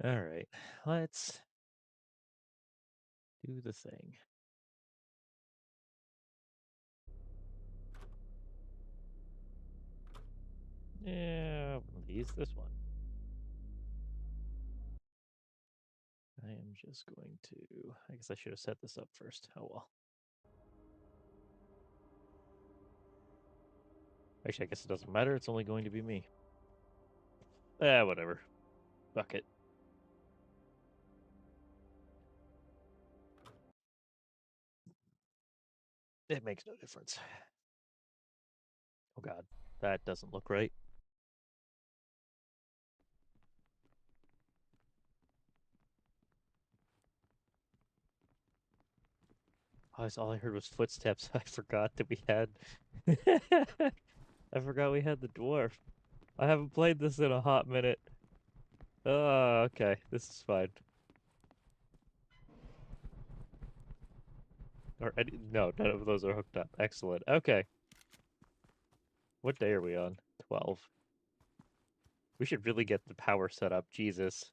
All right, let's do the thing. Yeah, use this one. I am just going to. I guess I should have set this up first. Oh well. Actually, I guess it doesn't matter. It's only going to be me. Whatever. Fuck it. It makes no difference. Oh god, that doesn't look right. Oh, all I heard was footsteps. I forgot that we had. I forgot we had the dwarf. I haven't played this in a hot minute. Oh, okay. This is fine. Or no, none of those are hooked up. Excellent. Okay. What day are we on? 12. We should really get the power set up. Jesus.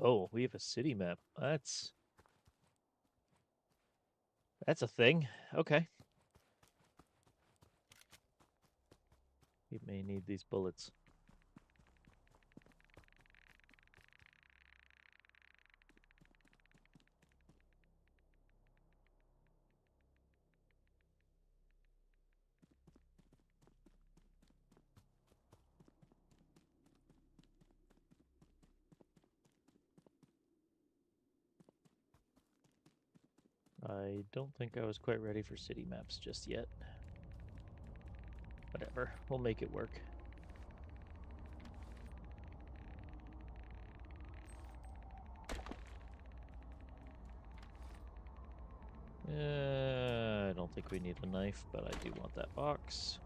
Oh, we have a city map. That's a thing. Okay. We may need these bullets. I don't think I was quite ready for city maps just yet. Whatever. We'll make it work. I don't think we need a knife, but I do want that box.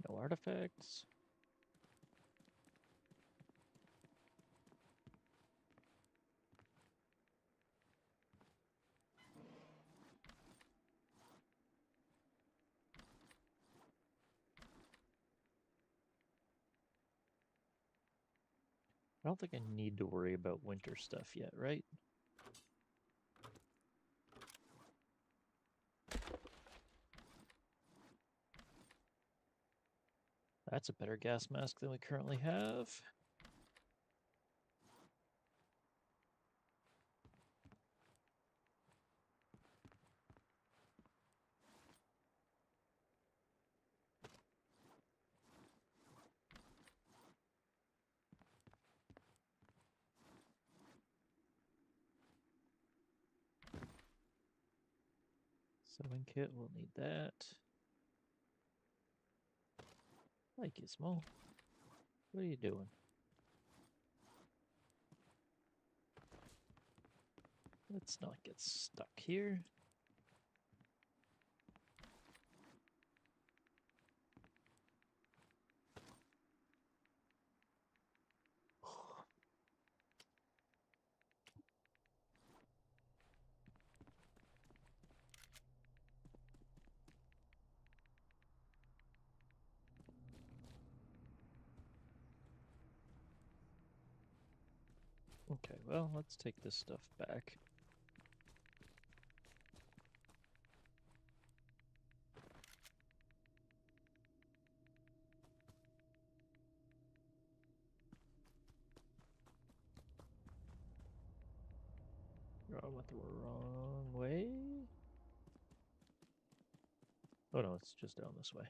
No artifacts. I don't think I need to worry about winter stuff yet, right? That's a better gas mask than we currently have. Sewing kit, we'll need that. Hi, Gizmo. What are you doing? Let's not get stuck here. Okay, well, let's take this stuff back. Oh, I went the wrong way. Oh no, it's just down this way.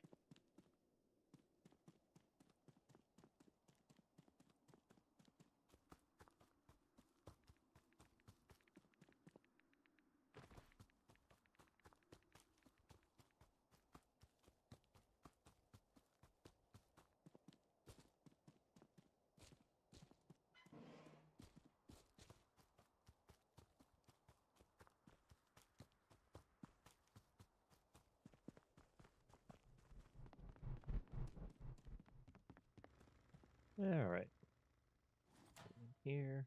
All right. Here.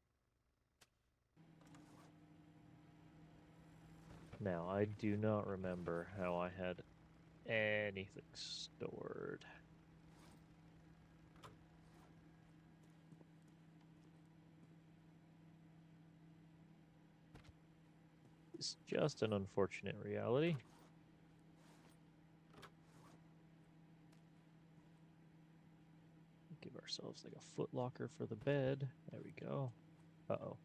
Now, I do not remember how I had anything stored. It's just an unfortunate reality. Give ourselves like a foot locker for the bed. There we go. Uh-oh.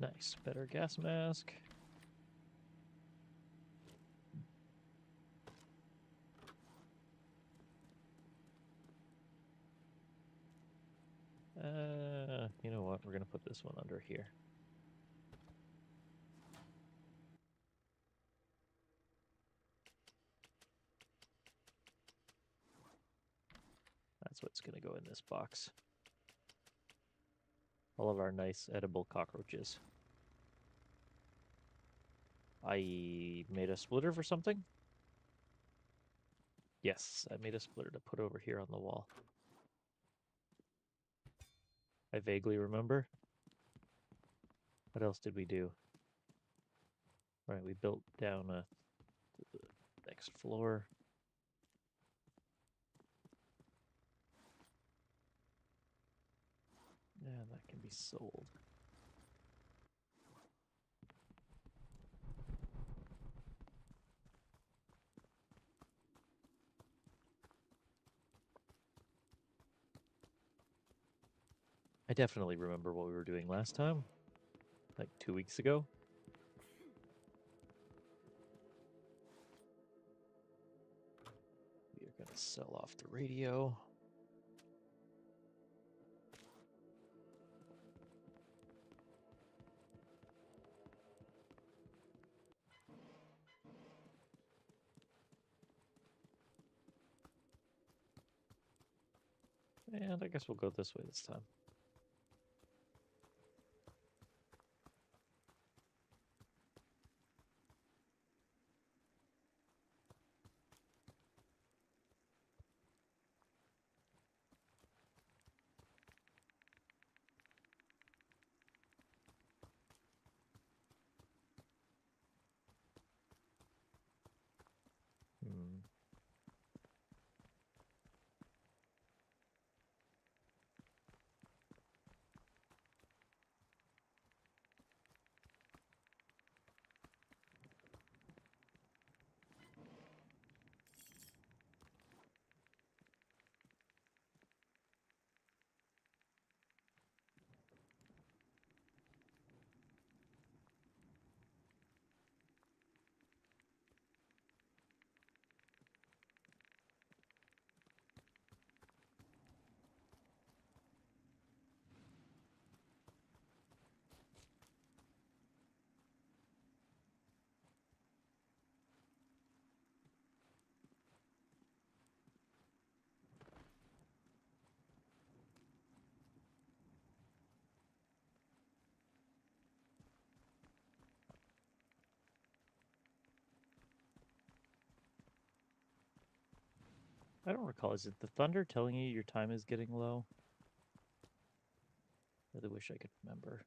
Nice. Better gas mask. You know what? We're gonna put this one under here. That's what's gonna go in this box. All of our nice edible cockroaches. I made a splitter for something? Yes, I made a splitter to put over here on the wall. I vaguely remember. What else did we do? Right, we built down to the next floor. Yeah, that can be sold. I definitely remember what we were doing last time, like 2 weeks ago. We are gonna sell off the radio. And I guess we'll go this way this time. Hmm. I don't recall. Is it the thunder telling you your time is getting low? I really wish I could remember.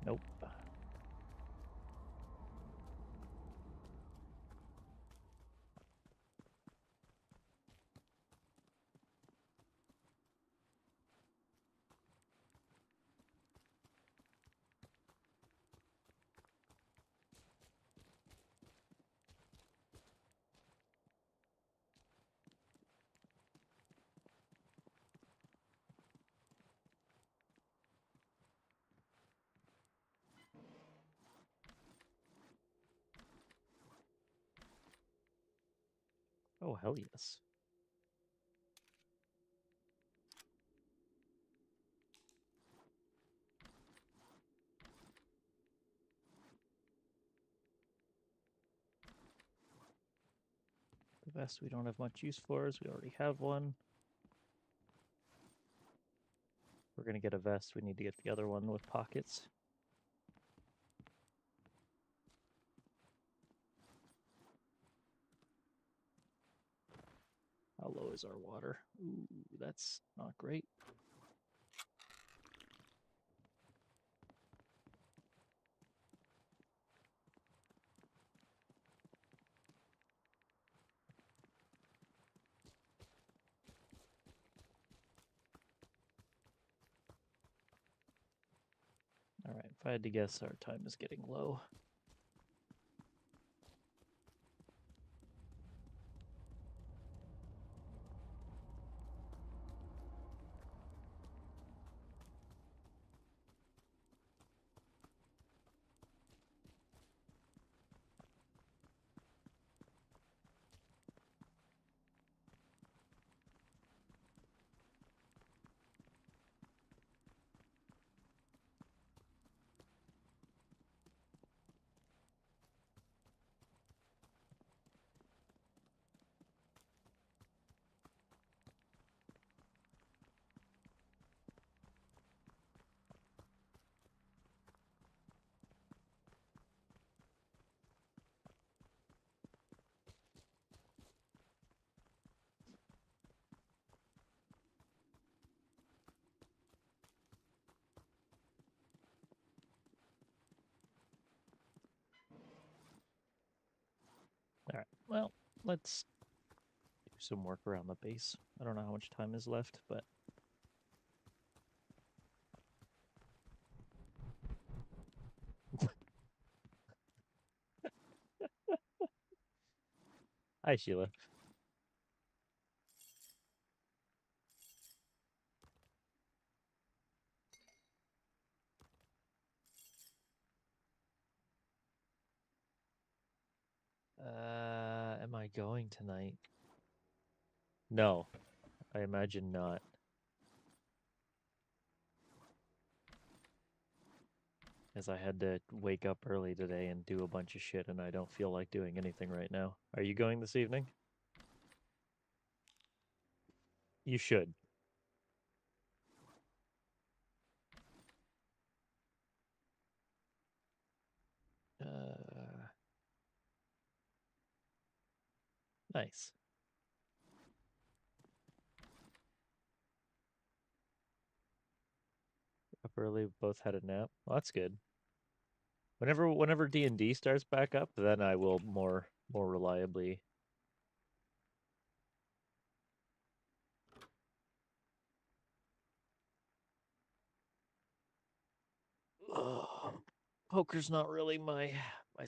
Nope. Oh, hell yes. The vest we don't have much use for, as we already have one. If we're gonna get a vest, we need to get the other one with pockets. How low is our water? Ooh, that's not great. All right, if I had to guess, our time is getting low. All right, well, let's do some work around the base. I don't know how much time is left, but hi, Sheila. Am I going tonight? No, I imagine not. As I had to wake up early today and do a bunch of shit, and I don't feel like doing anything right now. Are you going this evening? You should. Uh, nice. Up early, both had a nap. Well, that's good. Whenever D&D starts back up, then I will more reliably. Ugh. Poker's not really my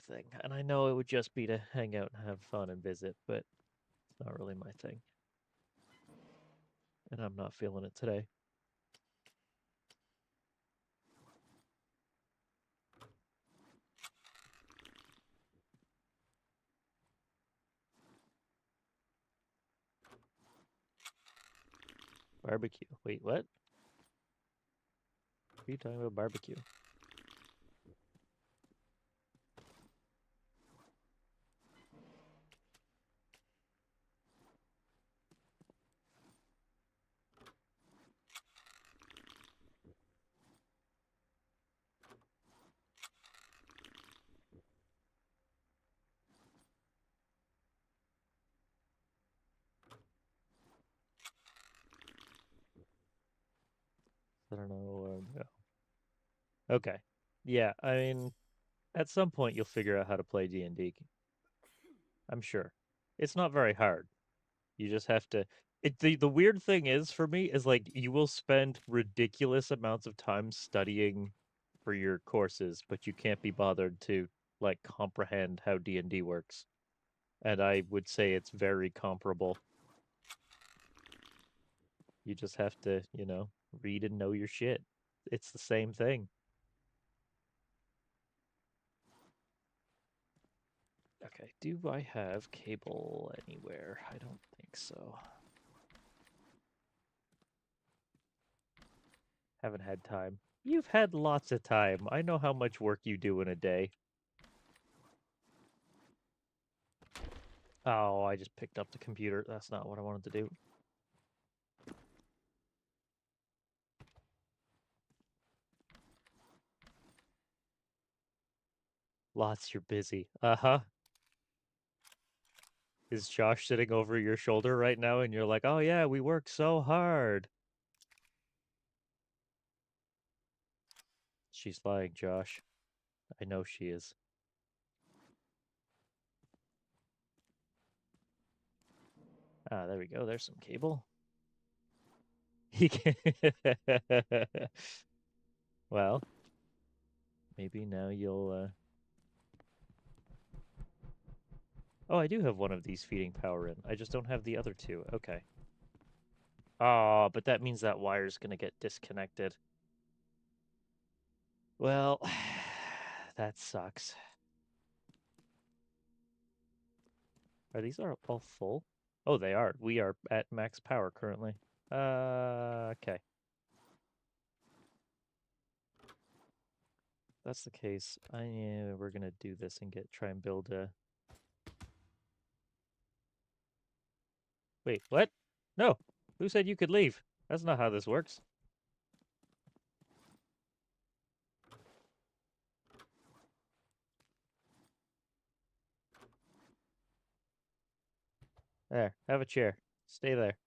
thing, and I know it would just be to hang out and have fun and visit, but it's not really my thing. And I'm not feeling it today. Barbecue. Wait, what? What are you talking about barbecue? I don't know where I'm going. Okay. Yeah, I mean, at some point you'll figure out how to play D&D. I'm sure. It's not very hard. You just have to the weird thing is for me is like you will spend ridiculous amounts of time studying for your courses, but you can't be bothered to like comprehend how D&D works. And I would say it's very comparable. You just have to, read and know your shit. It's the same thing. Okay, do I have cable anywhere? I don't think so. Haven't had time. You've had lots of time. I know how much work you do in a day. Oh, I just picked up the computer. That's not what I wanted to do. Lots, you're busy. Uh-huh. Is Josh sitting over your shoulder right now and you're like, oh yeah, we work so hard? She's lying, Josh. I know she is. Ah, there we go. There's some cable. He can. Well, maybe now you'll. Oh, I do have one of these feeding power in. I just don't have the other two. Okay. Oh, but that means that wire's gonna get disconnected. Well, that sucks. Are these all full? Oh, they are. We are at max power currently. Okay. That's the case. We're gonna do this and try and build a. Wait, what? No. Who said you could leave? That's not how this works. There, have a chair. Stay there.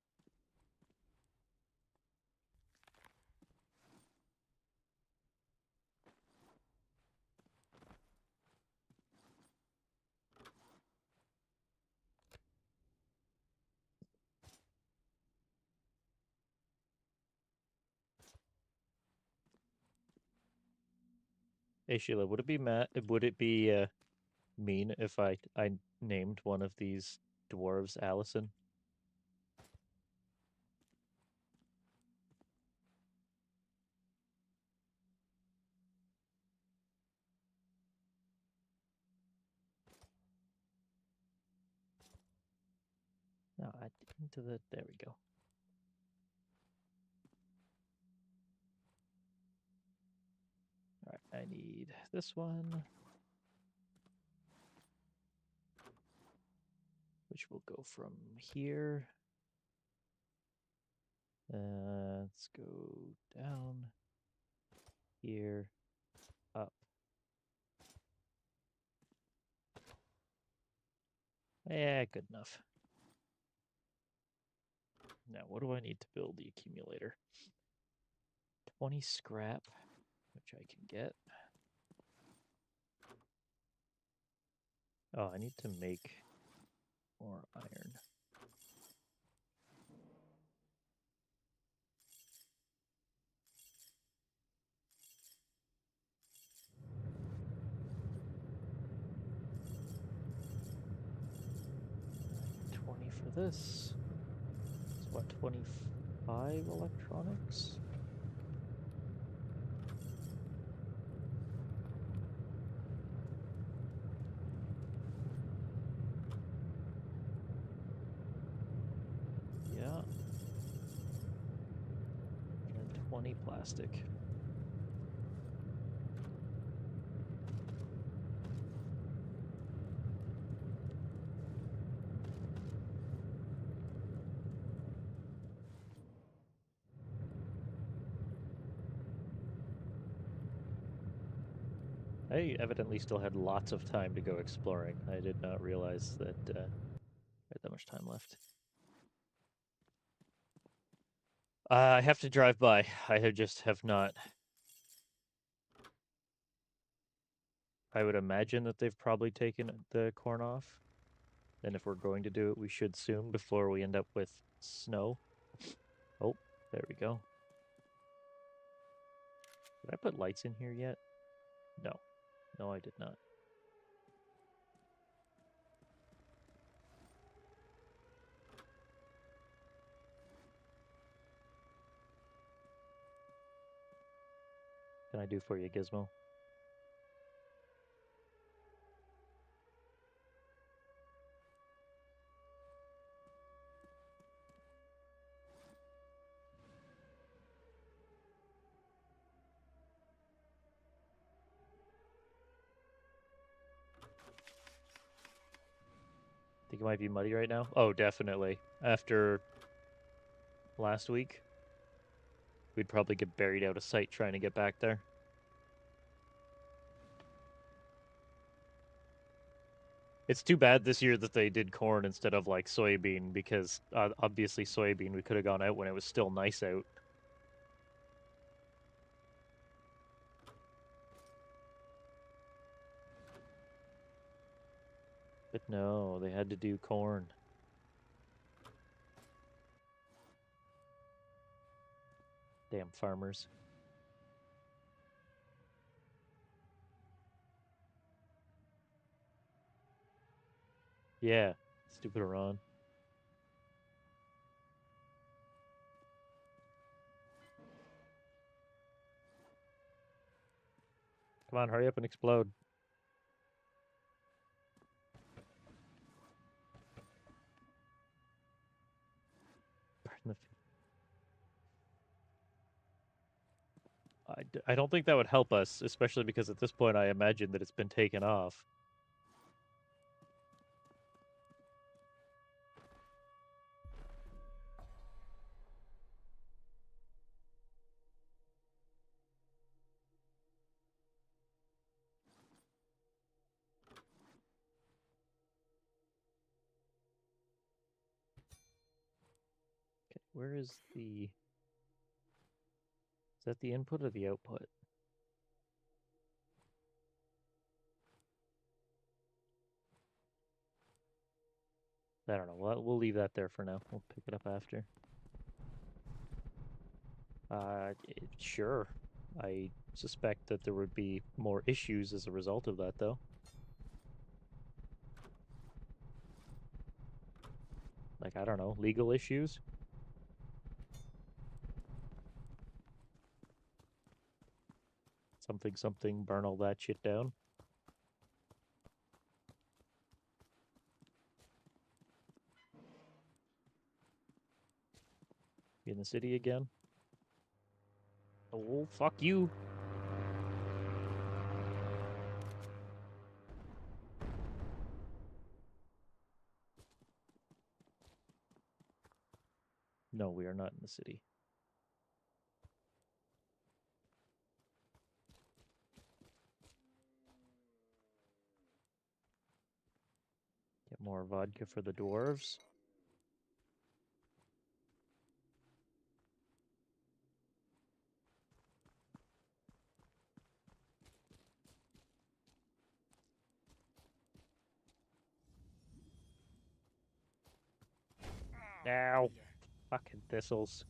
Hey Sheila, would it be mean if I named one of these dwarves Allison? No, into the there we go. All right, I need this one, which will go from here. Let's go down here, up. Yeah, good enough. Now, what do I need to build the accumulator? 20 scrap, which I can get. Oh, I need to make more iron. For this. It's what, 25 electronics? Yeah. And 20 plastic. I evidently still had lots of time to go exploring. I did not realize that I had that much time left. I have to drive by. I just have not. I would imagine that they've probably taken the corn off. And if we're going to do it, we should soon before we end up with snow. Oh, there we go. Did I put lights in here yet? No. No, I did not. Can I do for you, Gizmo? Think it might be muddy right now? Oh, definitely. After last week, we'd probably get buried out of sight trying to get back there. It's too bad this year that they did corn instead of like soybean because obviously soybean we could have gone out when it was still nice out. But no, they had to do corn. Damn farmers. Yeah, stupid Iran. Come on, hurry up and explode. I don't think that would help us, especially because at this point I imagine that it's been taken off. Okay, where is the... Is that the input or the output? I don't know. We'll leave that there for now. We'll pick it up after. Sure. I suspect that there would be more issues as a result of that, though. Like, I don't know, legal issues? Something, burn all that shit down. Be in the city again? Oh, fuck you. No, we are not in the city. Get more vodka for the dwarves. Ow. Fucking thistles.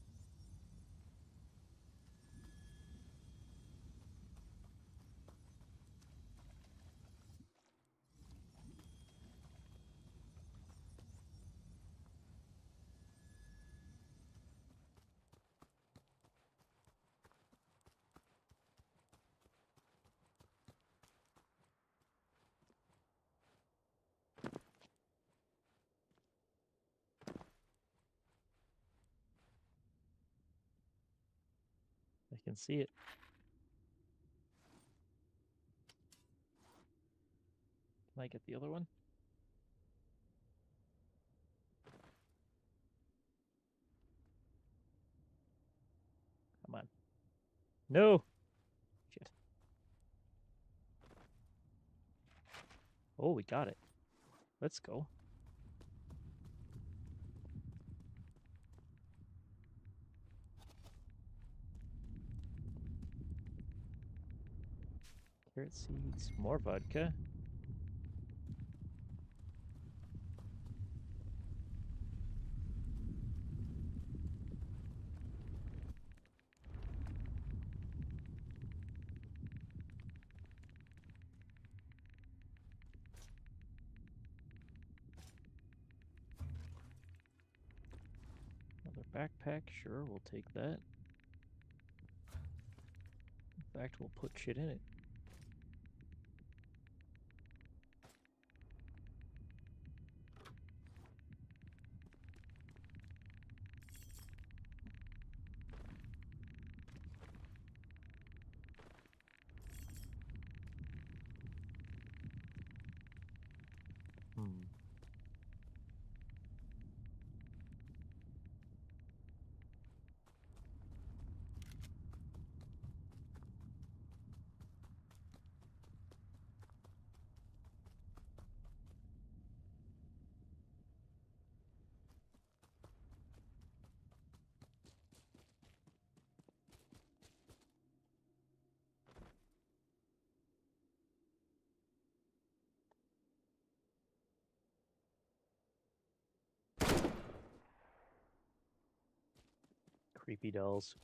I can see it. Can I get the other one? Come on. No! Shit. Oh, we got it. Let's go. Carrot seeds, more vodka. Another backpack, sure, we'll take that. In fact, we'll put shit in it. Creepy dolls.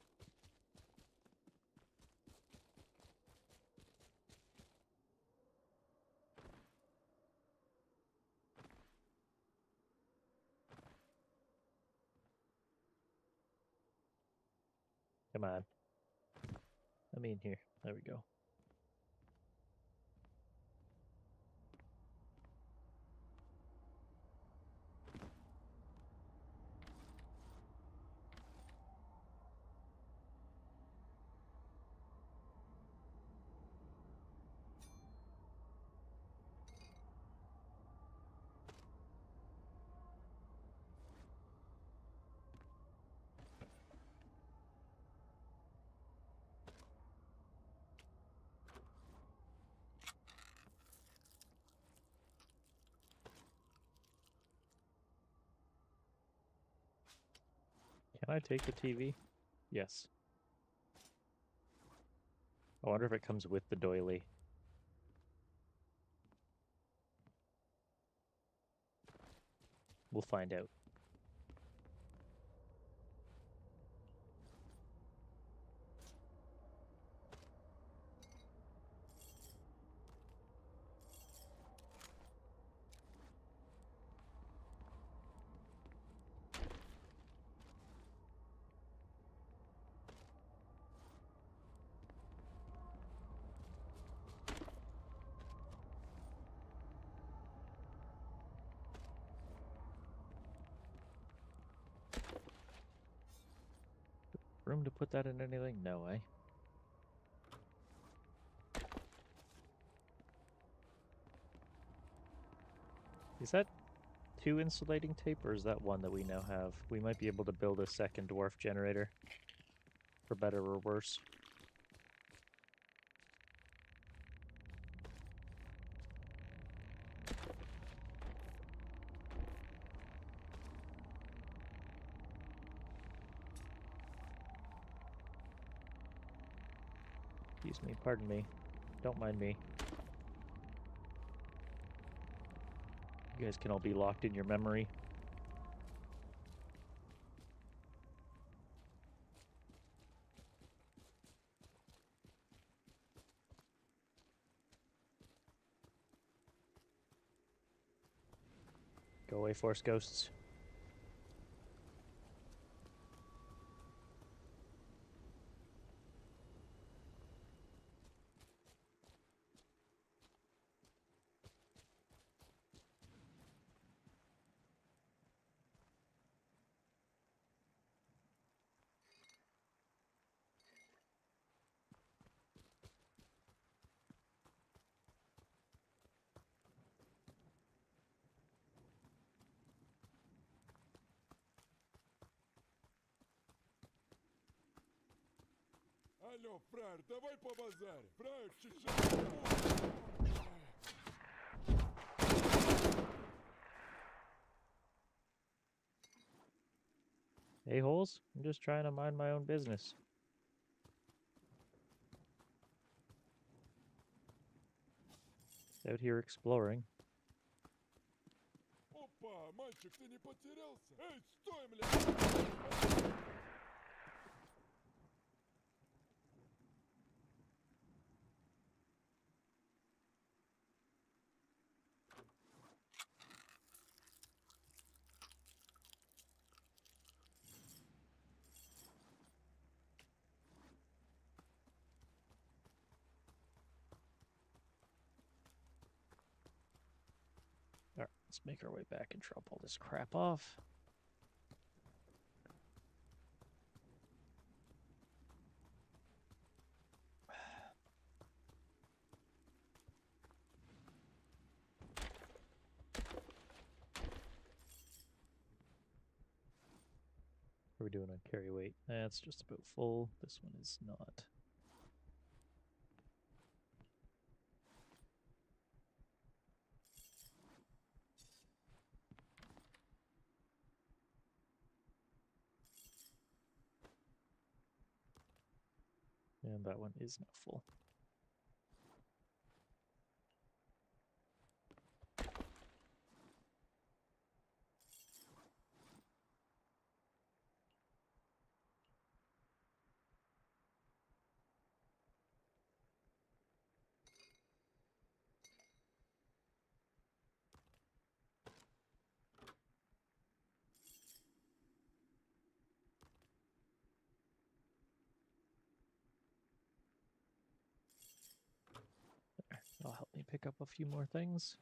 Come on. Let me in here. There we go. Can I take the TV? Yes. I wonder if it comes with the doily. We'll find out. Room to put that in anything? No, eh? Is that 2 insulating tape, or is that 1 that we now have? We might be able to build a second dwarf generator. For better or worse. Excuse me, pardon me. Don't mind me. You guys can all be locked in your memory. Go away, Force Ghosts. Алло, фраер, давай по базаре. Фраер, чуть-чуть. A-holes? I'm just trying to mind my own business. Out here exploring. Опа, мальчик, ты не потерялся? Эй, стой, блядь! Alright, let's make our way back and drop all this crap off. What are we doing on carry weight? That's just about full. This one is not. And that one is not full. pick up a few more things.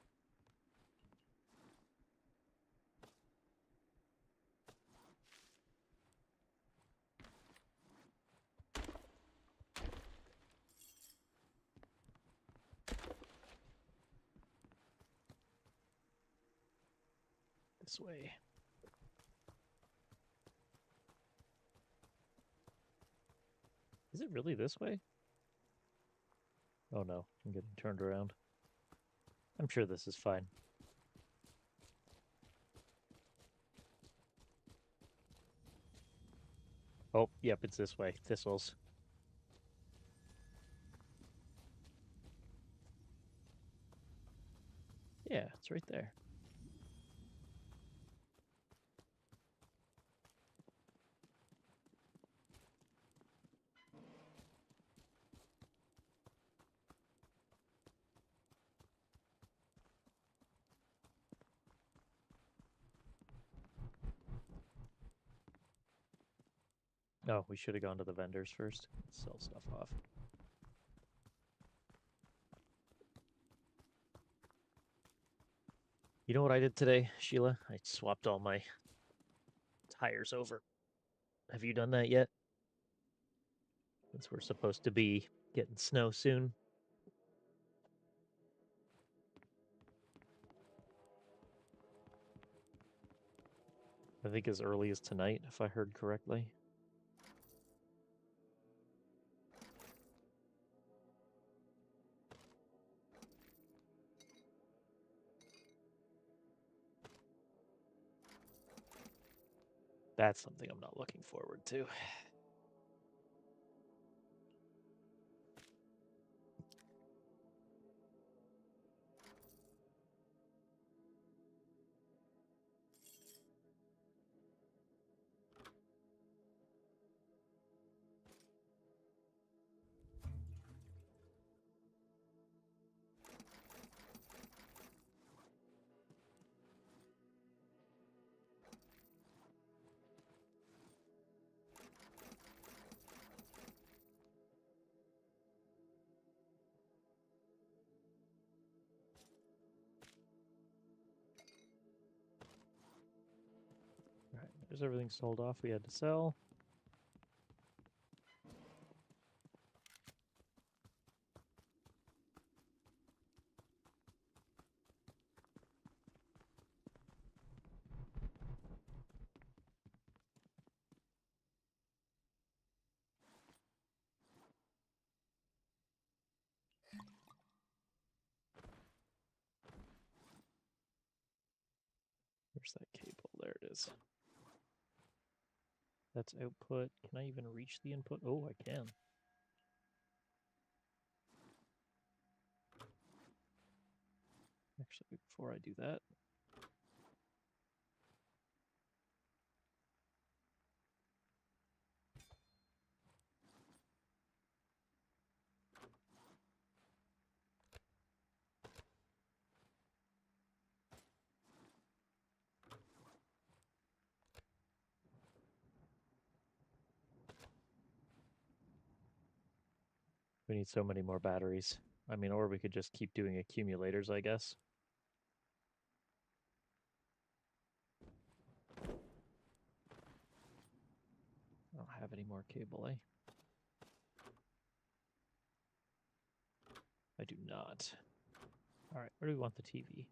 This way. Is it really this way? Oh no, I'm getting turned around. I'm sure this is fine. Oh, yep, it's this way. Thistles. Yeah, it's right there. Oh, we should have gone to the vendors first. Sell stuff off. You know what I did today, Sheila? I swapped all my tires over. Have you done that yet? Since we're supposed to be getting snow soon. I think as early as tonight, if I heard correctly. That's something I'm not looking forward to. All right, there's everything sold off we had to sell. Where's that cable? There it is. That's output. Can I even reach the input? Oh, I can. Actually, before I do that, we need so many more batteries. I mean, or we could just keep doing accumulators, I guess. I don't have any more cable, eh? I do not. All right, where do we want the TV?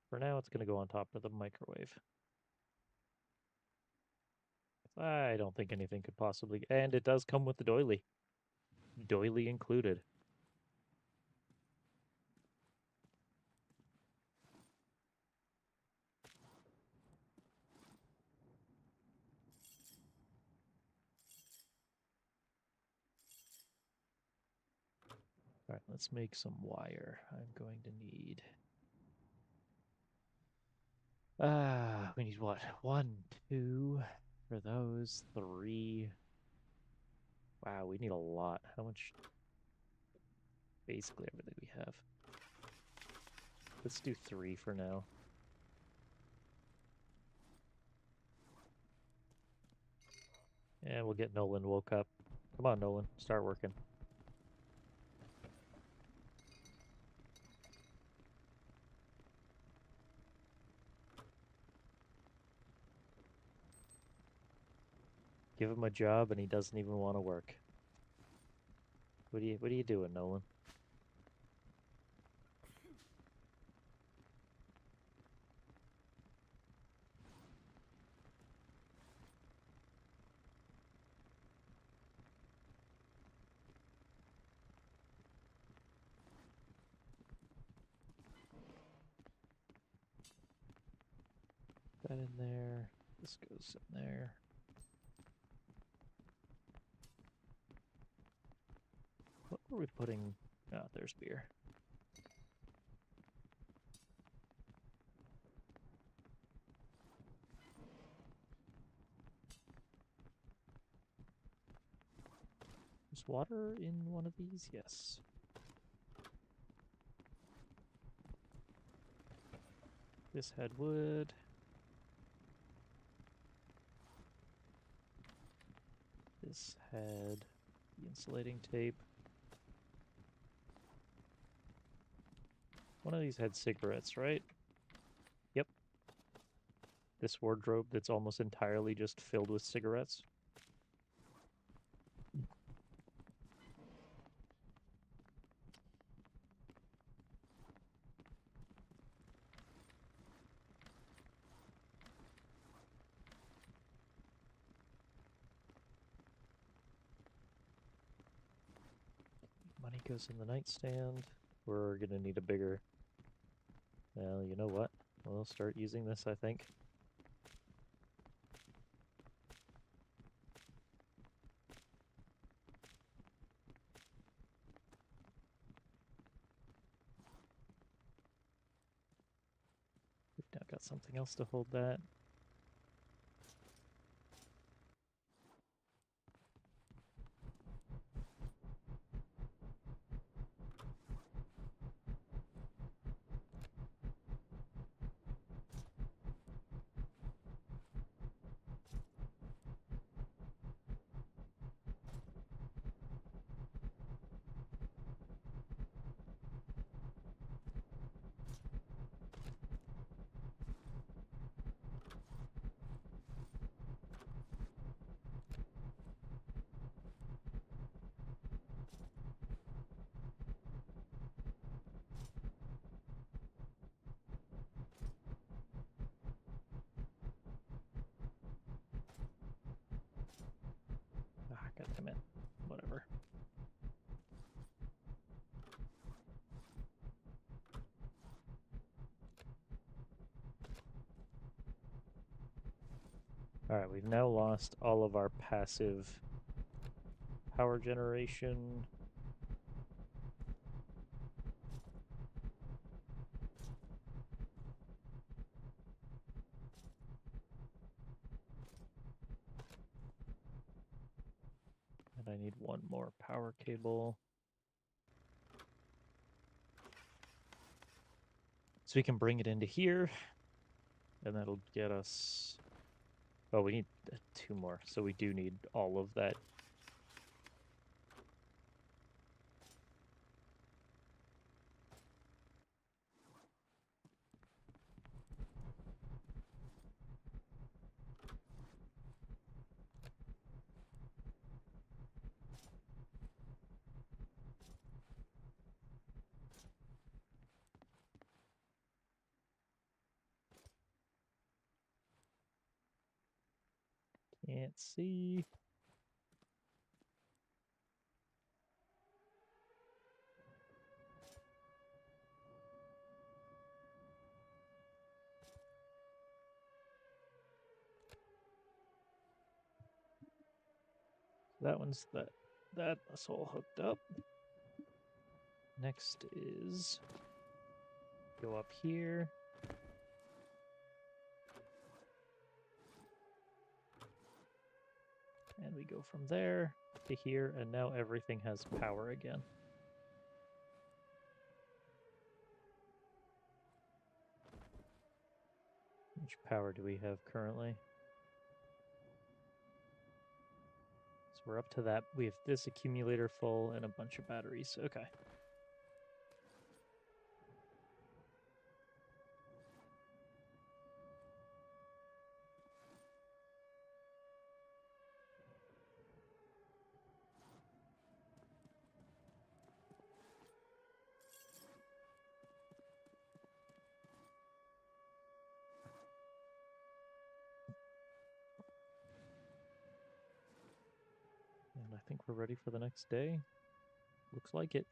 For now, it's going to go on top of the microwave. I don't think anything could possibly... And it does come with the doily. Doily included. All right, let's make some wire. I'm going to need... we need what? 1, 2 for those, 3. Wow, we need a lot. How much? Basically everything we have. Let's do 3 for now. And we'll get Nolan woke up. Come on, Nolan, start working. Give him a job and he doesn't even want to work. What are you doing, Nolan? That in there. This goes in there. What were we putting? Oh, there's beer. Is water in one of these? Yes. This had wood. This had the insulating tape. One of these had cigarettes, right? Yep. This wardrobe that's almost entirely just filled with cigarettes. Money goes in the nightstand. We're gonna need a bigger... Well, you know what? We'll start using this, I think. We've now got something else to hold that. Ah, goddammit. Whatever. Alright, we've now lost all of our passive power generation. And I need one more power cable. So we can bring it into here. And that'll get us... Oh, we need 2 more. So we do need all of that. Can't see. That one's that's all hooked up. Next is go up here. And we go from there to here, and now everything has power again. Which power do we have currently? So we're up to that. We have this accumulator full and a bunch of batteries. Okay. think we're ready for the next day. Looks like it.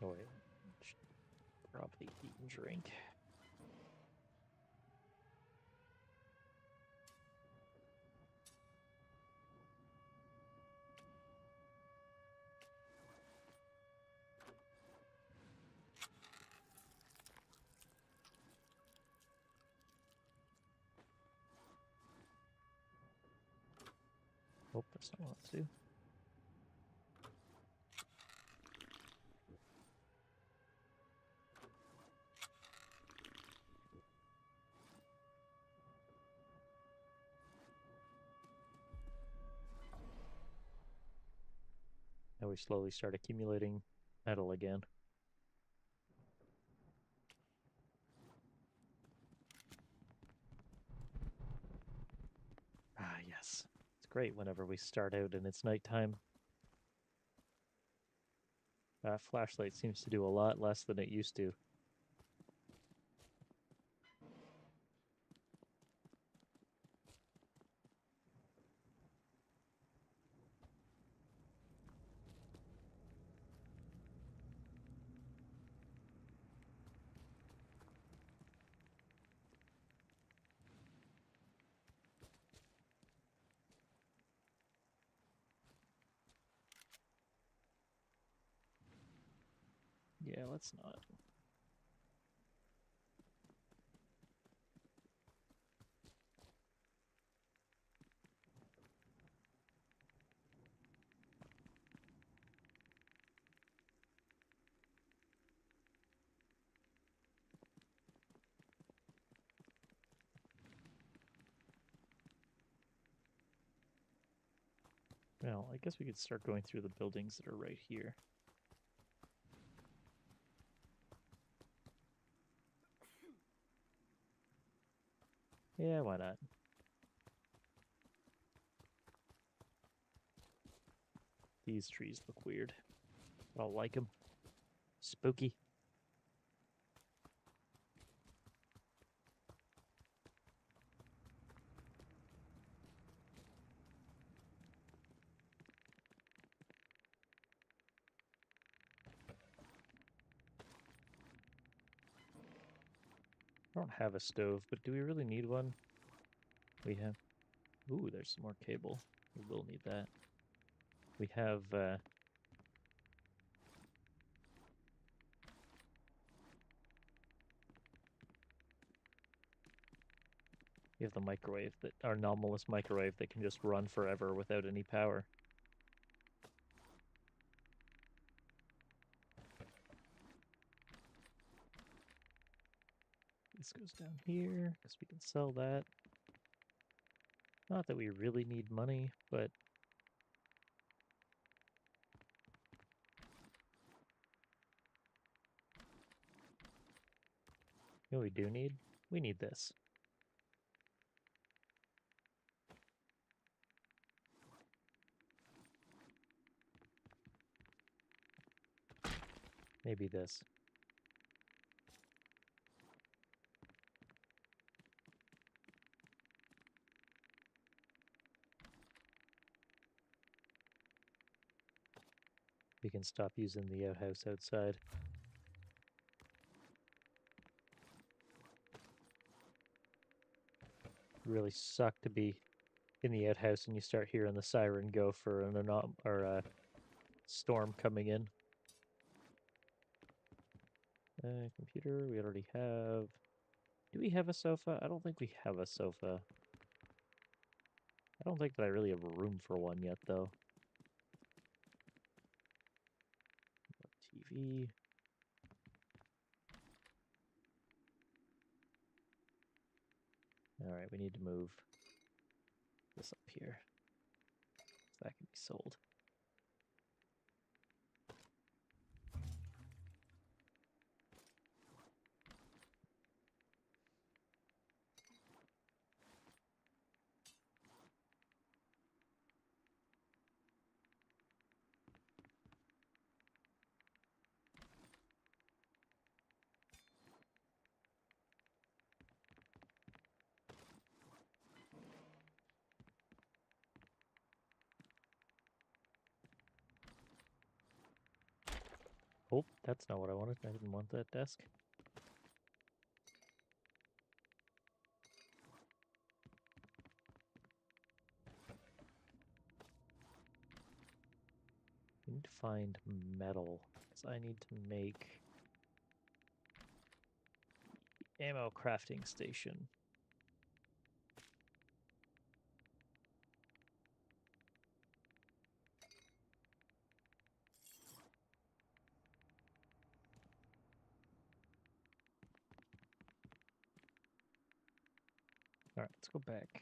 Oh wait, should probably eat and drink. Oh, that's not what to do. Now we slowly start accumulating metal again. Ah, yes. It's great whenever we start out and it's nighttime. Flashlight seems to do a lot less than it used to. Yeah, let's not. Well, I guess we could start going through the buildings that are right here. Yeah, why not? These trees look weird. I don't like them. Spooky. I don't have a stove, but do we really need one? We have... Ooh, there's some more cable. We will need that. We have, we have the microwave, that our anomalous microwave that can just run forever without any power. This goes down here, because we can sell that. Not that we really need money, but... You know what we do need? We need this. Maybe this. We can stop using the outhouse outside. Really suck to be in the outhouse and you start hearing the siren go for an a storm coming in. Computer, we already have. Do we have a sofa? I don't think we have a sofa. I don't think that I really have room for one yet, though. TV. All right, we need to move this up here. So that can be sold. Oh, that's not what I wanted. I didn't want that desk. I need to find metal, because I need to make ammo crafting station. Alright, let's go back.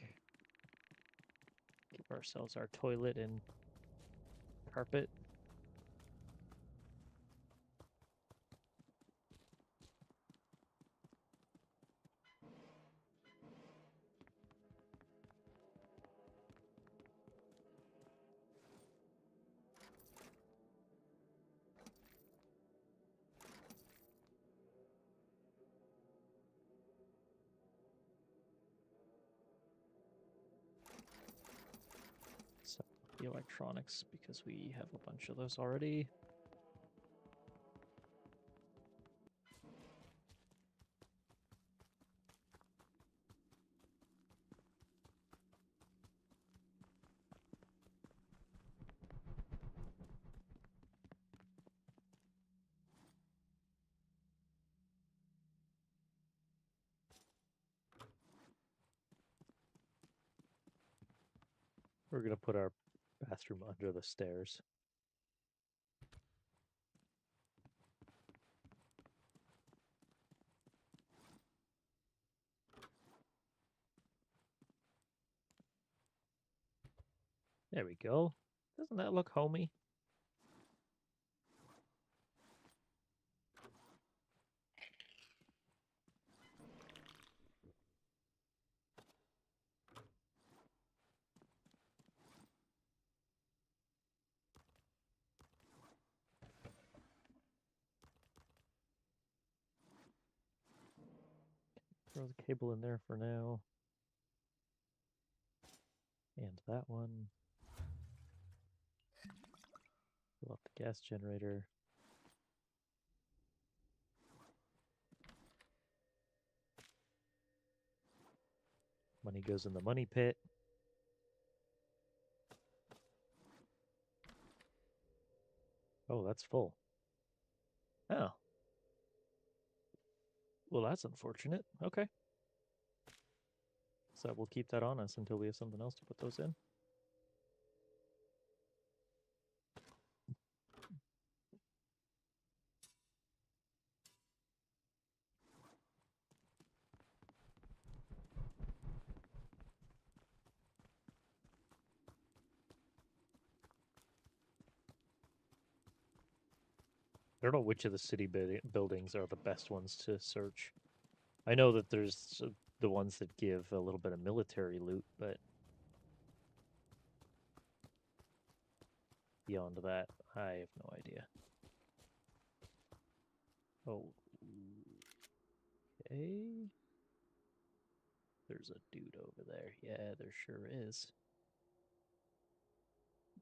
Give ourselves our toilet and carpet. So the electronics, because we have a bunch of those already. We're gonna put our bathroom under the stairs. There we go. Doesn't that look homey? Throw the cable in there for now. And that one. Fill up the gas generator. Money goes in the money pit. Oh, that's full. Oh. Well, that's unfortunate. Okay. So we'll keep that on us until we have something else to put those in. I don't know which of the city buildings are the best ones to search. I know that there's the ones that give a little bit of military loot, but beyond that, I have no idea. Oh, okay. There's a dude over there. Yeah, there sure is.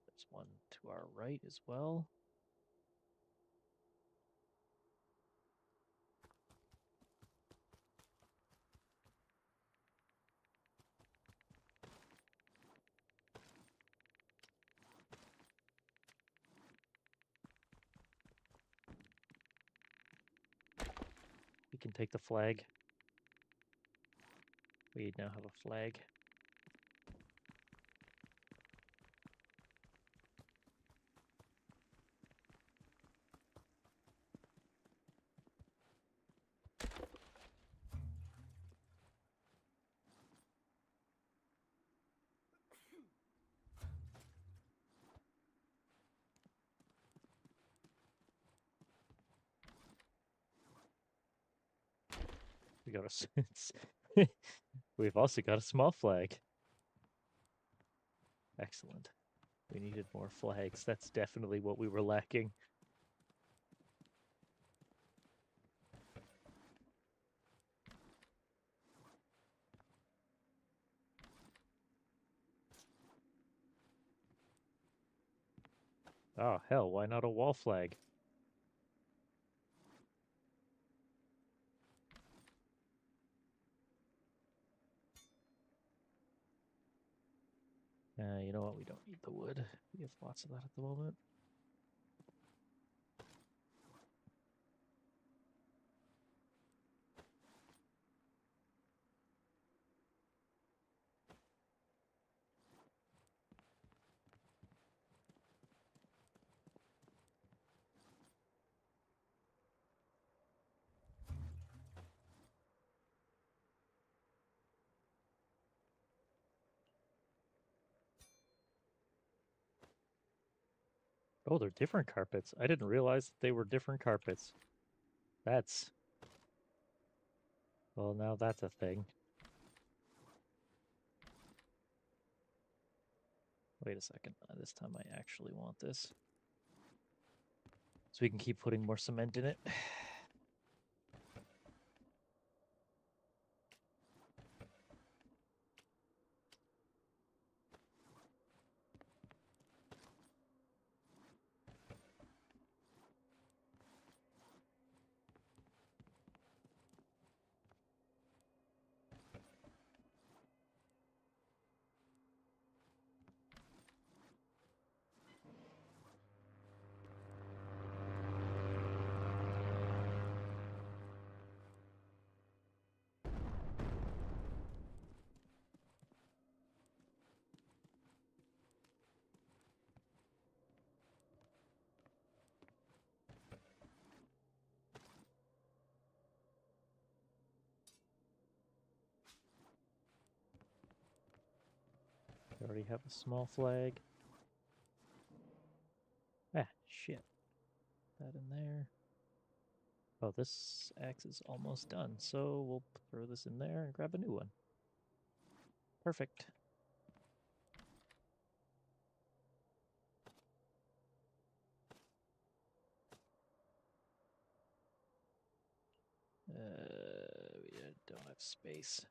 There's one to our right as well. We can take the flag. We now have a flag. We got a. We've also got a small flag. Excellent. We needed more flags. That's definitely what we were lacking. Oh, hell, why not a wall flag? You know what? We don't need the wood. We have lots of that at the moment. Oh, they're different carpets. I didn't realize that they were different carpets. That's... Well, now that's a thing. Wait a second. This time I actually want this. So we can keep putting more cement in it. We already have a small flag. Ah, shit. That in there. Oh, this axe is almost done, so we'll throw this in there and grab a new one. Perfect. We don't have space.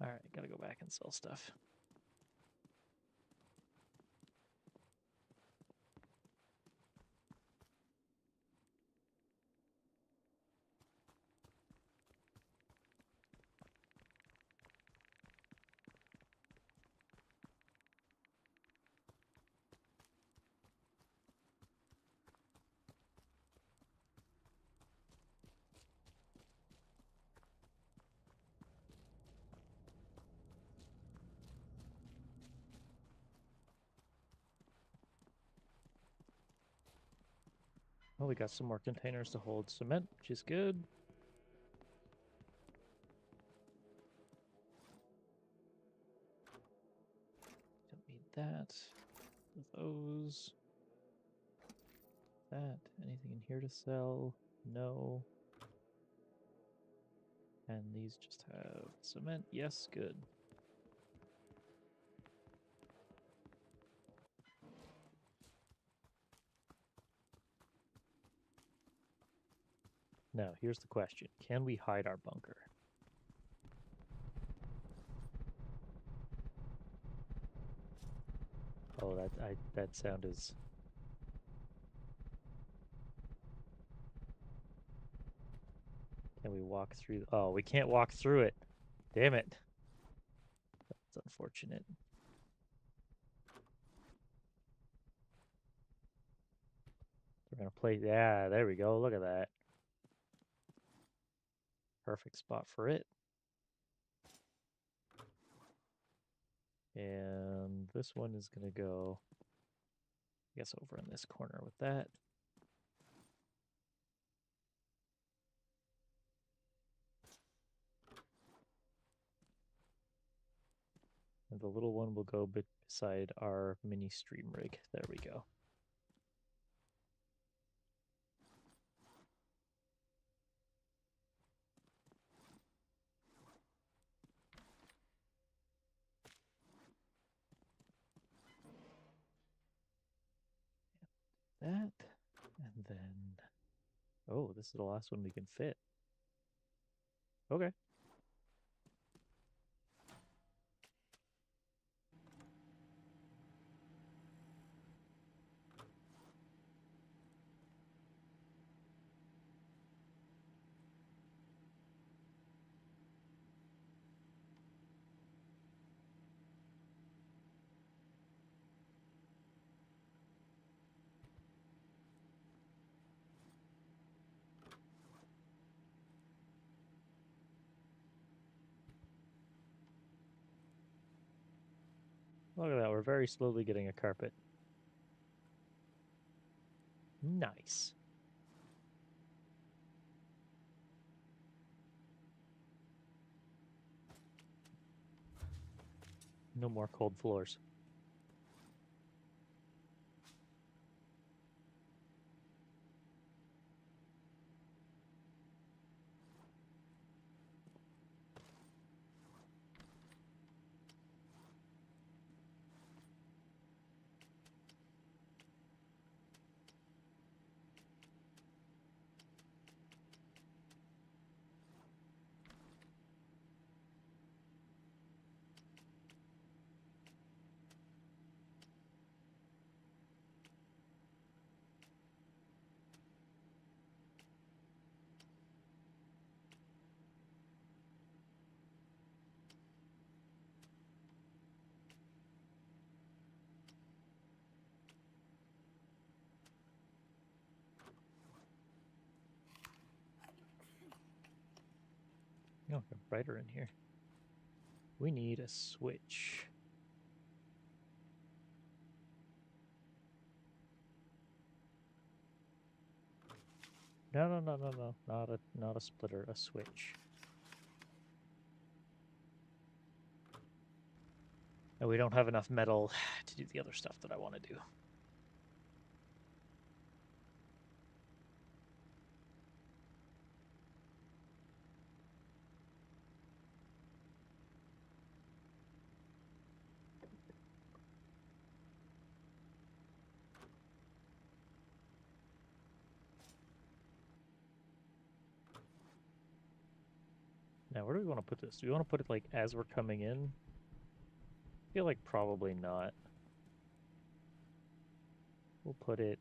All right, gotta go back and sell stuff. Oh, we got some more containers to hold cement, which is good. Don't need that. Those. That. Anything in here to sell? No. And these just have cement. Yes, good. Now, here's the question. Can we hide our bunker? Oh, that sound is... Can we walk through? Oh, we can't walk through it. Damn it. That's unfortunate. We're gonna play... Yeah, there we go. Look at that. Perfect spot for it. And this one is gonna go, I guess, over in this corner with that. And the little one will go beside our mini stream rig. There we go. That, and then... Oh, this is the last one we can fit. Okay. Look at that, we're very slowly getting a carpet. Nice. No more cold floors. Oh, get brighter in here. We need a switch. No, not a splitter, a switch. And we don't have enough metal to do the other stuff that I want to do. Now, where do we want to put this? Do we want to put it like as we're coming in? I feel like probably not. We'll put it...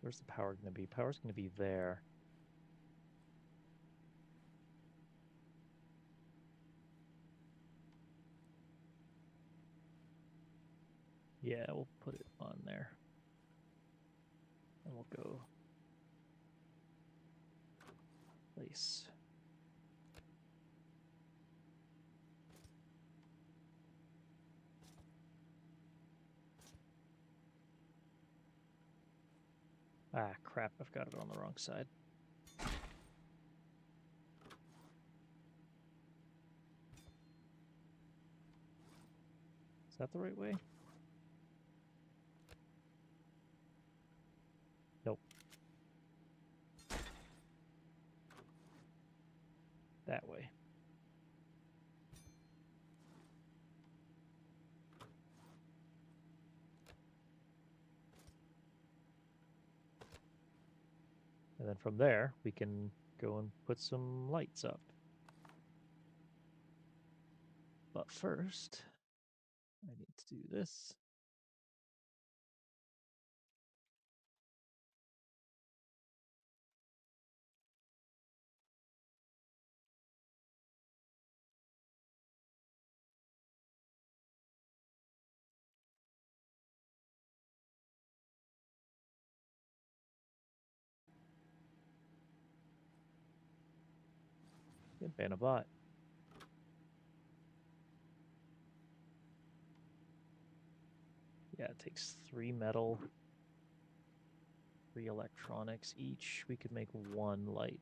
Where's the power going to be? Power's going to be there. Yeah, we'll put it on there. And we'll go... place. Ah, crap, I've got it on the wrong side. Is that the right way? Nope. That way. And then from there, we can go and put some lights up. But first, I need to do this. Get Banabot. Yeah, it takes 3 metal, 3 electronics each. We could make 1 light.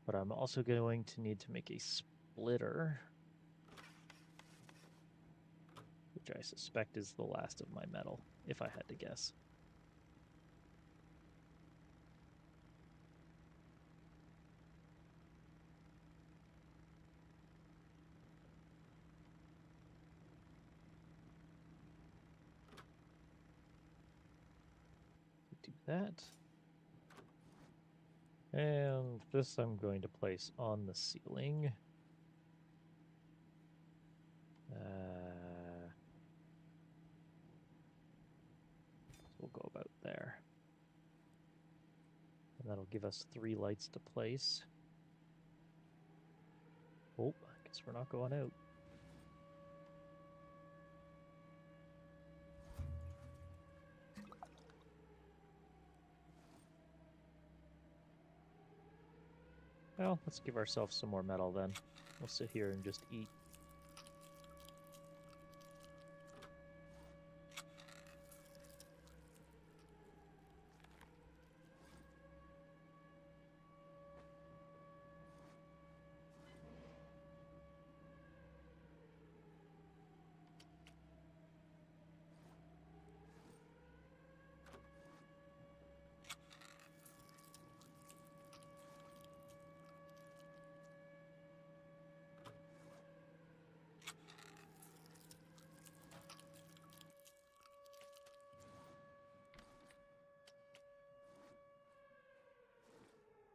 But I'm also going to need to make a splitter, which I suspect is the last of my metal, if I had to guess. Do that. And this I'm going to place on the ceiling. So we'll go about there. And that'll give us 3 lights to place. Oh, I guess we're not going out. Well, let's give ourselves some more metal then. We'll sit here and just eat.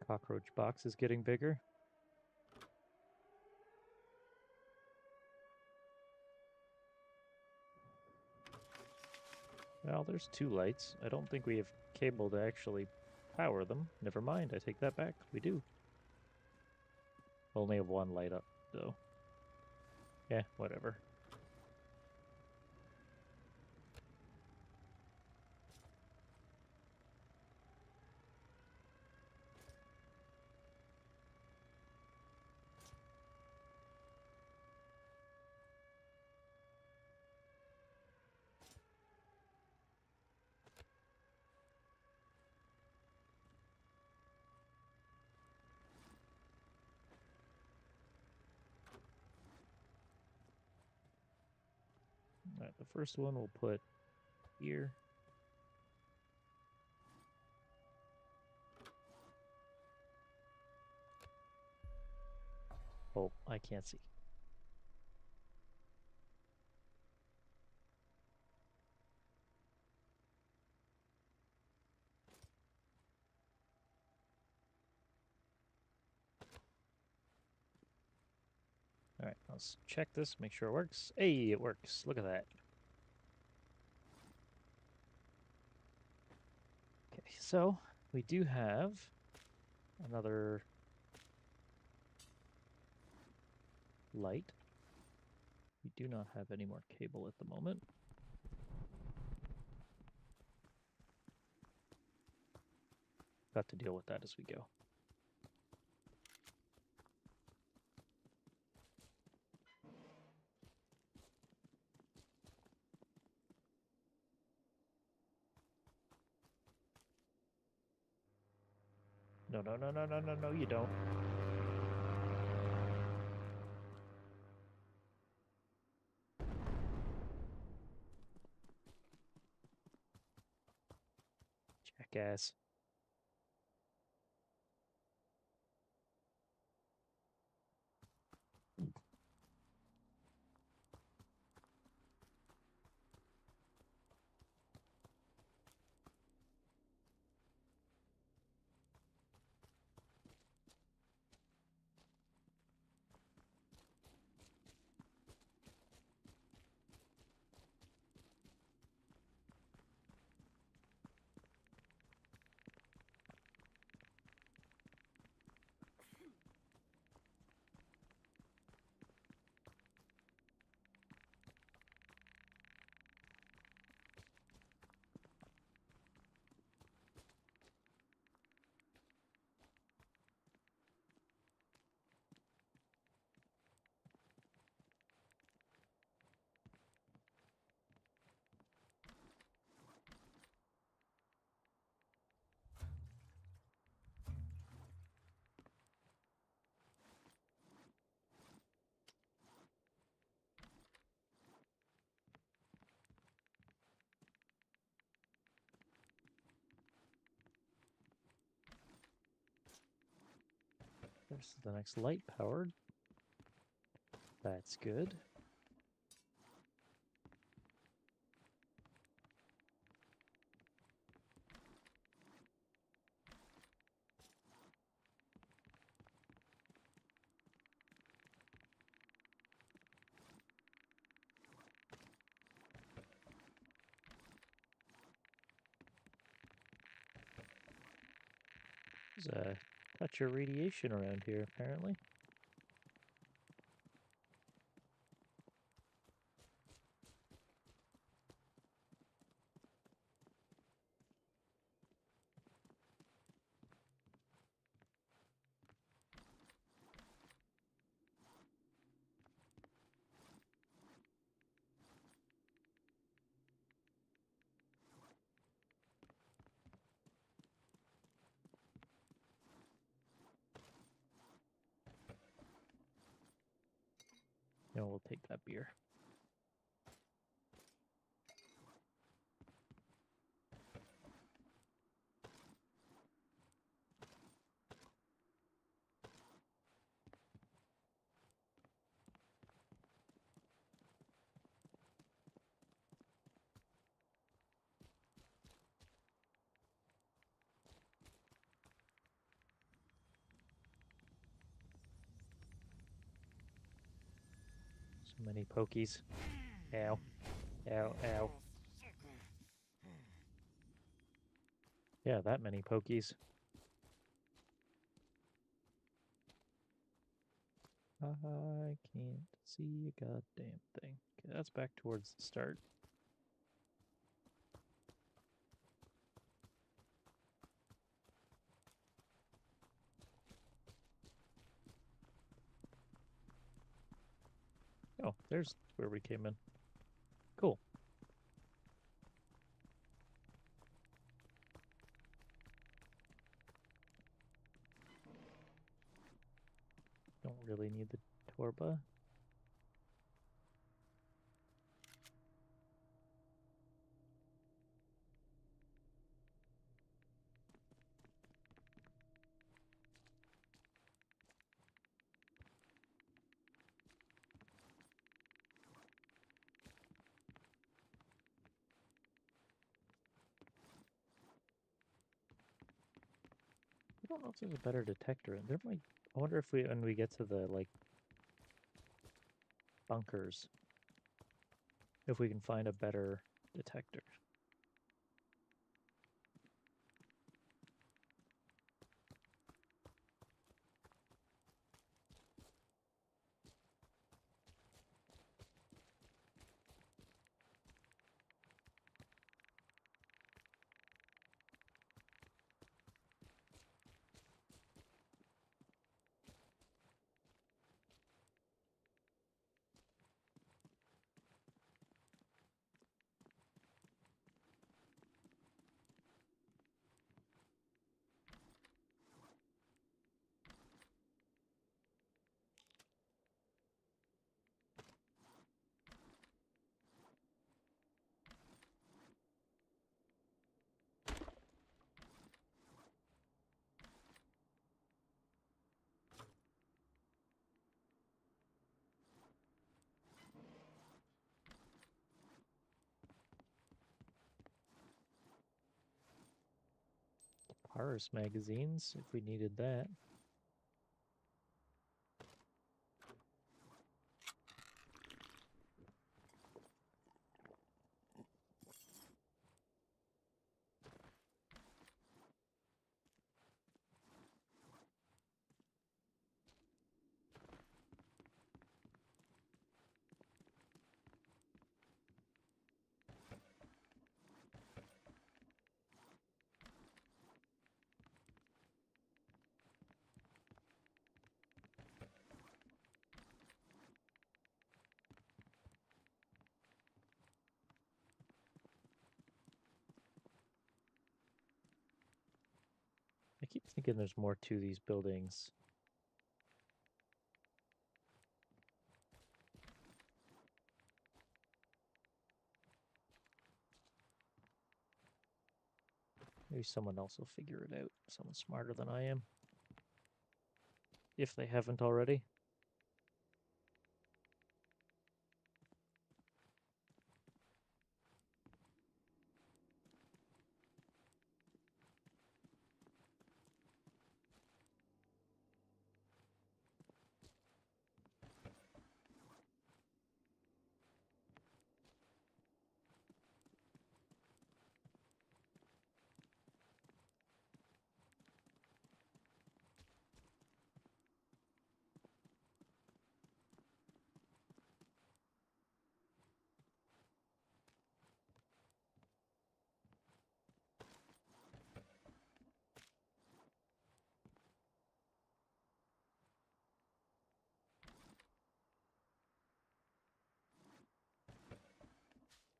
Cockroach box is getting bigger. Well, there's 2 lights. I don't think we have cable to actually power them. Never mind, I take that back. We do. Only have 1 light up, though. Yeah, whatever. Alright, the first one we'll put here. Oh, I can't see. Alright, let's check this, make sure it works. Hey, it works. Look at that. Okay, so we do have another light. We do not have any more cable at the moment. Got to deal with that as we go. No, no, no, no, no, no, no, you don't. Jackass. There's the next light powered. That's good. There's a touch of radiation around here, apparently. No, we'll take that beer. So many pokies. Ow. Ow, ow. Yeah, that many pokies. I can't see a goddamn thing. Okay, that's back towards the start. Oh, there's where we came in. Cool. Don't really need the Torba. I don't know if there's a better detector. There might. I wonder if when we get to the like bunkers, if we can find a better detector. Paris magazines, if we needed that. I keep thinking there's more to these buildings. Maybe someone else will figure it out. Someone smarter than I am. If they haven't already.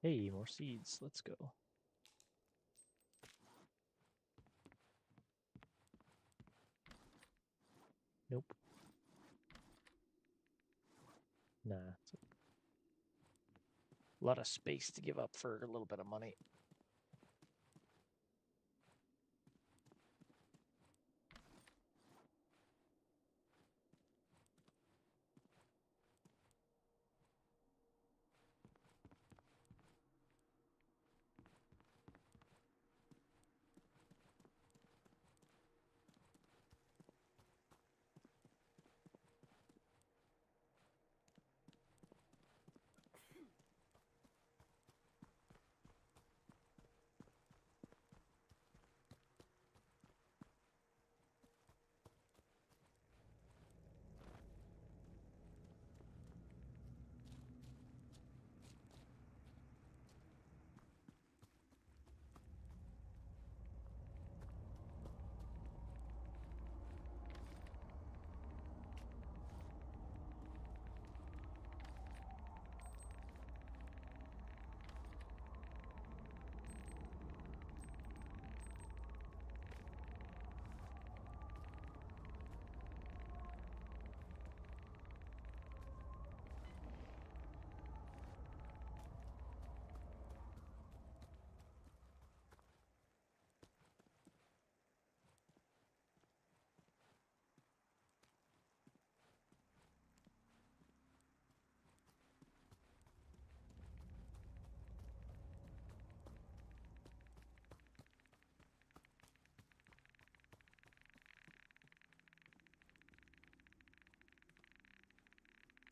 Hey, more seeds. Let's go. Nope. Nah, it's okay. A lot of space to give up for a little bit of money.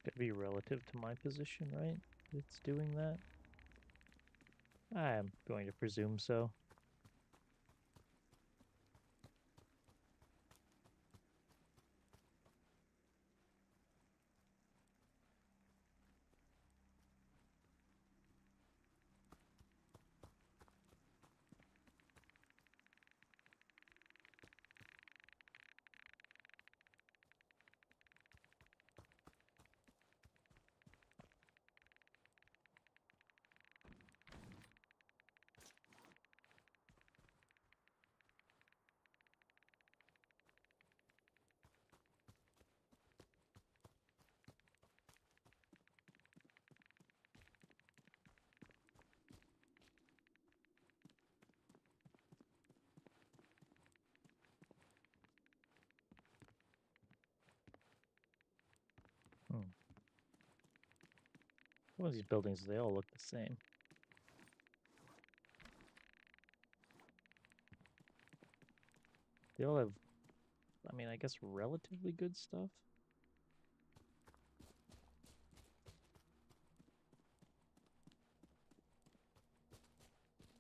Gotta be relative to my position, right? It's doing that. I'm going to presume so. One of these buildings, they all look the same. They all have, I mean, I guess relatively good stuff.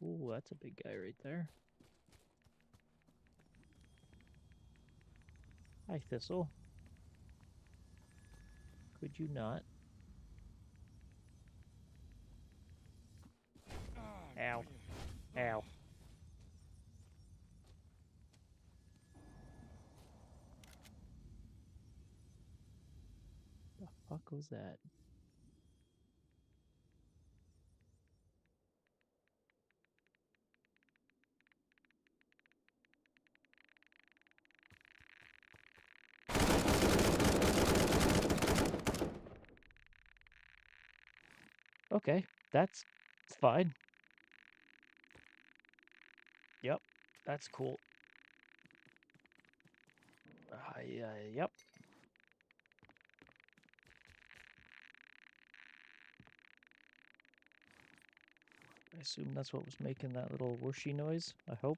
Ooh, that's a big guy right there. Hi, Thistle. Could you not? Ow. Ow. The fuck was that? Okay, that's fine. Yep, that's cool. Yep. I assume that's what was making that little whooshy noise, I hope.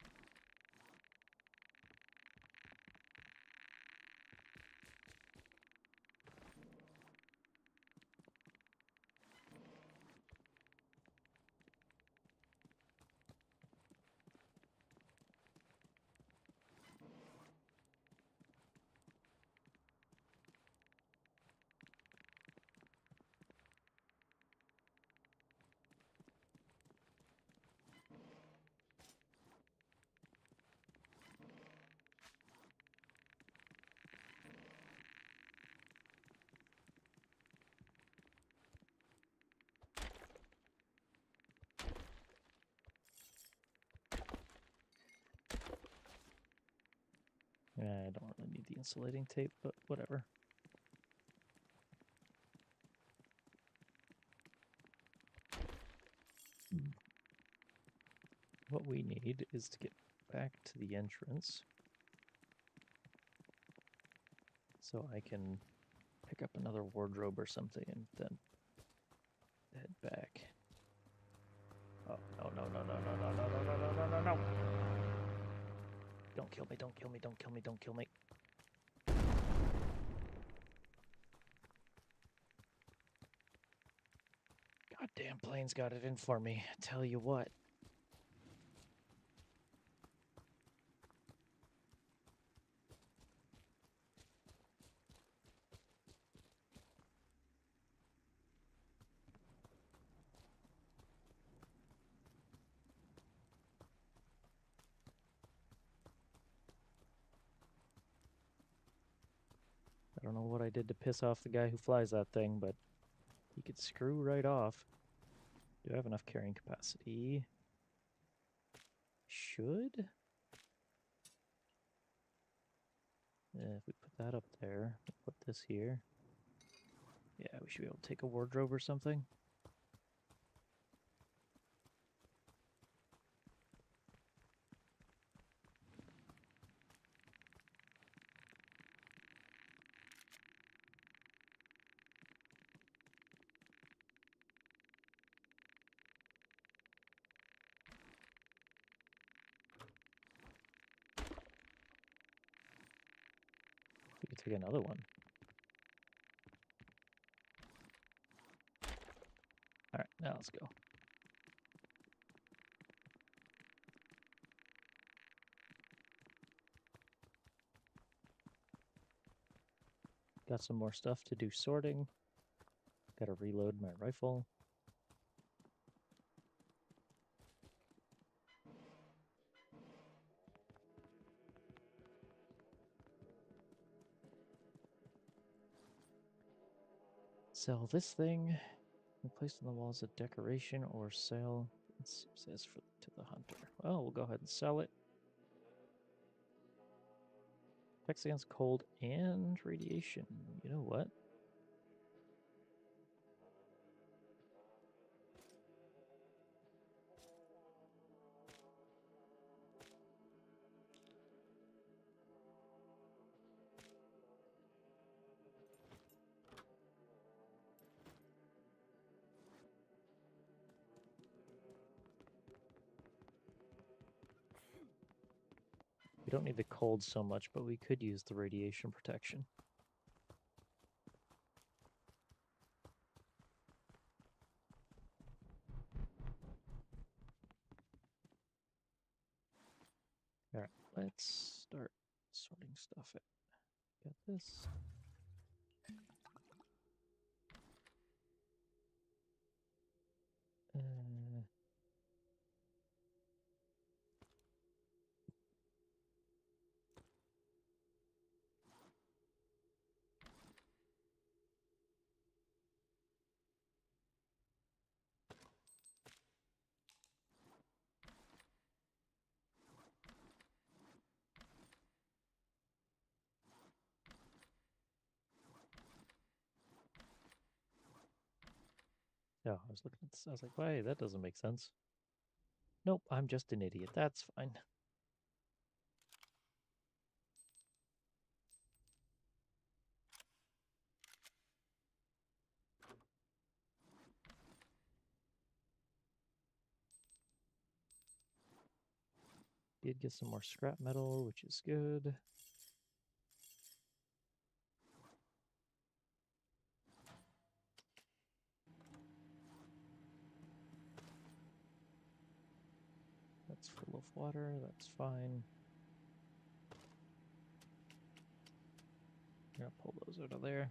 Yeah, I don't really need the insulating tape, but whatever. what we need is to get back to the entrance so I can pick up another wardrobe or something and then head back. Oh, no, no, no, no, no, no, no, no, no, no, no, no, no. Don't kill me, don't kill me, don't kill me, don't kill me. Goddamn plane's got it in for me. Tell you what. I don't know what I did to piss off the guy who flies that thing, but he could screw right off. Do I have enough carrying capacity? Should? If we put that up there, we'll put this here. Yeah, we should be able to take a wardrobe or something. We could take another one. All right, now let's go. Got some more stuff to do sorting. Gotta reload my rifle. Sell this thing. Placed on the wall as a decoration or sell. It says to the hunter. Well, we'll go ahead and sell it. Protects against cold and radiation. You know what? We don't need the cold so much, but we could use the radiation protection. All right, let's start sorting stuff out. Got this. Oh, I was looking at this. I was like, wait, that doesn't make sense. Nope, I'm just an idiot. That's fine. Did get some more scrap metal, which is good. That's full of water. That's fine. I'm gonna pull those out of there.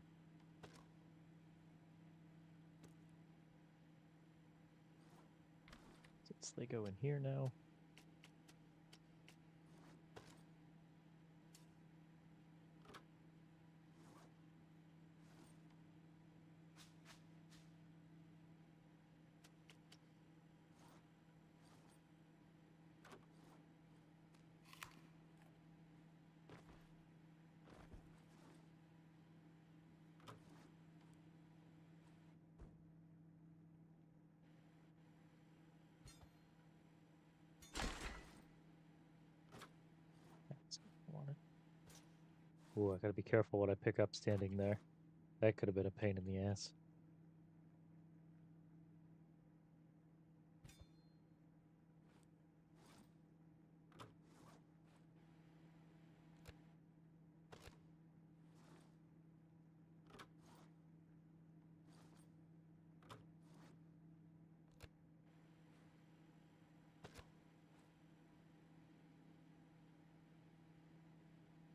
Since they go in here now. Ooh, I gotta be careful what I pick up standing there. That could have been a pain in the ass.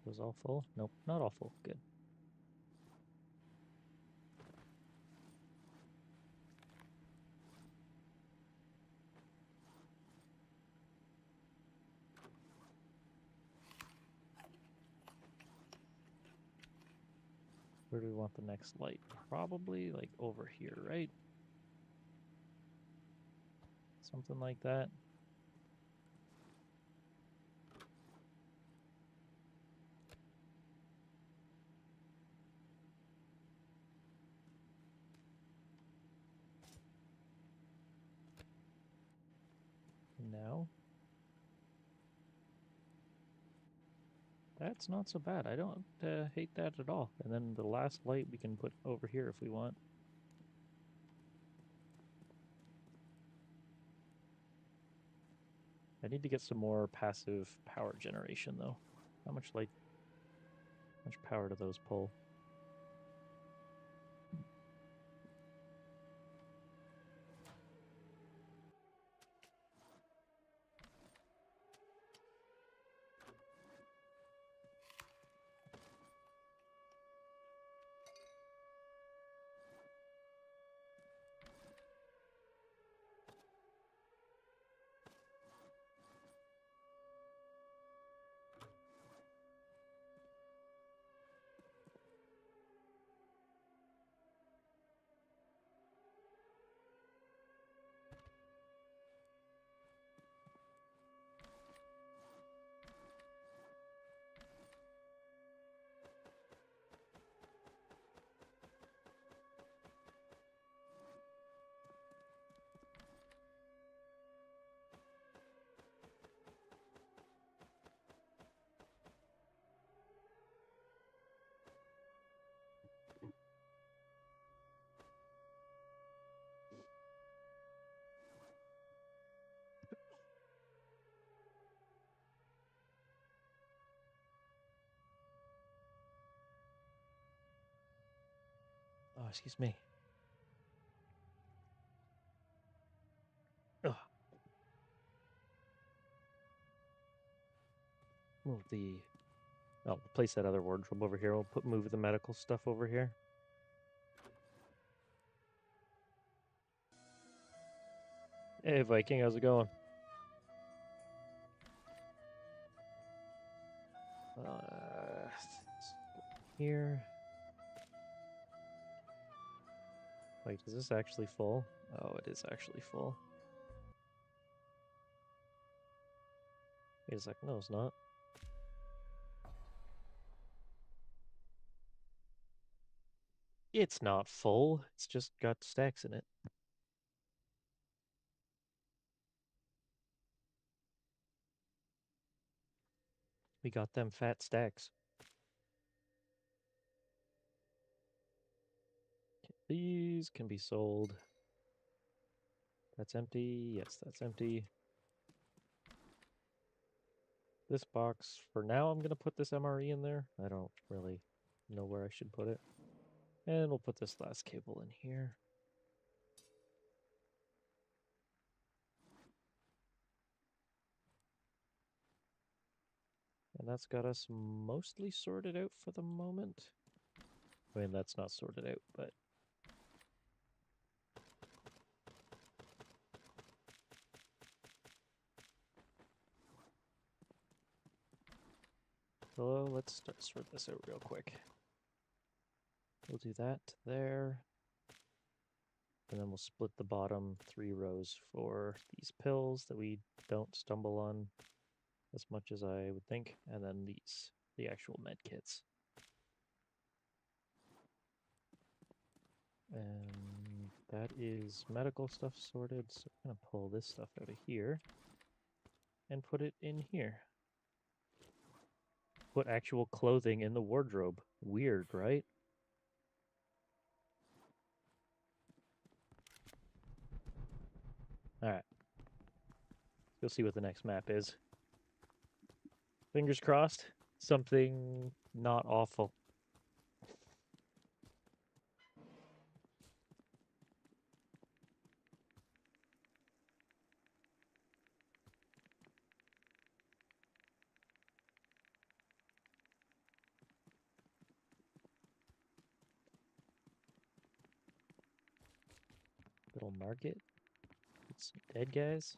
Was all full? Nope, not all full. Good. Where do we want the next light? Probably like over here, right? Something like that. Now, that's not so bad. I don't hate that at all. And then the last light we can put over here if we want. I need to get some more passive power generation though. How much power do those pull? Oh, excuse me. Ugh. Move the. Oh, place that other wardrobe over here. We'll move the medical stuff over here. Hey, Viking, how's it going? Here. Wait, is this actually full? Oh, it is actually full. Wait a second, no, it's not. It's not full. It's just got stacks in it. We got them fat stacks. These can be sold. That's empty. Yes, that's empty. This box, for now, I'm going to put this MRE in there. I don't really know where I should put it. And we'll put this last cable in here. And that's got us mostly sorted out for the moment. I mean, that's not sorted out, but... So let's sort this out real quick. We'll do that there. And then we'll split the bottom 3 rows for these pills that we don't stumble on as much as I would think. And then these, the actual med kits. And that is medical stuff sorted. So I'm going to pull this stuff out of here and put it in here. put actual clothing in the wardrobe. Weird, right? Alright. You'll see what the next map is. Fingers crossed. Something not awful. Little market. Get some dead guys.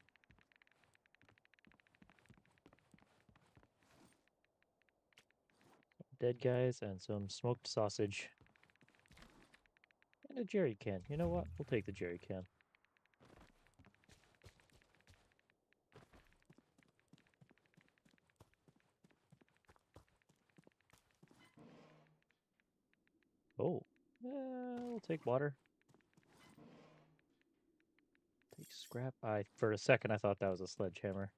Dead guys and some smoked sausage. And a jerry can. You know what? We'll take the jerry can. Oh. We'll take water. Take scrap. For a second, I thought that was a sledgehammer.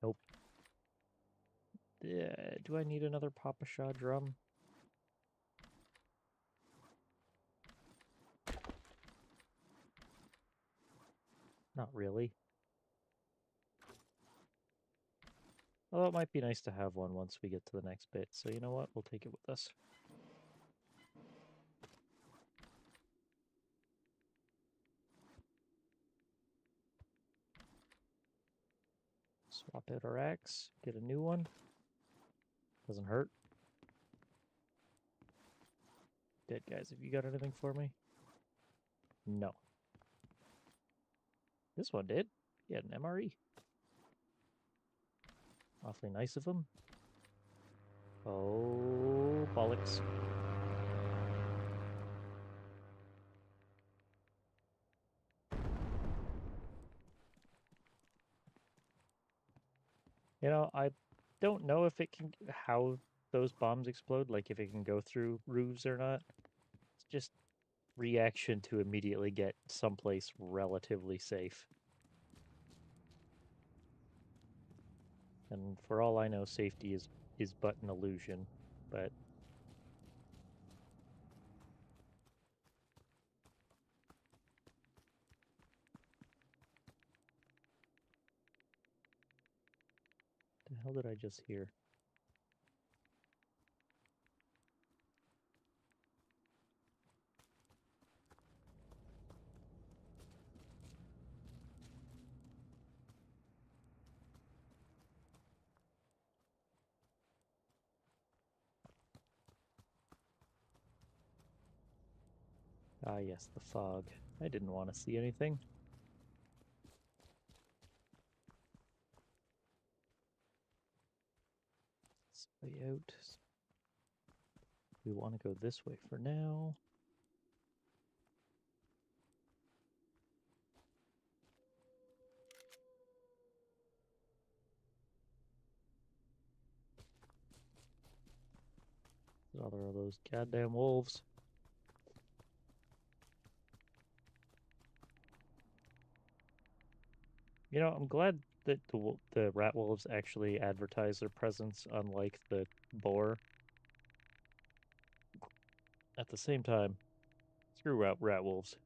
Nope. Do I need another Papa-Shaw drum? Not really. Although it might be nice to have one once we get to the next bit. So you know what? We'll take it with us. Swap out our axe. Get a new one. Doesn't hurt. Dead guys, have you got anything for me? No. This one did. He had an MRE. Awfully nice of him. Oh, bollocks. You know, I don't know if it can, how those bombs explode, like if it can go through roofs or not. It's just reaction to immediately get someplace relatively safe. And for all I know, safety is but an illusion, but the hell did I just hear? Ah, yes, the fog. I didn't want to see anything. Way out. We want to go this way for now. Other of those goddamn wolves. You know, I'm glad that the rat wolves actually advertise their presence, unlike the boar. At the same time, screw out rat wolves.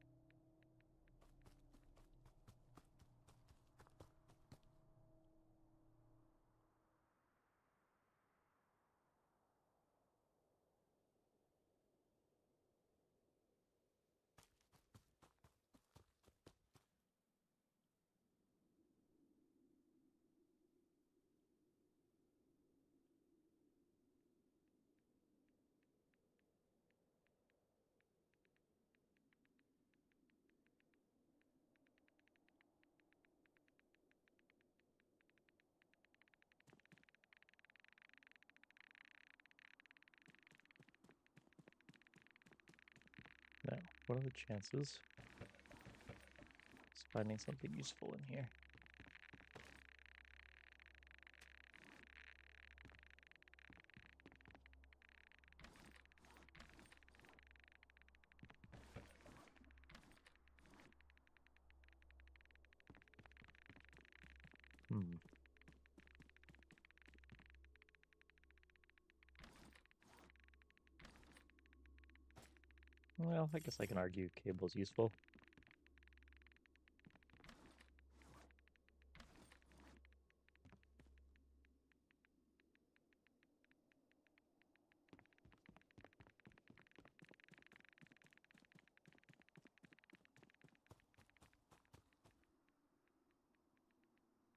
Now, what are the chances? finding something useful in here. Well, I guess I can argue cable's useful.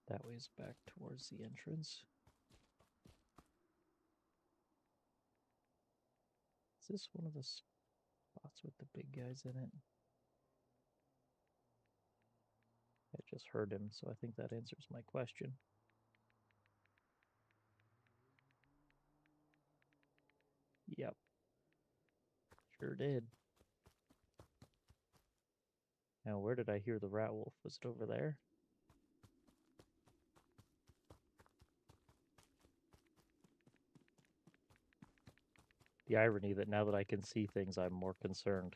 That way's back towards the entrance. Is this one of the spots with the big guys in it? I just heard him, so I think that answers my question. Yep. Sure did. Now, where did I hear the rat wolf? Was it over there? The irony that now that I can see things, I'm more concerned.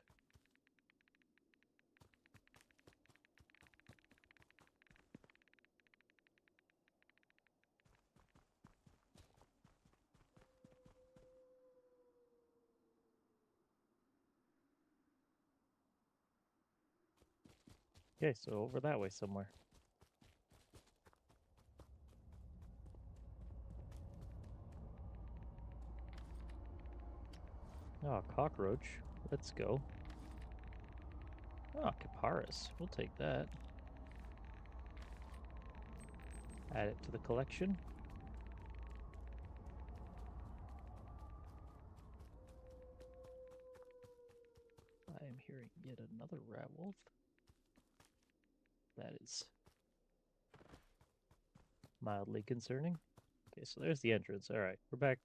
Okay, so over that way somewhere. Oh, cockroach. Let's go. Oh, Capparis. We'll take that. Add it to the collection. I am hearing yet another rat wolf. That is mildly concerning. Okay, so there's the entrance. All right, we're back.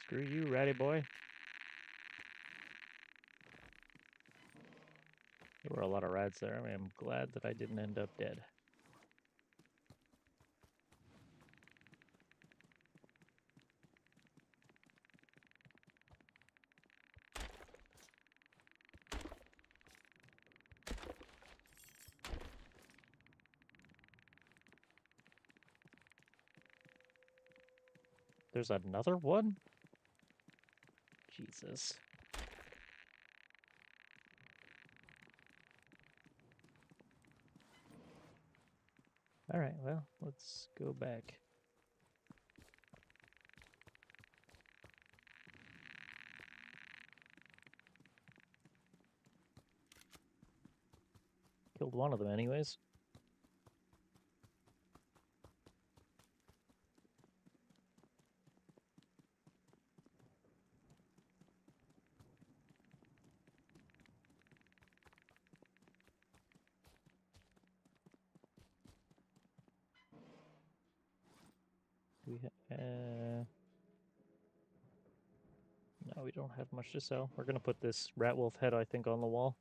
Screw you, ratty boy. There were a lot of rats there. I am glad that I didn't end up dead. There's another one? Jesus. All right, well, let's go back. Killed one of them anyways. No, we don't have much to sell. We're gonna put this rat wolf head, I think, on the wall.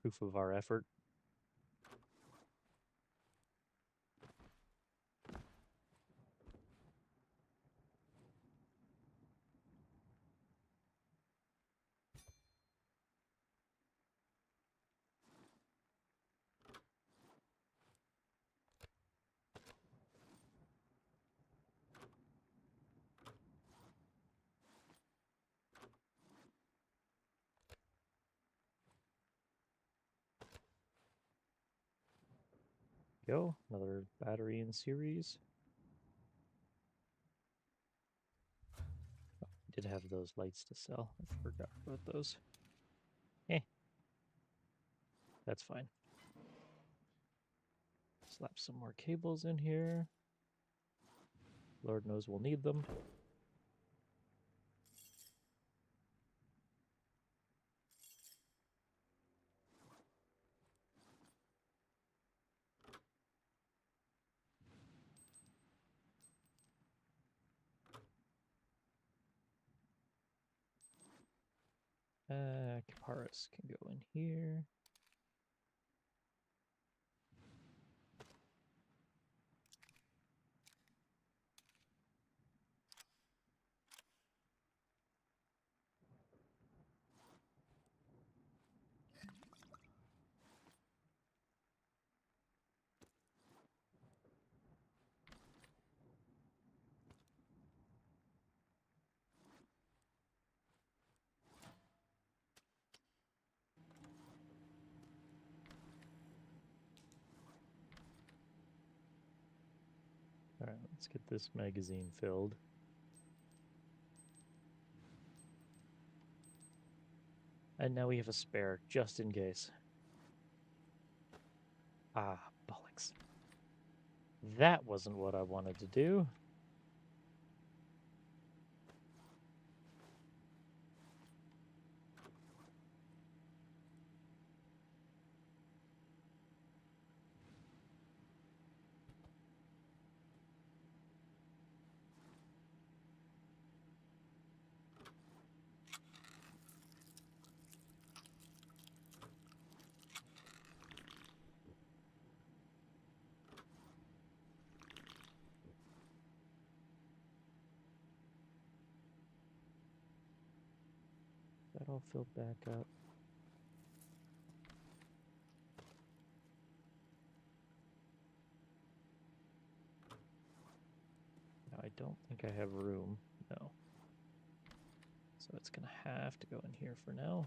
Proof of our effort. Go, another battery in series. Did have those lights to sell. I forgot about those. Eh. That's fine. Slap some more cables in here. Lord knows we'll need them. Kaparis can go in here. All right, let's get this magazine filled. And now we have a spare, just in case. Ah, bollocks. That wasn't what I wanted to do. That all filled back up. Now, I don't think I have room. No. So it's going to have to go in here for now.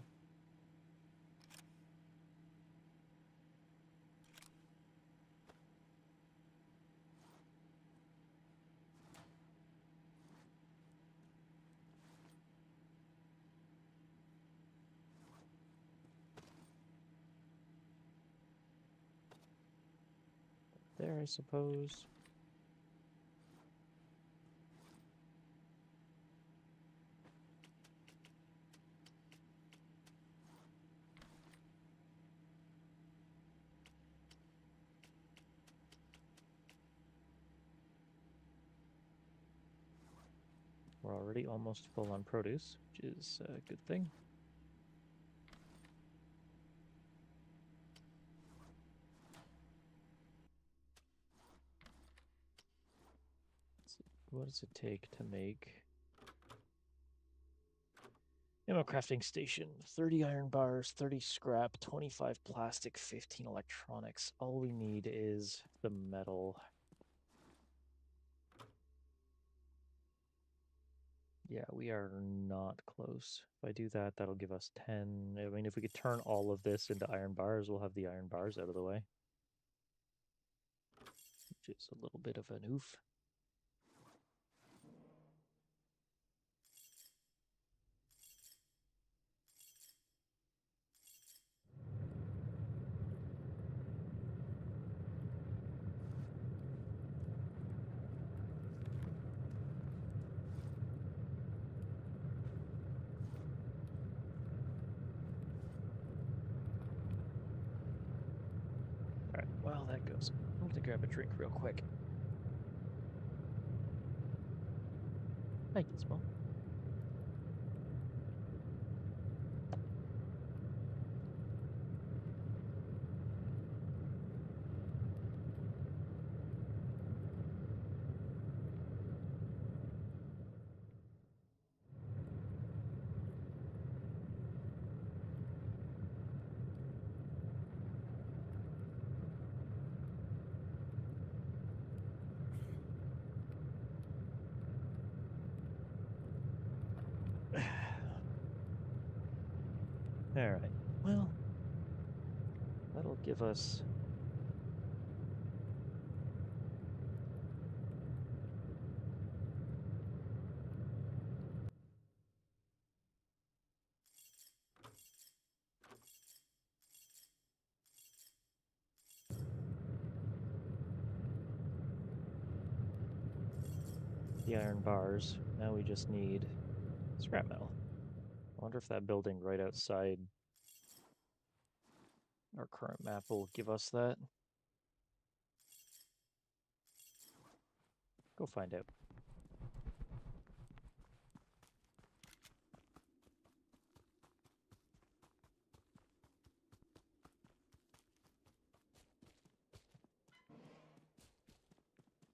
There, I suppose. We're already almost full on produce, which is a good thing. What does it take to make ammo crafting station? 30 iron bars, 30 scrap, 25 plastic, 15 electronics. All we need is the metal. Yeah, we are not close. If I do that, that'll give us 10. I mean, if we could turn all of this into iron bars, we'll have the iron bars out of the way. Which is a little bit of an oof. Alright, well, that goes. I'm gonna grab a drink real quick. Hi, Gizmo. Alright, well, that'll give us the iron bars. Now we just need scrap metal. I wonder if that building right outside our current map will give us that. Go find out.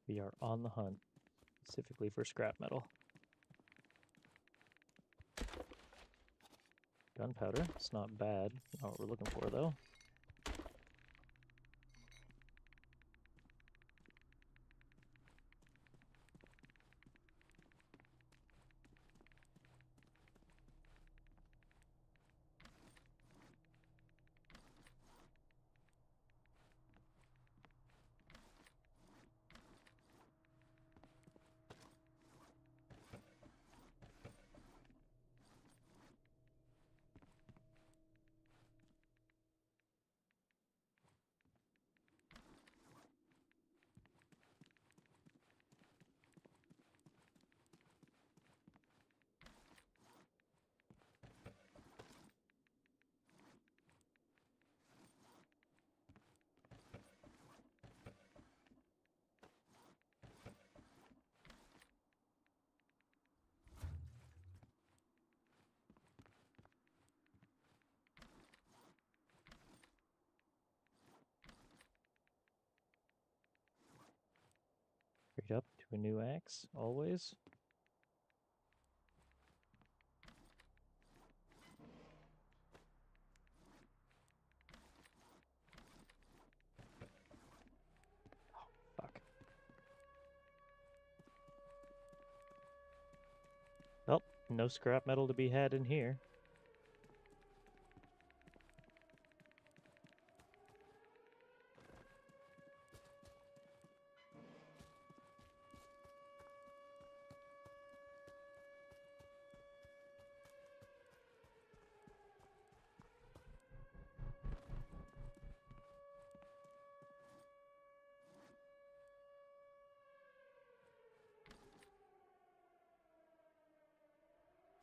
We are on the hunt, specifically for scrap metal. Gunpowder, it's not bad. Not what we're looking for, though. Straight up to a new axe, always. Oh, fuck. Well, no scrap metal to be had in here.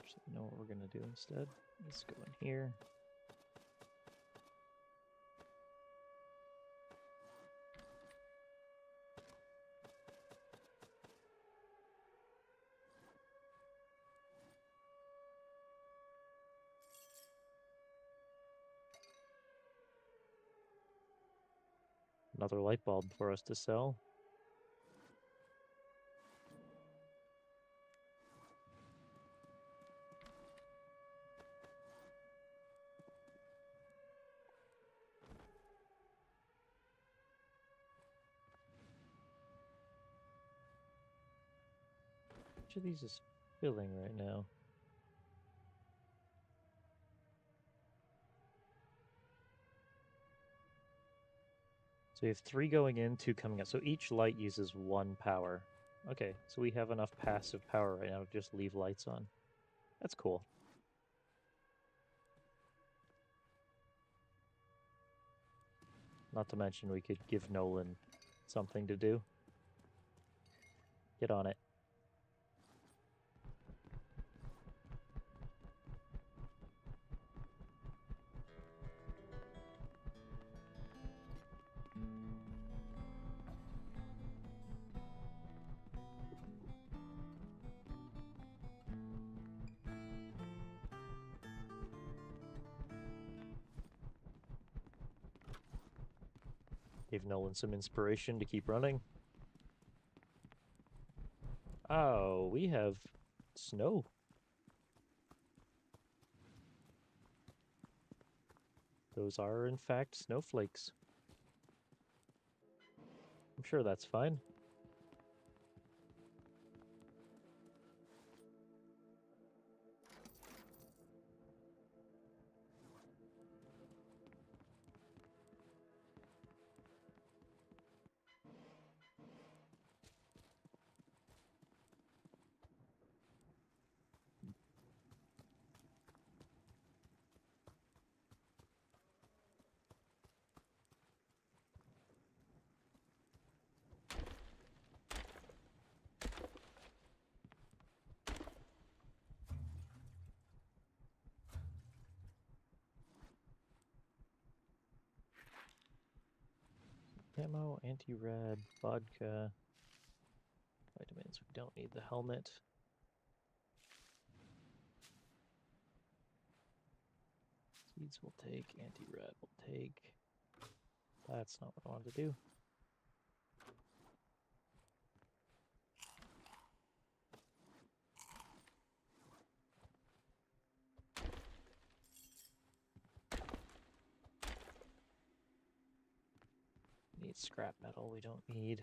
Actually, know what we're gonna do instead? Let's go in here. Another light bulb for us to sell. Which of these is filling right now? So we have 3 going in, 2 coming out. So each light uses 1 power. Okay, so we have enough passive power right now to just leave lights on. That's cool. Not to mention we could give Nolan something to do. Get on it. Gave Nolan some inspiration to keep running. Oh, we have snow. Those are, in fact, snowflakes. I'm sure that's fine. Ammo, anti-rad, vodka, vitamins. We don't need the helmet. Seeds will take, anti-rad will take. That's not what I wanted to do. Need scrap metal, we don't need.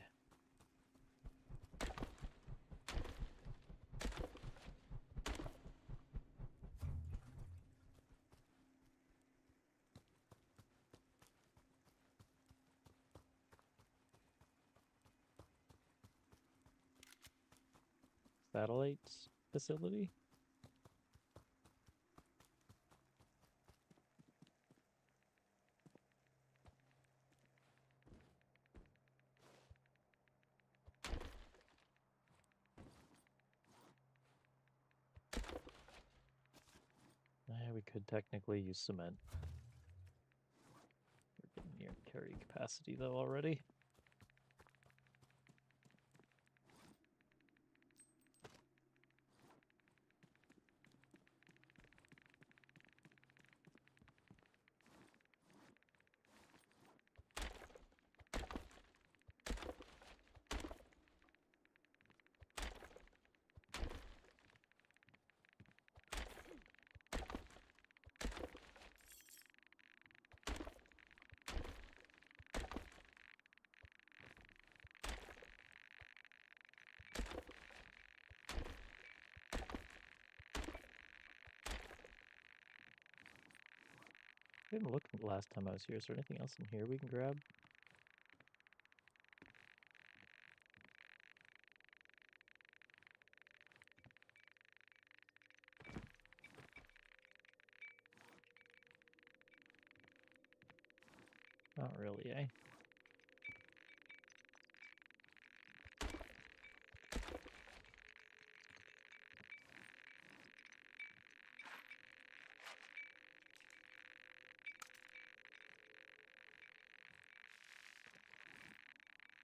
Satellites facility? We could technically use cement. We're getting near carry capacity though already. I didn't look the last time I was here. Is there anything else in here we can grab? Not really, eh?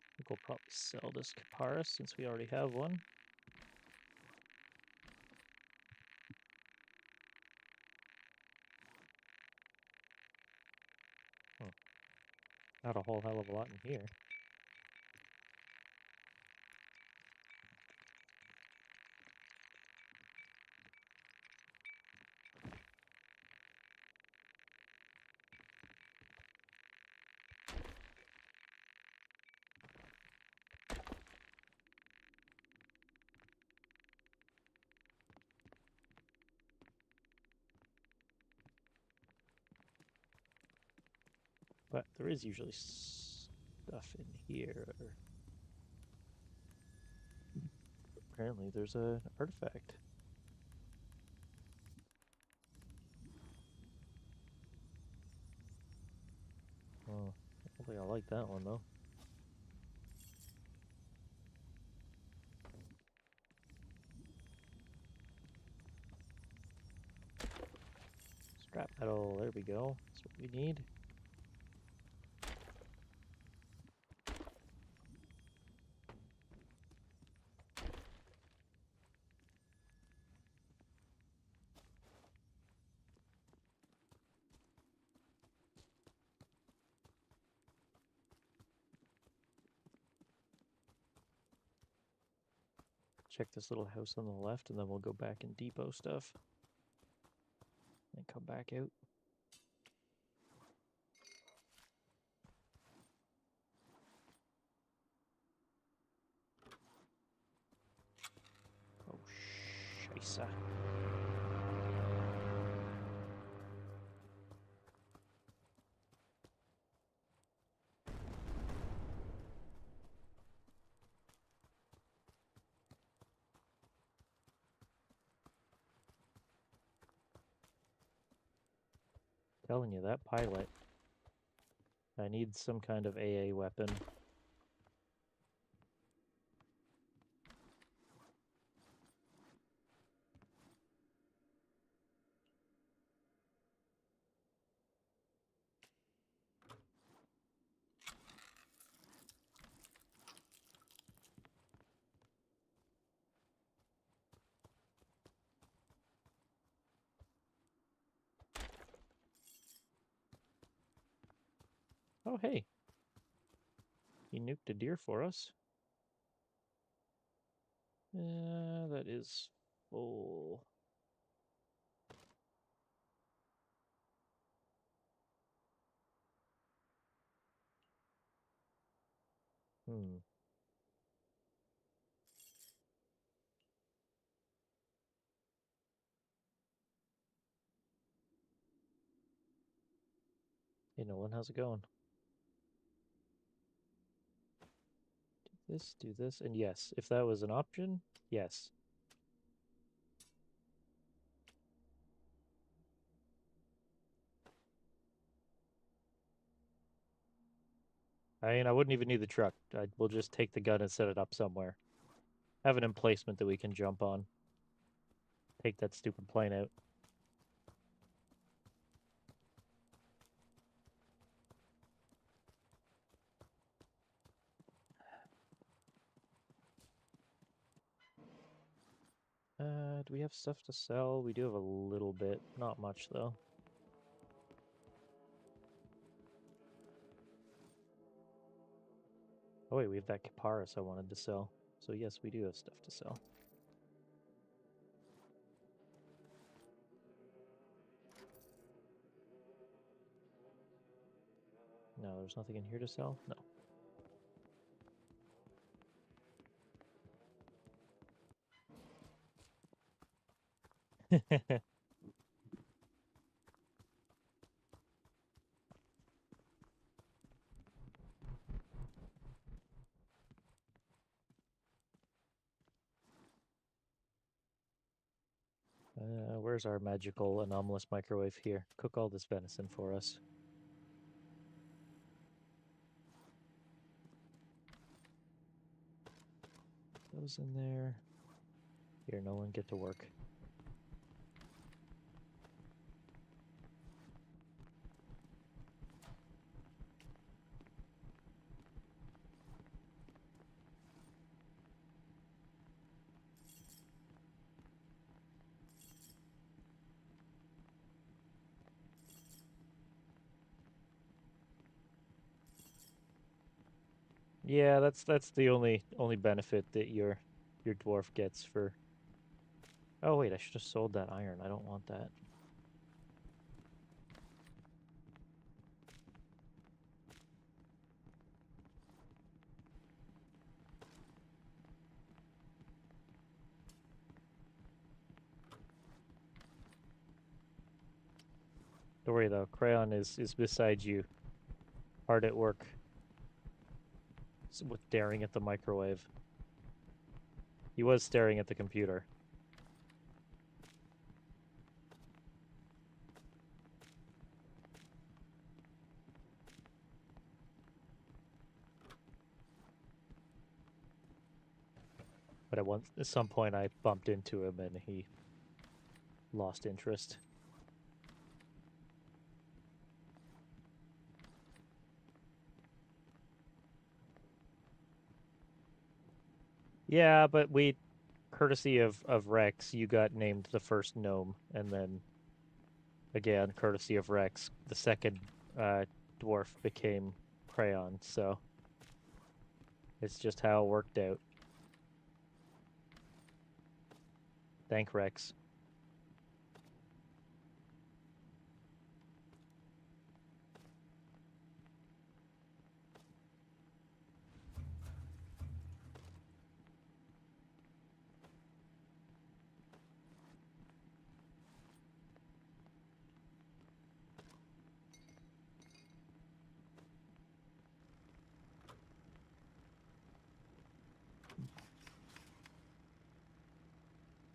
I think we'll probably sell this Capara since we already have one. Oh, not a whole hell of a lot in here. But there is usually stuff in here. Apparently there's an artifact. Oh, I don't think I like that one though. Scrap metal, there we go. That's what we need. Check this little house on the left and then we'll go back and depot stuff. And come back out. Oh, scheisse. Telling you, that pilot. I need some kind of AA weapon. Oh, hey. He nuked a deer for us. That is full. Hmm. Hey, Nolan, how's it going? Do this, and yes, if that was an option, yes. I mean, I wouldn't even need the truck. We'll just take the gun and set it up somewhere. Have an emplacement that we can jump on. Take that stupid plane out. Do we have stuff to sell? We do have a little bit. Not much, though. Oh, wait, we have that Kiparis I wanted to sell. So, yes, we do have stuff to sell. No, there's nothing in here to sell? No. Where's our magical anomalous microwave here? Cook all this venison for us. Those in there. Here, Nolan, get to work. Yeah, that's the only benefit that your dwarf gets for. Oh wait, I should have sold that iron. I don't want that. Don't worry though, Crayon is beside you, hard at work, with staring at the microwave. He was staring at the computer. But at some point I bumped into him and he lost interest. Yeah, but courtesy of Rex, you got named the first gnome, and then again, courtesy of Rex, the second dwarf became Crayon, so it's just how it worked out. Thank Rex.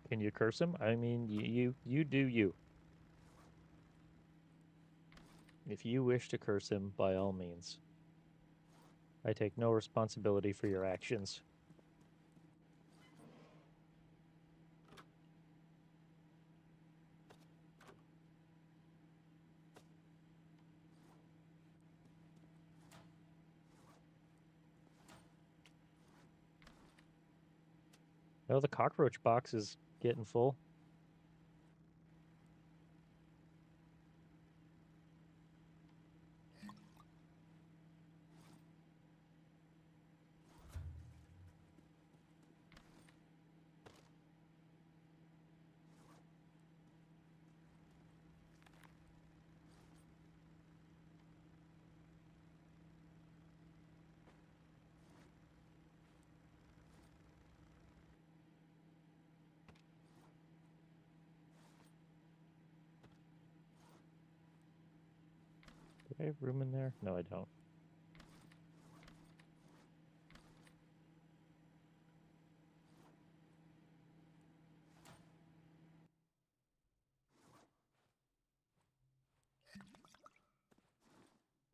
Can you curse him? I mean, you do you. If you wish to curse him, by all means. I take no responsibility for your actions. Oh, the cockroach box is getting full. I have room in there? No, I don't.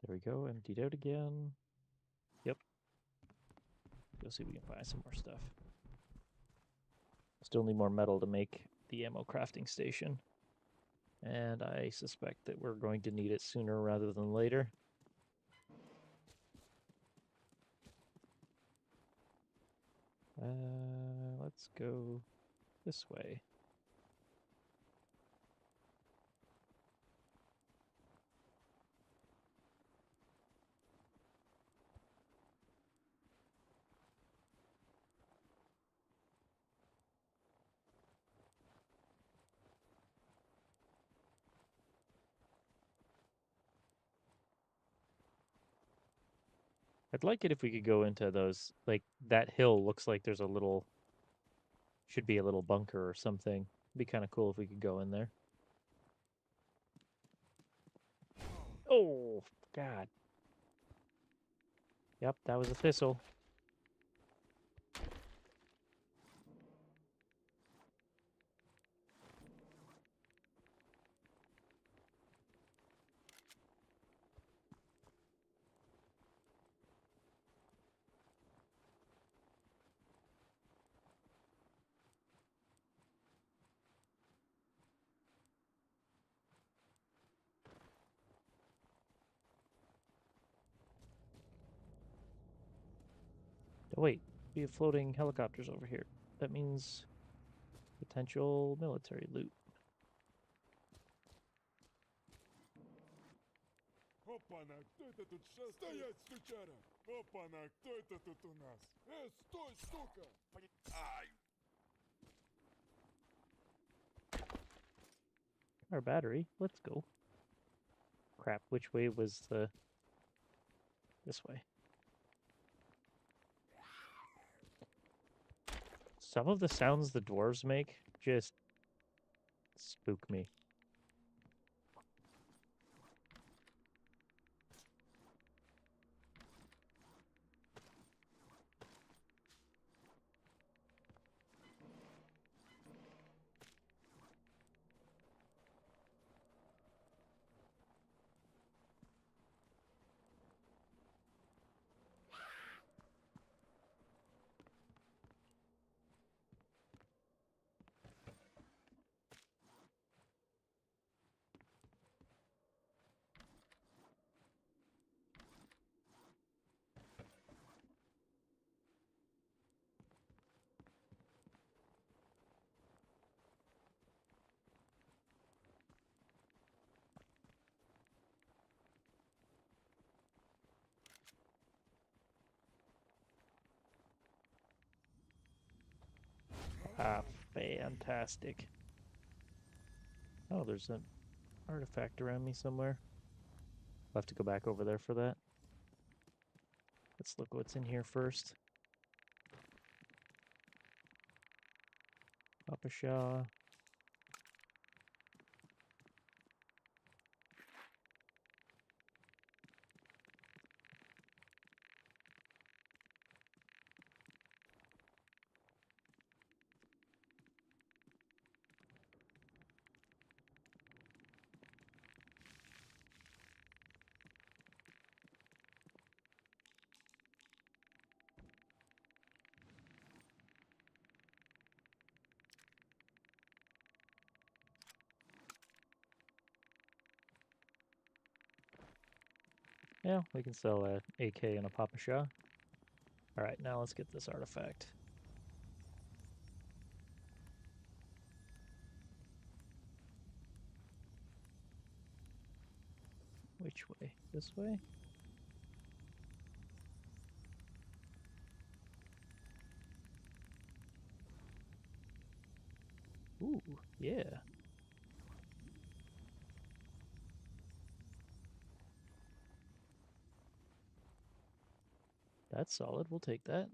There we go, emptied out again. Yep. Go see if we can find some more stuff. Still need more metal to make the ammo crafting station. And I suspect that we're going to need it sooner rather than later. Let's go this way. I'd like it if we could go into those, like, that hill looks like there's a little, should be a little bunker or something. It'd be kind of cool if we could go in there. Oh, God. Yep, that was a thistle. Oh, wait, we have floating helicopters over here. That means potential military loot. Опа-на, кто это тут шастает? Стоять, сучара! Опа-на, кто это тут у нас? Стой, сука! Ай! Our battery, let's go. Crap, which way was the... This way. Some of the sounds the dwarves make just spook me. Ah, fantastic. Oh, there's an artifact around me somewhere. I'll have to go back over there for that. Let's look what's in here first. Papa Shaw. Yeah, we can sell a AK and a Papa Shaw. Alright, now let's get this artifact. Which way? This way? Ooh, yeah. That's solid. We'll take that.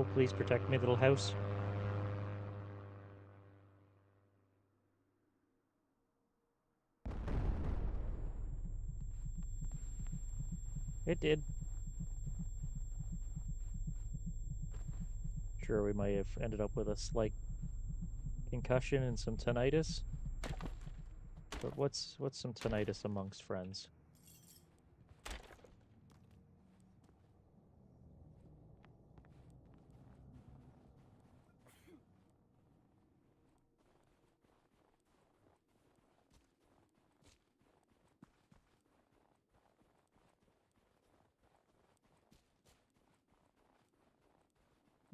Oh, please protect me, little house. It did. Sure, we might have ended up with a slight concussion and some tinnitus. But what's some tinnitus amongst friends?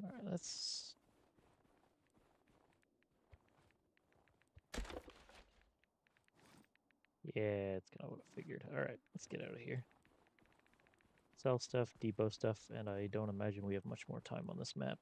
All right, let's... Yeah, it's kind of what I figured. All right, let's get out of here. Sell stuff, depot stuff, and I don't imagine we have much more time on this map.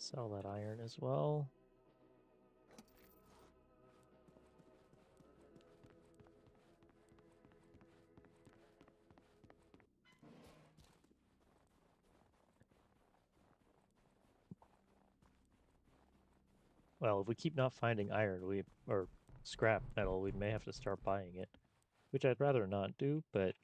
Sell that iron as well. Well, if we keep not finding iron, or scrap metal, we may have to start buying it, which I'd rather not do, but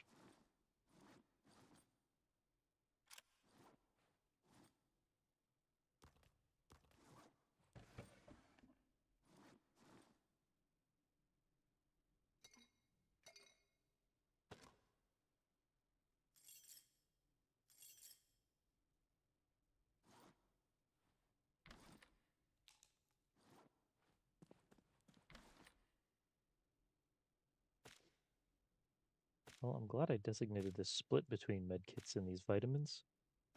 well, I'm glad I designated this split between medkits and these vitamins,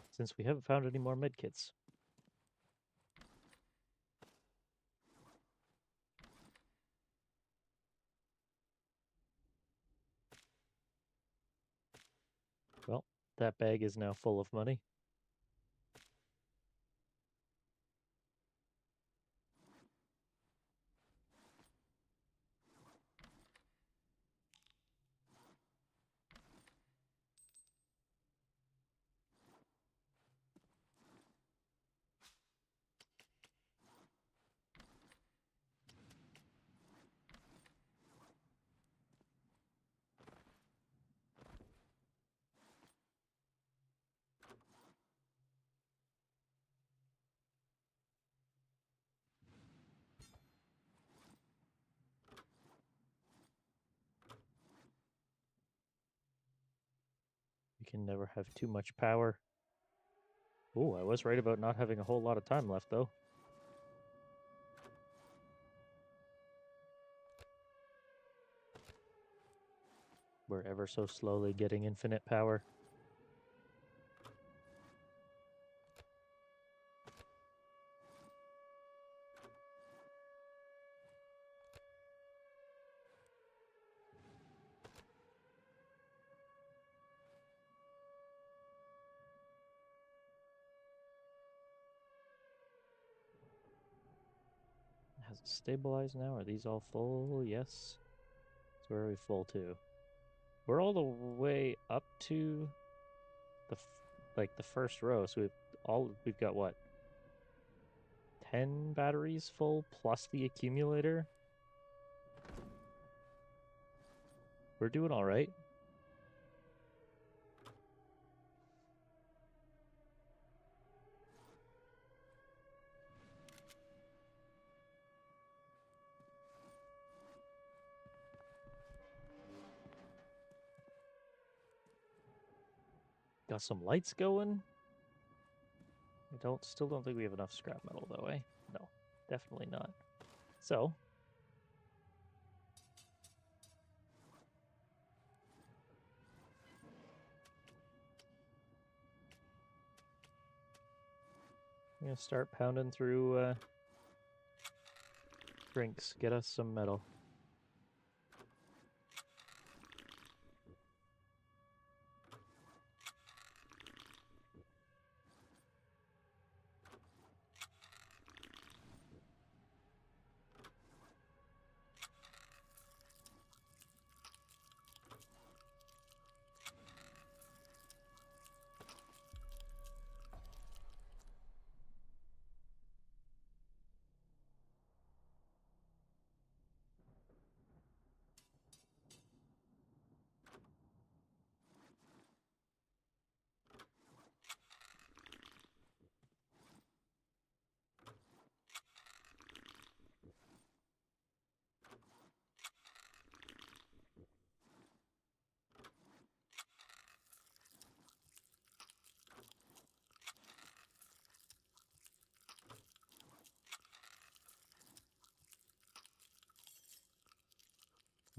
since we haven't found any more medkits. Well, that bag is now full of money. We can never have too much power. Ooh, I was right about not having a whole lot of time left, though. We're ever so slowly getting infinite power. Has it stabilized now? Are these all full? Yes. So where are we full to? We're all the way up to the first row. So we've got what? 10 batteries full plus the accumulator. We're doing all right. Got some lights going. Still don't think we have enough scrap metal though, eh? No, definitely not. So, gonna start pounding through drinks. Get us some metal.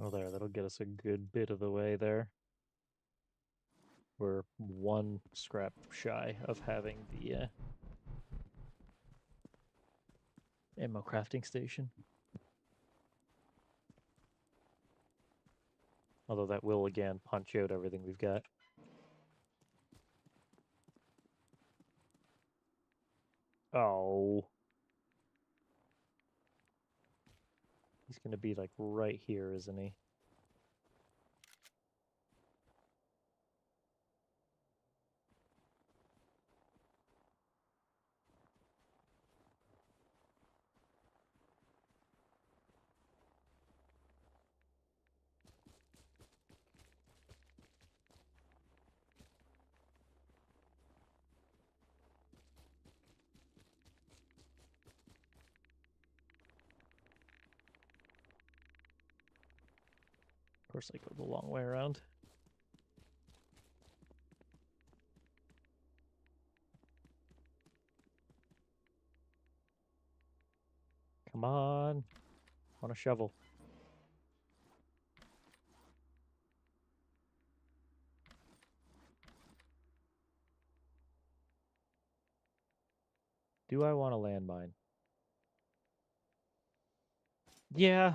Oh, there. That'll get us a good bit of the way there. We're one scrap shy of having the ammo crafting station. Although that will, again, punch out everything we've got. Oh. He's going to be, like, right here, isn't he? Of course, I go the long way around. Come on. On a shovel. Do I want a landmine? Yeah,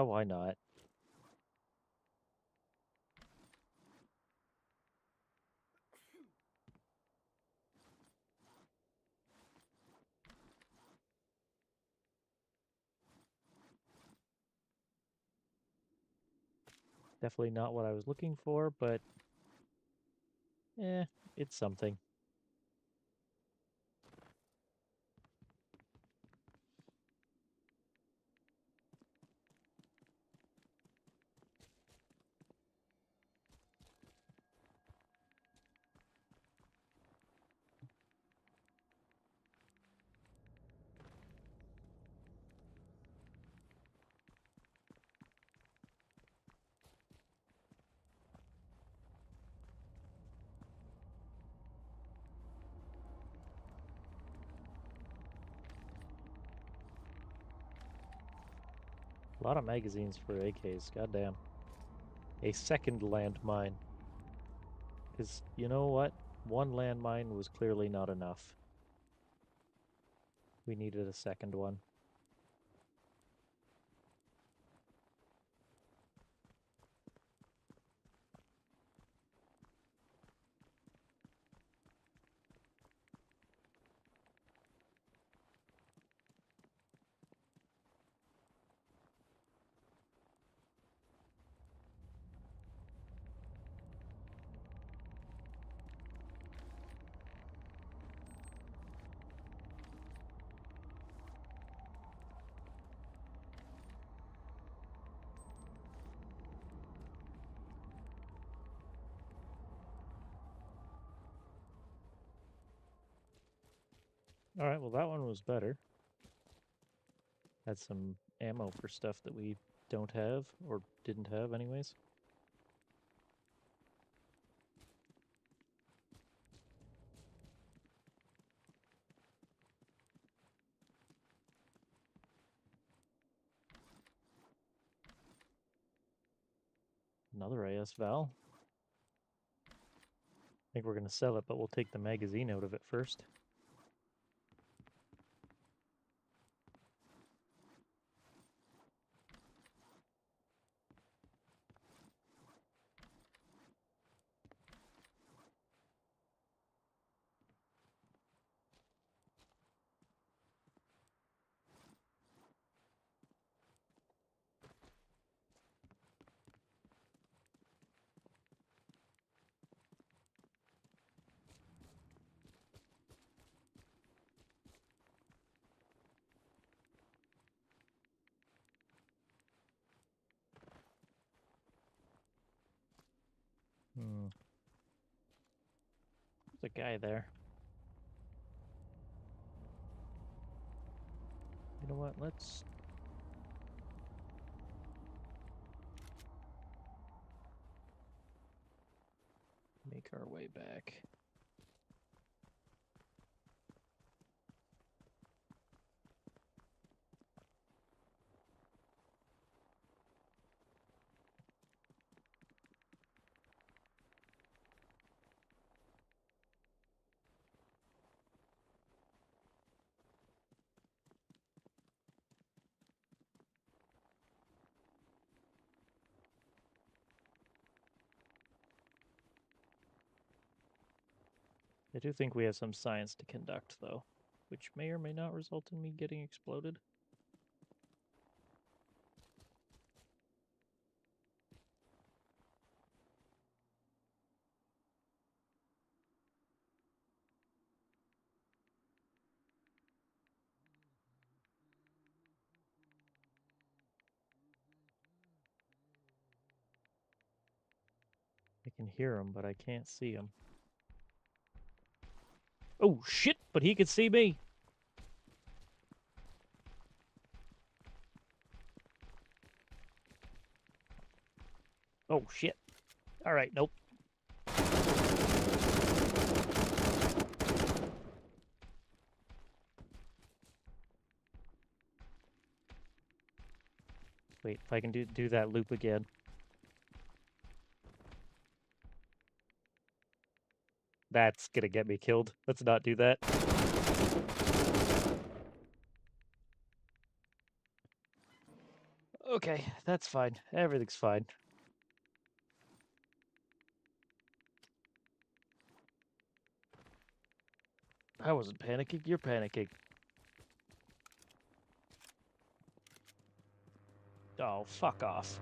why not? Definitely not what I was looking for, but it's something. A lot of magazines for AKs, goddamn. A second landmine. Because, you know what? One landmine was clearly not enough. We needed a second one. Alright, well that one was better. Had some ammo for stuff that we don't have, or didn't have anyways. Another AS Val. I think we're going to sell it, but we'll take the magazine out of it first. There's a guy there. You know what? Let's... make our way back. I do think we have some science to conduct, though, which may or may not result in me getting exploded. I can hear him, but I can't see him. Oh, shit! But he could see me! Oh, shit. Alright, nope. Wait, if I can do that loop again. That's gonna get me killed. Let's not do that. Okay, that's fine. Everything's fine. I wasn't panicking, you're panicking. Oh, fuck off.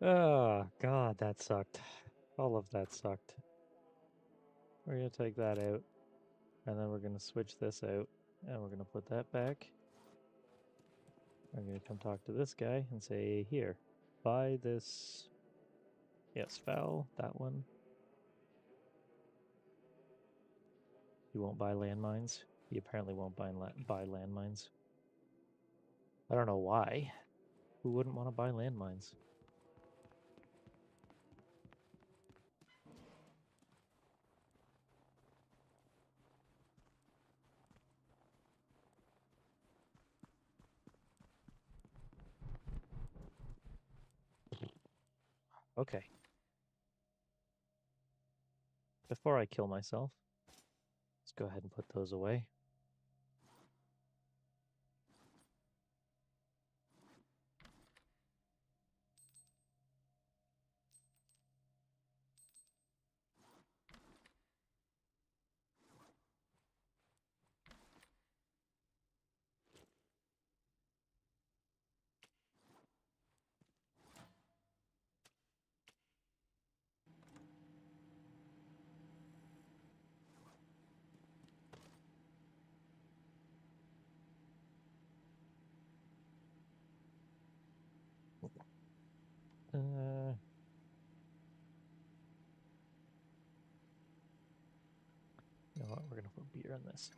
Oh, God, that sucked. All of that sucked. We're gonna take that out. And then we're gonna switch this out. And we're gonna put that back. I'm gonna come talk to this guy and say, here, buy this. Yes, foul, that one. He won't buy landmines. He apparently won't buy landmines. I don't know why. Who wouldn't want to buy landmines? Okay. Before I kill myself, let's go ahead and put those away. You know what? We're gonna put beer in this.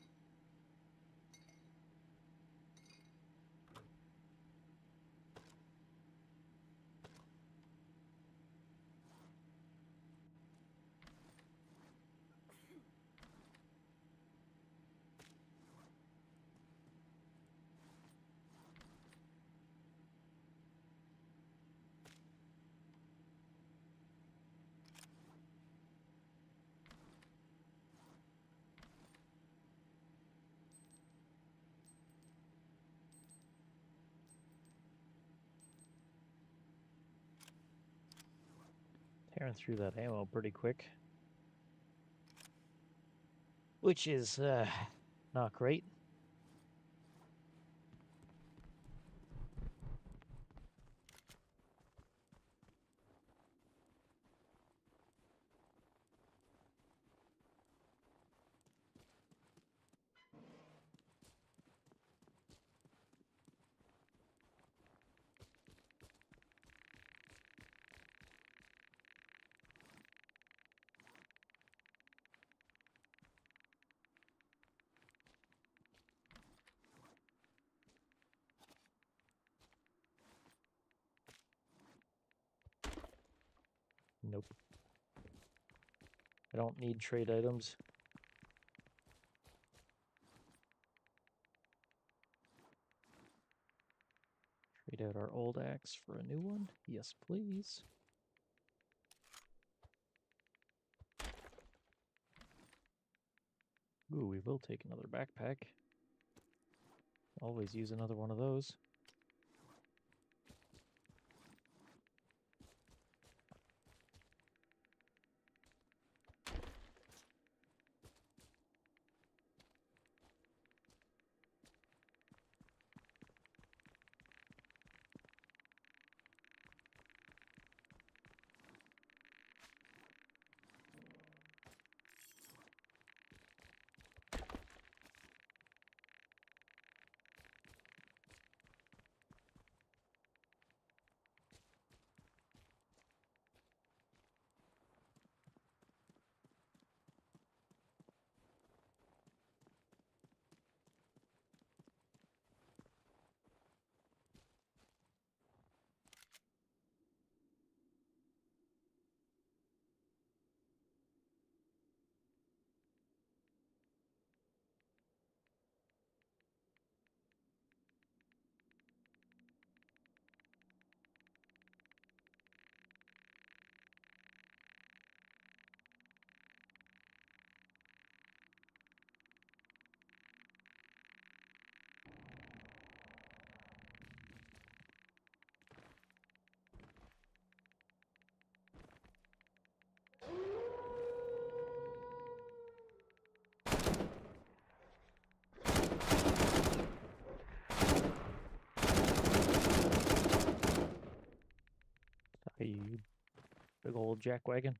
Tearing through that ammo pretty quick. Which is not great. Nope. I don't need trade items. Trade out our old axe for a new one. Yes, please. Ooh, we will take another backpack. Always use another one of those. You big old jackwagon.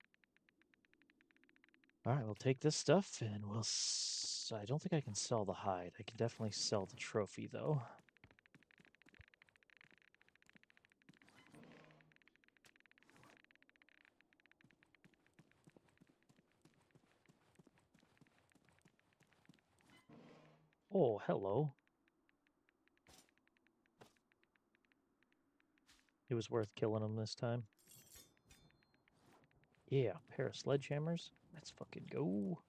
Alright, we'll take this stuff and we'll... I don't think I can sell the hide. I can definitely sell the trophy, though. Oh, hello. It was worth killing him this time. Yeah, pair of sledgehammers. Let's fucking go.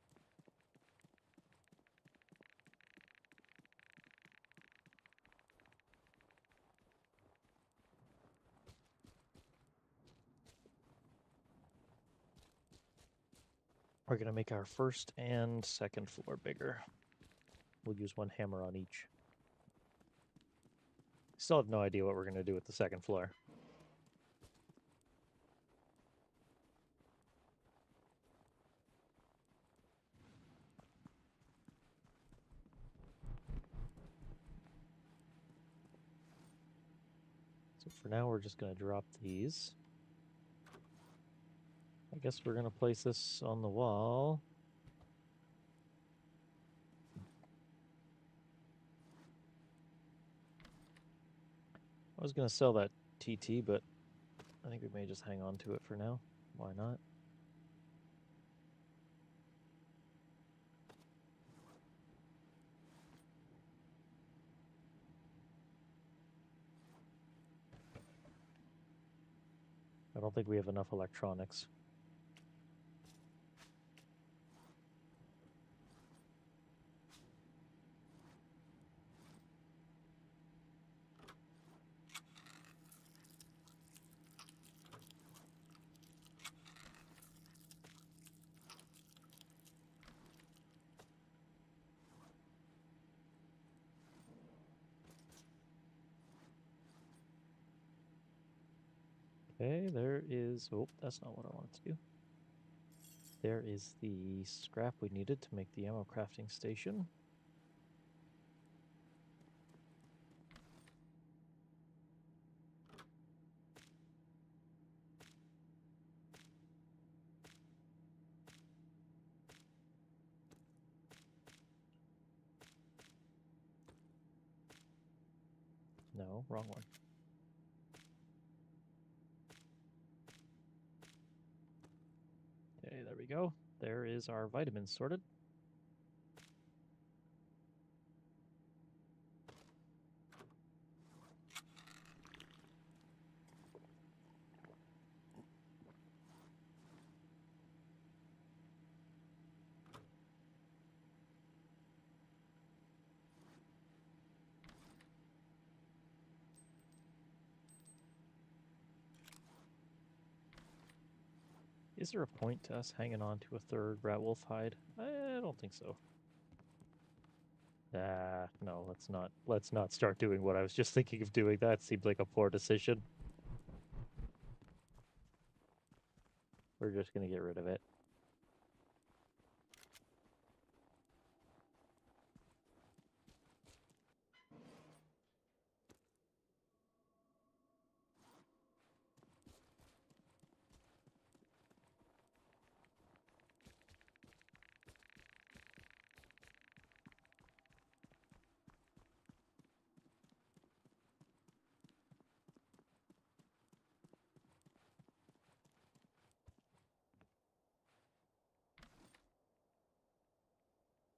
We're going to make our first and second floor bigger. We'll use one hammer on each. Still have no idea what we're going to do with the second floor. So for now, we're just going to drop these. I guess we're going to place this on the wall. I was going to sell that TT, but I think we may just hang on to it for now. Why not? I don't think we have enough electronics. Okay, there is... Oh, that's not what I wanted to do. There is the scrap we needed to make the ammo crafting station. No, wrong one. Okay, there we go. There is our vitamins sorted. Is there a point to us hanging on to a third rat wolf hide? I don't think so. No, let's not start doing what I was just thinking of doing. That seemed like a poor decision. We're just gonna get rid of it.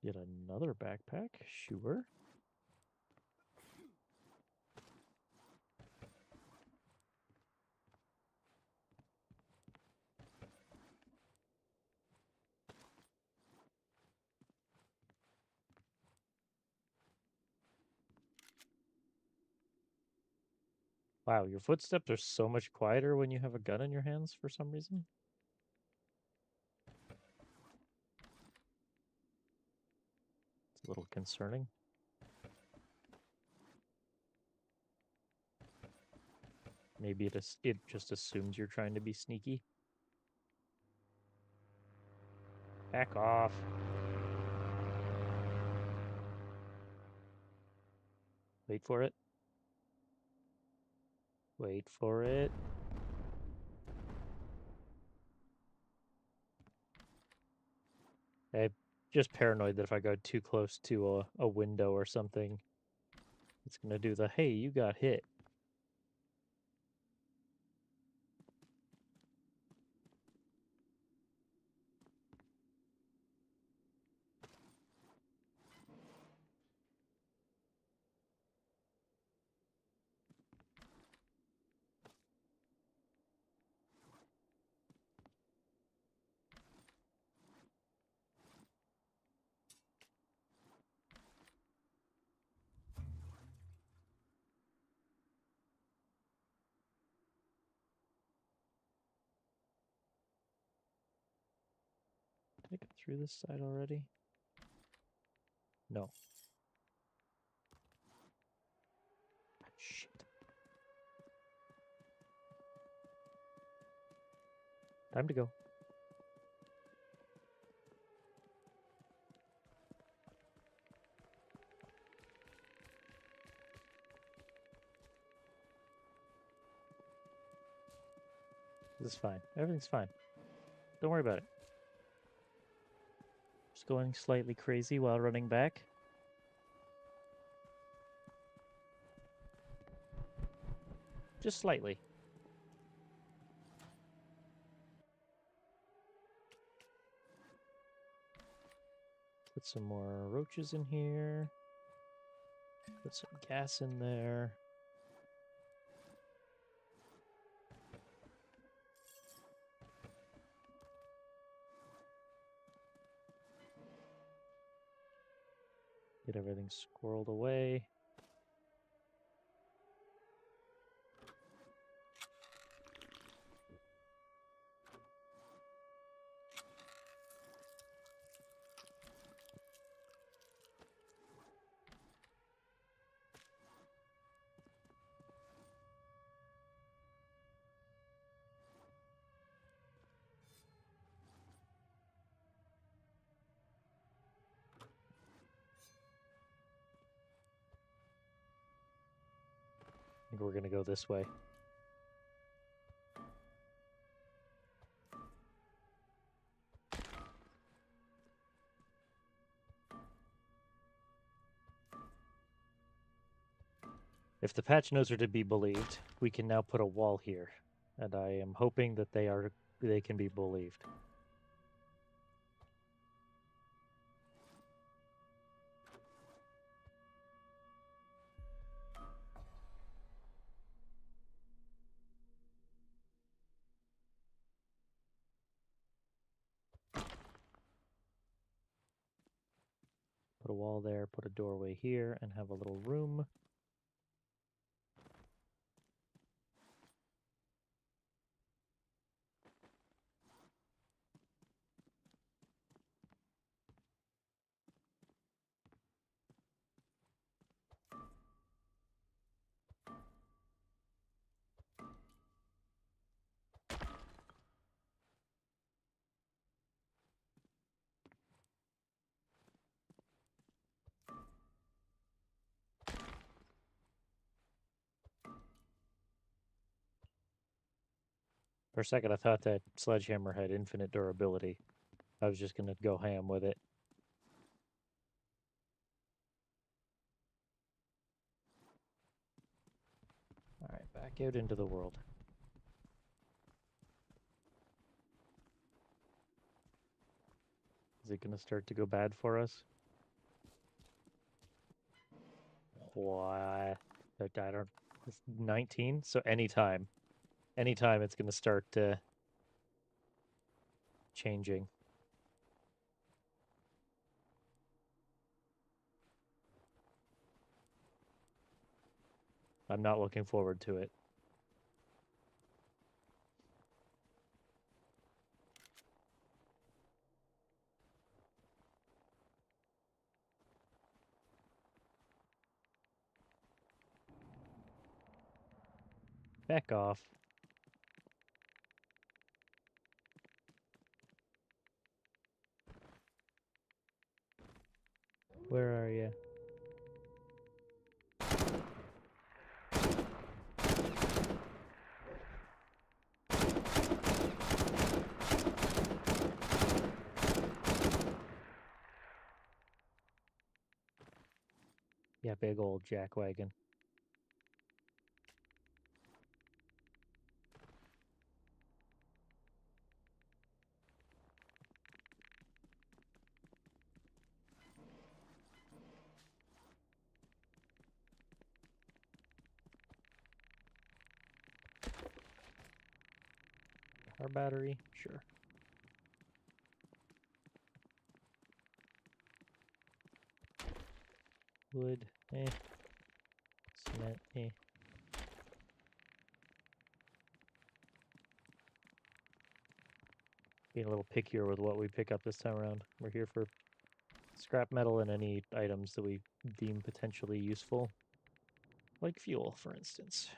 Yet another backpack? Sure. Wow, your footsteps are so much quieter when you have a gun in your hands for some reason. It's a little concerning. Maybe it just assumes you're trying to be sneaky. Back off. Wait for it. Wait for it. I'm just paranoid that if I go too close to a window or something, it's gonna do the, hey, you got hit. Did I go through this side already? No. Shit. Time to go. This is fine. Everything's fine. Don't worry about it. Just going slightly crazy while running back. Just slightly. Put some more roaches in here. Put some gas in there. Get everything squirreled away. I think we're gonna go this way. If the patch notes are to be believed, we can now put a wall here, and I am hoping that they can be believed. Put a wall there, put a doorway here, and have a little room. For a second, I thought that sledgehammer had infinite durability. I was just gonna go ham with it. Alright, back out into the world. Is it gonna start to go bad for us? What? I don't... It's 19? So anytime. Anytime it's gonna start changing. I'm not looking forward to it. Back off. Where are you? Yeah, big old jackwagon. Our battery? Sure. Wood, Cement, Being a little pickier with what we pick up this time around. We're here for scrap metal and any items that we deem potentially useful. Like fuel, for instance.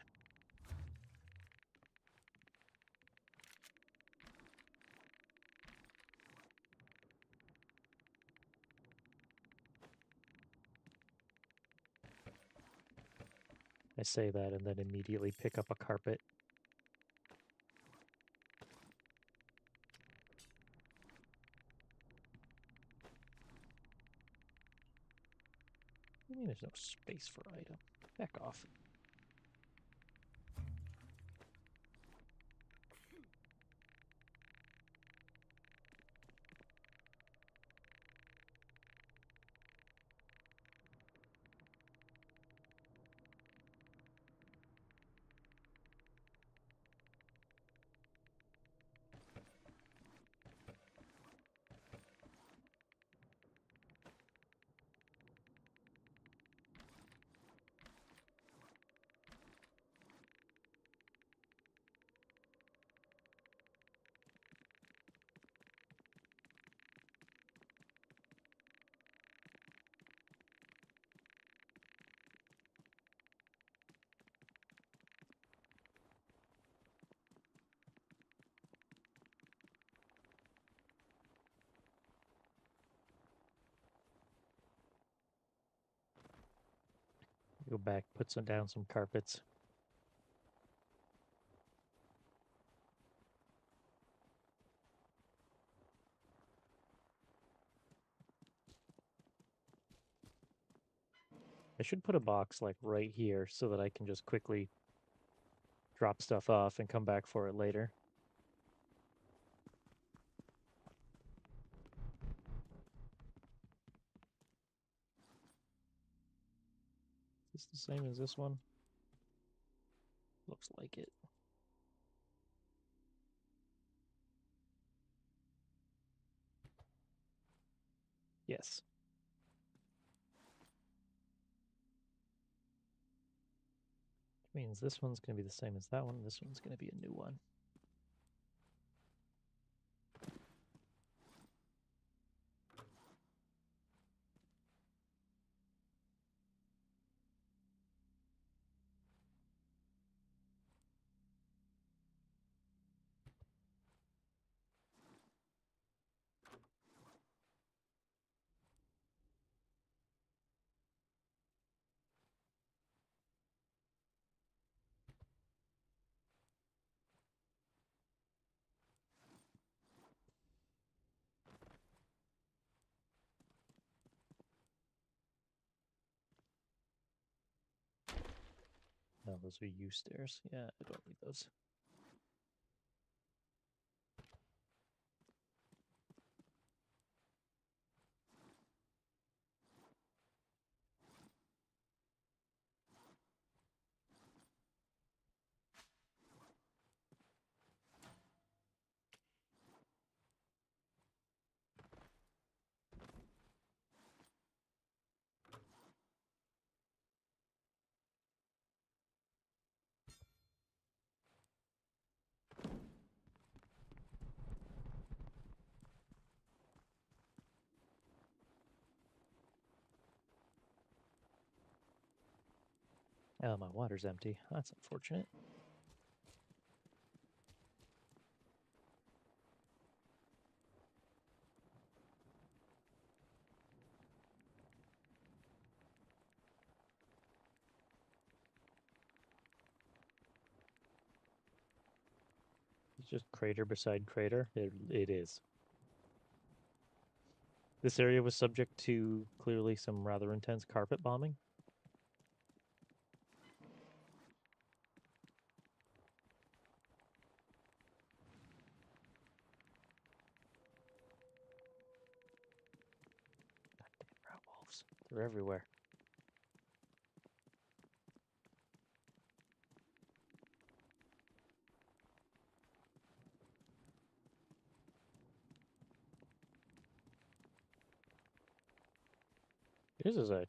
I say that and then immediately pick up a carpet. What do you mean there's no space for item? Back off. Go back, put down some carpets. I should put a box like right here so that I can just quickly drop stuff off and come back for it later. Is this the same as this one? Looks like it. Yes. Which means this one's going to be the same as that one. This one's going to be a new one. Oh, those are U stairs. Yeah, I don't need those. Oh, my water's empty. That's unfortunate. It's just crater beside crater. It is. This area was subject to clearly some rather intense carpet bombing. Goddamn rat wolves. They're everywhere. This is a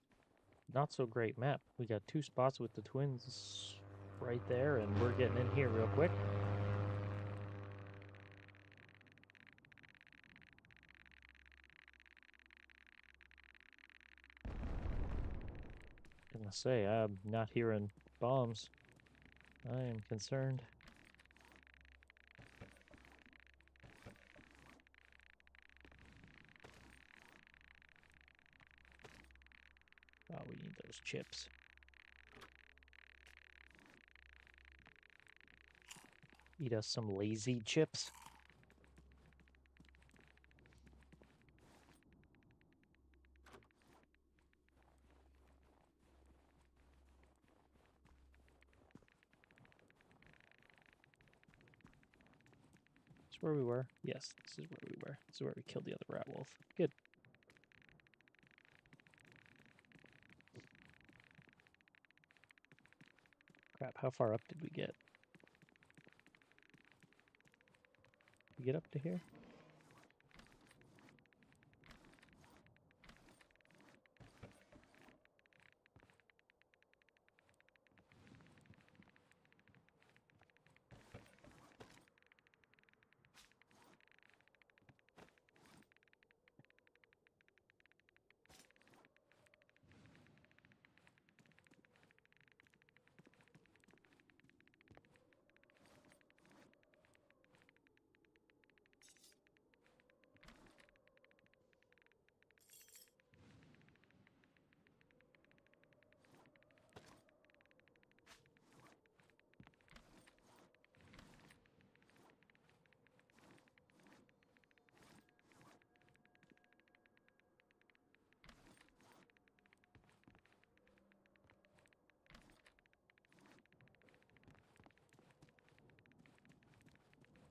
not so great map. We got 2 spots with the twins right there, and we're getting in here real quick. I'm gonna say, I'm not hearing bombs. I am concerned. Oh, we need those chips. Eat us some lazy chips. This is where we were? Yes, this is where we were. This is where we killed the other rat wolf. Good. Crap, how far up did we get? We get up to here?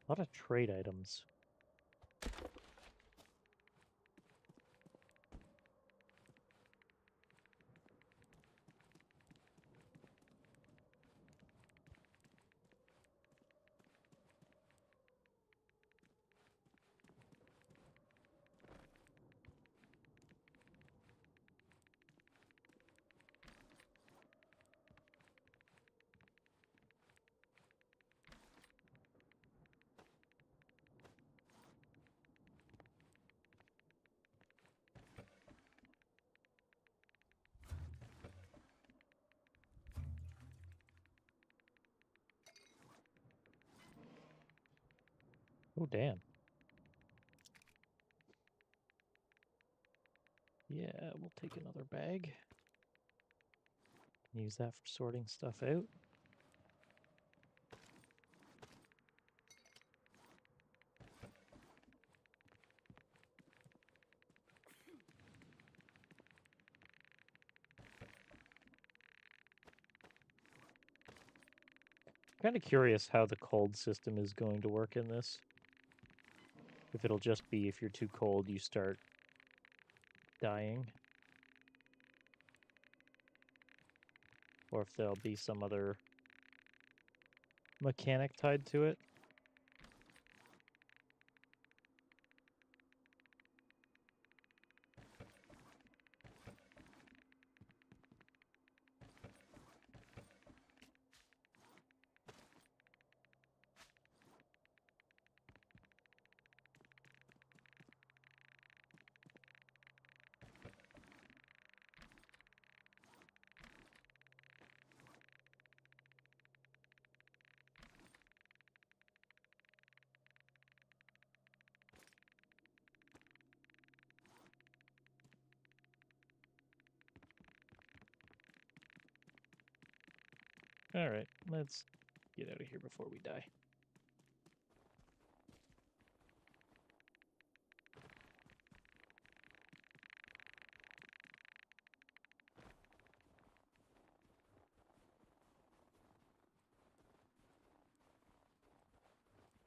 A lot of trade items. Oh, damn. Yeah, we'll take another bag. Use that for sorting stuff out. Kind of curious how the cold system is going to work in this. If it'll just be if you're too cold, you start dying. Or if there'll be some other mechanic tied to it. All right, let's get out of here before we die.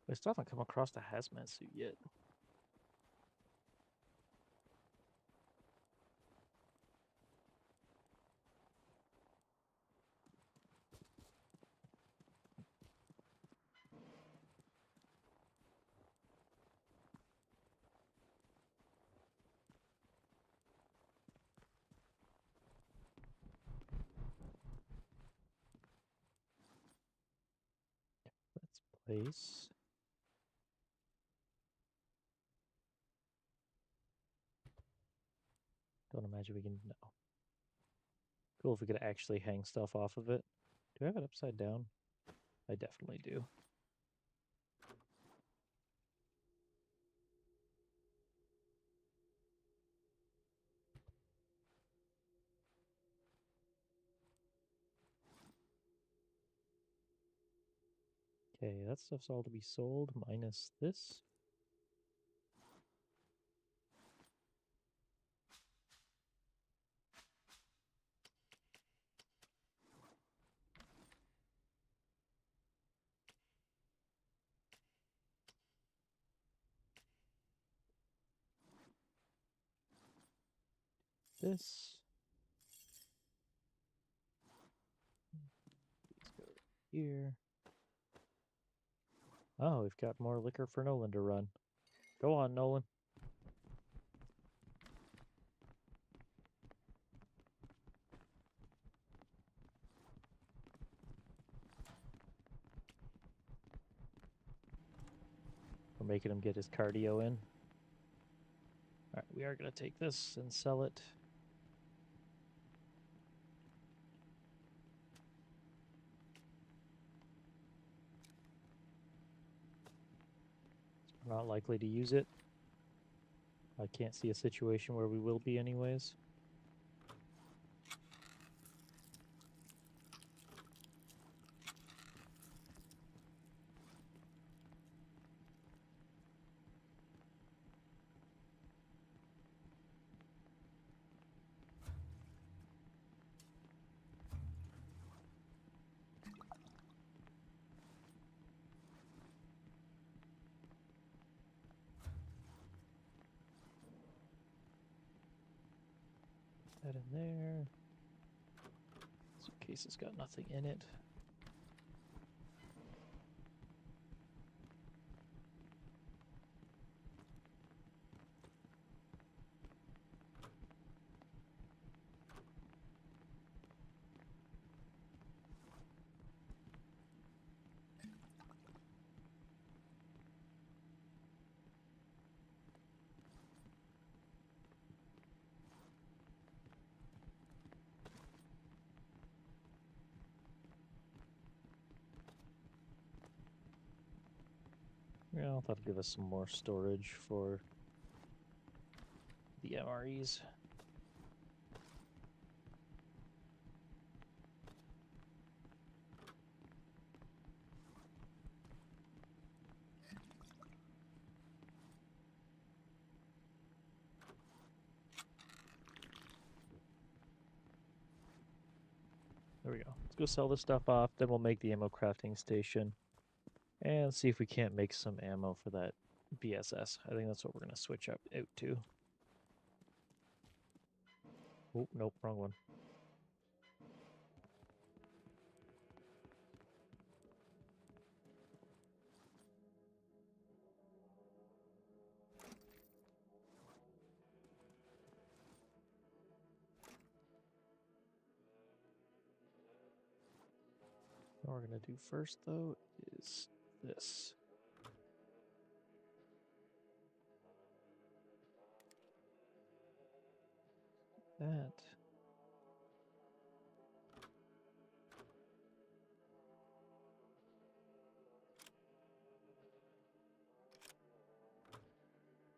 I still haven't come across a hazmat suit yet. Let's place. Don't imagine we can. No. Cool if we could actually hang stuff off of it. Do I have it upside down? I definitely do. Okay, that stuff's all to be sold, minus this. This. Let's go here. Oh, we've got more liquor for Nolan to run. Go on, Nolan. We're making him get his cardio in. Alright, we are going to take this and sell it. We're not likely to use it. I can't see a situation where we will be anyways. That in there. Suitcase has got nothing in it. Well, that'll give us some more storage for the MREs. we go. Let's go sell this stuff off. Then we'll make the ammo crafting station. And see if we can't make some ammo for that BSS. I think that's what we're going to switch up out to. Oh, nope, wrong one. What we're going to do first, though, is this. That.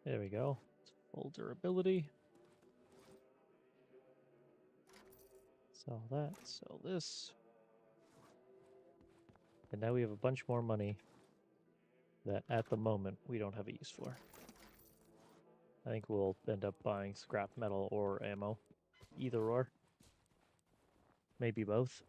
There we go. Full durability. Sell that, sell this. And now we have a bunch more money that at the moment we don't have a use for. I think we'll end up buying scrap metal or ammo. Either or. Maybe both.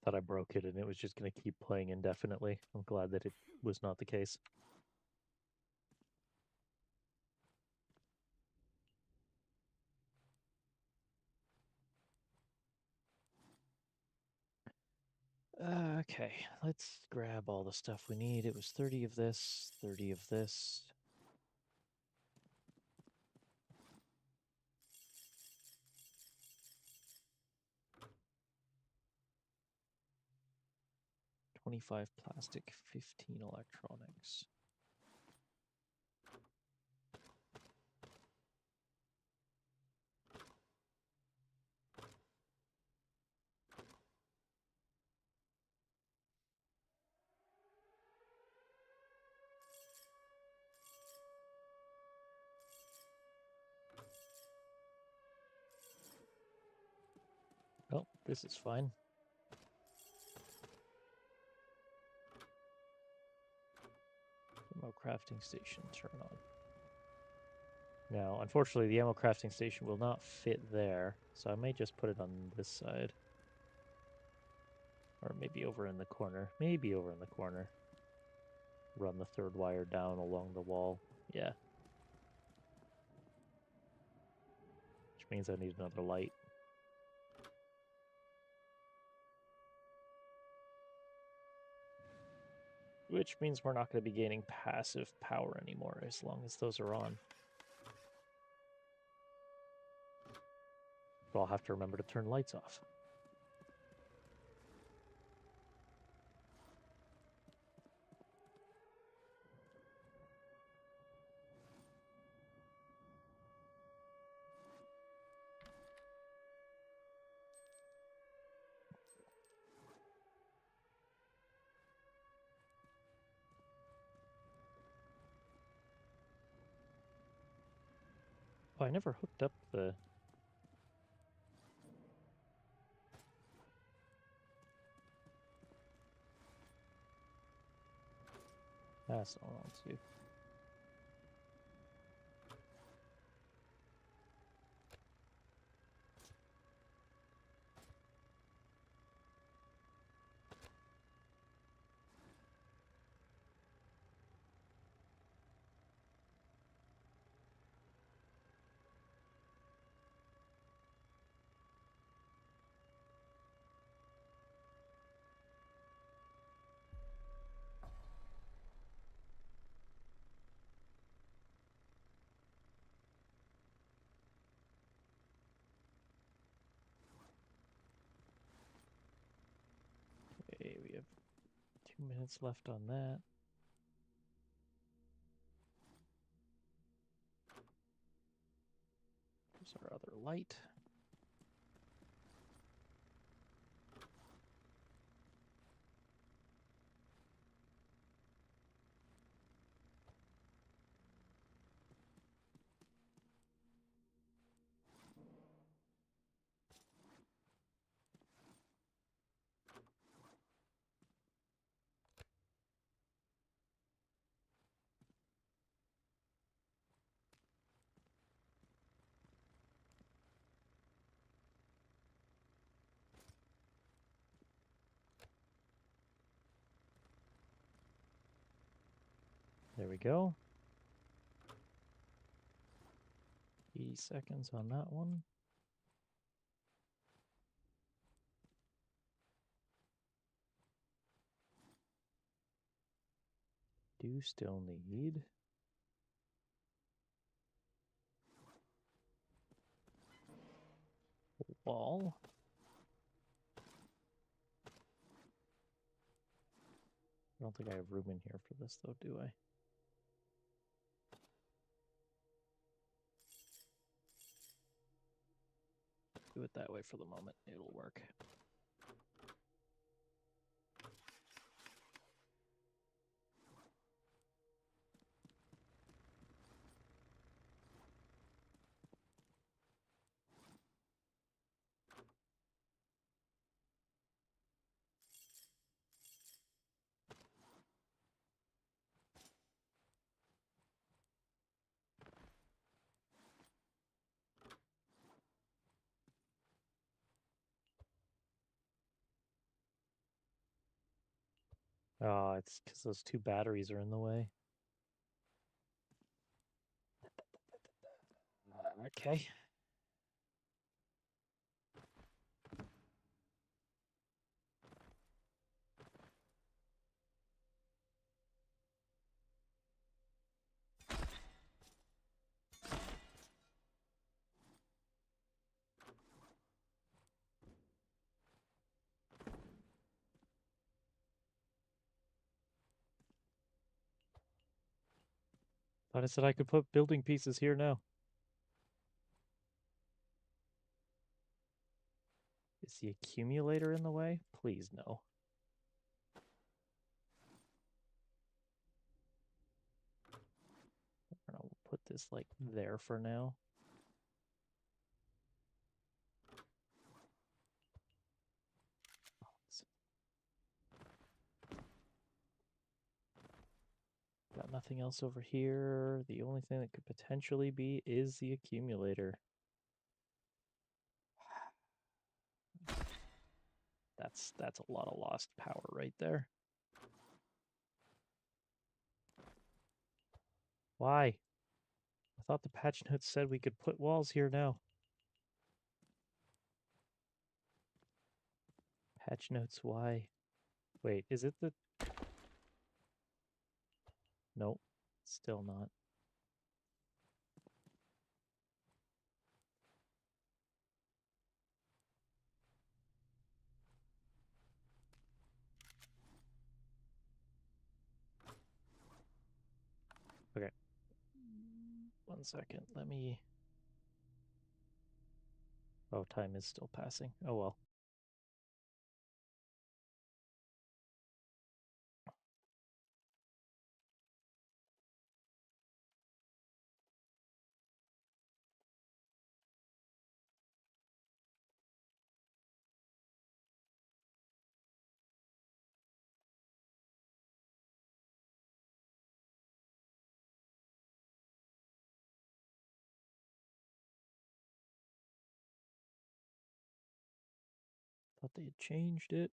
Thought I broke it and it was just going to keep playing indefinitely. I'm glad that it was not the case. Okay, let's grab all the stuff we need. It was 30 of this, 30 of this. $25 plastic, 15 electronics. Oh, this is fine. Ammo crafting station, turn on. Now, unfortunately, the ammo crafting station will not fit there, so I may just put it on this side. Or maybe over in the corner. Maybe over in the corner. Run the third wire down along the wall. Yeah. Which means I need another light. Which means we're not going to be gaining passive power anymore as long as those are on. But I'll have to remember to turn lights off. Oh, I never hooked up the... That's not what I want to do. Okay, we have 2 minutes left on that. There's our other light. There we go. 80 seconds on that one. Do still need a wall. I don't think I have room in here for this though, do I? Do it that way for the moment. It'll work. Oh, it's because those 2 batteries are in the way. Okay. Thought I said I could put building pieces here now. Is the accumulator in the way? Please no. I don't know, we'll put this like there for now. Got nothing else over here. The only thing that could potentially be is the accumulator. That's a lot of lost power right there. Why? I thought the patch notes said we could put walls here now. Patch notes, why? Wait, is it the... Nope, still not. Okay. 1 second, let me... Oh, time is still passing. Oh well. Thought they had changed it.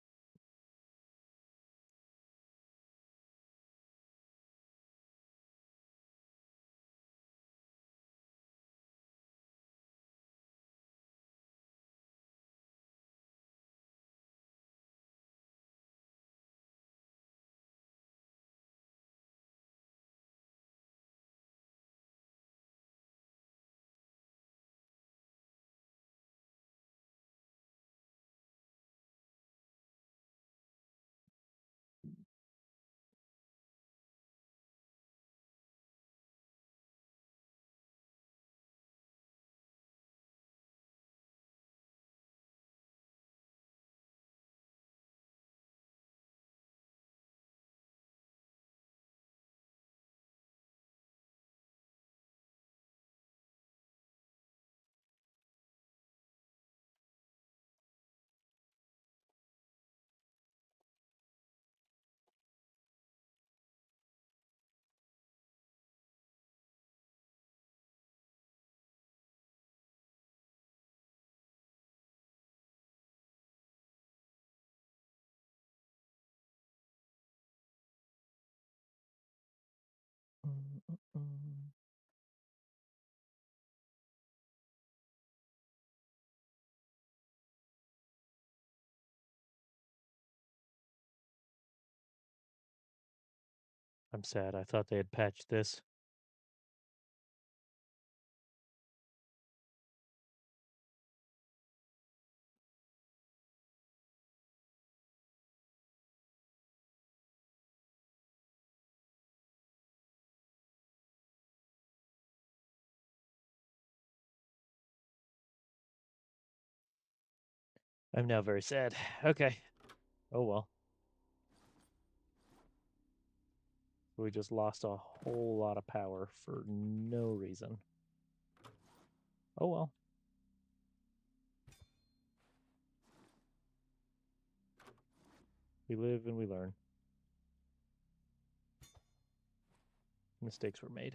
I'm sad. I thought they had patched this. I'm now very sad. Okay. Oh well. We just lost a whole lot of power for no reason. Oh well. We live and we learn. Mistakes were made.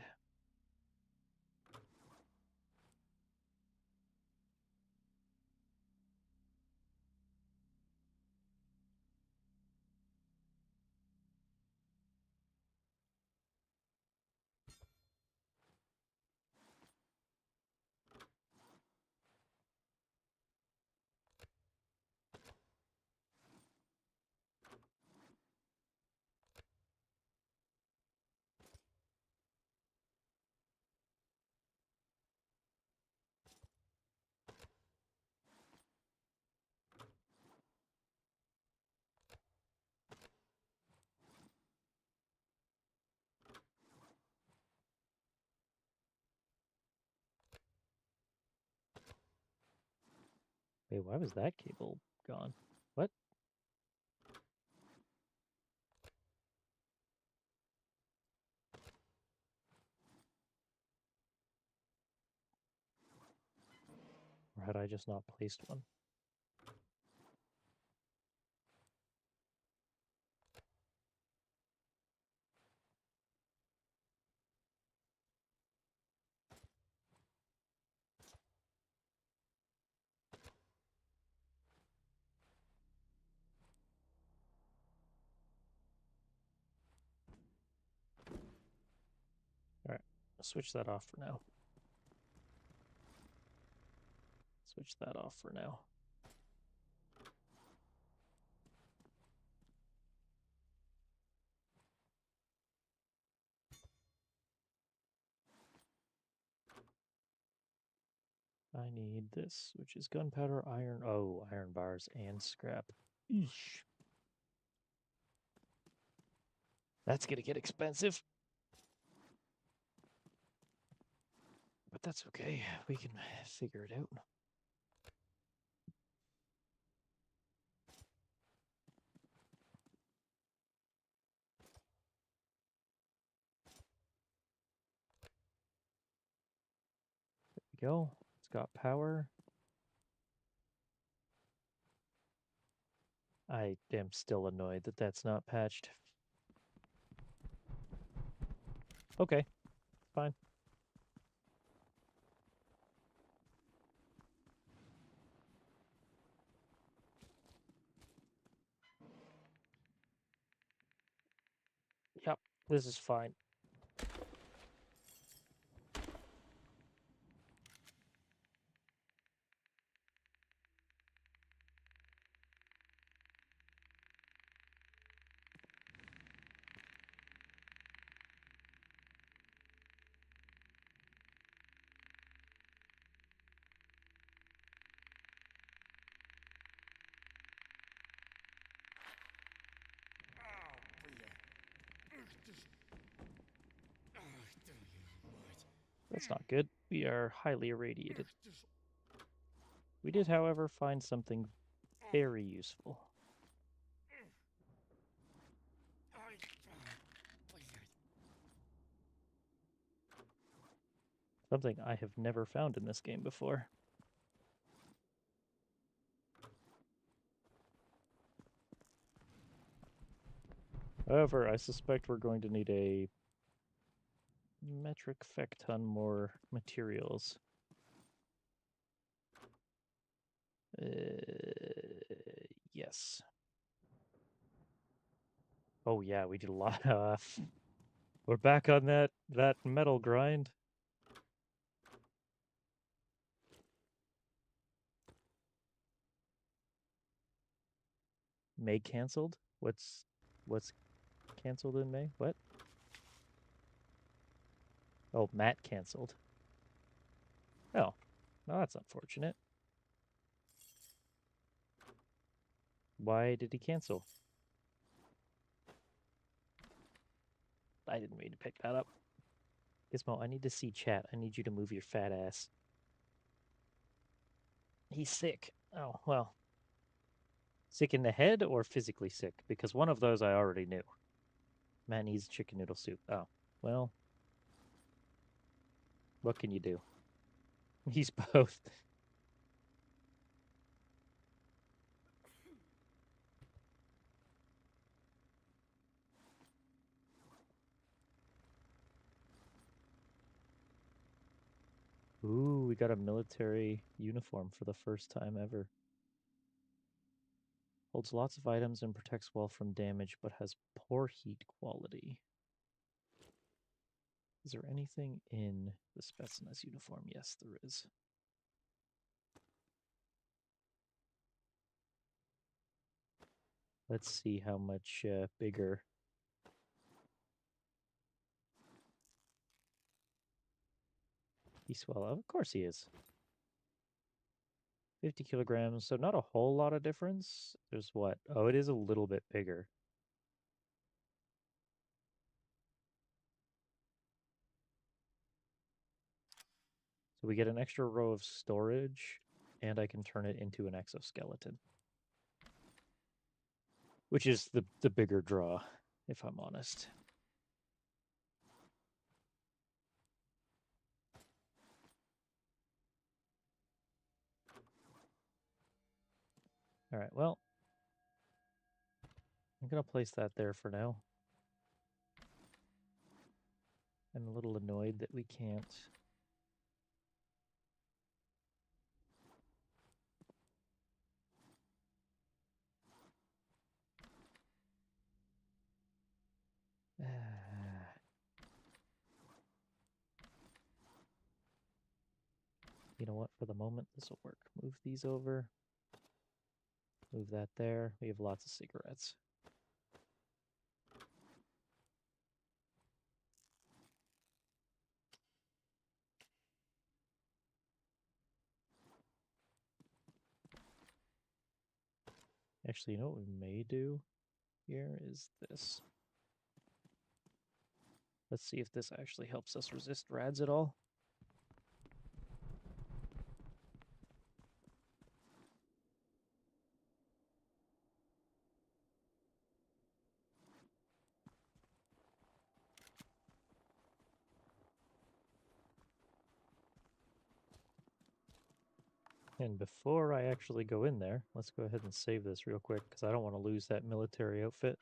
Wait, why was that cable gone? What? Or had I just not placed one? Alright, switch that off for now. Switch that off for now. I need this, which is gunpowder, iron. Oh, iron bars and scrap. Eesh. That's gonna get expensive. But that's okay. We can figure it out. There we go. It's got power. I am still annoyed that that's not patched. Okay, fine. Yep, this is fine. That's not good. We are highly irradiated. We did, however, find something very useful. Something I have never found in this game before. However, I suspect we're going to need a metric fecton more materials. Yes. Oh yeah, we did a lot of We're back on that metal grind. May canceled? What's canceled in May? What? Oh, Matt canceled. Oh, no, that's unfortunate. Why did he cancel? I didn't mean to pick that up. Gizmo, I need to see chat. I need you to move your fat ass. He's sick. Oh, well. Sick in the head or physically sick? Because one of those I already knew. Matt needs chicken noodle soup. Oh, well. What can you do? He's both. Ooh, we got a military uniform for the first time ever. Holds lots of items and protects well from damage, but has poor heat quality. Is there anything in the Spetsnaz uniform? Yes, there is. Let's see how much bigger. He's swell. Of course he is. 50 kilograms, so not a whole lot of difference. There's what? Oh, it is a little bit bigger. So we get an extra row of storage, and I can turn it into an exoskeleton. Which is the bigger draw, if I'm honest. All right, well, I'm going to place that there for now. I'm a little annoyed that we can't. You know what? For the moment, this will work. Move these over. Move that there. We have lots of cigarettes. Actually, you know what we may do here is this. Let's see if this actually helps us resist rads at all. And before I actually go in there, let's go ahead and save this real quick because I don't want to lose that military outfit.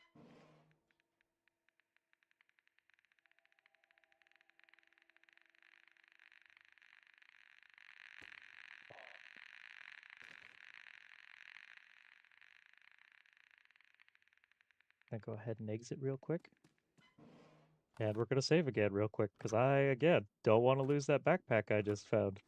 I'm going to go ahead and exit real quick. And we're going to save again real quick because I, again, don't want to lose that backpack I just found.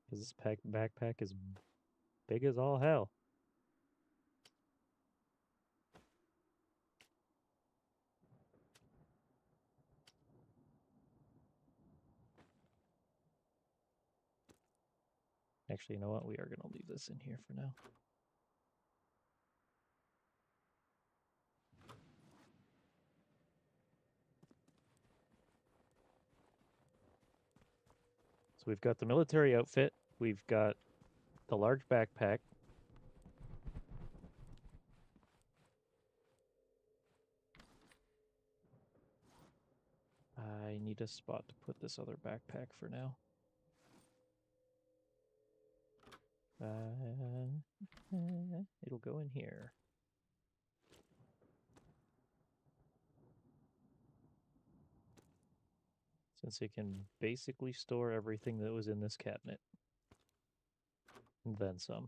Because this backpack is big as all hell. Actually, you know what? We are going to leave this in here for now. So we've got the military outfit. We've got the large backpack. I need a spot to put this other backpack for now. It'll go in here. since it can basically store everything that was in this cabinet. And then some.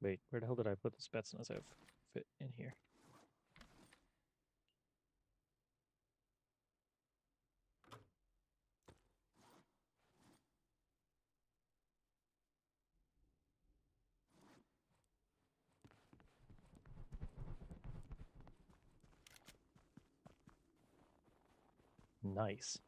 Wait, where the hell did I put the Spetsnaz outfit in here? Nice.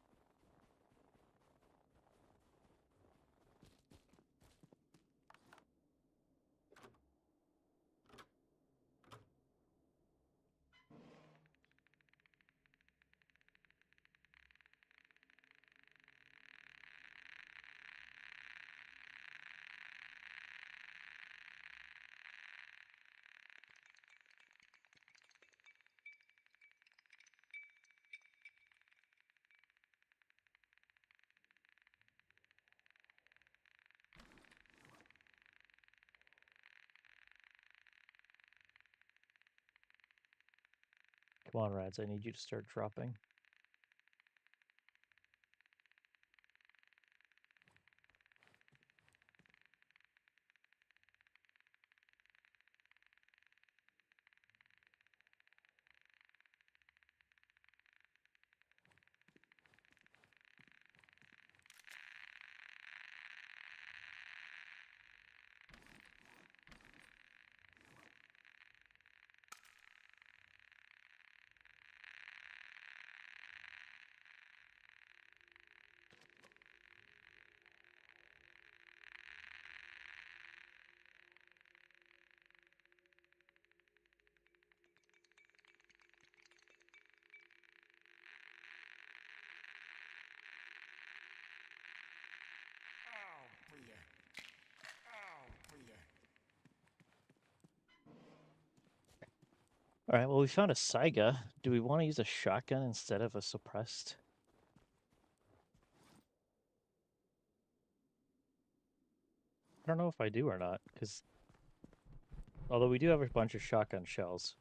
Come on, Rads, I need you to start dropping. All right, well, we found a Saiga. Do we want to use a shotgun instead of a suppressed? I don't know if I do or not, because although we do have a bunch of shotgun shells.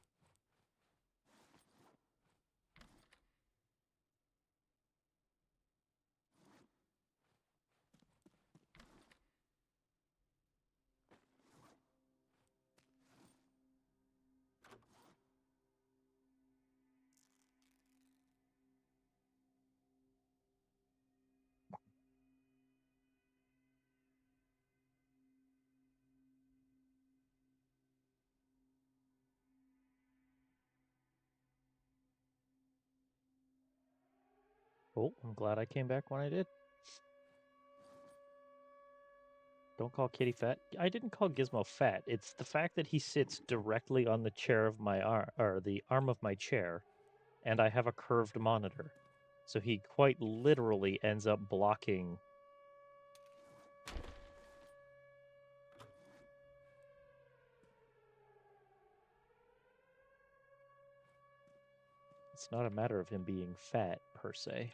Oh, I'm glad I came back when I did. Don't call Kitty fat. I didn't call Gizmo fat. It's the fact that he sits directly on the chair of my arm, or the arm of my chair, and I have a curved monitor. So he quite literally ends up blocking. It's not a matter of him being fat, per se.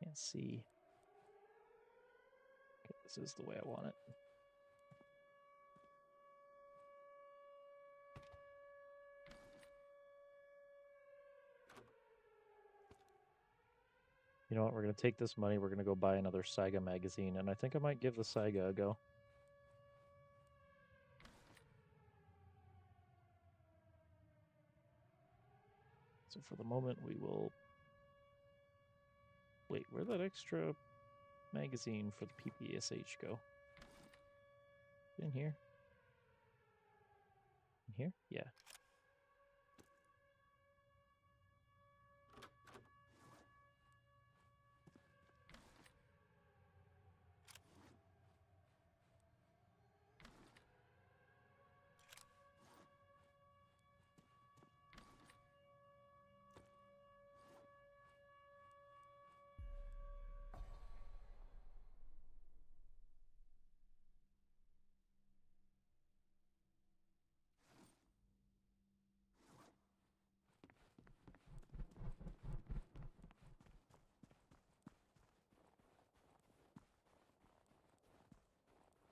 Can't see. Okay, this is the way I want it. You know what? We're going to take this money. We're going to go buy another Saiga magazine, and I think I might give the Saiga a go. So for the moment, we will... Wait, where'd that extra magazine for the PPSH go? In here? In here? Yeah.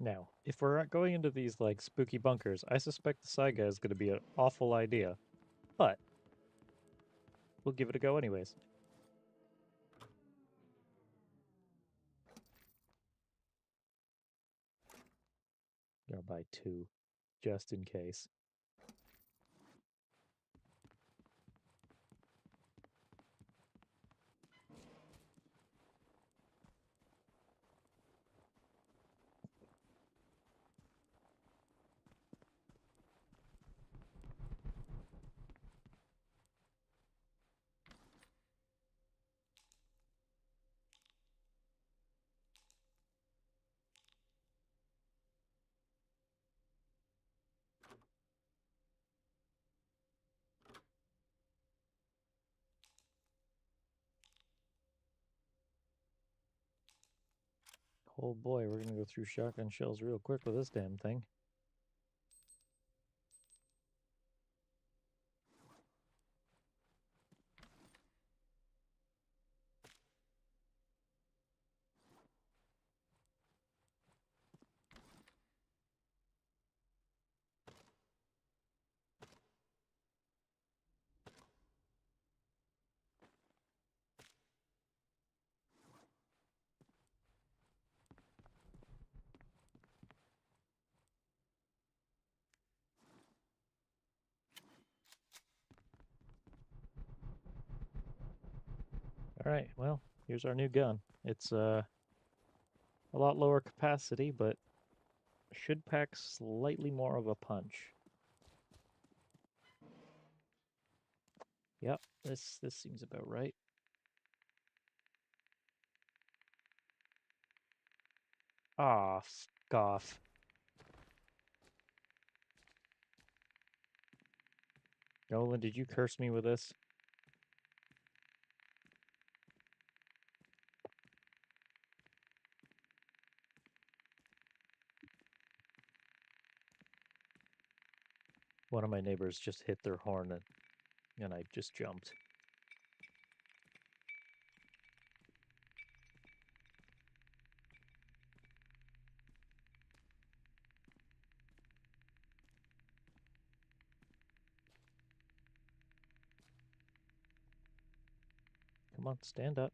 Now, if we're going into these like spooky bunkers, I suspect the Saiga is going to be an awful idea, but we'll give it a go anyways. Gonna buy 2, just in case. Oh boy, we're gonna go through shotgun shells real quick with this damn thing. Alright, well, here's our new gun. It's a lot lower capacity, but should pack slightly more of a punch. Yep, this seems about right. Ah, f off. Nolan, did you curse me with this? One of my neighbors just hit their horn and I just jumped. Come on, stand up.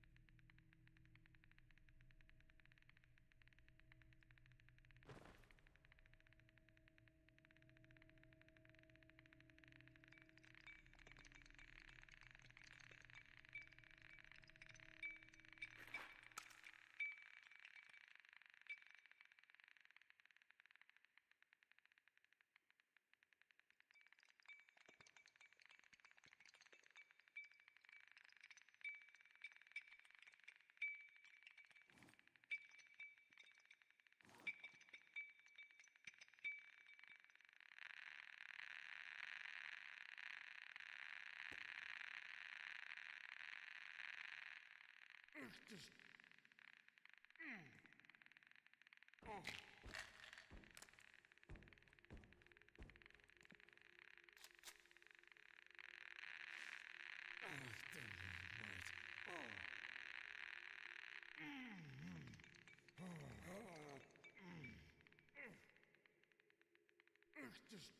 Just...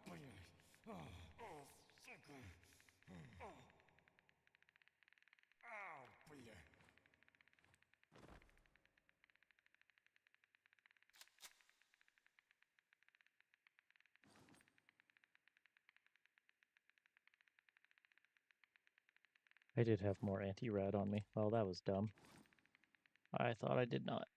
блядь. Сука. Блядь. I did have more anti-rad on me. Well, that was dumb. I thought I did not.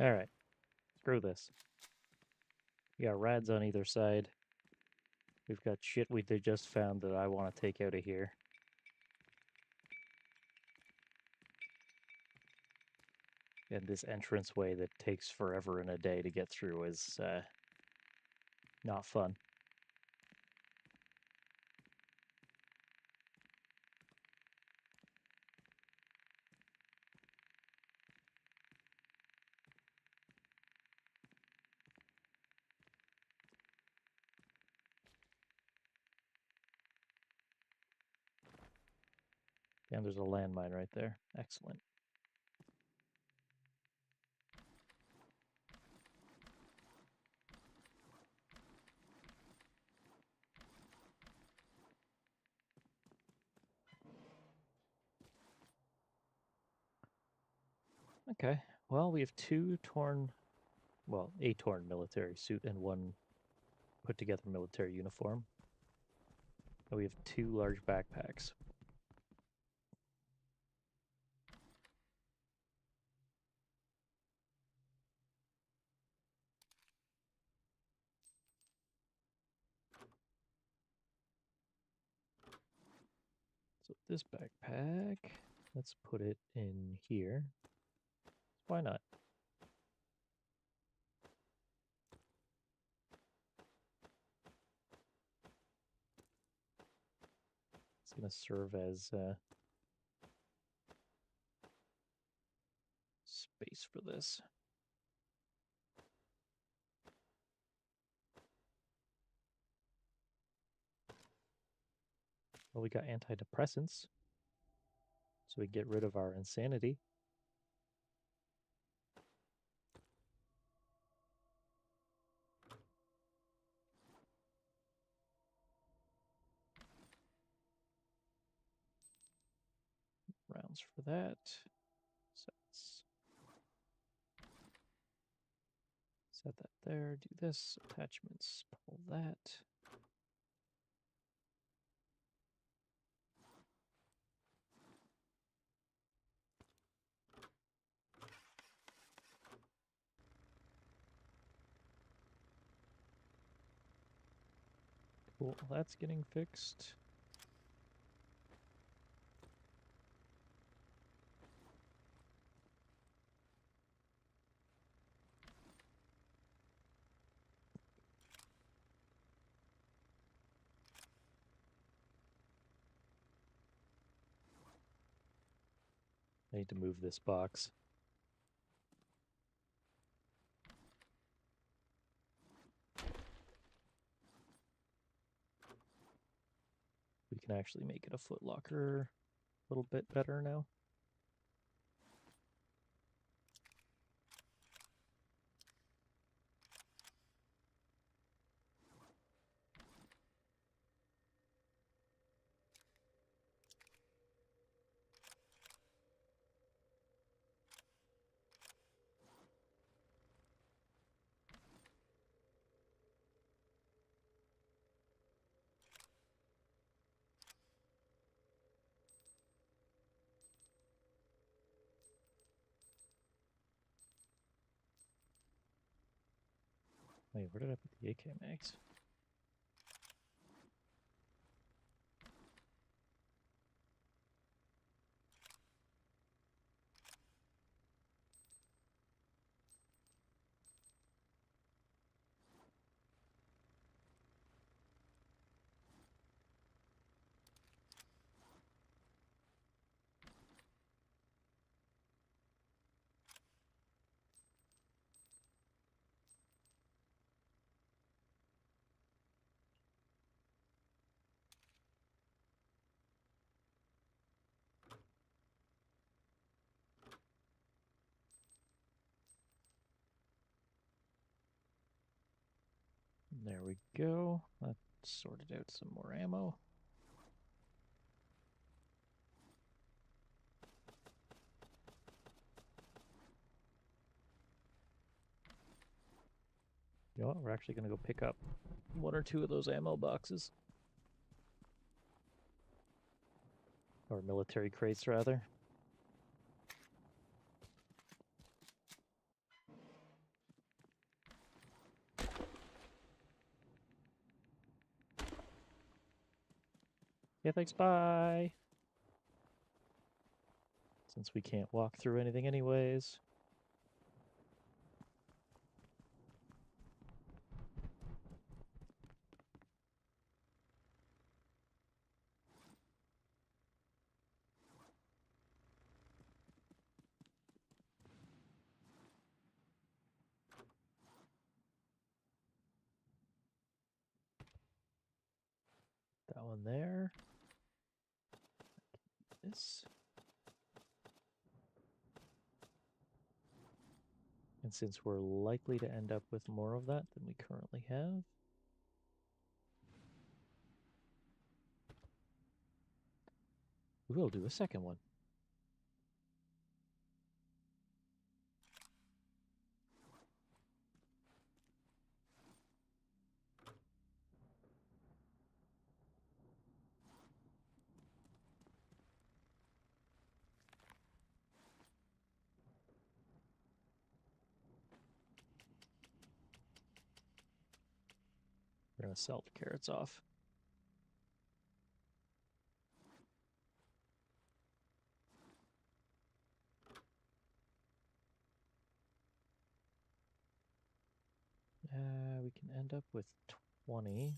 Alright. Screw this. We got rads on either side. We've got shit we just found that I want to take out of here. And this entranceway that takes forever and a day to get through is not fun. And there's a landmine right there. Excellent. Okay, well, we have a torn military suit and one put together military uniform. And we have 2 large backpacks. So this backpack, let's put it in here. Why not? It's going to serve as space for this. Well, we got antidepressants, so we get rid of our insanity. Rounds for that. Set that there, do this, attachments, pull that. Cool, that's getting fixed. I need to move this box. We can actually make it a footlocker a little bit better now. Wait, where did I put the AK mags? There we go. That sorted out some more ammo. You know what? We're actually going to go pick up 1 or 2 of those ammo boxes. Or military crates, rather. Yeah, thanks, bye! Since we can't walk through anything anyways. That one there. This. And since we're likely to end up with more of that than we currently have, we will do a second one. We're going to sell the carrots off. We can end up with 20.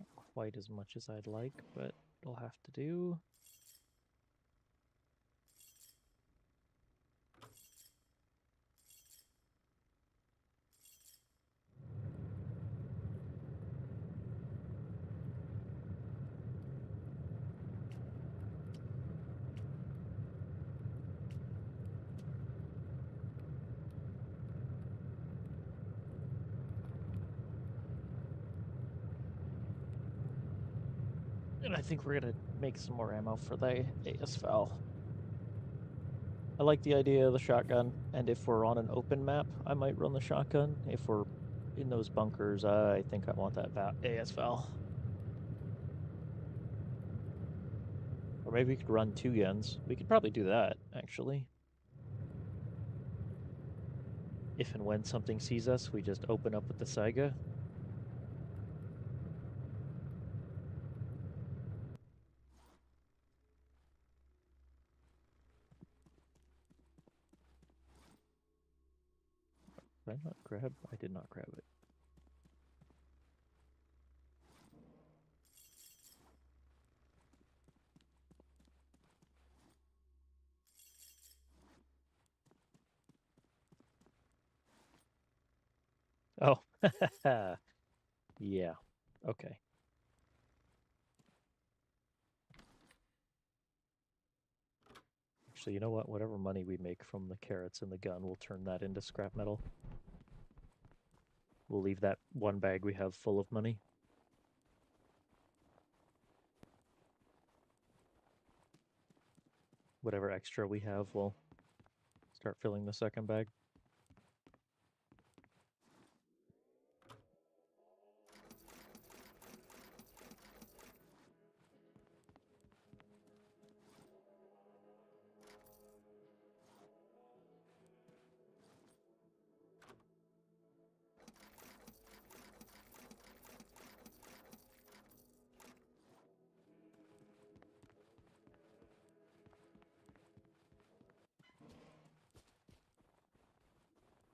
Not quite as much as I'd like, but it'll have to do. And I think we're going to make some more ammo for the ASFAL. I like the idea of the shotgun, and if we're on an open map, I might run the shotgun. If we're in those bunkers, I think I want that ASFAL. Or maybe we could run 2 guns. We could probably do that, actually. If and when something sees us, we just open up with the Saiga. Did I not grab? I did not grab it. Oh, yeah. Okay. Actually, you know what? Whatever money we make from the carrots and the gun, we'll turn that into scrap metal. We'll leave that one bag we have full of money. Whatever extra we have, we'll start filling the second bag.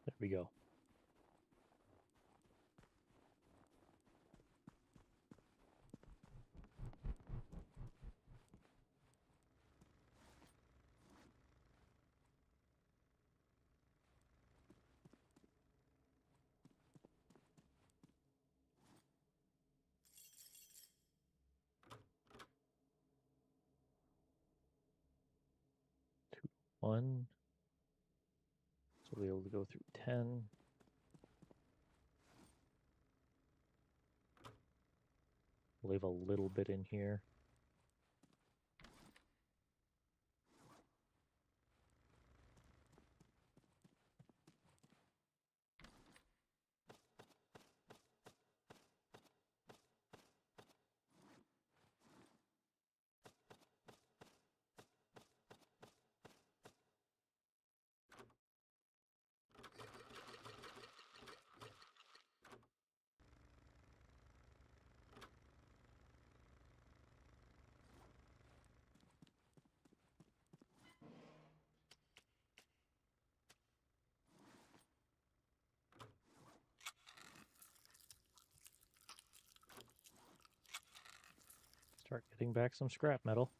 There we go. One. So we'll be able to go through 10. We'll leave a little bit in here. Start getting back some scrap metal.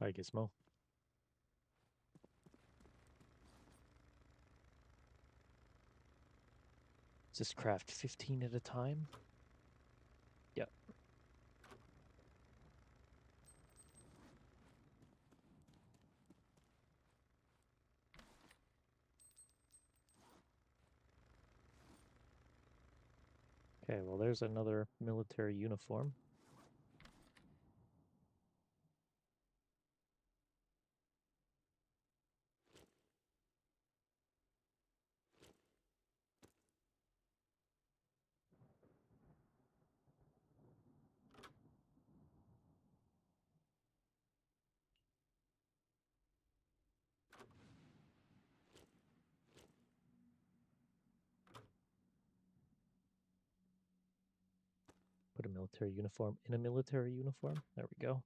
Hi, Gizmo. Does this craft 15 at a time? Yep. Okay, well, there's another military uniform. Put a military uniform in a military uniform. There we go.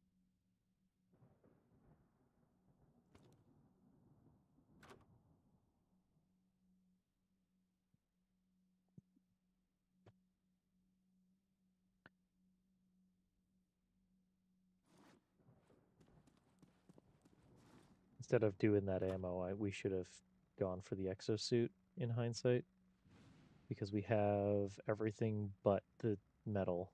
Instead of doing that ammo, we should have gone for the exosuit in hindsight, because we have everything but the metal.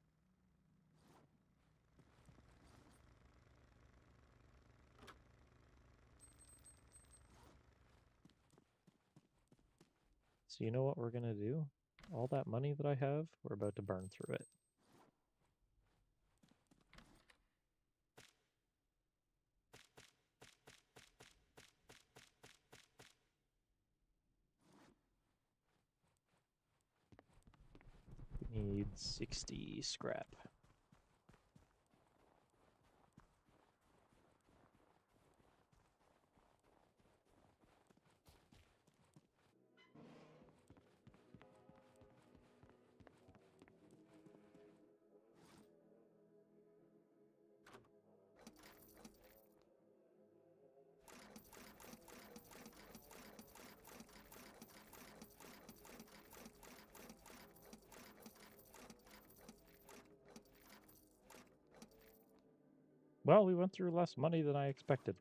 So you know what we're going to do? All that money that I have, we're about to burn through it. We need 60 scrap. Well, we went through less money than I expected.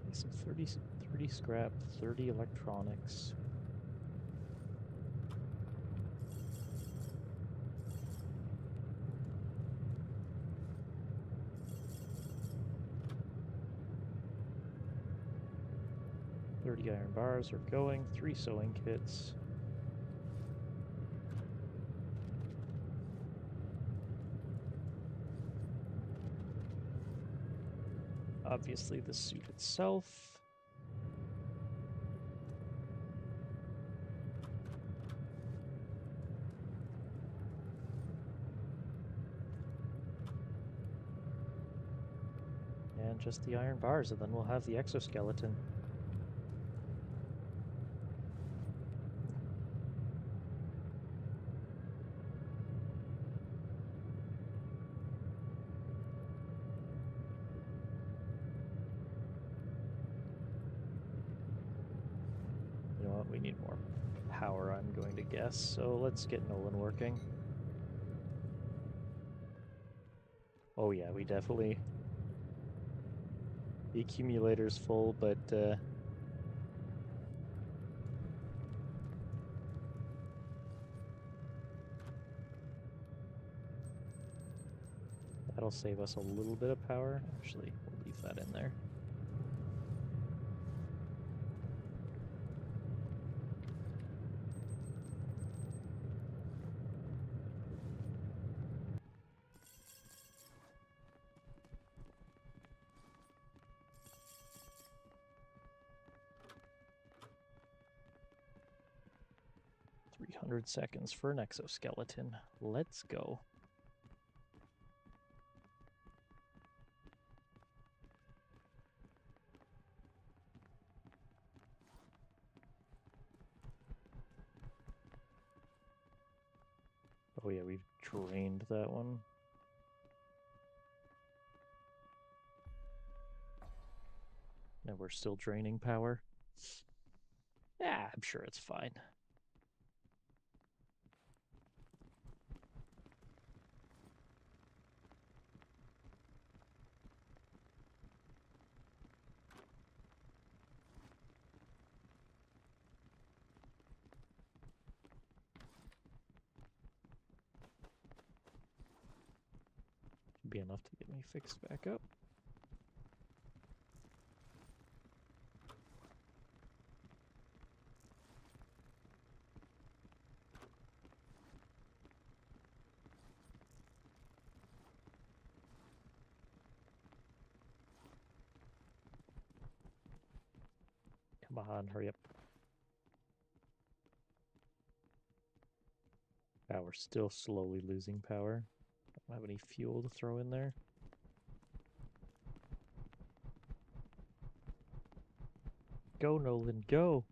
Okay, so 30 scrap, 30 electronics. $30 iron bars are going, 3 sewing kits. Obviously the suit itself. And just the iron bars, and then we'll have the exoskeleton. You know what? We need more power, I'm going to guess. So let's get Nolan working. Oh yeah, we definitely... The accumulator's full, but that'll save us a little bit of power. Actually, we'll leave that in there. $300 for an exoskeleton. Let's go. Oh yeah, we've drained that one. And we're still draining power. Yeah, I'm sure it's fine. Should be enough to get me fixed back up. Come on, hurry up. Wow, we're still slowly losing power. Don't have any fuel to throw in there. Go, Nolan, go!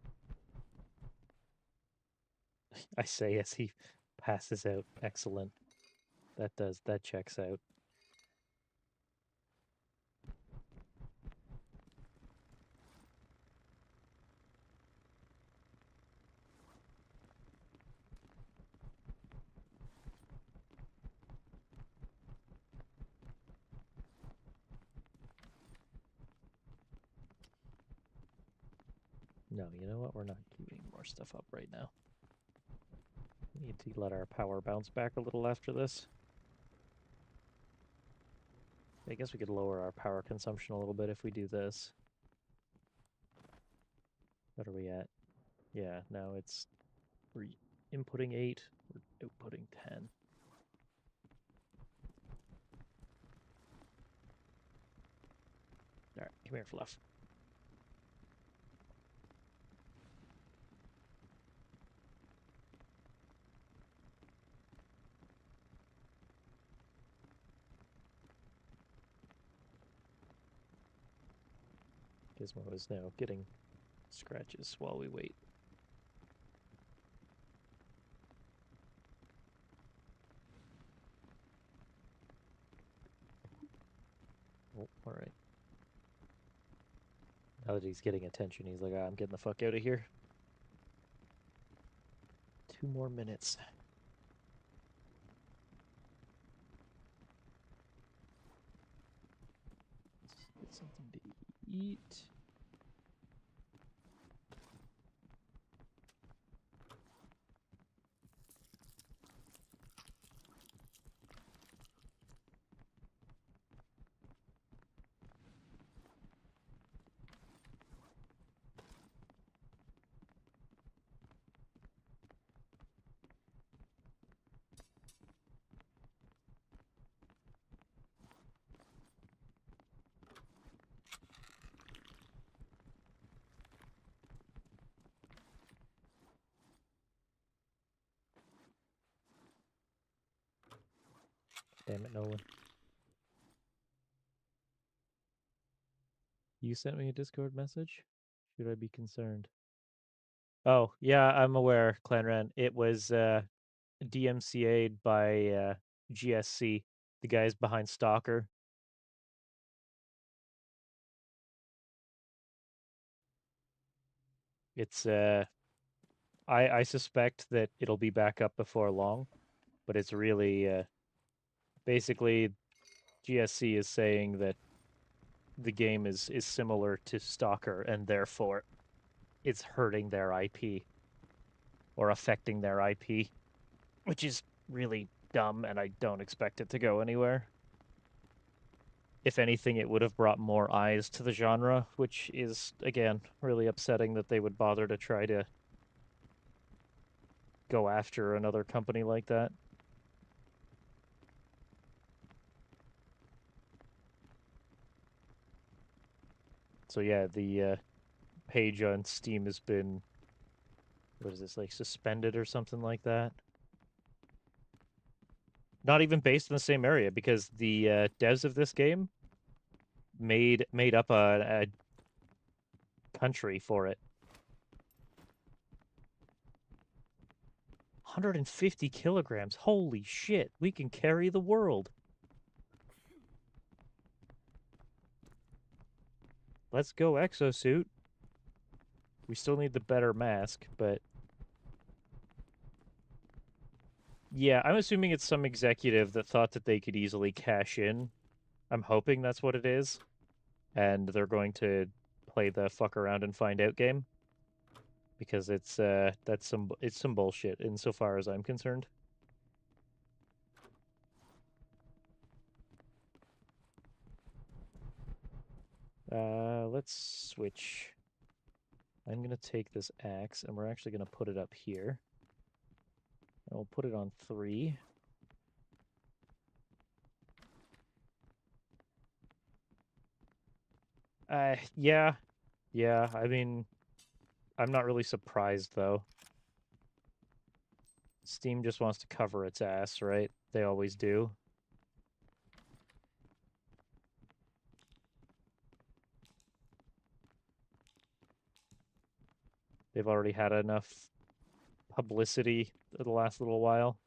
I say as he passes out. Excellent. That checks out. No, you know what? We're not keeping more stuff up right now. We need to let our power bounce back a little after this. I guess we could lower our power consumption a little bit if we do this. What are we at? Yeah, now it's... We're inputting 8, we're outputting 10. Alright, come here, Fluff. Gizmo is now getting scratches while we wait. Oh, alright. Now that he's getting attention, he's like, I'm getting the fuck out of here. 2 more minutes. Let's get something to eat. Damn it, Nolan. You sent me a Discord message? Should I be concerned? Oh, yeah, I'm aware, Clanran. It was DMCA'd by GSC, the guys behind Stalker. It's I suspect that it'll be back up before long, but it's really basically GSC is saying that the game is similar to Stalker and therefore it's hurting their IP or affecting their IP, which is really dumb and I don't expect it to go anywhere. If anything, it would have brought more eyes to the genre, which is, again, really upsetting that they would bother to try to go after another company like that. So yeah, the page on Steam has been, what is this, like suspended or something like that? Not even based in the same area because the devs of this game made up a country for it. 150 kilograms. Holy shit. We can carry the world. Let's go, exosuit. We still need the better mask, but yeah, I'm assuming it's some executive that thought that they could easily cash in. I'm hoping that's what it is. And they're going to play the fuck around and find out game. Because it's some bullshit insofar as I'm concerned. Let's switch. I'm gonna take this axe and we're actually gonna put it up here. And we'll put it on 3. Yeah. Yeah, I mean, I'm not really surprised, though. Steam just wants to cover its ass, right? They always do. They've already had enough publicity the last little while.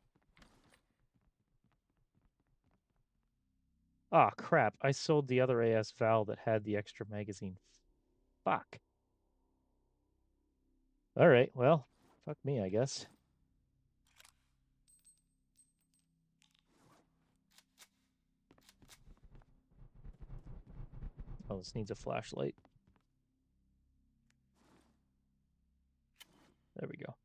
Ah, crap. I sold the other AS Val that had the extra magazine. Fuck. Alright, well, fuck me, I guess. Oh, this needs a flashlight. There we go.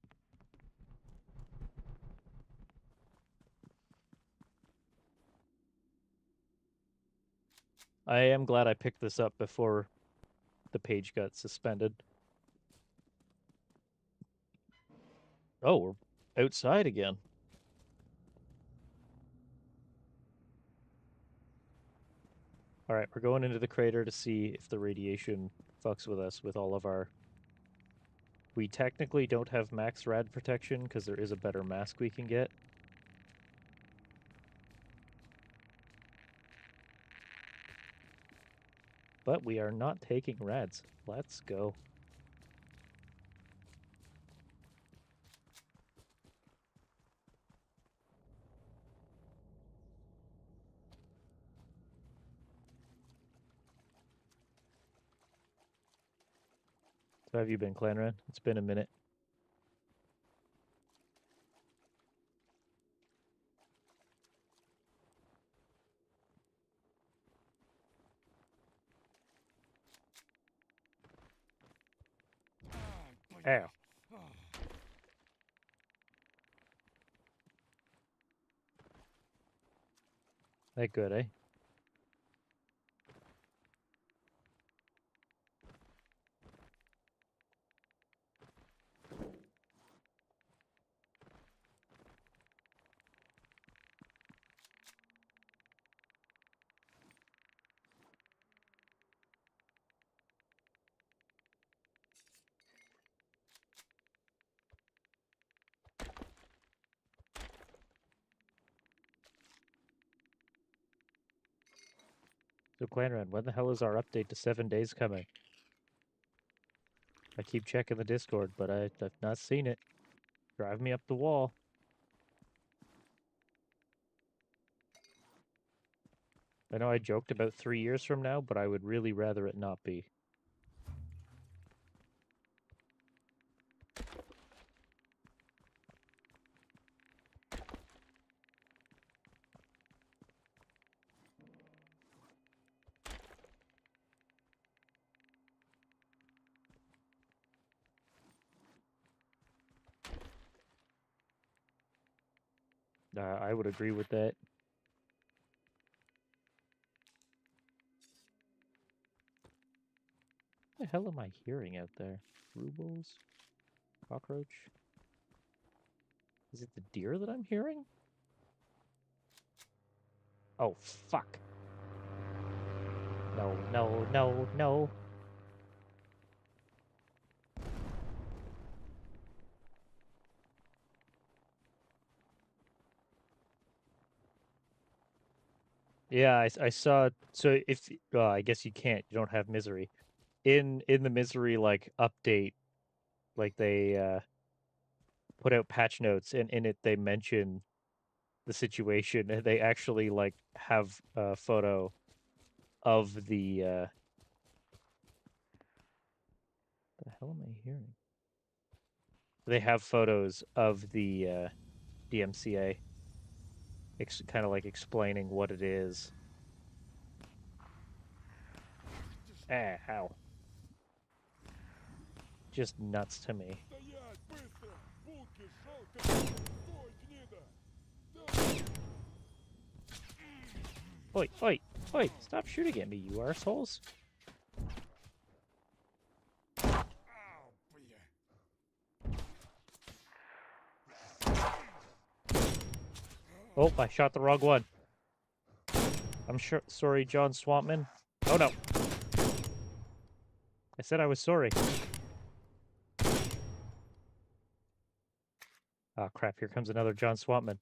I am glad I picked this up before the page got suspended. Oh, we're outside again. All right, we're going into the crater to see if the radiation fucks with us with all of our... We technically don't have max rad protection because there is a better mask we can get. But we are not taking rads. Let's go. So how have you been, Clanran? It's been a minute. Ow. That good, eh? So Clanran, when the hell is our update to 7 days coming? I keep checking the Discord, but I've not seen it. Drive me up the wall. I know I joked about 3 years from now, but I would really rather it not be. I would agree with that. What the hell am I hearing out there? Rubles? Cockroach? Is it the deer that I'm hearing? Oh, fuck. No, no, no, no. Yeah, I saw. So if I guess you can't. You don't have misery. In the misery like update, like they put out patch notes, and in it they mention the situation, and they actually like have a photo of the hell am I hearing? They have photos of the DMCA, kind of like explaining what it is. Ah, ow. Just nuts to me. Стоять, быстро! Булки, жалко! Стой, гнида! Да! Oi, oi, oi! Stop shooting at me, you arseholes! Ау, бля! Oh, I shot the wrong one. I'm sure. Sorry, John Swampman. Oh no! I said I was sorry. Oh crap! Here comes another John Swampman.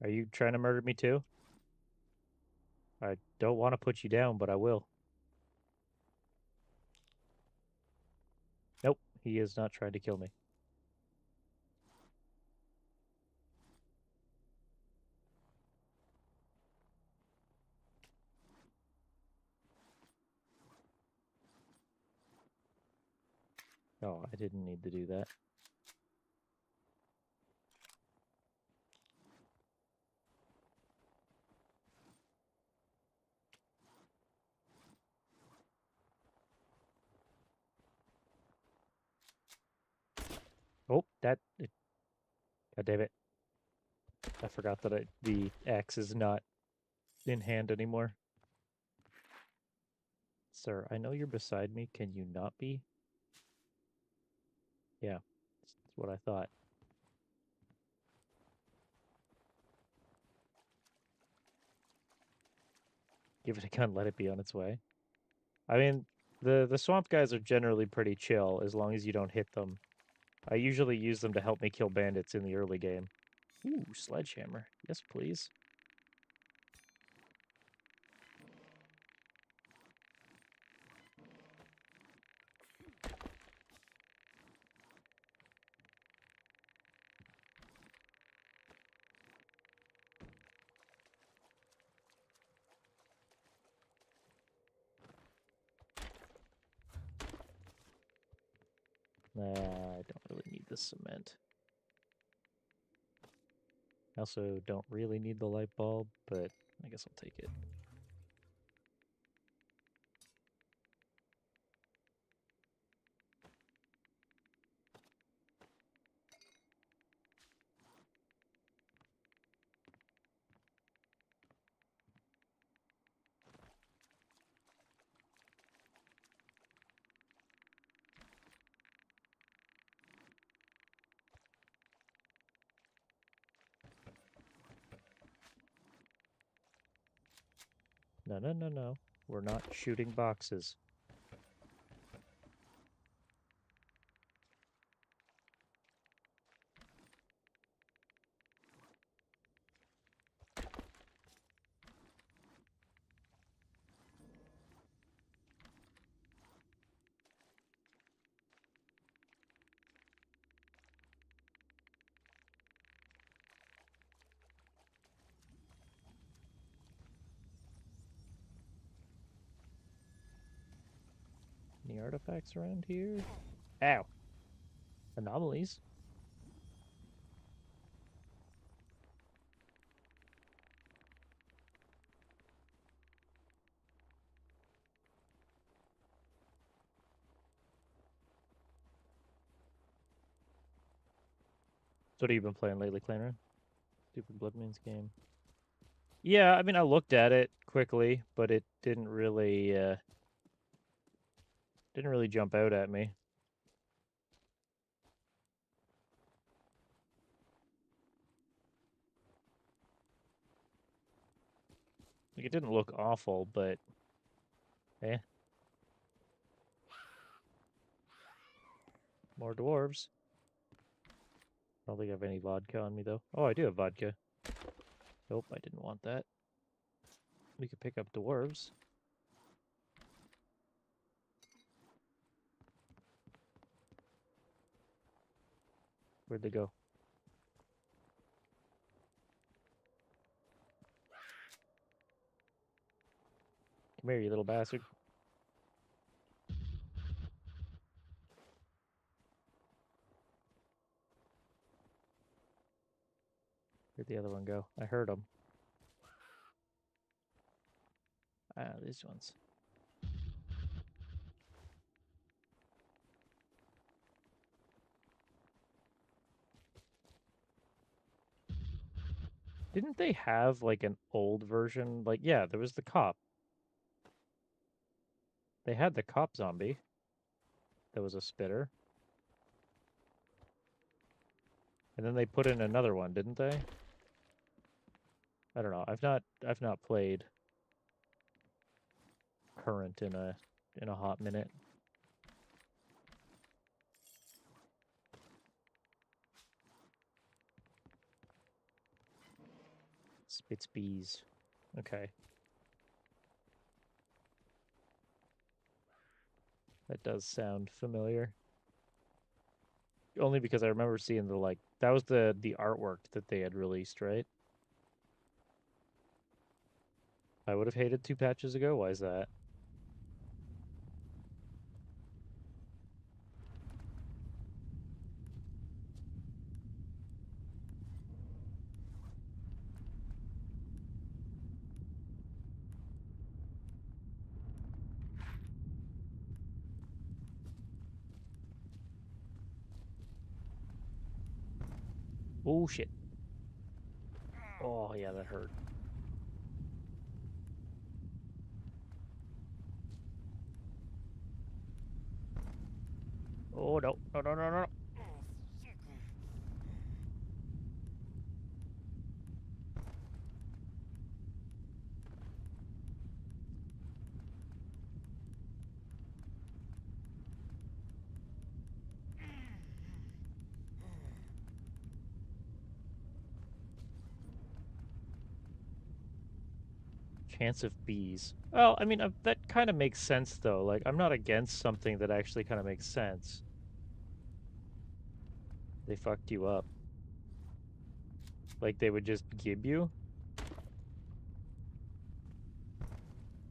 Are you trying to murder me too? I don't want to put you down, but I will. Nope, he is not trying to kill me. Oh, I didn't need to do that. Oh, God damn it. I forgot that the axe is not in hand anymore. Sir, I know you're beside me. Can you not be? Yeah, that's what I thought. Give it a gun, let it be on its way. I mean, the swamp guys are generally pretty chill as long as you don't hit them. I usually use them to help me kill bandits in the early game. Ooh, sledgehammer. Yes, please. Nah, I don't really need the cement. I also don't really need the light bulb, but I guess I'll take it. No, no, no, no. We're not shooting boxes. artifacts around here? Ow. Anomalies. So what have you been playing lately, Clanron? Stupid Blood Moons game. Yeah, I mean, I looked at it quickly, but it didn't really jump out at me. Like, it didn't look awful, but eh. More dwarves. I don't think I have any vodka on me, though. Oh, I do have vodka. Nope, I didn't want that. We could pick up dwarves. Where'd they go? Come here, you little bastard. Where'd the other one go? I heard him. Ah, these ones. Didn't they have, like, an old version? Like, yeah, there was the cop. They had the cop zombie. That was a spitter. And then they put in another one, didn't they? I don't know. I've not played current in a hot minute. Spits bees. Okay. That does sound familiar. Only because I remember seeing the, like, that was the artwork that they had released, right? I would have hated 2 patches ago. Why is that? Oh, shit. Oh, yeah, that hurt. Oh, no. No, no, no, no. Chance of bees. Well, I mean, that kind of makes sense, though. Like, I'm not against something that actually kind of makes sense. They fucked you up. Like, they would just gib you?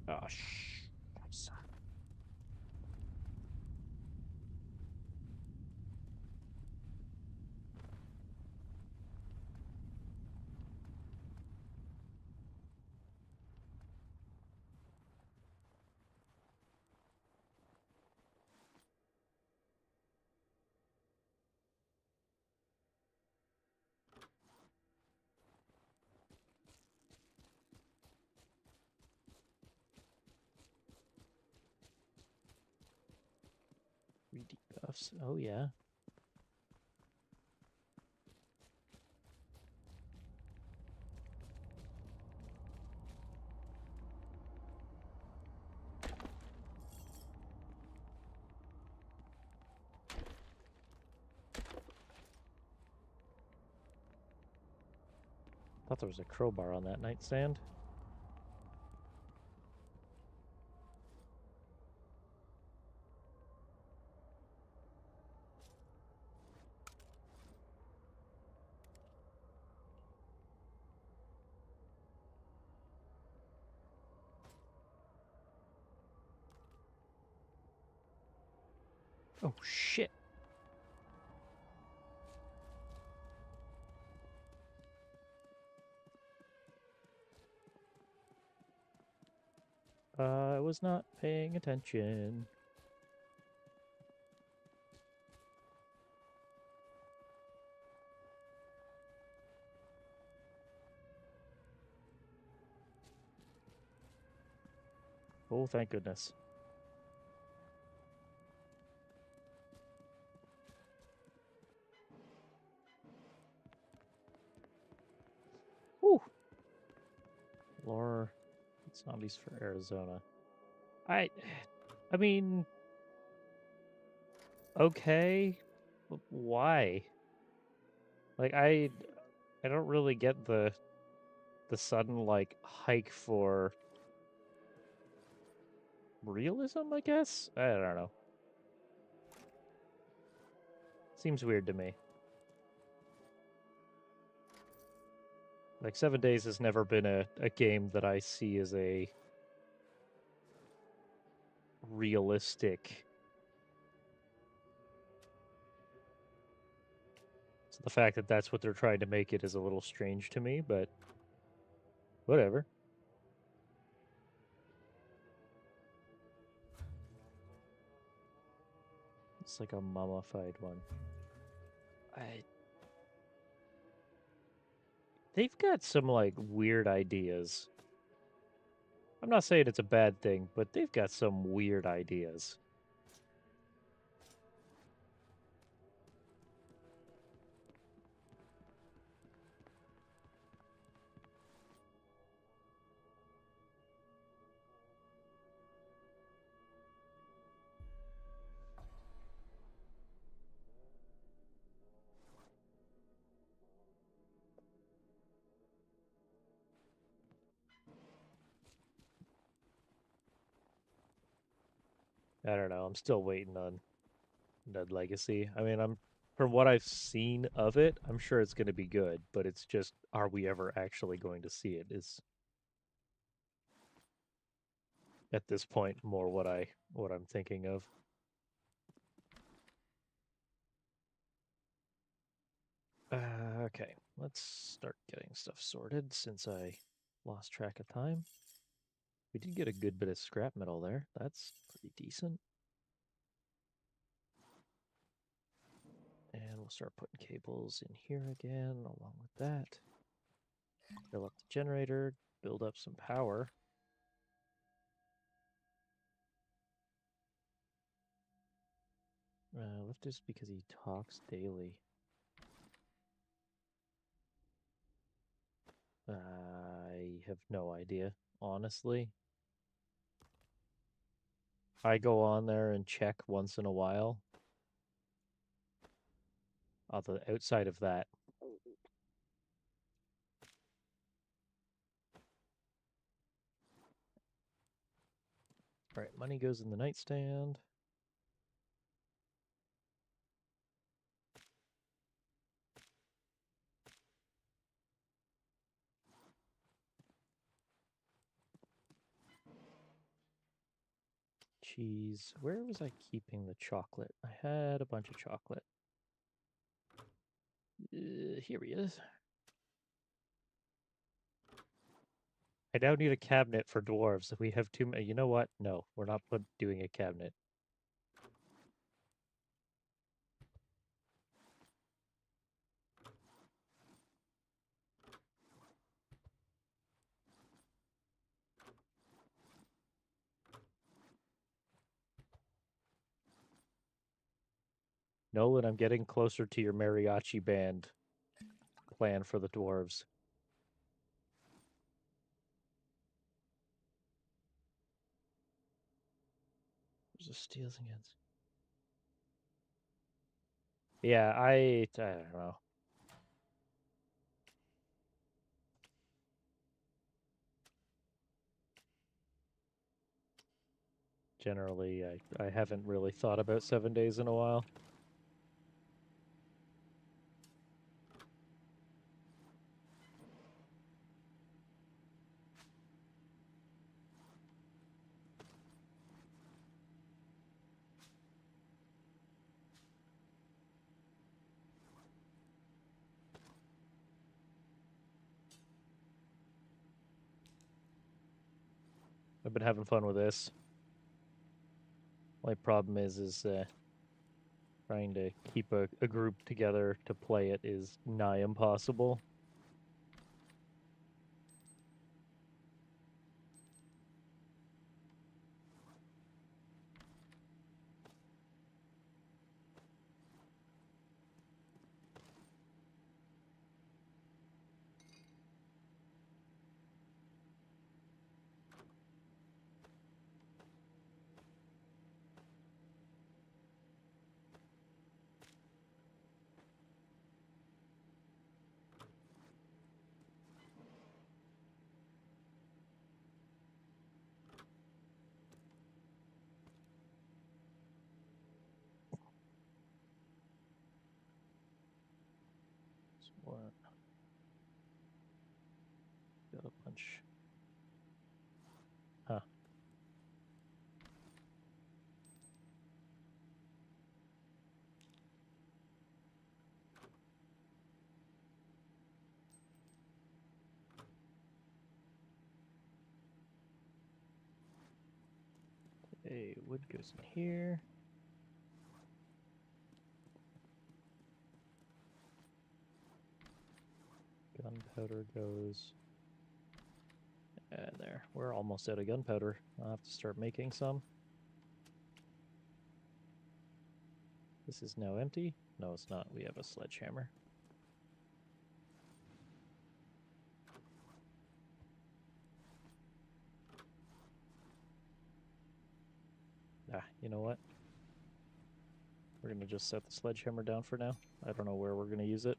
Oh, shh. Debuffs. Oh, yeah. Thought there was a crowbar on that nightstand. Oh, shit. I was not paying attention. Oh, thank goodness. Whew. Lore zombies for Arizona. I mean, okay, but why? Like, I don't really get the sudden like hike for realism, I guess. I don't know. Seems weird to me. Like 7 Days has never been a game that I see as a realistic. So the fact that that's what they're trying to make it is a little strange to me, but whatever. It's like a mummified one. They've got some like weird ideas. I'm not saying it's a bad thing, but they've got some weird ideas. I don't know. I'm still waiting on Ned Legacy. I mean, I'm from what I've seen of it, I'm sure it's going to be good, but it's just are we ever actually going to see it is at this point more what I'm thinking of. Okay, let's start getting stuff sorted since I lost track of time. We did get a good bit of scrap metal there. That's pretty decent. And we'll start putting cables in here again along with that. Fill up the generator, build up some power. Lift is because he talks daily. I have no idea, honestly. I go on there and check once in a while. Outside of that. All right, money goes in the nightstand. Cheese. Where was I keeping the chocolate? I had a bunch of chocolate. Here he is. I now need a cabinet for dwarves. We have too many. You know what? No, we're not doing a cabinet. Nolan, I'm getting closer to your mariachi band plan for the dwarves. There's a steals against. Yeah, I don't know. Generally, I haven't really thought about 7 days in a while. I've been having fun with this. My problem is trying to keep a group together to play it is nigh impossible. What? Got a bunch. Huh. Okay, wood goes in here. Gunpowder goes there. We're almost out of gunpowder. I'll have to start making some. This is now empty. No, it's not. We have a sledgehammer. Ah, you know what? We're going to just set the sledgehammer down for now. I don't know where we're going to use it.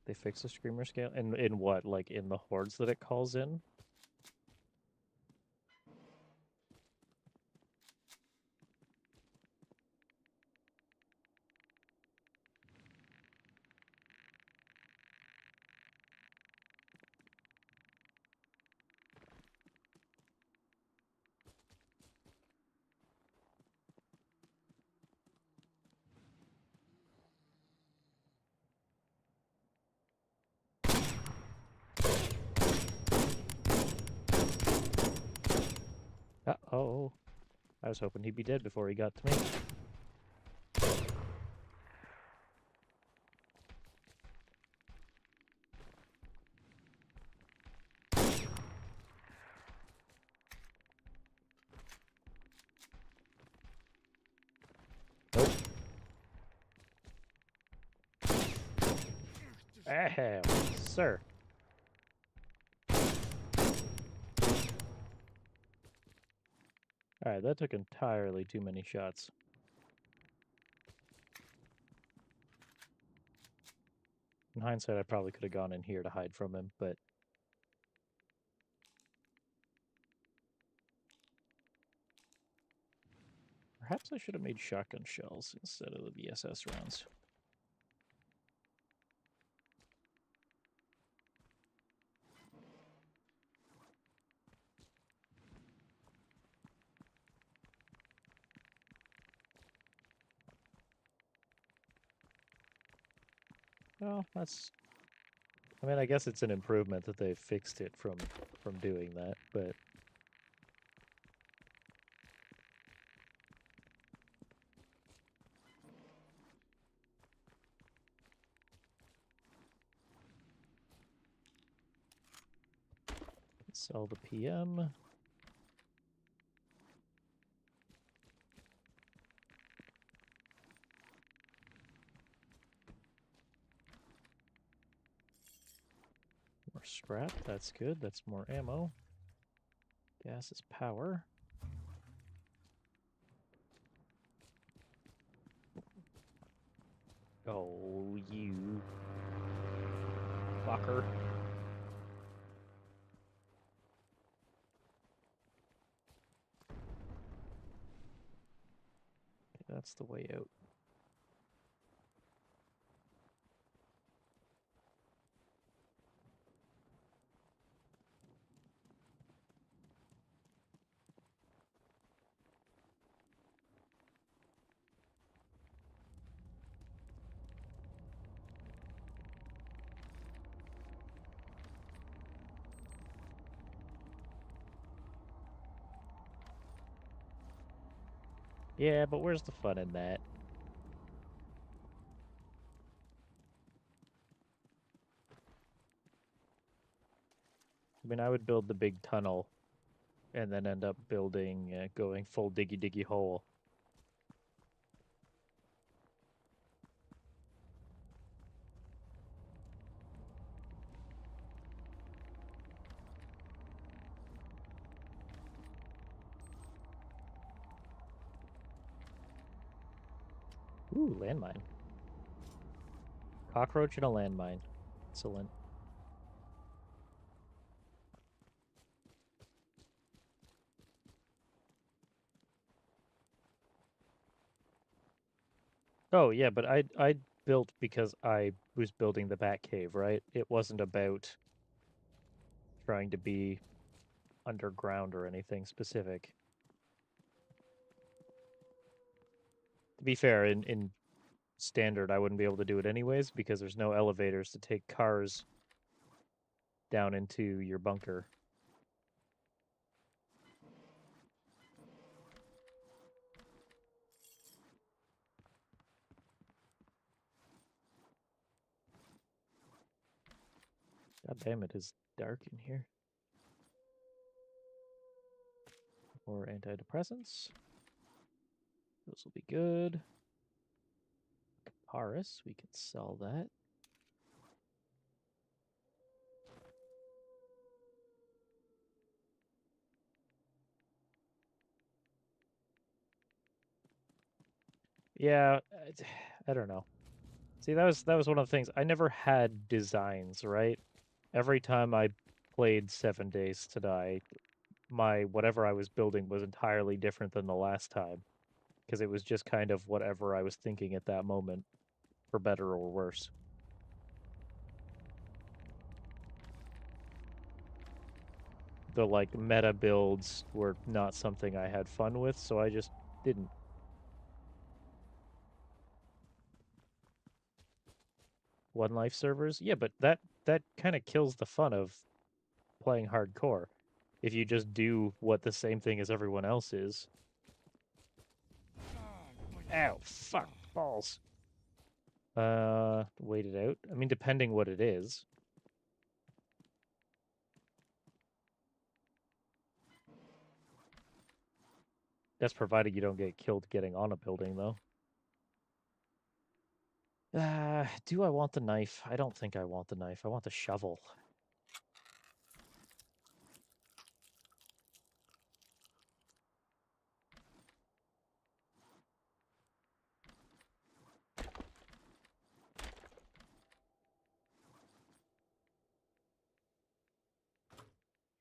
They fix the screamer scale? In what? Like in the hordes that it calls in? Uh-oh. I was hoping he'd be dead before he got to me. Nope. Ahem, sir. Alright, that took entirely too many shots. In hindsight, I probably could have gone in here to hide from him, but... Perhaps I should have made shotgun shells instead of the VSS rounds. Well, that's... I mean, I guess it's an improvement that they fixed it from doing that, but... Sell the PM. More scrap, that's good. That's more ammo. Gas is power. Oh, you fucker. Okay, that's the way out. Yeah, but where's the fun in that? I mean, I would build the big tunnel and then end up building, going full diggy diggy hole. Ooh, landmine. Cockroach and a landmine. Excellent. Oh yeah, but I built because I was building the Bat Cave, right? It wasn't about trying to be underground or anything specific. To be fair, in standard, I wouldn't be able to do it anyways because there's no elevators to take cars down into your bunker. God damn, it is dark in here. Or antidepressants. Those will be good. Paris, we can sell that. Yeah, I don't know. See, that was one of the things. I never had designs, right? Every time I played 7 Days to Die, my whatever I was building was entirely different than the last time because it was just kind of whatever I was thinking at that moment, for better or worse. The like meta builds were not something I had fun with, so I just didn't. One life servers? Yeah, but that kind of kills the fun of playing hardcore. If you just do what the same thing as everyone else is. Ow, fuck, balls. Wait it out. I mean, depending what it is. That's provided you don't get killed getting on a building, though. Do I want the knife? I don't think I want the knife. I want the shovel.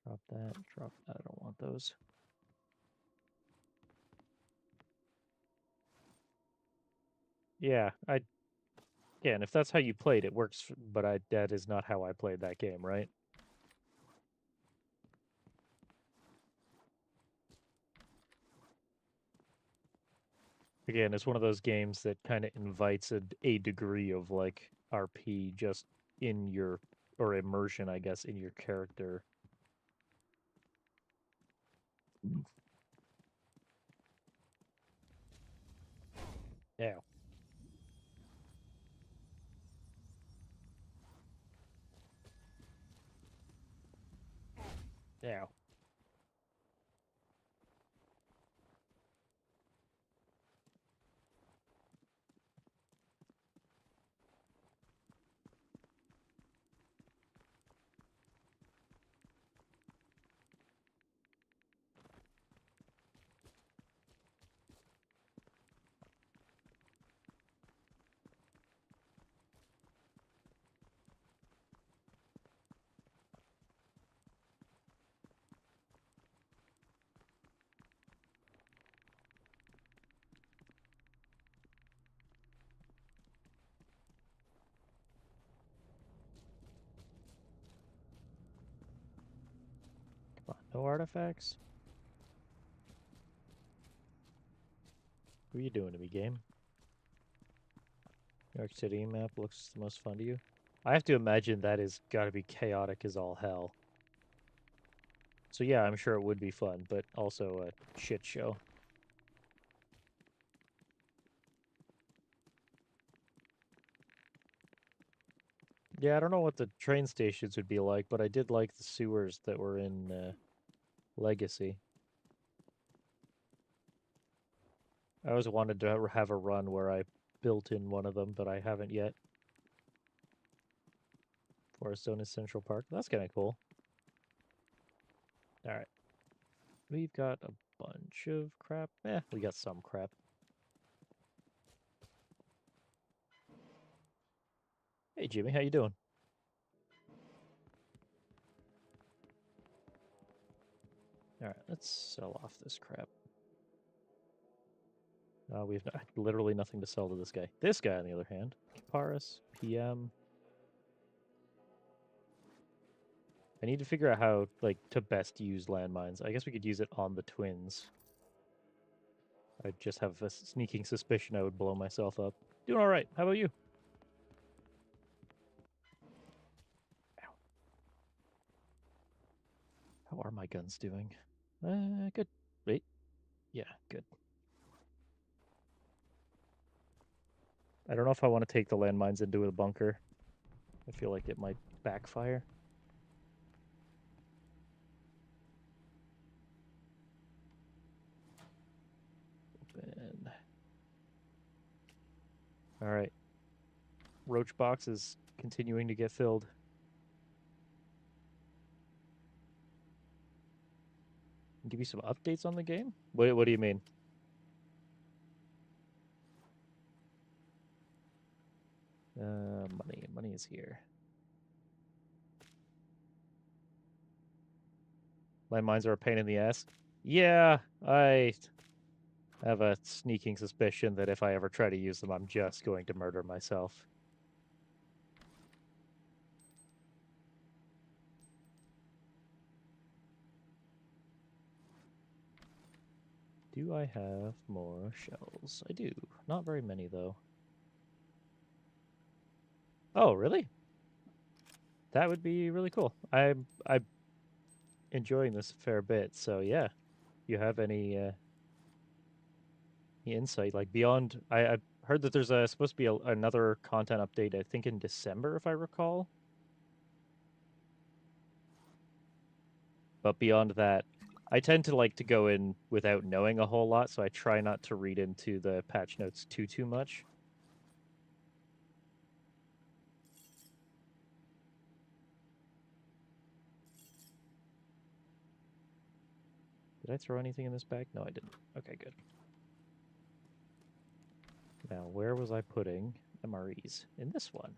Drop that, drop that. I don't want those. Yeah, and if that's how you played, it works, but that is not how I played that game, right? Again, it's one of those games that kind of invites a degree of like RP just in your, or immersion, I guess, in your character. Yeah. Yeah. Come on, no artifacts? What are you doing to me, game? New York City map looks the most fun to you? I have to imagine that is gotta be chaotic as all hell. So yeah, I'm sure it would be fun, but also a shit show. Yeah, I don't know what the train stations would be like, but I did like the sewers that were in Legacy. I always wanted to have a run where I built in one of them, but I haven't yet. Forest Zone is Central Park. That's kind of cool. All right. We've got a bunch of crap. We got some crap. Hey, Jimmy, how you doing? All right, let's sell off this crap. We have literally nothing to sell to this guy. This guy, on the other hand, Paris, PM. I need to figure out how, like, to best use landmines. I guess we could use it on the twins. I just have a sneaking suspicion I would blow myself up. Doing all right. How about you? Ow. How are my guns doing? Good. Wait. Yeah, good. I don't know if I want to take the landmines into a bunker. I feel like it might backfire. Open. All right. Roach box is continuing to get filled. Give you some updates on the game? What do you mean? Money. Money is here. Landmines are a pain in the ass. Yeah, I have a sneaking suspicion that if I ever try to use them, I'm just going to murder myself. Do I have more shells? I do. Not very many, though. Oh, really? That would be really cool. I'm enjoying this a fair bit, so yeah. You have any insight? Like beyond, I heard that there's supposed to be another content update, I think in December, if I recall. But beyond that, I tend to like to go in without knowing a whole lot, so I try not to read into the patch notes too much. Did I throw anything in this bag? No, I didn't. Okay, good. Now, where was I putting MREs? In this one.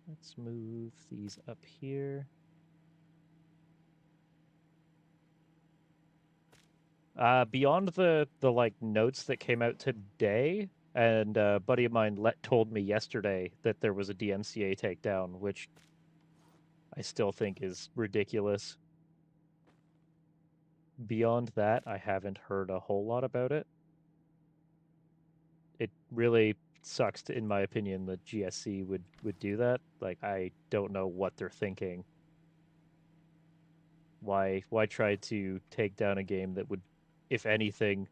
Let's move these up here. Beyond the like notes that came out today, and a buddy of mine told me yesterday that there was a DMCA takedown, which I still think is ridiculous. Beyond that, I haven't heard a whole lot about it. It really sucks, in my opinion, that GSC would do that. Like, I don't know what they're thinking. Why try to take down a game that would, if anything,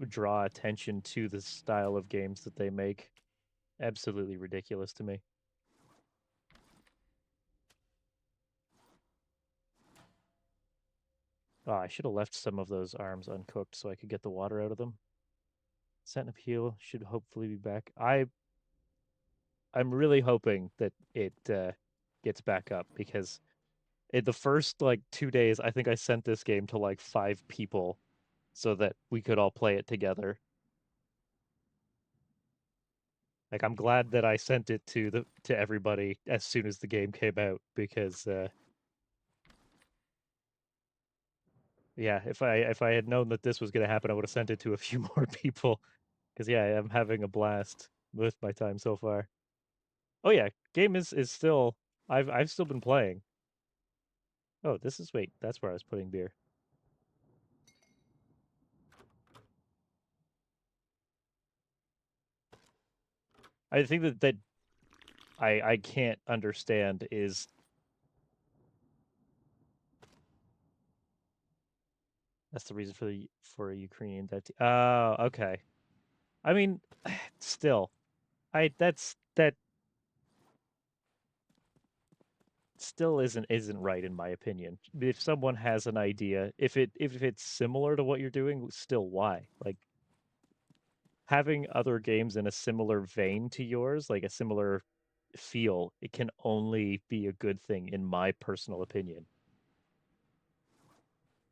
draw attention to the style of games that they make? Absolutely ridiculous to me. Oh, I should have left some of those arms uncooked so I could get the water out of them. Scent Appeal should hopefully be back. I'm really hoping that it gets back up because in the first like 2 days, I think I sent this game to like 5 people so that we could all play it together. Like I'm glad that I sent it to everybody as soon as the game came out because yeah, if I had known that this was going to happen, I would have sent it to a few more people because yeah, I'm having a blast with my time so far. Oh yeah, game is still I've still been playing. Oh, this is wait, that's where I was putting beer. I think that I can't understand is That's the reason for a Ukrainian debt. Oh, okay. I mean, still, that still isn't right in my opinion. If someone has an idea, if it's similar to what you're doing, still why? Like having other games in a similar vein to yours, like a similar feel, it can only be a good thing in my personal opinion.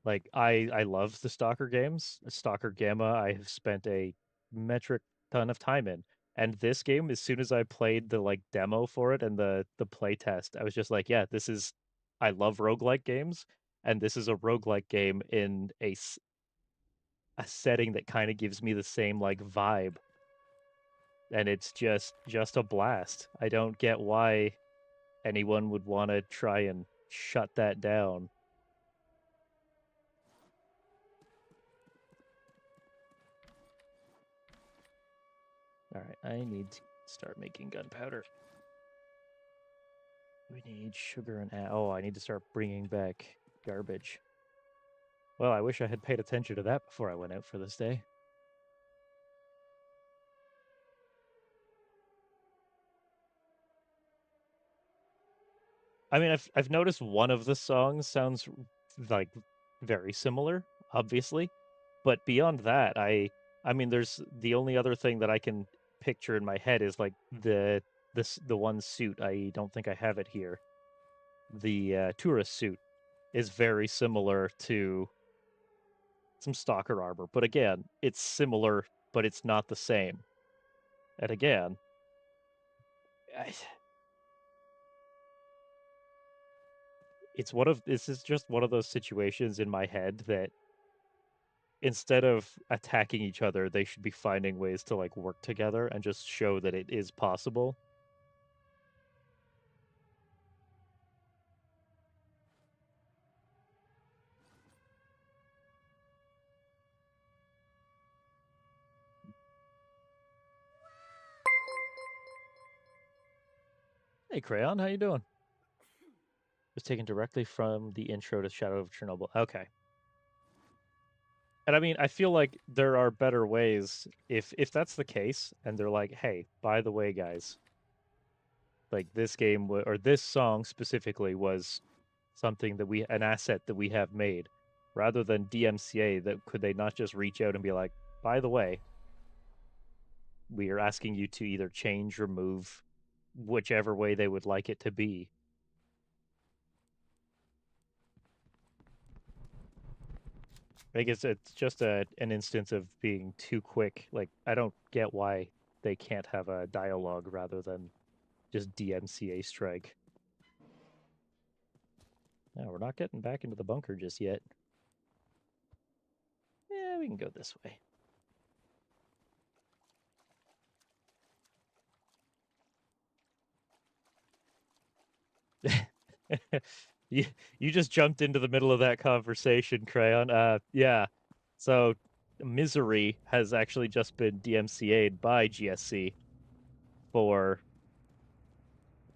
Like I love the Stalker games. Stalker Gamma I have spent a metric ton of time in. And this game, as soon as I played the like demo for it and the play test, I was just like, yeah, this is I love roguelike games, and this is a roguelike game in a setting that kind of gives me the same like vibe. And it's just a blast. I don't get why anyone would want to try and shut that down. All right, I need to start making gunpowder. We need sugar and oh, I need to start bringing back garbage. Well, I wish I had paid attention to that before I went out for this day. I mean, I've noticed one of the songs sounds like very similar, obviously, but beyond that, I mean, there's the only other thing that I can picture in my head is like the one suit. I don't think I have it here. The tourist suit is very similar to some stalker armor, but again, it's similar, but it's not the same. And again, I, this is just one of those situations in my head that instead of attacking each other, they should be finding ways to like work together and just show that it is possible. Hey Crayon, how you doing? Was taken directly from the intro to Shadow of Chernobyl. Okay. And I mean, I feel like there are better ways if that's the case and they're like, "Hey, by the way, guys, like this game or this song specifically was something that we an asset that we have made rather than DMCA that could they not just reach out and be like, by the way, we are asking you to either change or move whichever way they would like it to be. I guess it's just an instance of being too quick. Like I don't get why they can't have a dialogue rather than just DMCA strike. No, we're not getting back into the bunker just yet. Yeah, we can go this way. you you just jumped into the middle of that conversation, Crayon. Yeah. So Misery has actually just been DMCA'd by GSC for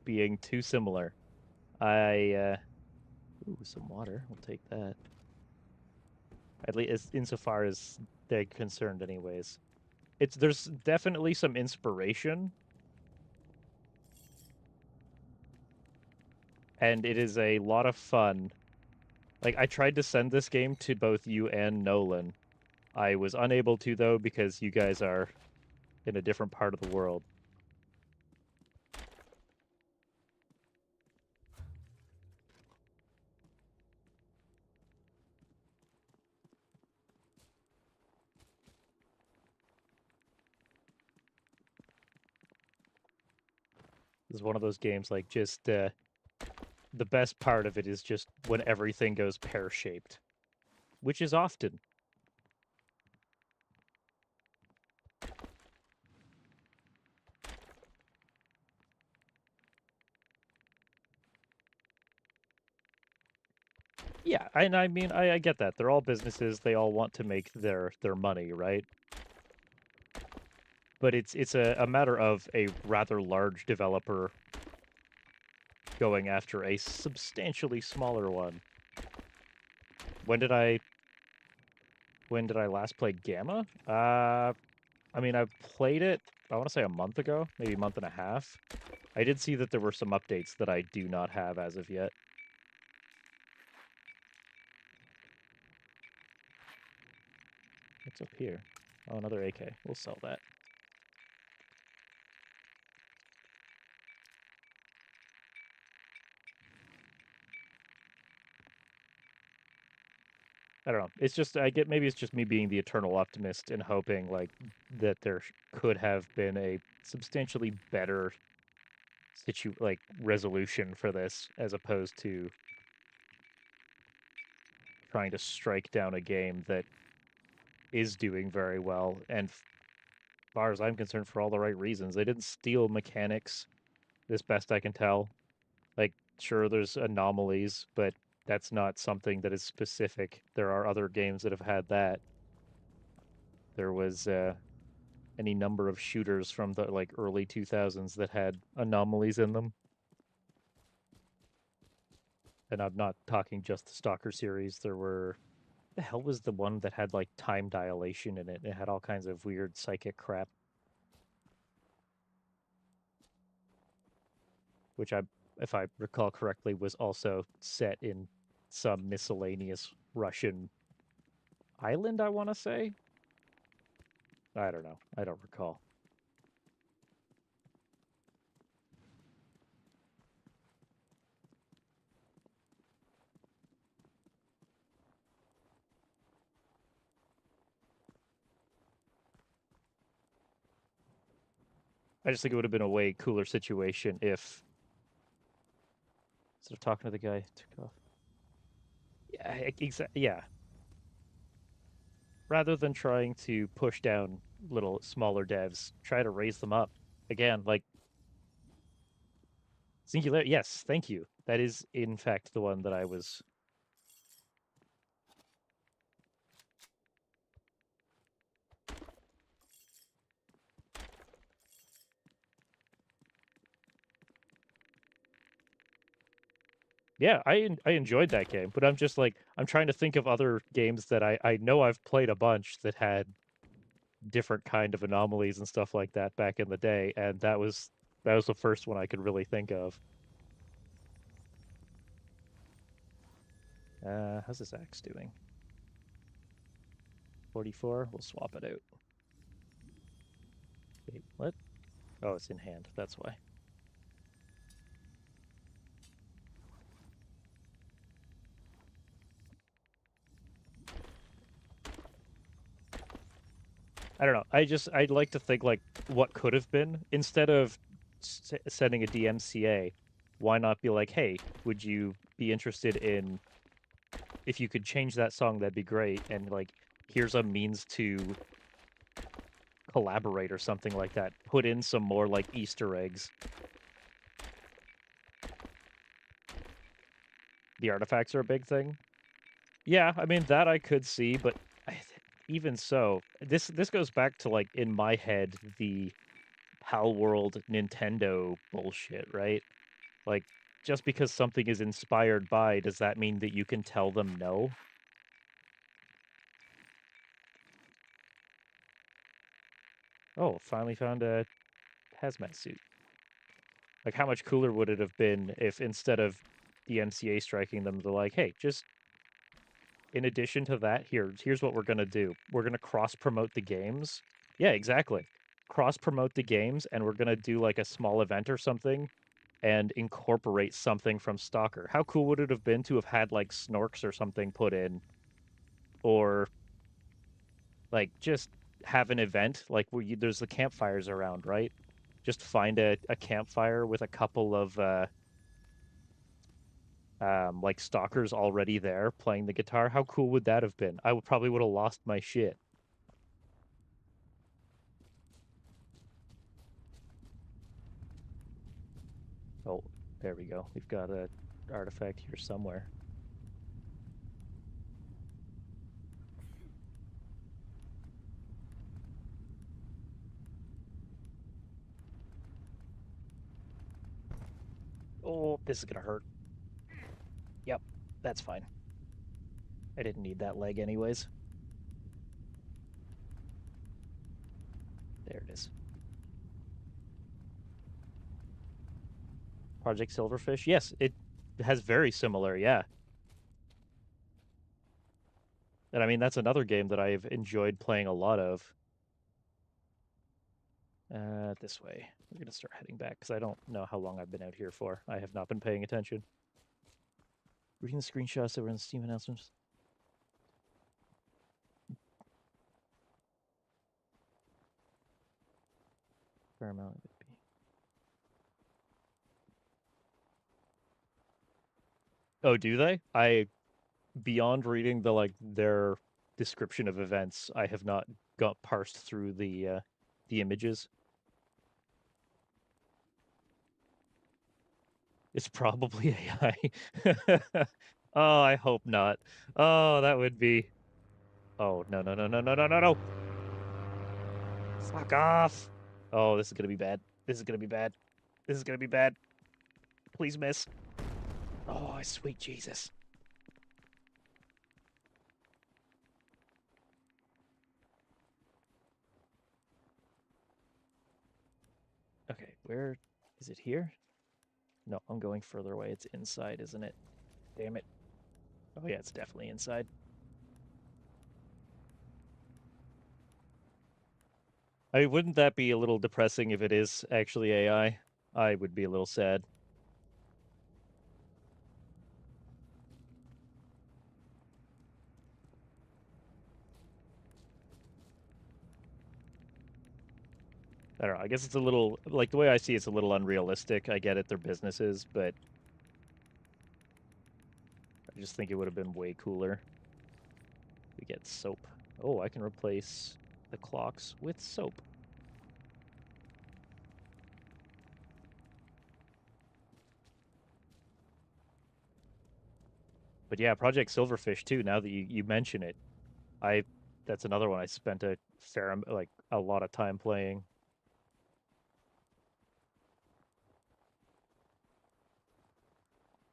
being too similar. Ooh, some water. We'll take that. At least insofar as they're concerned, anyways. There's definitely some inspiration, and it is a lot of fun. Like I tried to send this game to both you and Nolan. I was unable to though because you guys are in a different part of the world. This is one of those games like just the best part of it is just when everything goes pear-shaped, which is often. Yeah, and I mean I get that. They're all businesses, they all want to make their money, right? But it's a matter of a rather large developer going after a substantially smaller one. When did I When did I last play Gamma? I mean, I've played it, I want to say a month ago, maybe a month and a half. I did see that there were some updates that I do not have as of yet. What's up here? Oh, another AK. We'll sell that. I don't know. It's just maybe it's just me being the eternal optimist and hoping like that there could have been a substantially better resolution for this as opposed to trying to strike down a game that is doing very well and as far as I'm concerned for all the right reasons. They didn't steal mechanics, as best I can tell. Like sure there's anomalies, but that's not something that is specific. There are other games that have had that. There was any number of shooters from the like early 2000s that had anomalies in them. And I'm not talking just the Stalker series. There were the hell was the one that had like time dilation in it? It had all kinds of weird psychic crap. Which if I recall correctly, was also set in some miscellaneous Russian island, I want to say. I don't know. I don't recall. I just think it would have been a way cooler situation if instead of talking to the guy, took off. Yeah, exactly. Yeah, rather than trying to push down little smaller devs, try to raise them up. Again, like Singular. Yes, thank you. That is in fact the one that I was. Yeah, I enjoyed that game, but I'm just like I'm trying to think of other games that I know I've played a bunch that had different kind of anomalies and stuff like that back in the day, and that was the first one I could really think of. How's this axe doing? 44. We'll swap it out. Wait, what? Oh, it's in hand. That's why. I don't know. I'd like to think like what could have been instead of sending a DMCA. Why not be like, hey, would you be interested in if you could change that song? That'd be great. And like, here's a means to collaborate or something like that. Put in some more like Easter eggs. The artifacts are a big thing. Yeah, I mean that I could see, but even so, this goes back to like in my head the Pal World Nintendo bullshit, right? Like just because something is inspired by, does that mean that you can tell them no? Oh, finally found a hazmat suit. Like how much cooler would it have been if instead of the MCA striking them, they're like, hey, just in addition to that, here's what we're gonna do. We're gonna cross promote the games. Yeah, exactly. Cross promote the games, and we're gonna do like a small event or something, and incorporate something from Stalker. How cool would it have been to have had like Snorks or something put in, or like just have an event like where there's the campfires around, right? Just find a campfire with a couple of like stalkers already there playing the guitar. How cool would that have been? I would probably would have lost my shit. Oh, there we go. We've got a artifact here somewhere. Oh, this is gonna hurt. Yep, that's fine. I didn't need that leg anyways. There it is. Project Silverfish. Yes, it has very similar, yeah. And I mean, that's another game that I've enjoyed playing a lot of. This way. We're going to start heading back because I don't know how long I've been out here for. I have not been paying attention. Reading the screenshots that were in the Steam announcements. Fair amount of it be. Oh, do they? Beyond reading their description of events, I have not got parsed through the images. It's probably AI. Oh, I hope not. Oh, that would be. Oh, no, no, no, no, no, no, no, no. Fuck off. Oh, this is gonna be bad. This is gonna be bad. This is gonna be bad. Please miss. Oh, sweet Jesus. Okay, where is it here? No, I'm going further away. It's inside, isn't it? Damn it. Oh yeah, it's definitely inside. I mean, wouldn't that be a little depressing if it is actually AI? I would be a little sad. I don't know. I guess it's a little like the way I see it's a little unrealistic. I get it, they're businesses, but I just think it would have been way cooler. We get soap. Oh, I can replace the clocks with soap. But yeah, Project Silverfish too. Now that you mention it, I that's another one I spent a fair like a lot of time playing.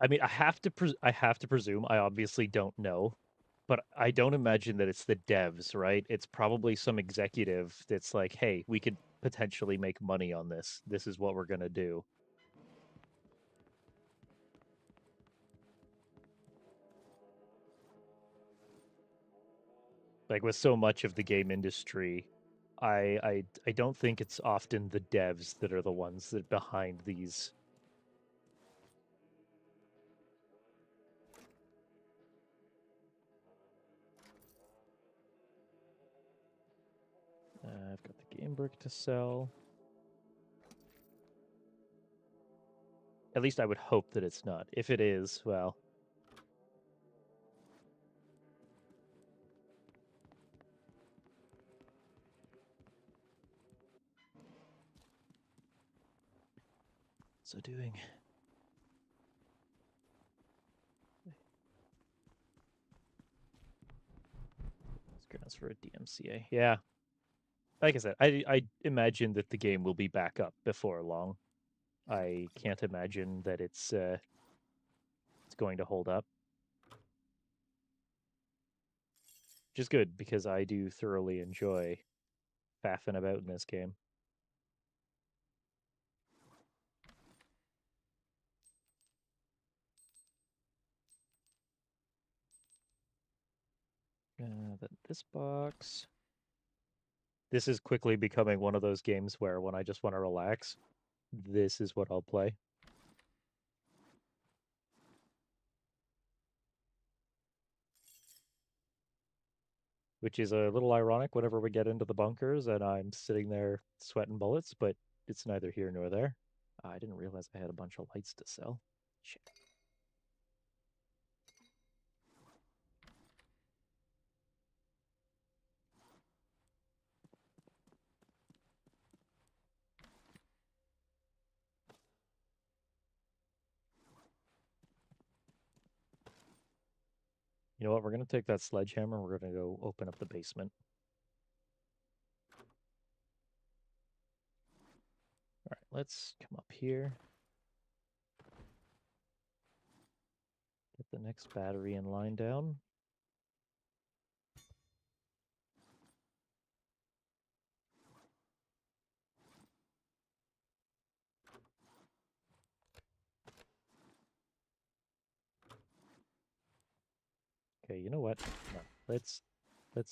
I mean, I have to presume. I obviously don't know, but I don't imagine that it's the devs, right? It's probably some executive that's like, "Hey, we could potentially make money on this. This is what we're gonna do." Like with so much of the game industry, I don't think it's often the devs that are the ones that behind these. I've got the game brick to sell. At least I would hope that it's not. If it is, well. So doing. Grounds for a DMCA. Yeah. Like I said, I imagine that the game will be back up before long. I can't imagine that it's going to hold up. Which is good because I do thoroughly enjoy faffing about in this game. Then this box. This is quickly becoming one of those games where when I just want to relax, this is what I'll play. Which is a little ironic whenever we get into the bunkers and I'm sitting there sweating bullets, but it's neither here nor there. I didn't realize I had a bunch of lights to sell. Shit. You know what? We're going to take that sledgehammer. We're going to go open up the basement. All right, let's come up here. Get the next battery in line down. you know what? No, let's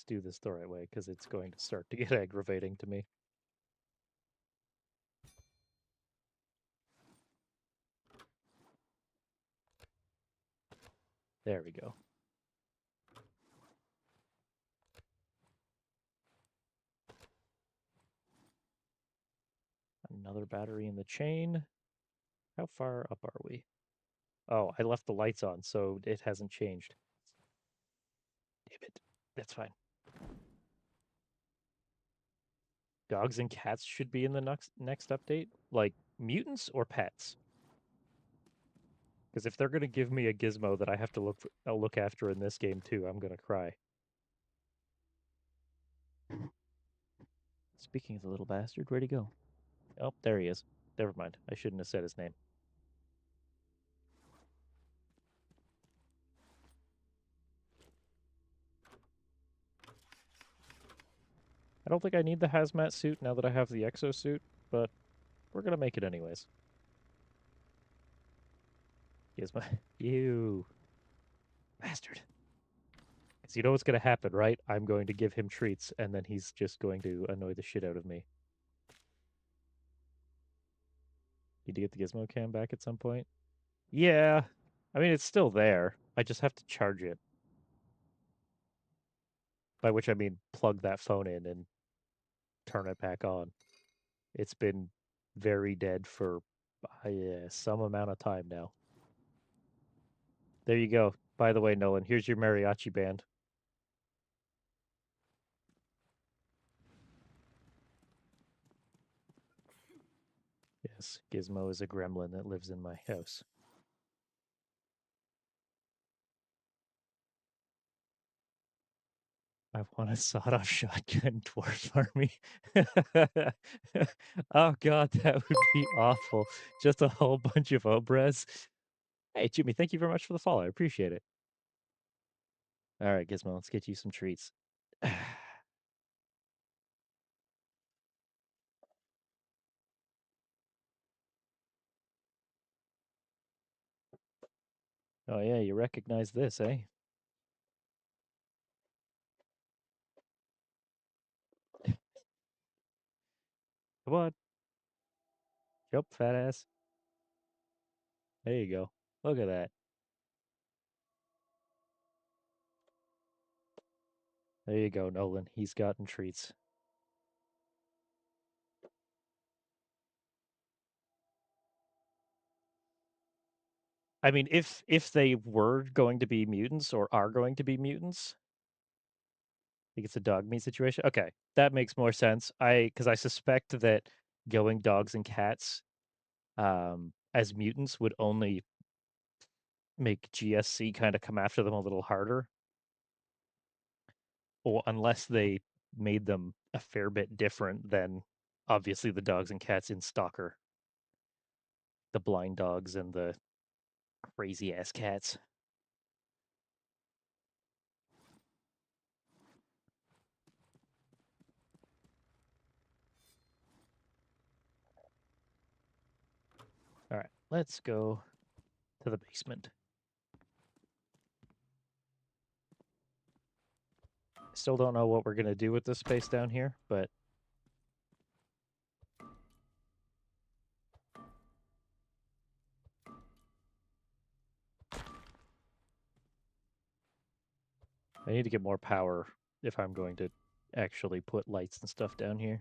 do this the right way, because it's going to start to get aggravating to me. There we go. Another battery in the chain. How far up are we? Oh, I left the lights on, so it hasn't changed. Damn it. That's fine. Dogs and cats should be in the next update? Like, mutants or pets? Because if they're going to give me a gizmo that I have to look after in this game too, I'm going to cry. Speaking of the little bastard, where'd he go? Oh, there he is. Never mind. I shouldn't have said his name. I don't think I need the hazmat suit now that I have the exosuit, but we're going to make it anyways. Gizmo. You bastard. Because you know what's going to happen, right? I'm going to give him treats, and then he's just going to annoy the shit out of me. Need to get the gizmo cam back at some point? Yeah. I mean, it's still there. I just have to charge it. By which I mean plug that phone in and turn it back on. It's been very dead for some amount of time now. There you go. By the way, Nolan, here's your mariachi band. Yes, Gizmo is a gremlin that lives in my house. I want a sawed-off shotgun dwarf army. Oh god, that would be awful. Just a whole bunch of obras. Hey, Jimmy, thank you very much for the follow. I appreciate it. All right, Gizmo, let's get you some treats. Oh yeah, you recognize this, eh? Come on. Jump, fat ass. There you go. Look at that. There you go, Nolan. He's gotten treats. I mean, if they were going to be mutants or are going to be mutants, I think it's a dog meat situation. Okay, that makes more sense. Because I suspect that going dogs and cats as mutants would only make GSC kind of come after them a little harder. Or unless they made them a fair bit different than obviously the dogs and cats in Stalker. The blind dogs and the crazy ass cats. All right, let's go to the basement. Still don't know what we're going to do with this space down here, but I need to get more power if I'm going to actually put lights and stuff down here.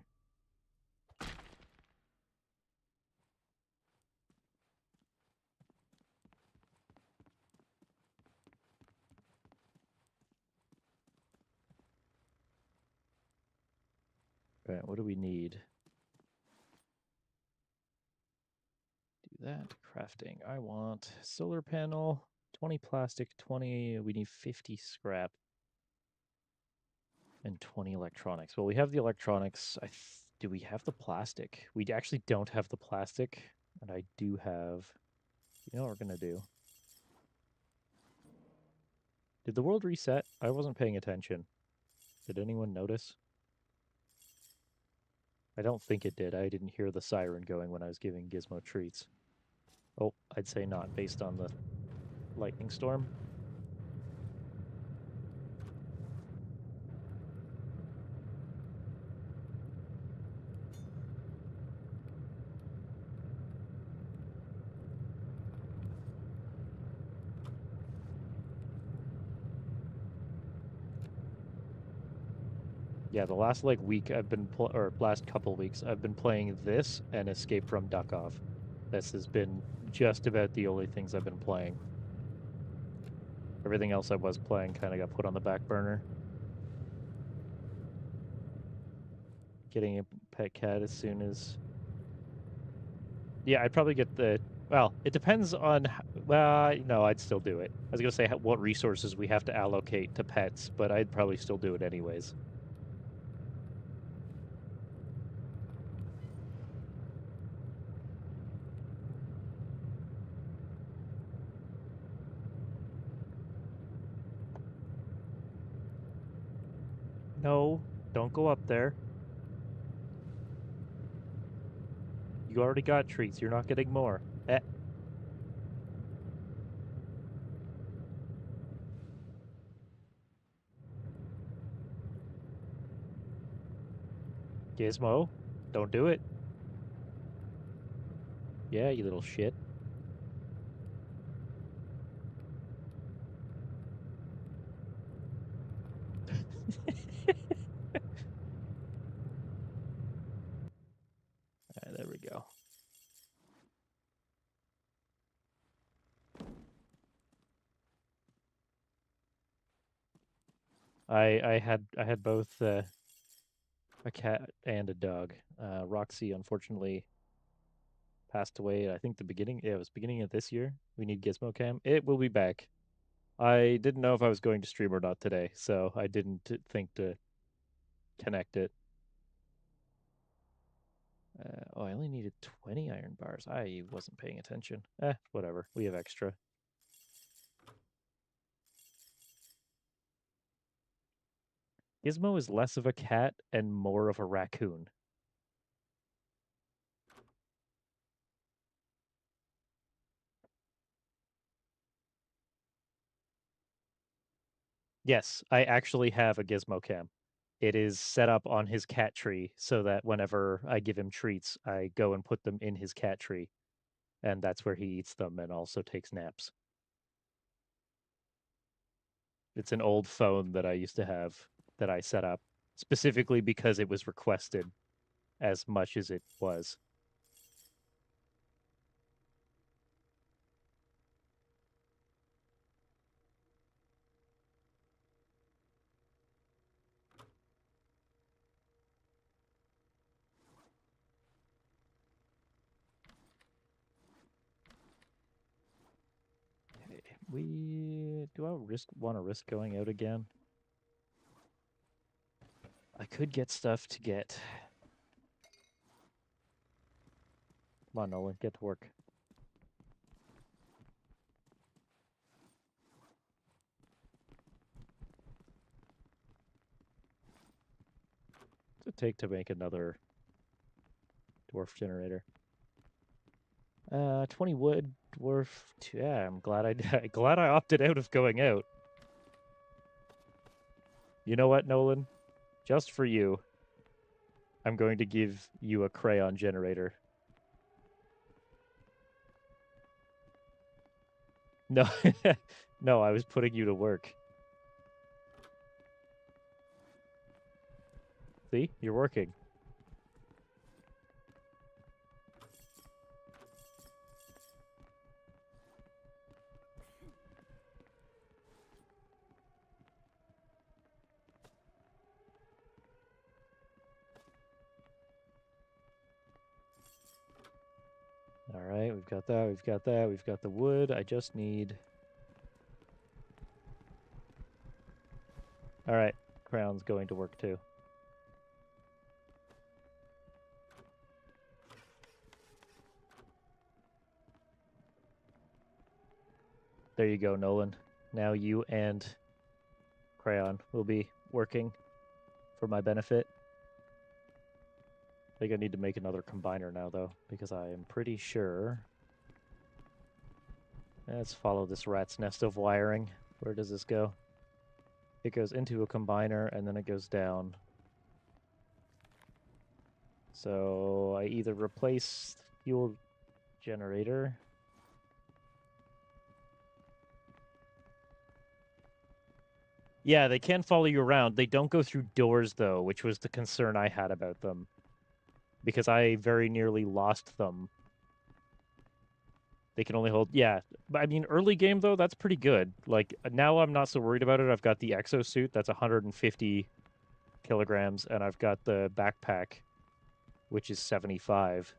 All right, what do we need? Do that. Crafting. I want solar panel, 20 plastic, 20. We need 50 scrap. And 20 electronics. Well, we have the electronics. Do we have the plastic? We actually don't have the plastic. And I do have... You know what we're going to do? Did the world reset? I wasn't paying attention. Did anyone notice? I don't think it did. I didn't hear the siren going when I was giving Gizmo treats. Oh, I'd say not, based on the lightning storm. Yeah, the last like week I've been or last couple weeks I've been playing this and Escape from Duckov. This has been just about the only things I've been playing. Everything else I was playing kind of got put on the back burner. Getting a pet cat as soon as. Yeah, I'd probably get the. Well, it depends on. Well, no, I'd still do it. I was gonna say what resources we have to allocate to pets, but I'd probably still do it anyways. No, don't go up there. You already got treats. You're not getting more. Gizmo, don't do it. Yeah, you little shit. There we go. I had both a cat and a dog. Roxy unfortunately passed away. I think it was beginning of this year. We need Gizmo Cam. It will be back. I didn't know if I was going to stream or not today, so I didn't think to connect it. Oh, I only needed 20 iron bars. I wasn't paying attention. Whatever. We have extra. Gizmo is less of a cat and more of a raccoon. Yes, I actually have a Gizmo Cam. It is set up on his cat tree so that whenever I give him treats, I go and put them in his cat tree, and that's where he eats them and also takes naps. It's an old phone that I used to have that I set up specifically because it was requested as much as it was. Do I want to risk going out again? I could get stuff to get. Come on, Nolan, get to work. What's it take to make another dwarf generator? 20 wood, dwarf. Yeah, I'm glad glad I opted out of going out. You know what, Nolan? Just for you, I'm going to give you a crayon generator. No, no, I was putting you to work. See, you're working. All right, we've got that, we've got that, we've got the wood. I just need... All right, crayon's going to work too. There you go, Nolan. Now you and Crayon will be working for my benefit. I think I need to make another combiner now, though, because I am pretty sure... Let's follow this rat's nest of wiring. Where does this go? It goes into a combiner, and then it goes down. So I either replace fuel generator... Yeah, they can follow you around. They don't go through doors, though, which was the concern I had about them. Because I very nearly lost them. They can only hold... Yeah. But, I mean, early game, though, that's pretty good. Like, now I'm not so worried about it. I've got the exosuit. That's 150 kilograms. And I've got the backpack, which is 75.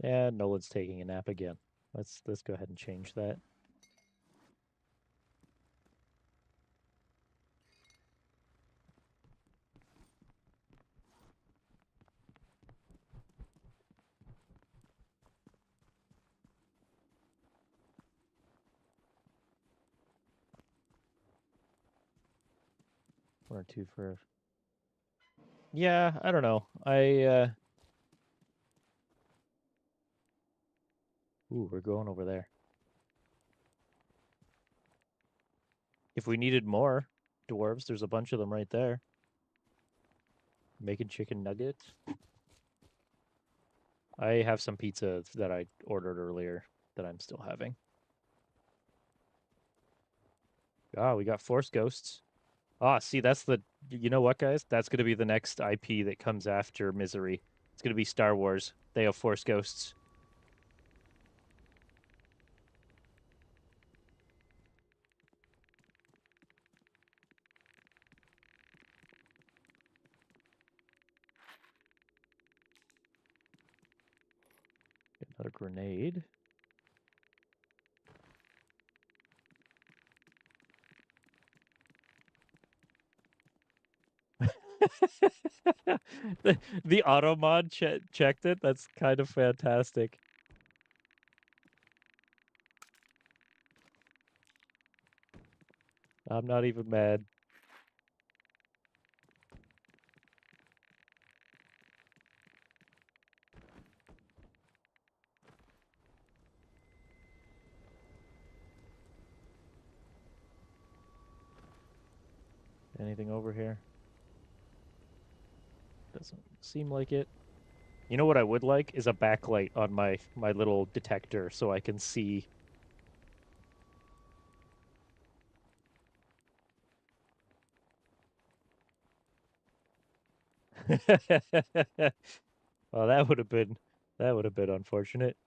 Yeah, Nolan's taking a nap again. Let's go ahead and change that. One or two for... Yeah, I don't know. Ooh, we're going over there. If we needed more dwarves, there's a bunch of them right there. Making chicken nuggets. I have some pizza that I ordered earlier that I'm still having. Ah, we got Force Ghosts. Ah, see, that's the... You know what, guys? That's going to be the next IP that comes after Misery. It's going to be Star Wars. They have Force Ghosts. Get another grenade. the auto mod checked it. That's kind of fantastic. I'm not even mad. Anything over here? Doesn't seem like it. You know what I would like is a backlight on my little detector so I can see. Well, that would have been unfortunate.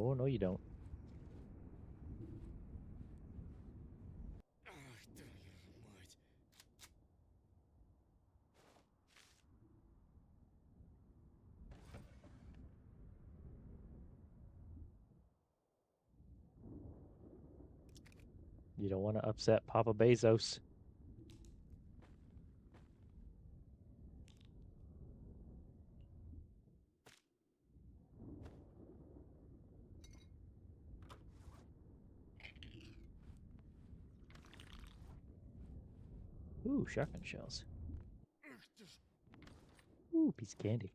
Oh, no, you don't. Ах, твою мать. You don't want to upset Papa Bezos. Ooh, shotgun shells. Ах ты ж. Ooh, piece of candy.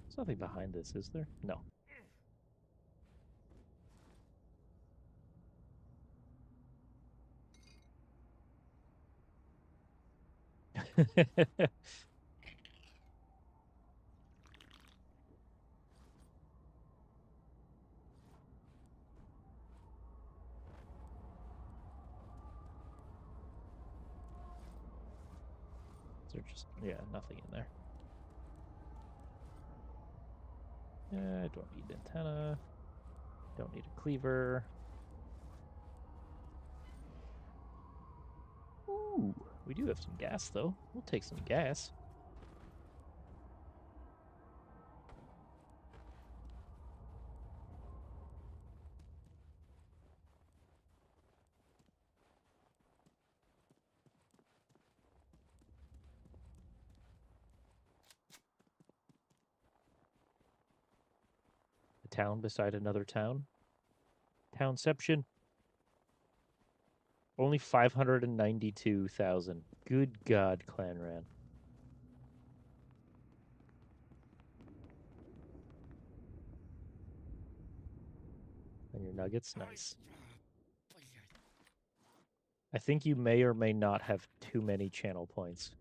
There's nothing behind this, is there? No. There's just, yeah, nothing in there. I don't need antenna. Don't need a cleaver. Ooh, we do have some gas, though. We'll take some gas. town beside another town. Townception. Only 592,000. Good God, Clan Ran. And your nuggets, nice. I think you may or may not have too many channel points.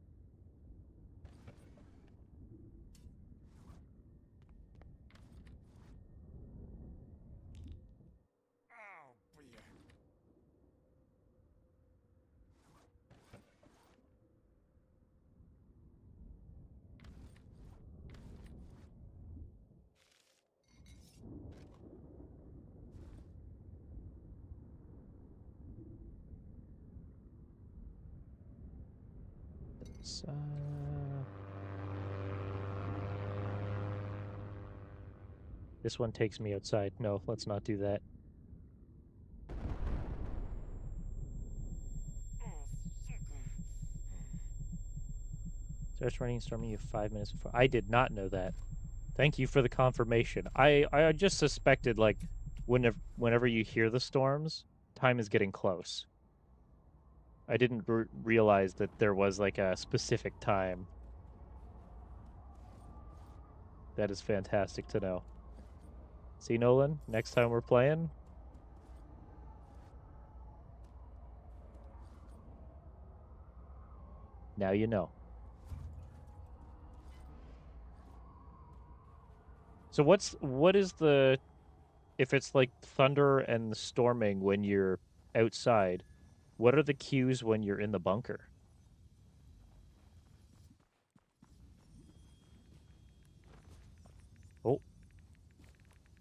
Ау, блядь. This one takes me outside. No, let's not do that. Starts running and storming you 5 minutes before. I did not know that. Thank you for the confirmation. I just suspected, like, whenever you hear the storms, time is getting close. I didn't realize that there was, like, a specific time. That is fantastic to know. See, Nolan, next time we're playing, now you know. So what is the, if it's like thunder and storming when you're outside, what are the cues when you're in the bunker? Oh.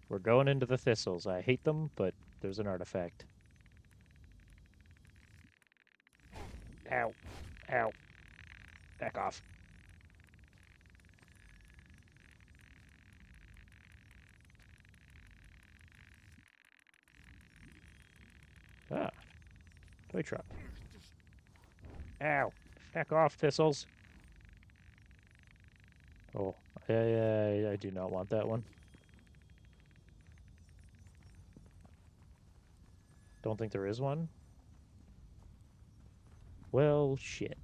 We're going into the thistles. I hate them, but there's an artifact. Ow. Ow. Back off. Ah. Toy truck. Ow. Back off, thistles. Oh. I do not want that one. Don't think there is one? Well, shit.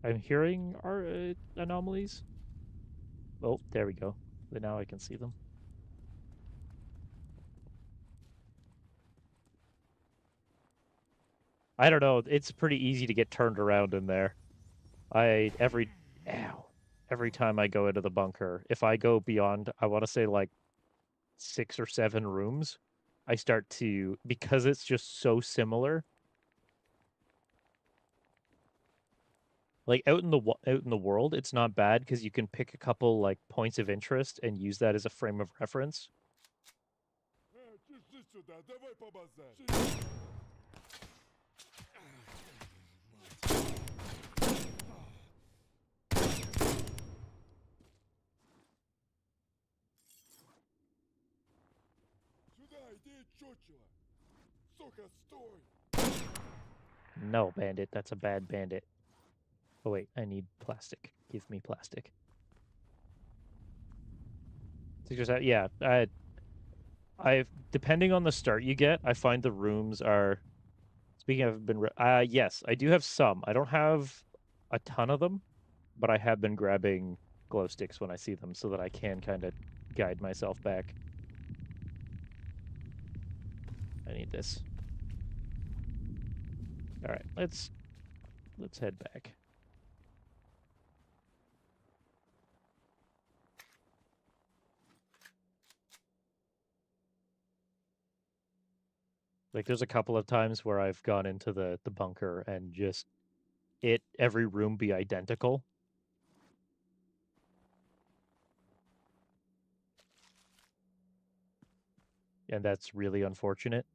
I'm hearing our anomalies. Oh, there we go. But now I can see them. I don't know. It's pretty easy to get turned around in there. Every time I go into the bunker, if I go beyond, I want to say like 6 or 7 rooms, I start to, because it's just so similar. Like out in the world, it's not bad because you can pick a couple like points of interest and use that as a frame of reference. Держи сюда, давай побазарь. Сюда, иди, чучело. Сука, стой. No, bandit, that's a bad bandit. Oh wait, I need plastic. Give me plastic. So just yeah, I've depending on the start you get, I find the rooms are. Speaking of been, yes, I do have some. I don't have a ton of them, but I have been grabbing glow sticks when I see them so that I can kind of guide myself back. I need this. All right, let's head back. Like there's a couple of times where I've gone into the bunker and just every room be identical. And that's really unfortunate.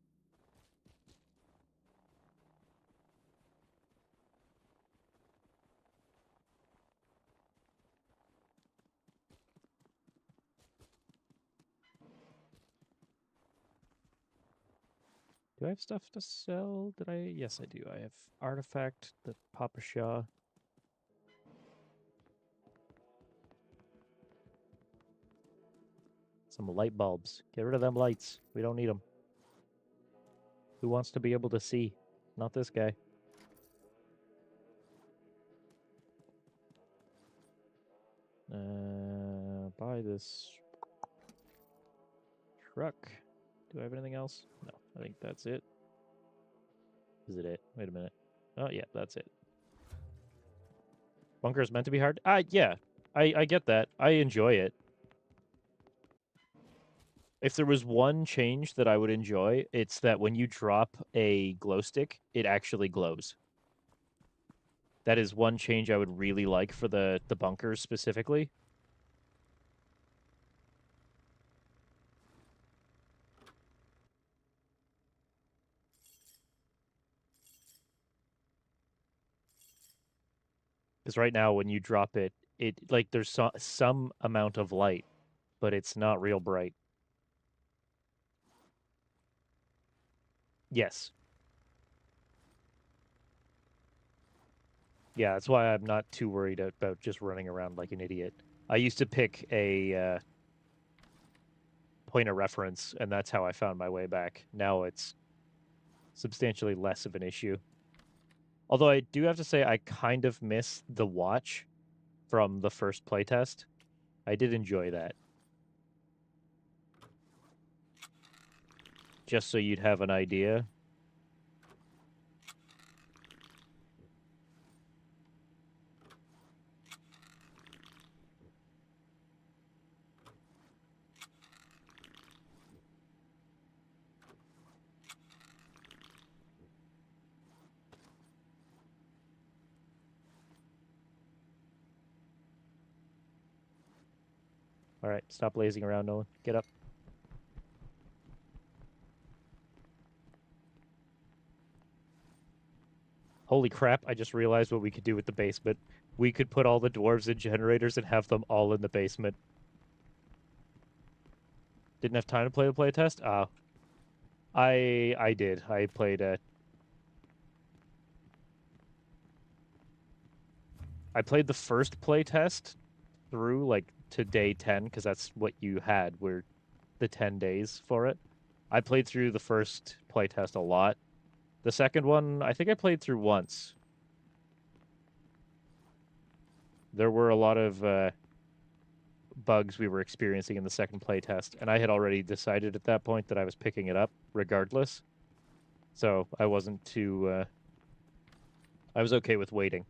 Do I have stuff to sell? Did I? Yes, I do. I have artifact, the Papa Shaw. Some light bulbs. Get rid of them lights. We don't need them. Who wants to be able to see? Not this guy. Buy this truck. Do I have anything else? No, I think that's it. Is it? Wait a minute. Oh, yeah, that's it. Bunker is meant to be hard? Yeah. I get that. I enjoy it. If there was one change that I would enjoy, it's that when you drop a glow stick, it actually glows. That is one change I would really like for the bunkers specifically. Because right now, when you drop it, like there's some amount of light, but it's not real bright. Yes. Yeah, that's why I'm not too worried about just running around like an idiot. I used to pick a point of reference, and that's how I found my way back. Now it's substantially less of an issue. Although I do have to say I kind of miss the watch from the first playtest. I did enjoy that. Just so you'd have an idea. All right, stop lazing around, Nolan. Get up. Holy crap, I just realized what we could do with the basement. We could put all the dwarves in generators and have them all in the basement. Didn't have time to play the playtest? I did. I played I played the first playtest through like to day 10 because that's what you had were the 10 days for it. I played through the first playtest a lot. The second one, I think I played through once. There were a lot of bugs we were experiencing in the second playtest, and I had already decided at that point that I was picking it up regardless. So I wasn't too. I was okay with waiting.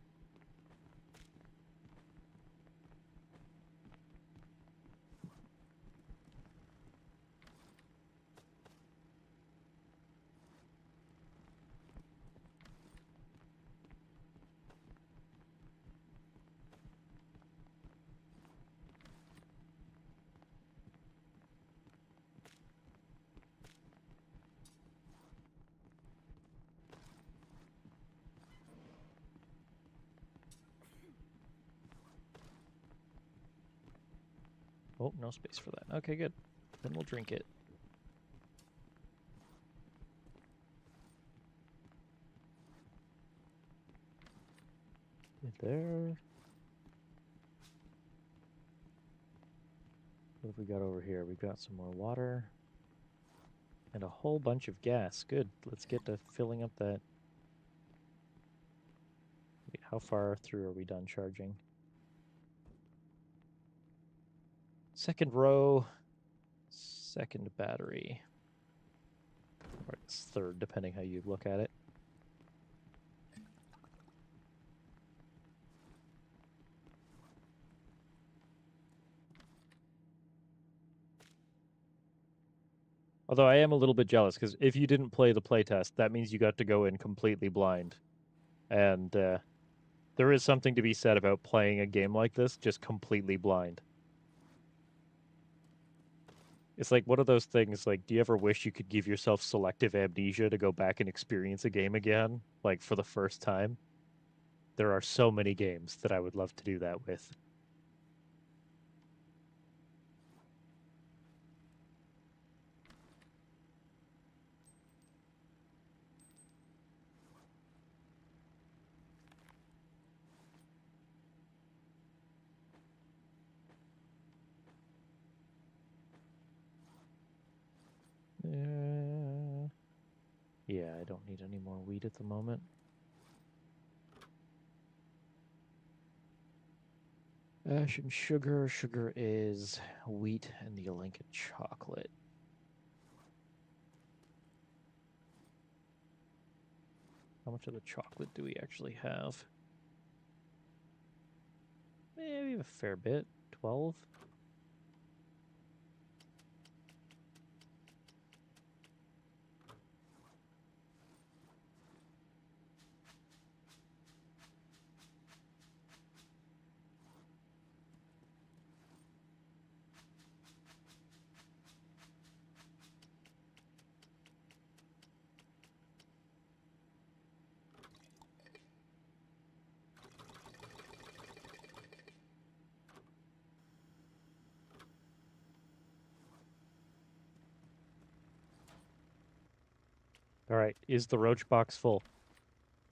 Oh, no space for that. Okay, good. Then we'll drink it. There. What have we got over here? We've got some more water. And a whole bunch of gas. Good. Let's get to filling up that. Wait, how far through are we done charging? Second row. Second battery. Or it's third, depending how you look at it. Although I am a little bit jealous, because if you didn't play the playtest, that means you got to go in completely blind. And there is something to be said about playing a game like this just completely blind. It's like one of those things, like, do you ever wish you could give yourself selective amnesia to go back and experience a game again, like, for the first time? There are so many games that I would love to do that with. Yeah, I don't need any more wheat at the moment. Ash and sugar. Sugar is wheat and the Alenka chocolate. How much of the chocolate do we actually have? Maybe a fair bit. 12? All right, is the roach box full?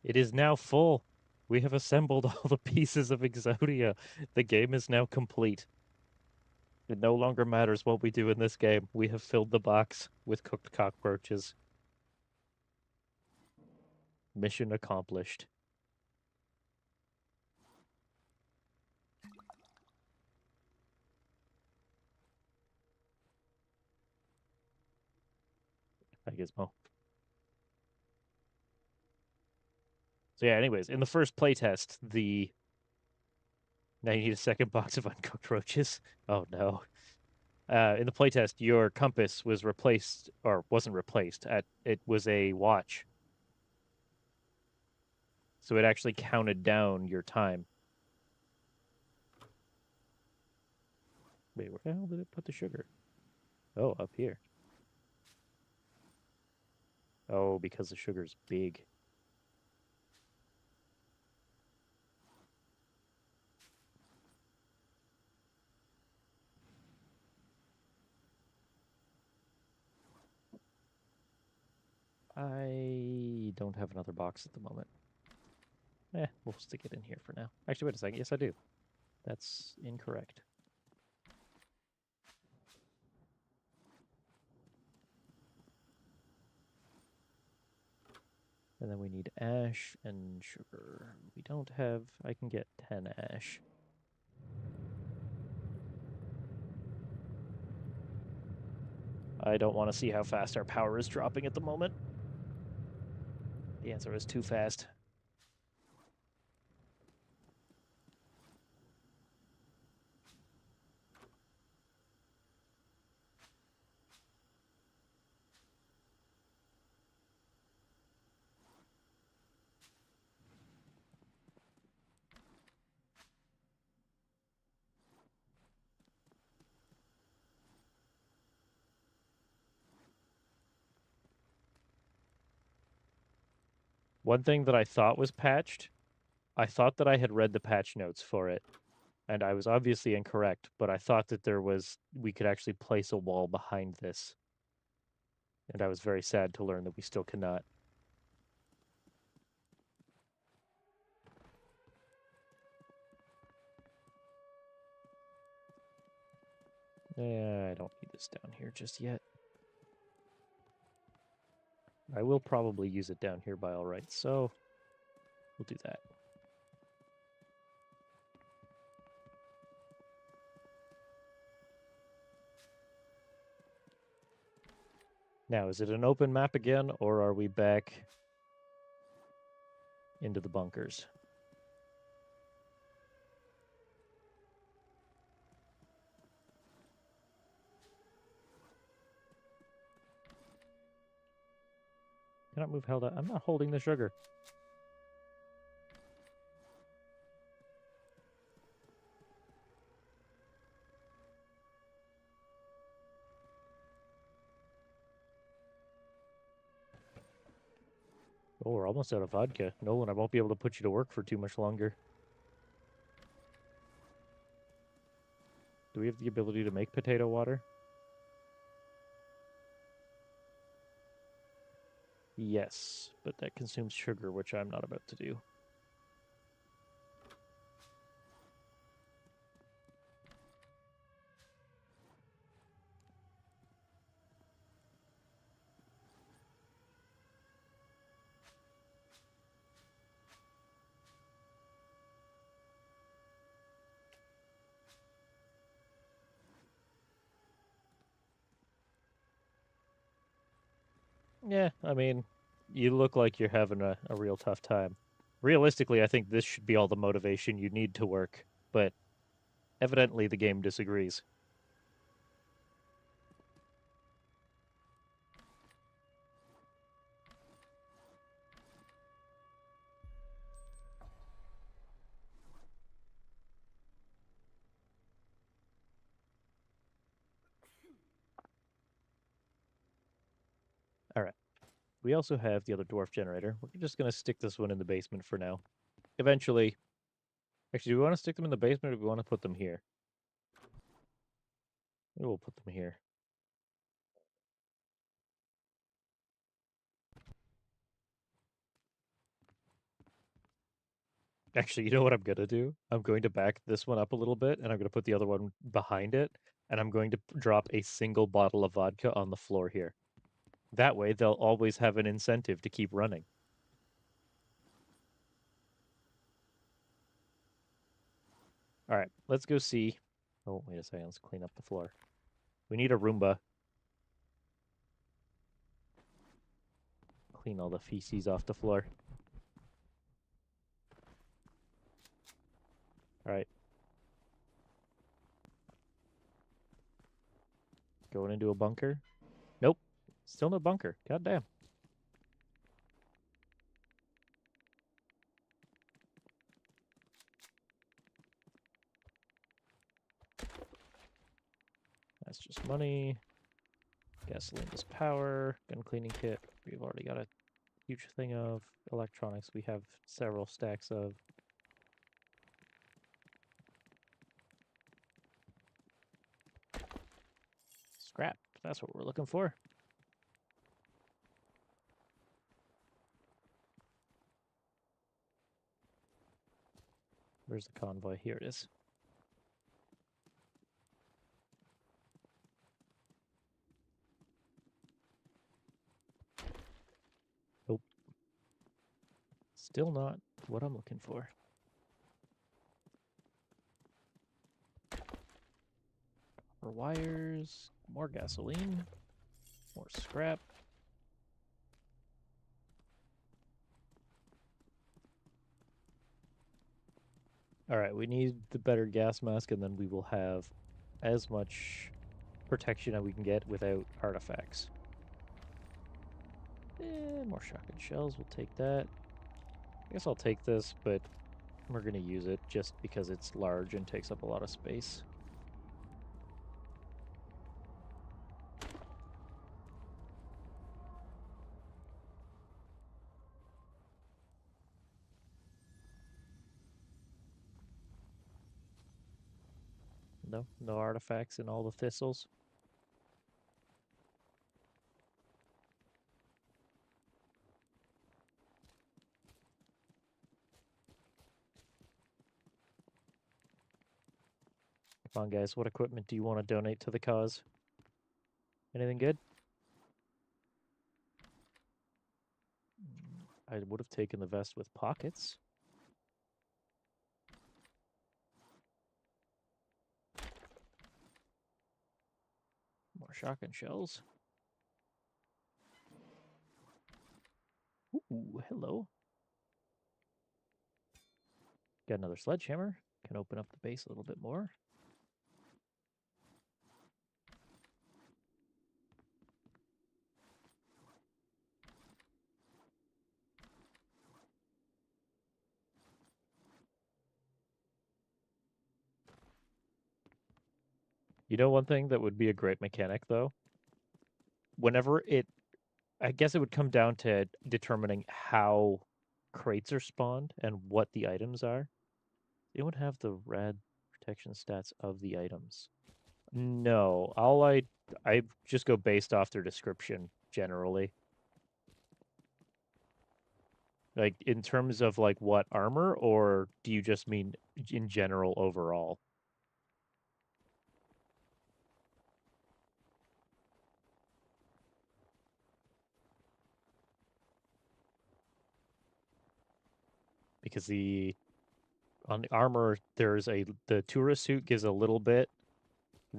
It is now full. We have assembled all the pieces of Exodia. The game is now complete. It no longer matters what we do in this game. We have filled the box with cooked cockroaches. Mission accomplished. I Gizmo. So yeah, anyways, in the first playtest, now you need a second box of uncooked roaches. Oh no. In the playtest, your compass was replaced, or wasn't replaced. It was a watch. So it actually counted down your time. Wait, where the hell did it put the sugar? Oh, up here. Oh, because the sugar's big. I don't have another box at the moment. We'll stick it in here for now. Actually, wait a second. Yes, I do. That's incorrect. And then we need ash and sugar. We don't have... I can get 10 ash. I don't want to see how fast our power is dropping at the moment. The answer is too fast. One thing that I thought was patched, I thought that I had read the patch notes for it, and I was obviously incorrect, but I thought that we could actually place a wall behind this. And I was very sad to learn that we still cannot. I don't need this down here just yet. I will probably use it down here by all rights, so we'll do that. Now, is it an open map again, or are we back into the bunkers? Cannot move held up. I'm not holding the sugar. Oh, we're almost out of vodka. Nolan, I won't be able to put you to work for too much longer. Do we have the ability to make potato water? Yes, but that consumes sugar, which I'm not about to do. Yeah, I mean, you look like you're having a real tough time. Realistically, I think this should be all the motivation you need to work, but evidently the game disagrees. All right. We also have the other dwarf generator. We're just going to stick this one in the basement for now. Eventually, actually, do we want to stick them in the basement or do we want to put them here? Maybe we'll put them here. Actually, you know what I'm going to do? I'm going to back this one up a little bit, and I'm going to put the other one behind it, and I'm going to drop a single bottle of vodka on the floor here. That way, they'll always have an incentive to keep running. All right, let's go see. Oh, wait a second. Let's clean up the floor. We need a Roomba. Clean all the feces off the floor. All right. Going into a bunker. Nope. Still no bunker. God damn. That's just money. Gasoline is power. Gun cleaning kit. We've already got a huge thing of electronics. We have several stacks of. Scrap. That's what we're looking for. Where's the convoy? Here it is. Nope. Still not what I'm looking for. More wires. More gasoline. More scrap. All right, we need the better gas mask, and then we will have as much protection as we can get without artifacts. More shotgun shells. We'll take that. I guess I'll take this, but we're going to use it just because it's large and takes up a lot of space. No artifacts in all the thistles. Come on, guys. What equipment do you want to donate to the cause? Anything good? I would have taken the vest with pockets. More shotgun shells. Ooh, hello. Got another sledgehammer. Can open up the base a little bit more. You know one thing that would be a great mechanic, though? Whenever it... I guess it would come down to determining how crates are spawned and what the items are. It would have the rad protection stats of the items. No, I just go based off their description generally. Like in terms of like what armor, or do you just mean in general overall? Because on the armor there's the tourist suit gives a little bit,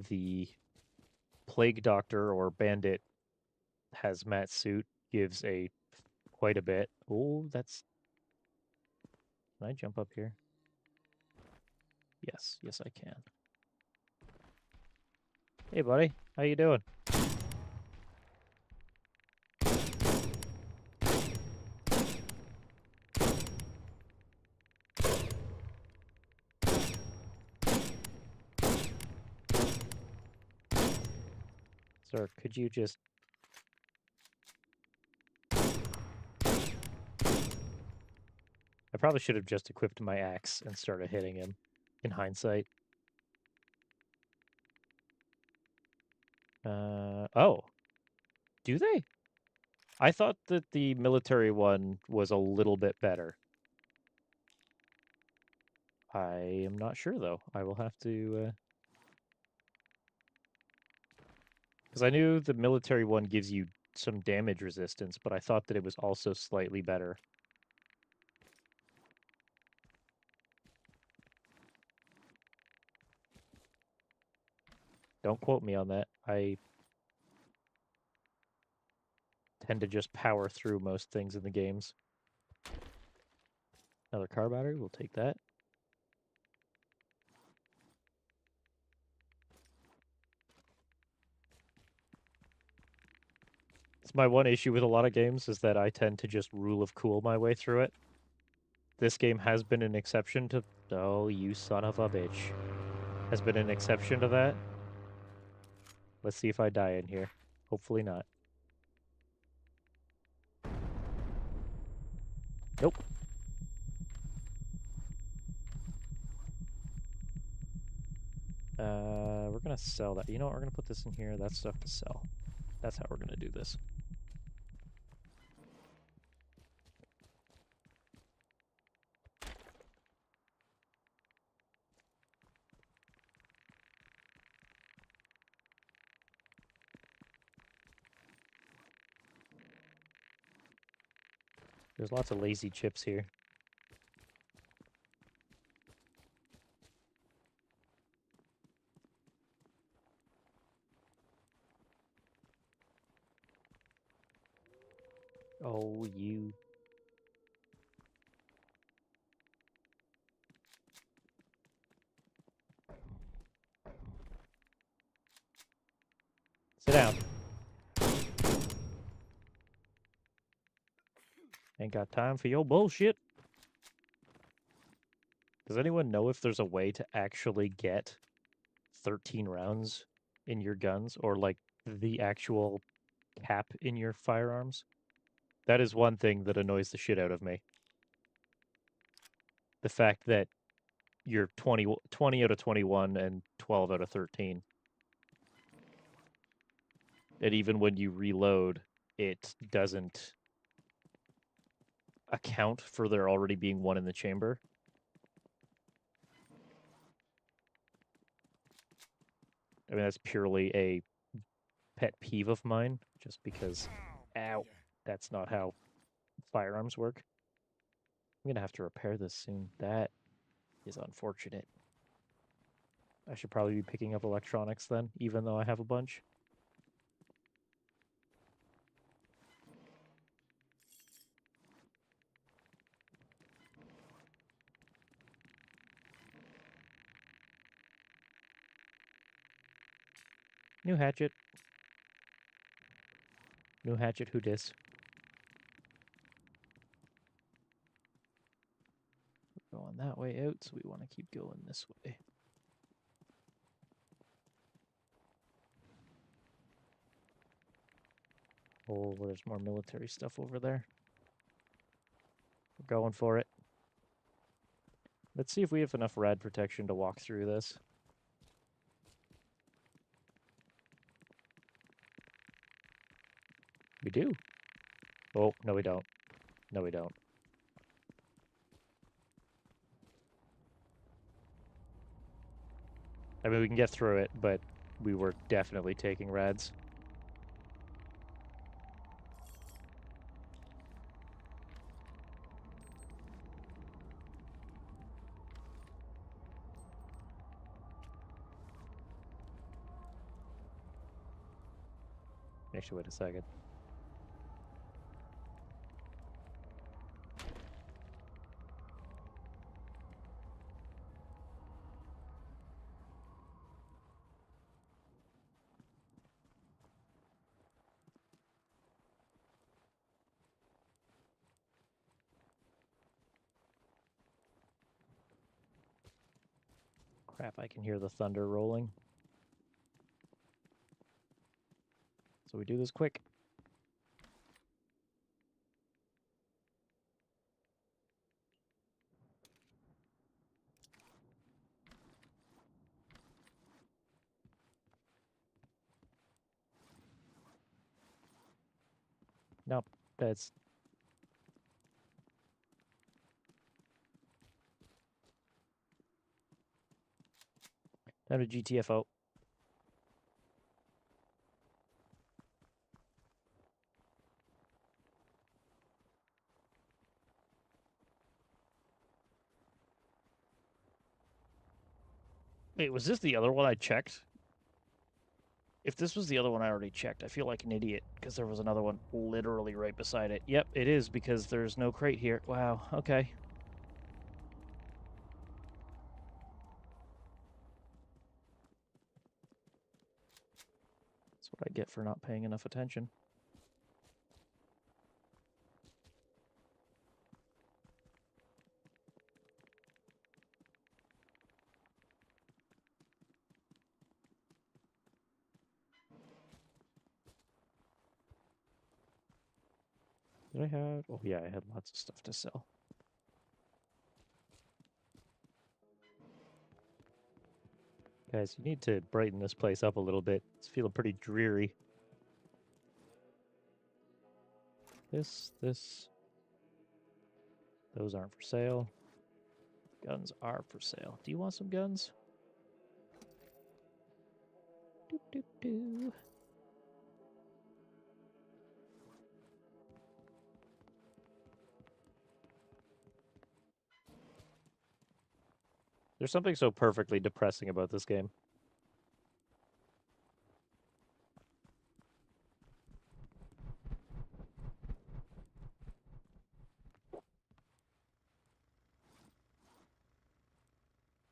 the plague doctor or bandit hazmat suit gives quite a bit. Oh, that's... Can I jump up here? Yes, yes I can. Hey buddy, how you doing? Sir, could you just... I probably should have just equipped my axe and started hitting him, in hindsight. Oh. Do they? I thought that the military one was a little bit better. I am not sure, though. I will have to... Because I knew the military one gives you some damage resistance, but I thought that it was also slightly better. Don't quote me on that. I tend to just power through most things in the games. Another car battery, we'll take that. It's my one issue with a lot of games is that I tend to just rule of cool my way through it. This game has been an exception to... Oh, you son of a bitch. Has been an exception to that. Let's see if I die in here. Hopefully not. Nope. We're gonna sell that. You know what? We're gonna put this in here. That's stuff to sell. That's how we're gonna do this. There's lots of lazy chips here. Oh, you... Sit down. Ain't got time for your bullshit. Does anyone know if there's a way to actually get 13 rounds in your guns, or like the actual cap in your firearms? That is one thing that annoys the shit out of me. The fact that you're 20 out of 21 and 12 out of 13. And even when you reload, it doesn't account for there already being one in the chamber. I mean, that's purely a pet peeve of mine, just because, ow, that's not how firearms work. I'm gonna have to repair this soon. That is unfortunate. I should probably be picking up electronics then, even though I have a bunch. New hatchet. New hatchet, who dis? We're going that way out, so we want to keep going this way. Oh, there's more military stuff over there. We're going for it. Let's see if we have enough rad protection to walk through this. We do. Oh, no we don't. No we don't. I mean, we can get through it, but we were definitely taking rads. Actually, wait a second. Crap, I can hear the thunder rolling. So we do this quick. Nope, that's... Time to GTFO. Wait, was this the other one I checked? If this was the other one I already checked, I feel like an idiot because there was another one literally right beside it. Yep, it is because there's no crate here. Wow, okay. That's what I get for not paying enough attention. Did I have... Oh, yeah, I had lots of stuff to sell. Guys, you need to brighten this place up a little bit. It's feeling pretty dreary. This. Those aren't for sale. Guns are for sale. Do you want some guns? Doo, doo, doo. There's something so perfectly depressing about this game.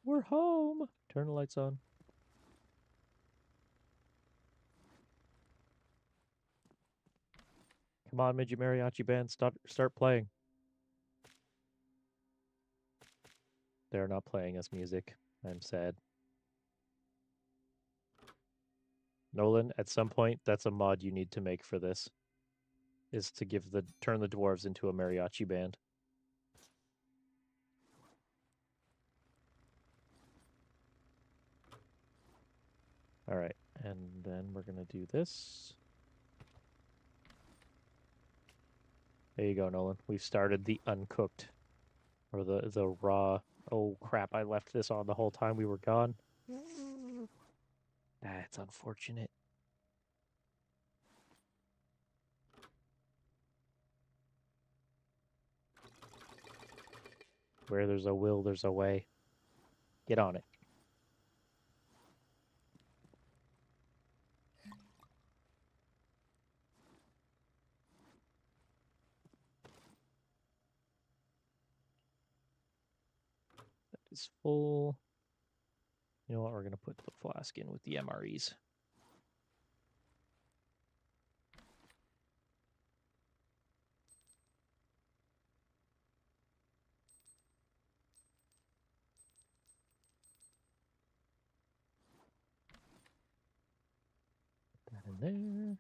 We're home. Turn the lights on. Come on, Midget Mariachi Band, start playing. They're not playing us music. I'm sad. Nolan, at some point, that's a mod you need to make for this. Is to turn the dwarves into a mariachi band. All right, and then we're gonna do this. There you go, Nolan. We've started the uncooked, or the raw. Oh crap! I left this on the whole time we were gone. That's unfortunate. Where there's a will, there's a way. Get on it. That is full. You know what? We're going to put the flask in with the MREs. Put that in there.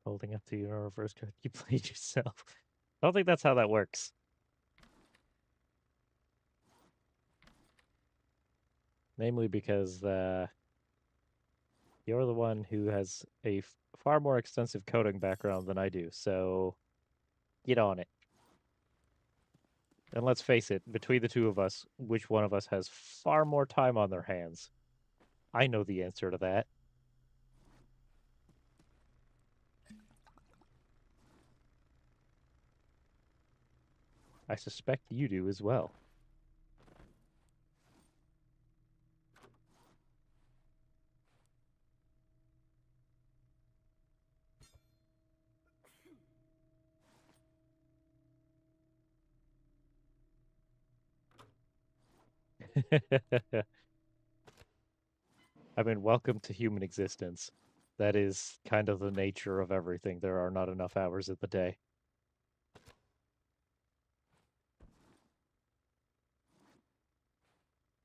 Holding up to your reverse card, you played yourself. I don't think that's how that works. Namely because you're the one who has a far more extensive coding background than I do, so get on it. And let's face it, between the two of us, which one of us has far more time on their hands? I know the answer to that. I suspect you do as well. I mean, welcome to human existence. That is kind of the nature of everything. There are not enough hours in the day.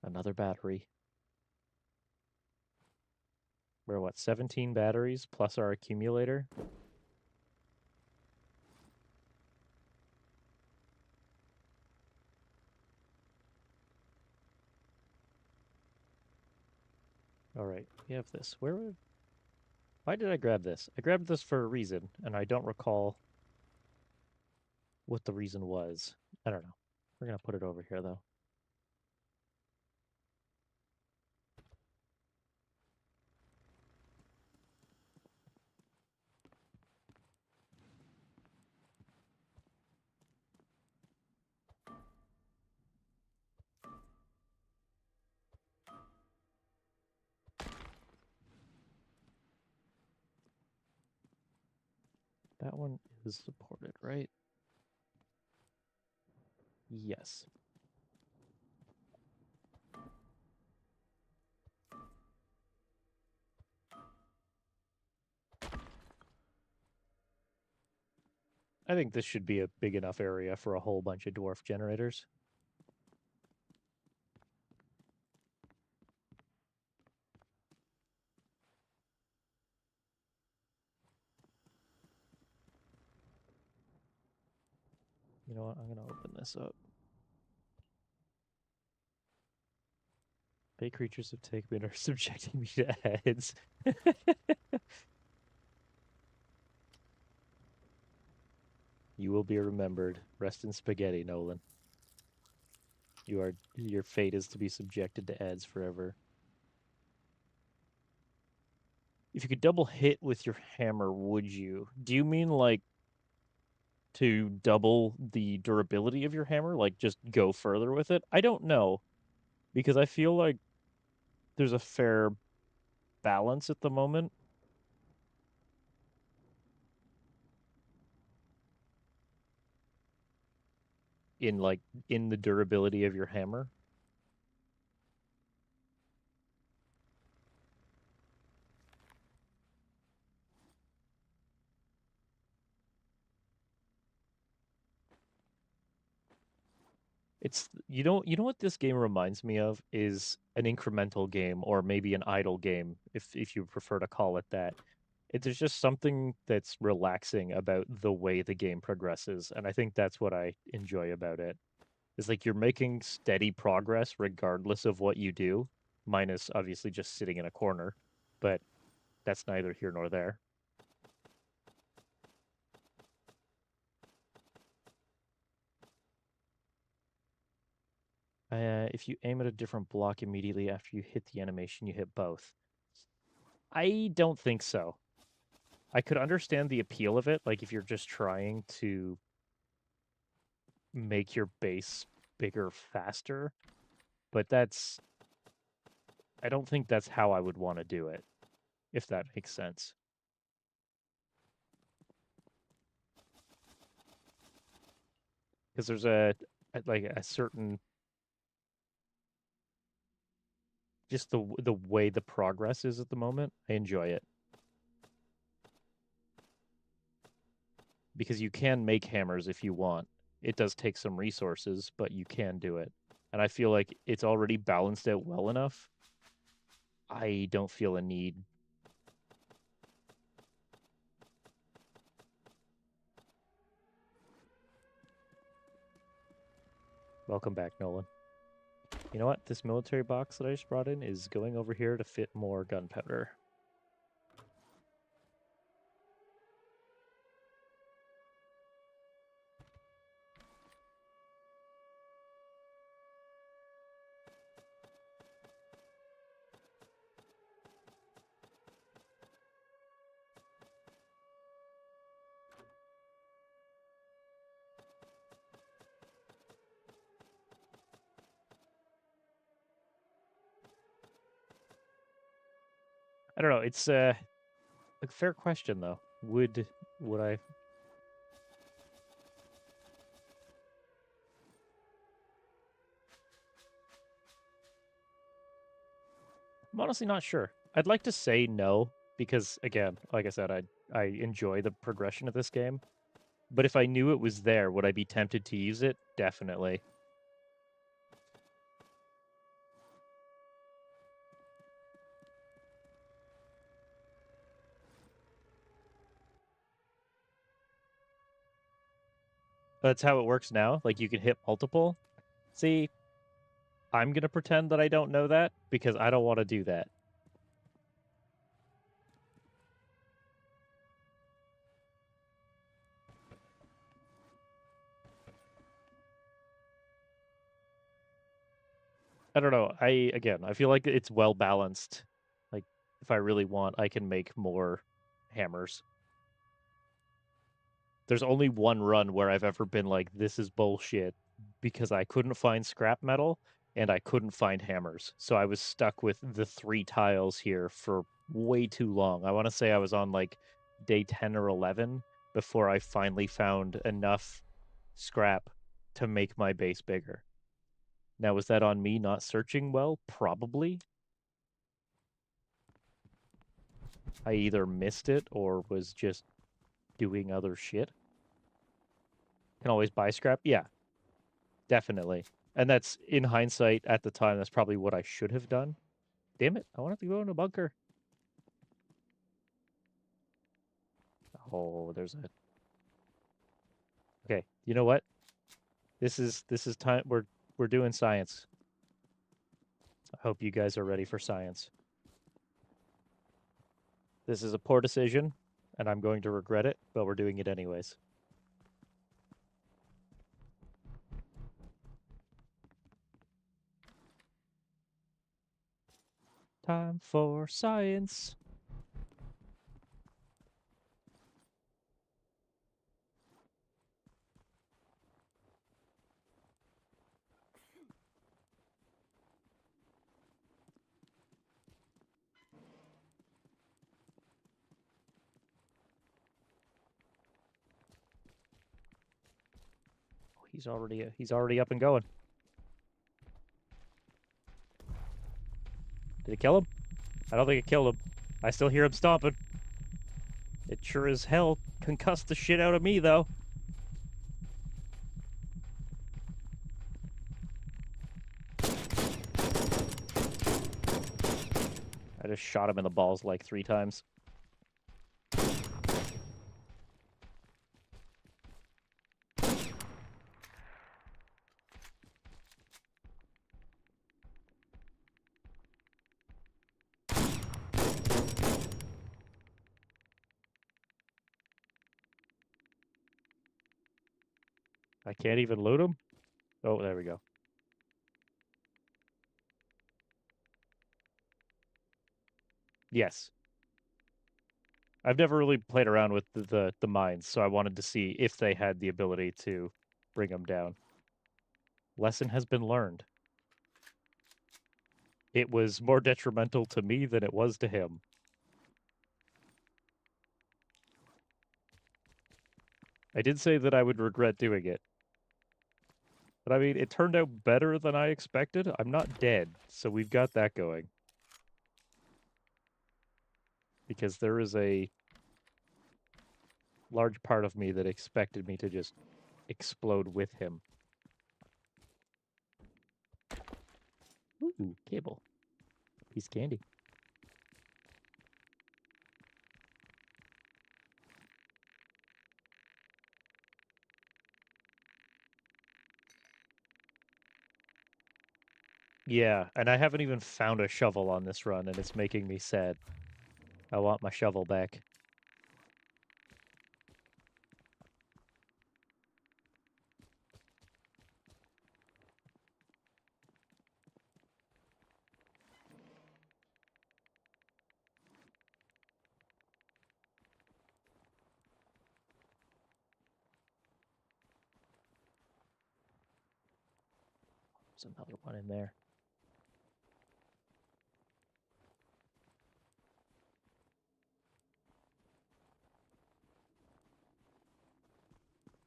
Another battery. We're what, 17 batteries plus our accumulator? All right, we have this. Why did I grab this? I grabbed this for a reason, and I don't recall what the reason was. I don't know. We're gonna put it over here, though. That one is supported, right? Yes. I think this should be a big enough area for a whole bunch of dwarf generators. You know what? I'm going to open this up. Bay creatures have taken me and are subjecting me to heads. You will be remembered. Rest in spaghetti, Nolan. Your fate is to be subjected to ads forever. If you could double hit with your hammer, would you? Do you mean like to double the durability of your hammer? Like just go further with it? I don't know. Because I feel like there's a fair balance at the moment. In the durability of your hammer. It's you know what this game reminds me of is an incremental game or maybe an idle game if you prefer to call it that. There's just something that's relaxing about the way the game progresses, and I think that's what I enjoy about it. It's like you're making steady progress regardless of what you do, minus obviously just sitting in a corner, but that's neither here nor there. If you aim at a different block immediately after you hit the animation, you hit both. I don't think so. I could understand the appeal of it, like if you're just trying to make your base bigger faster, but I don't think that's how I would want to do it, if that makes sense. Because there's like a certain just the way the progress is at the moment. I enjoy it. Because you can make hammers if you want. It does take some resources, but you can do it. And I feel like it's already balanced out well enough. I don't feel a need. Welcome back, Nolan. You know what? This military box that I just brought in is going over here to fit more gunpowder. I don't know. It's a fair question though. Would I? I'm honestly not sure. I'd like to say no because again, like I said, I enjoy the progression of this game. But if I knew it was there, would I be tempted to use it? Definitely. That's how it works now. Like you can hit multiple. See, I'm gonna pretend that I don't know that because I don't want to do that. I don't know. I feel like it's well balanced. Like if I really want, I can make more hammers. There's only one run where I've ever been like, this is bullshit, because I couldn't find scrap metal and I couldn't find hammers. So I was stuck with the 3 tiles here for way too long. I want to say I was on like day 10 or 11 before I finally found enough scrap to make my base bigger. Now, was that on me not searching well? Probably. I either missed it or was just doing other shit. Can always buy scrap? Yeah, definitely. And that's in hindsight at the time, that's probably what I should have done. Damn it, I wanted to go in a bunker. Oh, there's a Okay, you know what? This is time we're doing science. I hope you guys are ready for science. This is a poor decision, and I'm going to regret it, but we're doing it anyways. Time for science. He's already up and going. Did it kill him? I don't think it killed him. I still hear him stomping. It sure as hell concussed the shit out of me, though. I just shot him in the balls like 3 times. I can't even loot him? Oh, there we go. Yes. I've never really played around with the mines, so I wanted to see if they had the ability to bring them down. Lesson has been learned. It was more detrimental to me than it was to him. I did say that I would regret doing it. But I mean, it turned out better than I expected. I'm not dead, so we've got that going. Because there is a large part of me that expected me to just explode with him. Ooh, cable. Piece of candy. Yeah, and I haven't even found a shovel on this run, and it's making me sad. I want my shovel back. There's another one in there.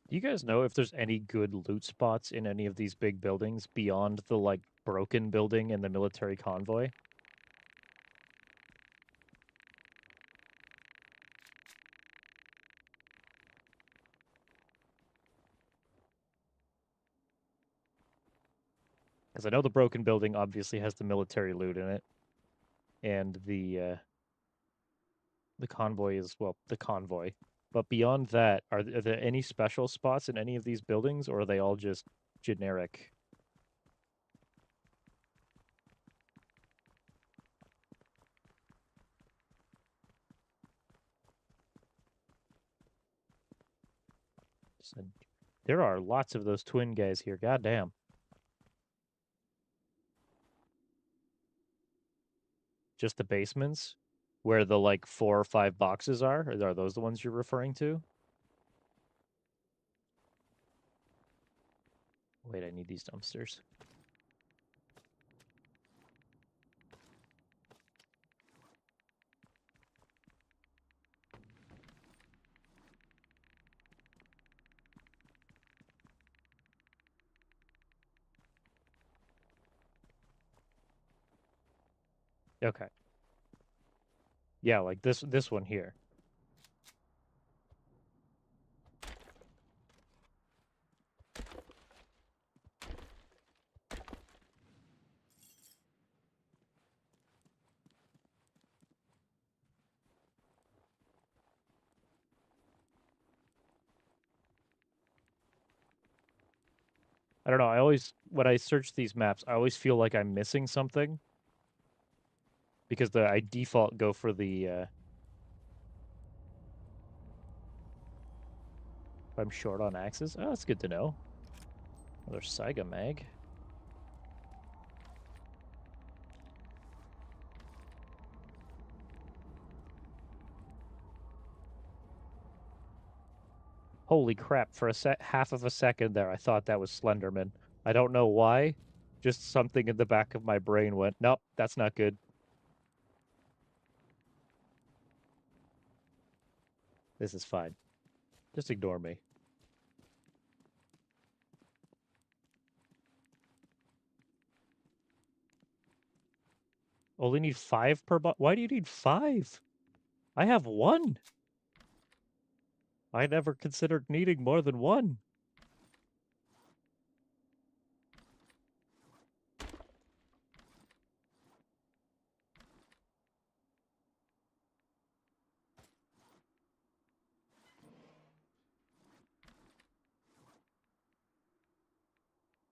Do you guys know if there's any good loot spots in any of these big buildings beyond the, like, broken building and the military convoy? Because I know the broken building obviously has the military loot in it, and the convoy is, well, the convoy, But beyond that, are there any special spots in any of these buildings, or are they all just generic? There are lots of those twin guys here. God damn. Just the basements where the like 4 or 5 boxes are? Are those the ones you're referring to? Wait, I need these dumpsters. Okay. Yeah, like this one here. I don't know. I always, when I search these maps, I always feel like I'm missing something because I default go for the. If I'm short on axes. Oh, that's good to know. Another Saiga mag. Holy crap! For half of a second there, I thought that was Slenderman. I don't know why. Just something in the back of my brain went, nope, that's not good. This is fine. Just ignore me. Only need 5 per box? Why do you need 5? I have 1. I never considered needing more than 1.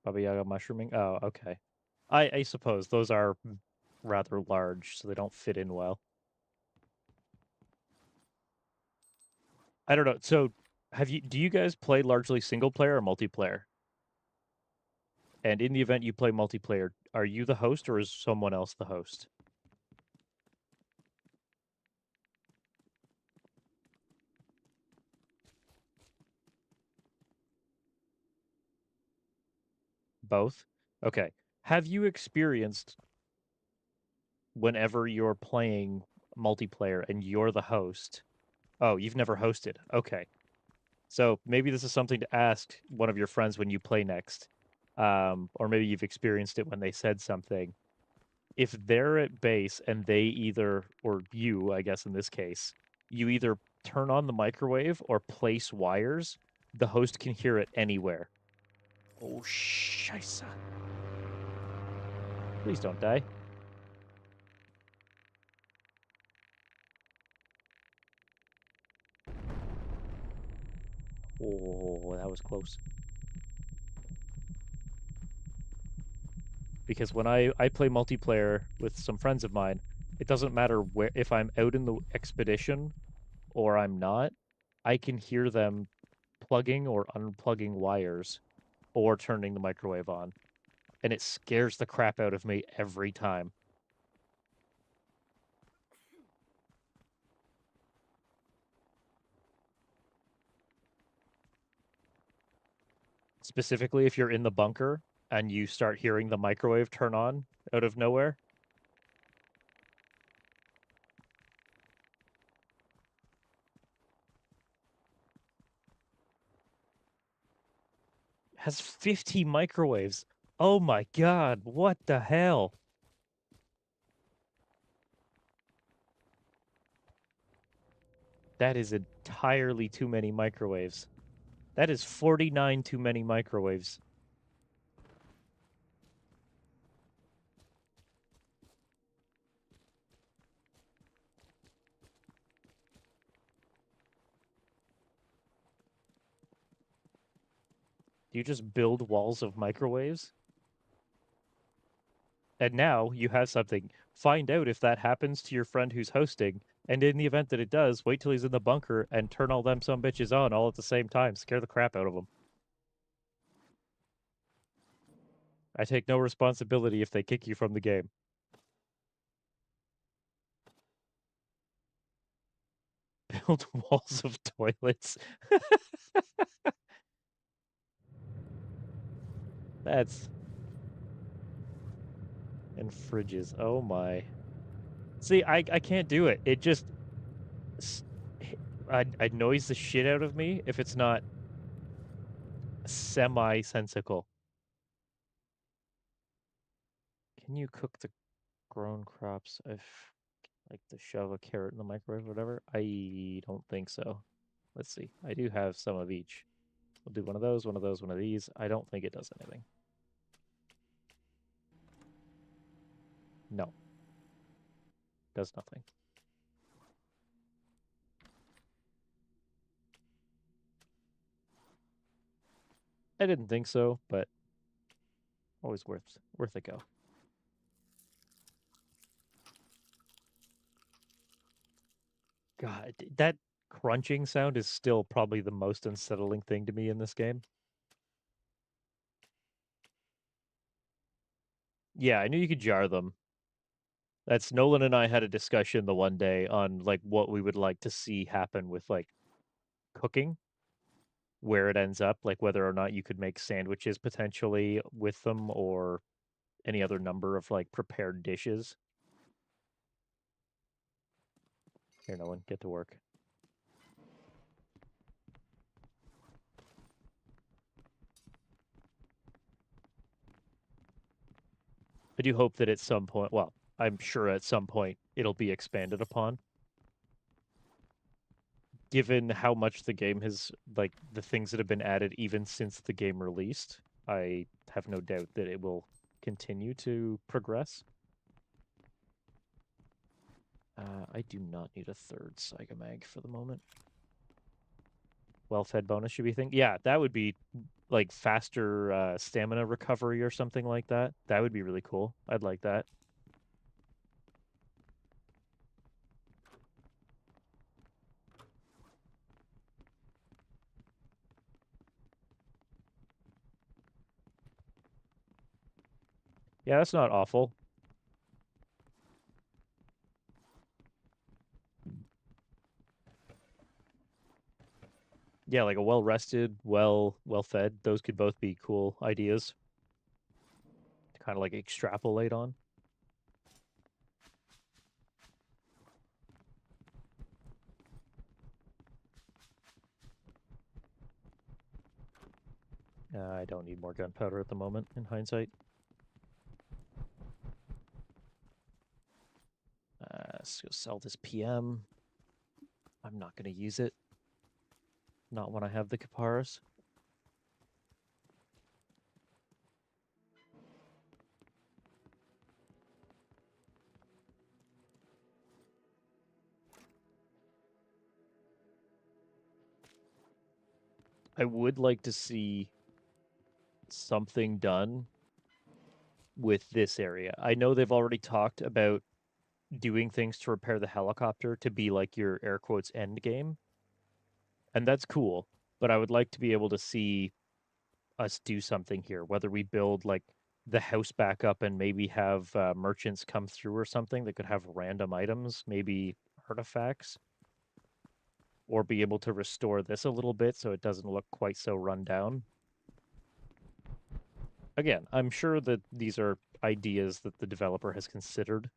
Baba Yaga mushrooming? Oh, okay. I suppose those are rather large, so they don't fit in well. I don't know. So, do you guys play largely single player or multiplayer? And in the event you play multiplayer, are you the host or is someone else the host? Both? Okay. Have you experienced whenever you're playing multiplayer and you're the host? Oh, you've never hosted. Okay. So maybe this is something to ask one of your friends when you play next. Or maybe you've experienced it when they said something. If they're at base and they either, or you, I guess in this case, you either turn on the microwave or place wires, the host can hear it anywhere. Oh, scheisse. Please don't die. Oh, that was close. Because when I play multiplayer with some friends of mine, it doesn't matter where, if I'm out in the expedition or I'm not, I can hear them plugging or unplugging wires or turning the microwave on. And it scares the crap out of me every time. Specifically, if you're in the bunker and you start hearing the microwave turn on out of nowhere. Has 50 microwaves. Oh my god, what the hell? That is entirely too many microwaves. That is 49 too many microwaves. Do you just build walls of microwaves? And now you have something. Find out if that happens to your friend who's hosting, and in the event that it does, wait till he's in the bunker and turn all them some bitches on all at the same time. Scare the crap out of them. I take no responsibility if they kick you from the game. Build walls of toilets. That's... And fridges. Oh my. See, I can't do it. It just... I'd noise the shit out of me if it's not semi-sensical. Can you cook the grown crops if, like, to shove a carrot in the microwave or whatever? I don't think so. Let's see. I do have some of each. We'll do one of those, one of those, one of these. I don't think it does anything. No. Does nothing. I didn't think so, but always worth a go. God, that crunching sound is still probably the most unsettling thing to me in this game. Yeah, I knew you could jar them. That's Nolan and I had a discussion the one day on like what we would like to see happen with like cooking, where it ends up, like whether or not you could make sandwiches potentially with them or any other number of like prepared dishes. Here, Nolan, get to work. I do hope that at some point, well, I'm sure at some point it'll be expanded upon. Given how much the game has, like, the things that have been added even since the game released, I have no doubt that it will continue to progress. I do not need a third Psychomag for the moment. Well-fed bonus should be a thing. Yeah, that would be like faster stamina recovery or something like that. That would be really cool. I'd like that. Yeah, that's not awful. Yeah, like a well-rested, well-fed. Those could both be cool ideas to kind of like extrapolate on. I don't need more gunpowder at the moment, in hindsight. Let's go sell this PM. I'm not going to use it. Not when I have the Kaparas. I would like to see something done with this area. I know they've already talked about doing things to repair the helicopter to be like your air quotes end game. And that's cool, but I would like to be able to see us do something here, whether we build like the house back up and maybe have merchants come through or something that could have random items, maybe artifacts, or be able to restore this a little bit so it doesn't look quite so run down. Again, I'm sure that these are ideas that the developer has considered.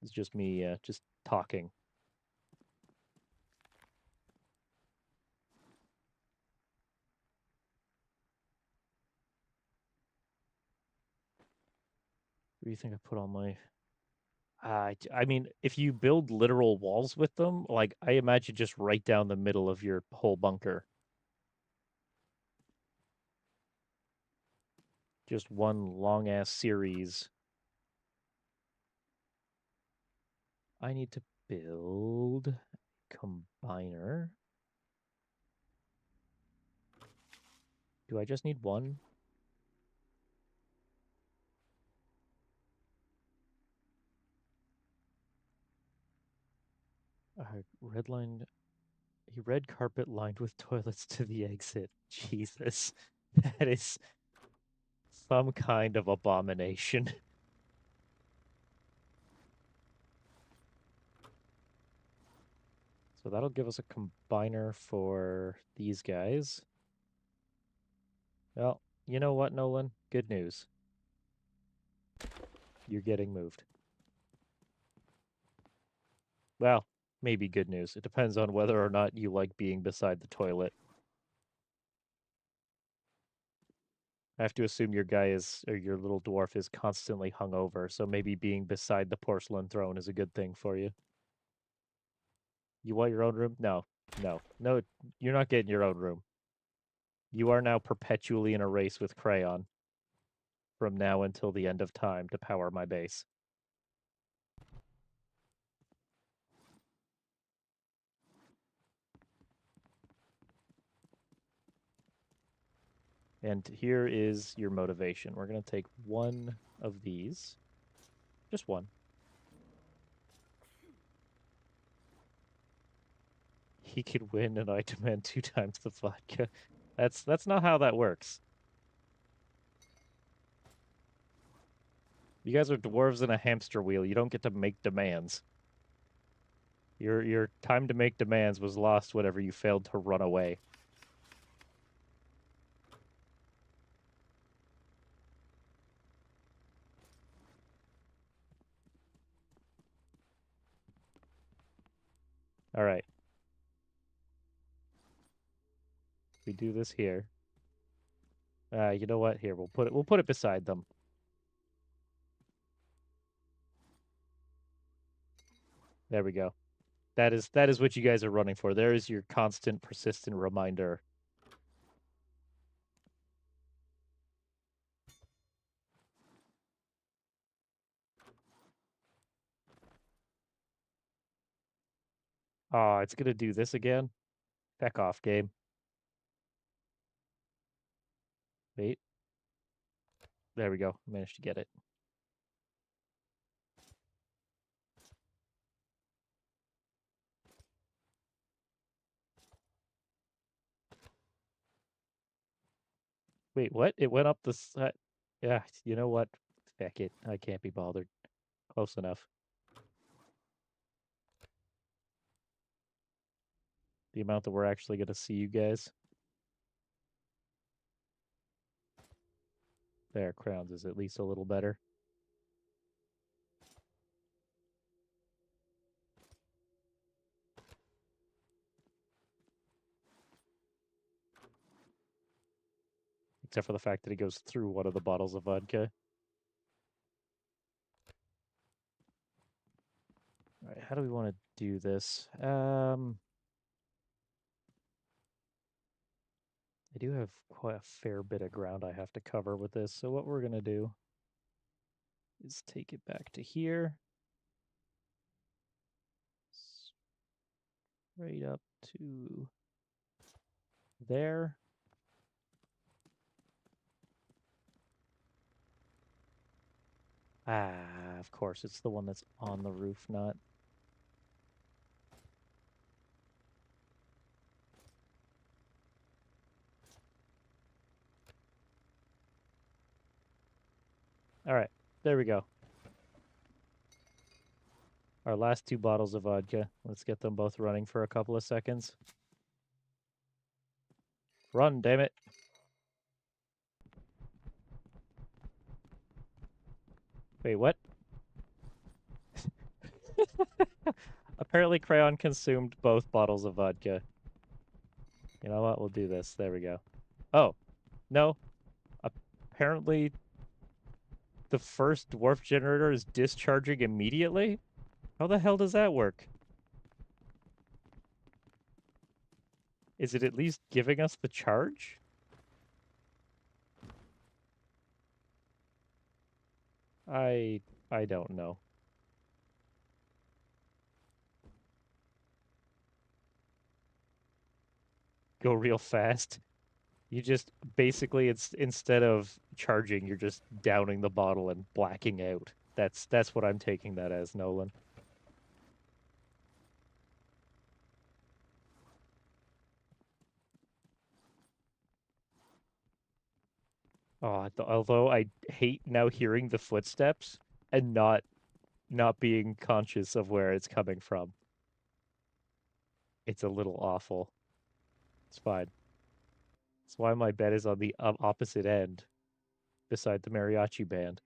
It's just me just talking. Where do you think I put all my... I mean, if you build literal walls with them, like, I imagine just right down the middle of your whole bunker. Just one long-ass series. I need to build combiner. Do I just need one? Red line. A red carpet lined with toilets to the exit. Jesus. That is some kind of abomination. So that'll give us a combiner for these guys. Well, you know what, Nolan? Good news. You're getting moved. Well, maybe good news. It depends on whether or not you like being beside the toilet. I have to assume your guy is, or your little dwarf is constantly hungover, so maybe being beside the porcelain throne is a good thing for you. You want your own room? No, no, no, you're not getting your own room. You are now perpetually in a race with Crayon from now until the end of time to power my base. And here is your motivation. We're going to take one of these. Just one. He could win and I demand 2 times the vodka. That's not how that works. You guys are dwarves in a hamster wheel. You don't get to make demands. Your time to make demands was lost whenever you failed to run away. All right. We do this here. You know what? Here, we'll put it beside them. There we go. That is what you guys are running for. There is your constant, persistent reminder. Oh, it's gonna do this again? Back off, game. Wait. There we go. Managed to get it. Wait, what? It went up the side. Yeah, you know what? Feck it. I can't be bothered. Close enough. The amount that we're actually going to see you guys. There, crowns is at least a little better. Except for the fact that he goes through one of the bottles of vodka. All right, how do we want to do this? I do have quite a fair bit of ground I have to cover with this. So what we're going to do is take it back to here. Straight up to there. Ah, of course, it's the one that's on the roof, not... All right, there we go. Our last 2 bottles of vodka. Let's get them both running for a couple of seconds. Run, damn it. Wait, what? Apparently Crayon consumed both bottles of vodka. You know what? We'll do this. There we go. Oh, no. Apparently the first dwarf generator is discharging immediately? How the hell does that work? Is it at least giving us the charge? I don't know. go real fast. You just basically instead of charging, you're just downing the bottle and blacking out. That's what I'm taking that as, Nolan. Oh, although I hate now hearing the footsteps and not being conscious of where it's coming from. It's a little awful. It's fine. That's why my bed is on the opposite end, beside the mariachi band.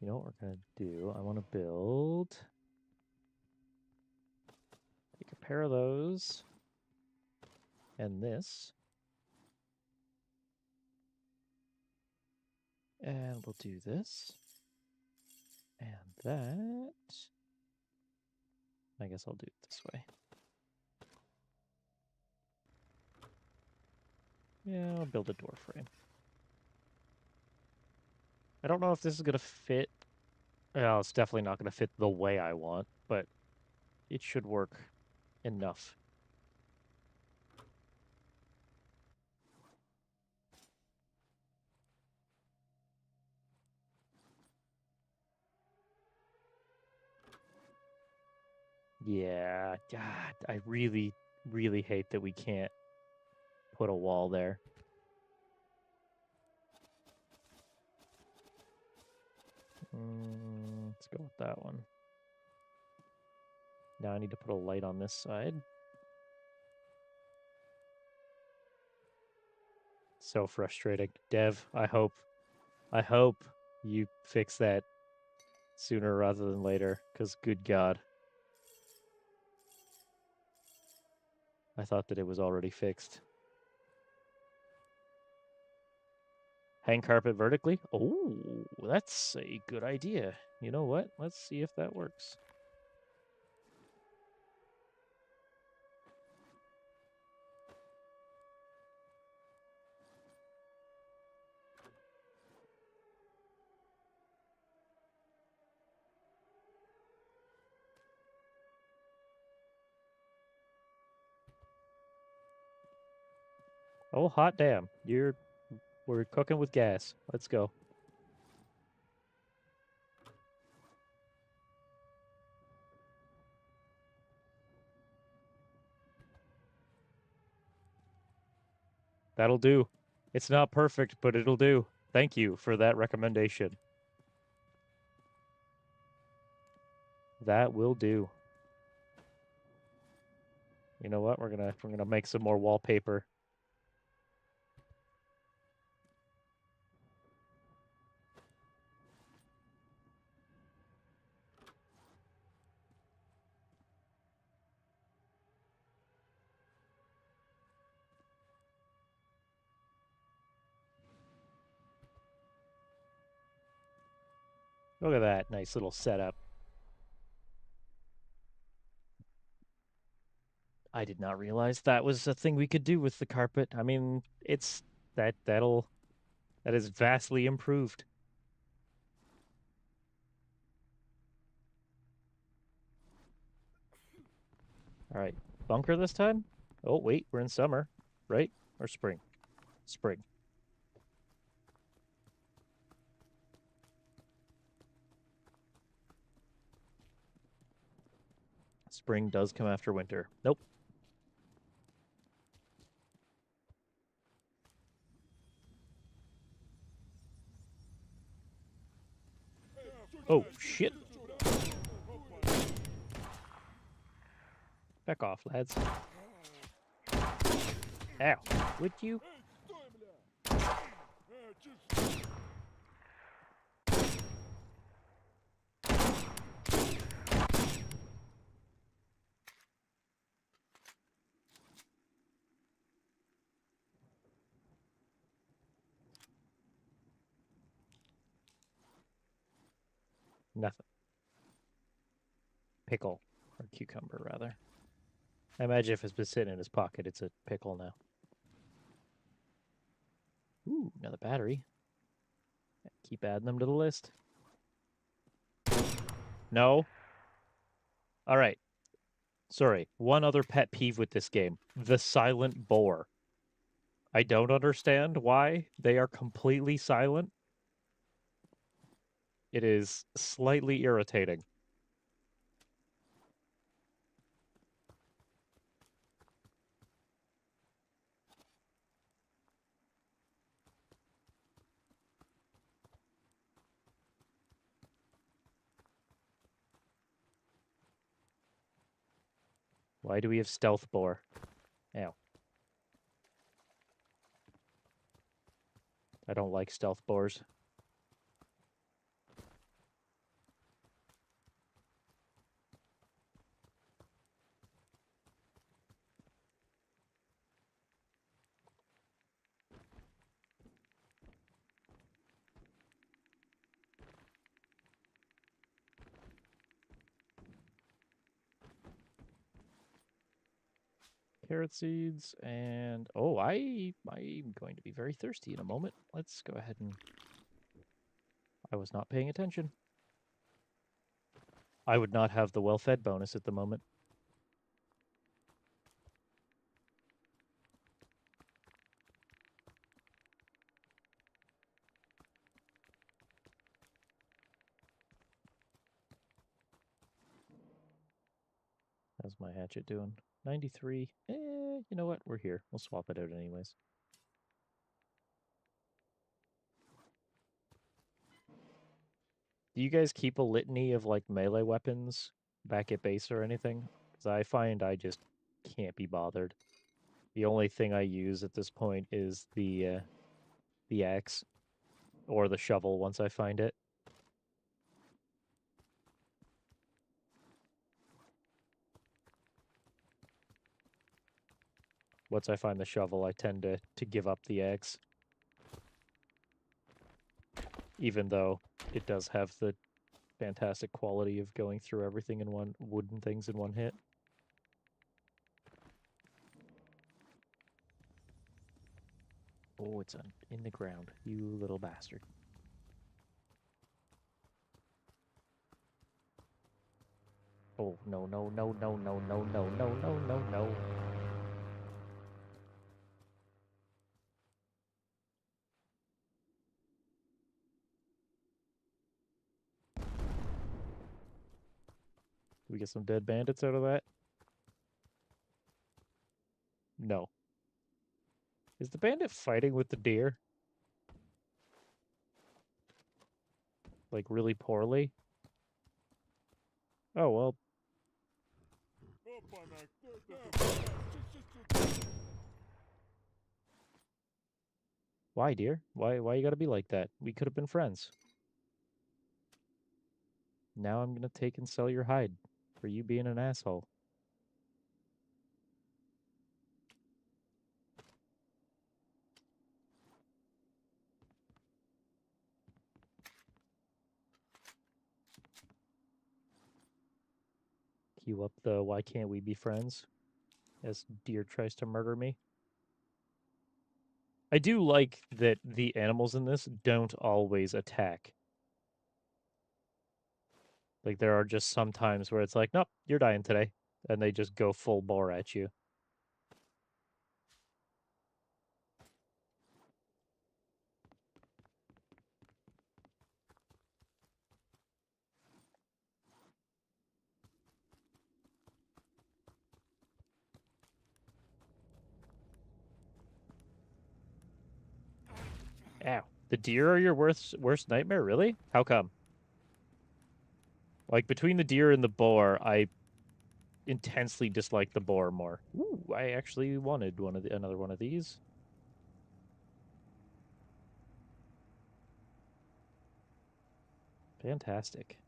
You know what we're gonna do? I want to build. Take a pair of those. And this. And we'll do this. And that. I guess I'll do it this way. Yeah, I'll build a door frame. I don't know if this is going to fit. Well, it's definitely not going to fit the way I want, but it should work enough. Yeah, God, I really, really hate that we can't put a wall there. Let's go with that one. Now I need to put a light on this side. So frustrating. Dev, I hope you fix that sooner rather than later, because good God. I thought that it was already fixed. Hang carpet vertically? Oh, that's a good idea. You know what? Let's see if that works. Oh, hot damn. We're cooking with gas. Let's go. That'll do. It's not perfect, but it'll do. Thank you for that recommendation. That will do. You know what? We're gonna make some more wallpaper. Look at that nice little setup. I did not realize that was a thing we could do with the carpet. I mean, it's that is vastly improved. All right, bunker this time? Oh, wait, we're in summer, right? Or spring? Spring. Spring does come after winter. Nope. Oh, shit. Back off, lads. Ow. Would you? Nothing. Pickle. Or cucumber, rather. I imagine if it's been sitting in his pocket, it's a pickle now. Ooh, another battery. Keep adding them to the list. No. All right. Sorry, one other pet peeve with this game. The silent boar. I don't understand why they are completely silent. It is slightly irritating. Why do we have stealth boar? Ow. I don't like stealth boars. Carrot seeds and oh, I'm going to be very thirsty in a moment. Let's go ahead and I was not paying attention. I would not have the well-fed bonus at the moment. How's my hatchet doing? 93. You know what? We're here. We'll swap it out anyways. Do you guys keep a litany of like melee weapons back at base or anything? Because I find I just can't be bothered. The only thing I use at this point is the axe or the shovel once I find it. Once I find the shovel, I tend to give up the axe. Even though it does have the fantastic quality of going through everything in one wooden things in one hit. Oh, it's in the ground, you little bastard. Oh, no, no, no, no, no, no, no, no, no, no, no. We get some dead bandits out of that? No. Is the bandit fighting with the deer? Like, really poorly? Oh, well. Опа-на, кто это тут у нас? Чуть-чуть. Why, dear? Why you gotta be like that? We could have been friends. Now I'm gonna take and sell your hide for you being an asshole. Cue up the why can't we be friends as deer tries to murder me. I do like that the animals in this don't always attack. Like, there are just some times where it's like, nope, you're dying today. And they just go full bore at you. Ow. The deer are your worst nightmare? Really? How come? Like, between the deer and the boar, I intensely dislike the boar more. Ooh, I actually wanted another one of these. Fantastic.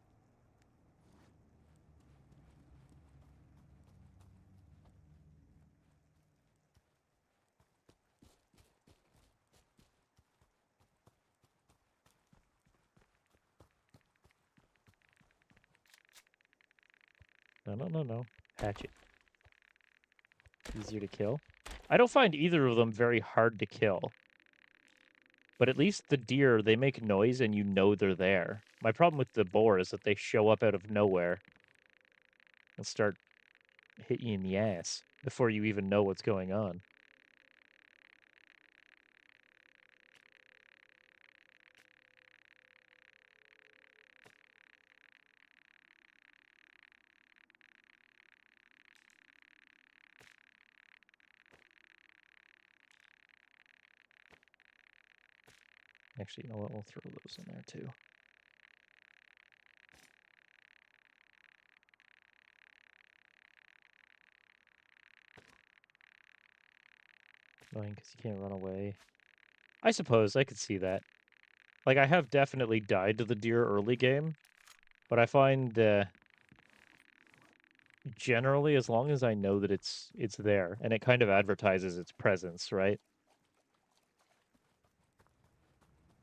No, no, no, no. Hatchet. Easier to kill. I don't find either of them very hard to kill. But at least the deer, they make noise and you know they're there. My problem with the boar is that they show up out of nowhere and start hit you in the ass before you even know what's going on. Actually, you know what? We'll throw those in there too. Annoying because you can't run away. I suppose I could see that. Like, I have definitely died to the deer early game, but I find generally, as long as I know that it's there, and it kind of advertises its presence, right?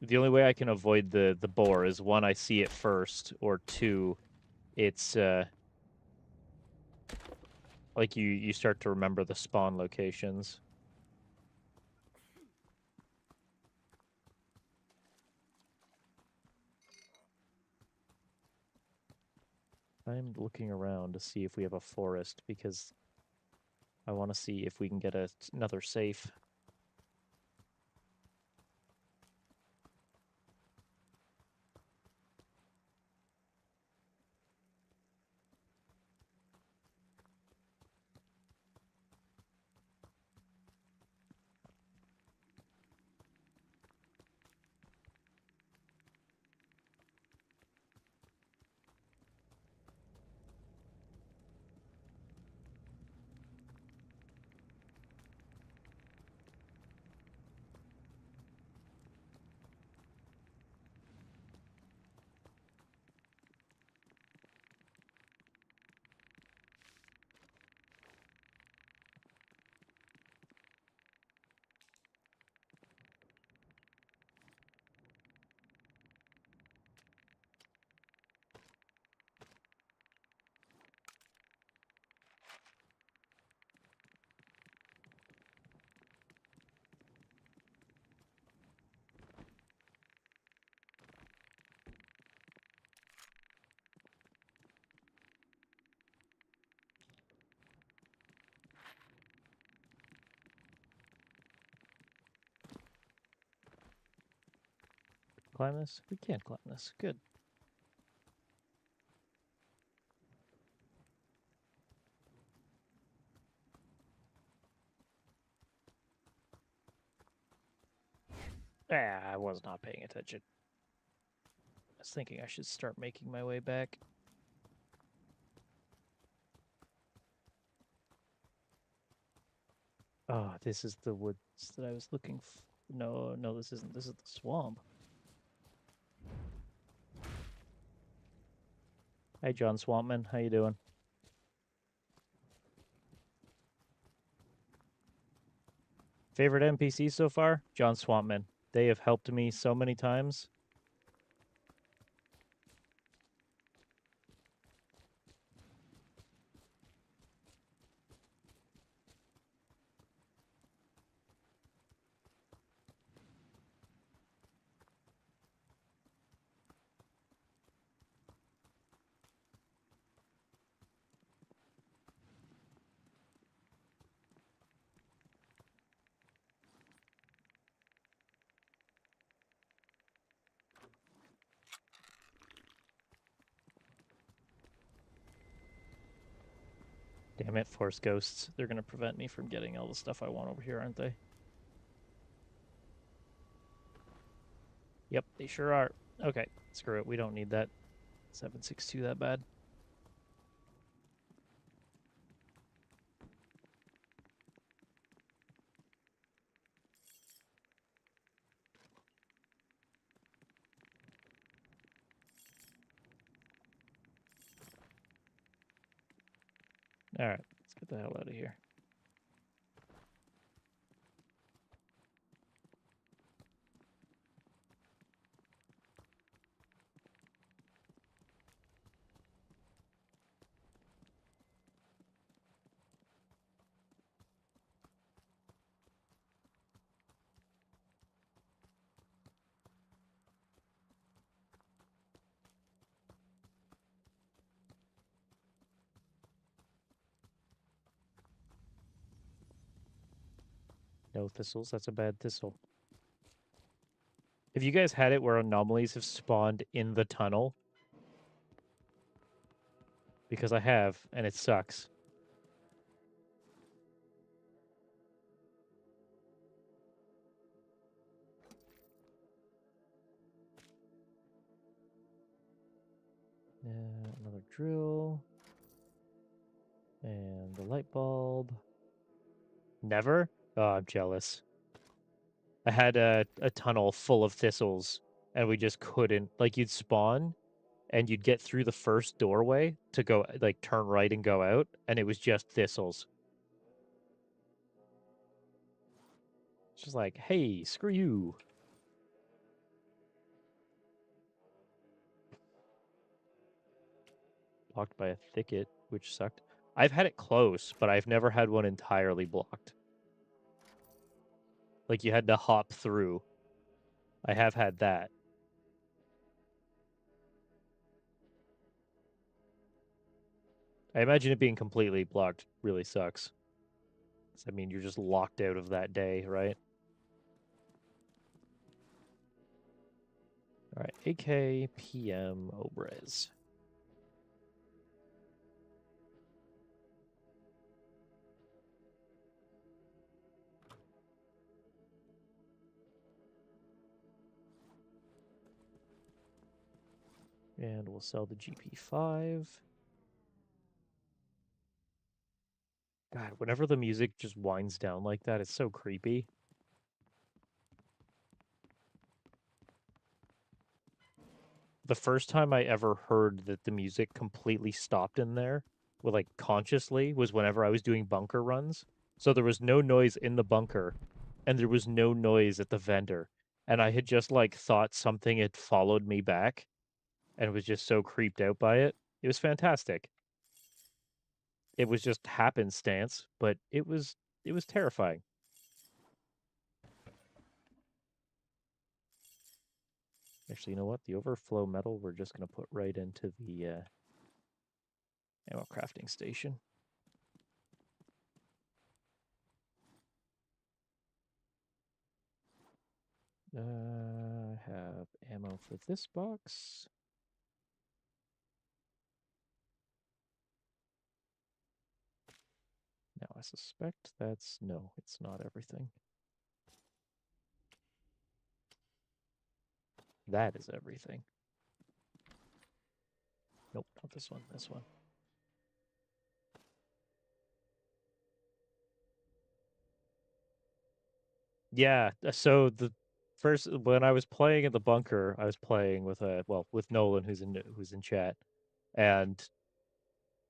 The only way I can avoid the boar is one, I see it first, or two, it's like you start to remember the spawn locations. I'm looking around to see if we have a forest because I want to see if we can get another safe. Climb this? We can't climb this. Good. Ah, I was not paying attention. I was thinking I should start making my way back. Oh, this is the woods that I was looking for. No, no, this isn't. This is the swamp. Hey, John Swampman. How you doing? Favorite NPC so far? John Swampman. They have helped me so many times. Damn it, Force Ghosts. They're going to prevent me from getting all the stuff I want over here, aren't they? Yep, they sure are. Okay, screw it. We don't need that 762 that bad. All right, let's get the hell out of here. No thistles. That's a bad thistle. Have you guys had it where anomalies have spawned in the tunnel? Because I have, and it sucks. Another drill. And the light bulb. Never? Oh, I'm jealous. I had a tunnel full of thistles, and we just couldn't. Like, you'd spawn, and you'd get through the first doorway to go, like, turn right and go out, and it was just thistles. It's just like, hey, screw you. Blocked by a thicket, which sucked. I've had it close, but I've never had one entirely blocked. Like, you had to hop through. I have had that. I imagine it being completely blocked really sucks. I mean, you're just locked out of that day, right? All right, AK, PM, Obrez. And we'll sell the GP5. God, whenever the music just winds down like that, it's so creepy. The first time I ever heard that the music completely stopped in there, well, like consciously, was whenever I was doing bunker runs. So there was no noise in the bunker, and there was no noise at the vendor. And I had just like thought something had followed me back and was just so creeped out by it. It was fantastic. It was just happenstance, but it was terrifying. Actually, you know what? The overflow metal we're just going to put right into the ammo crafting station. I have ammo for this box. Now I suspect that's no, it's not everything. That is everything. Nope, not this one, this one. Yeah, so the first when I was playing in the bunker, I was playing with with Nolan who's in chat. And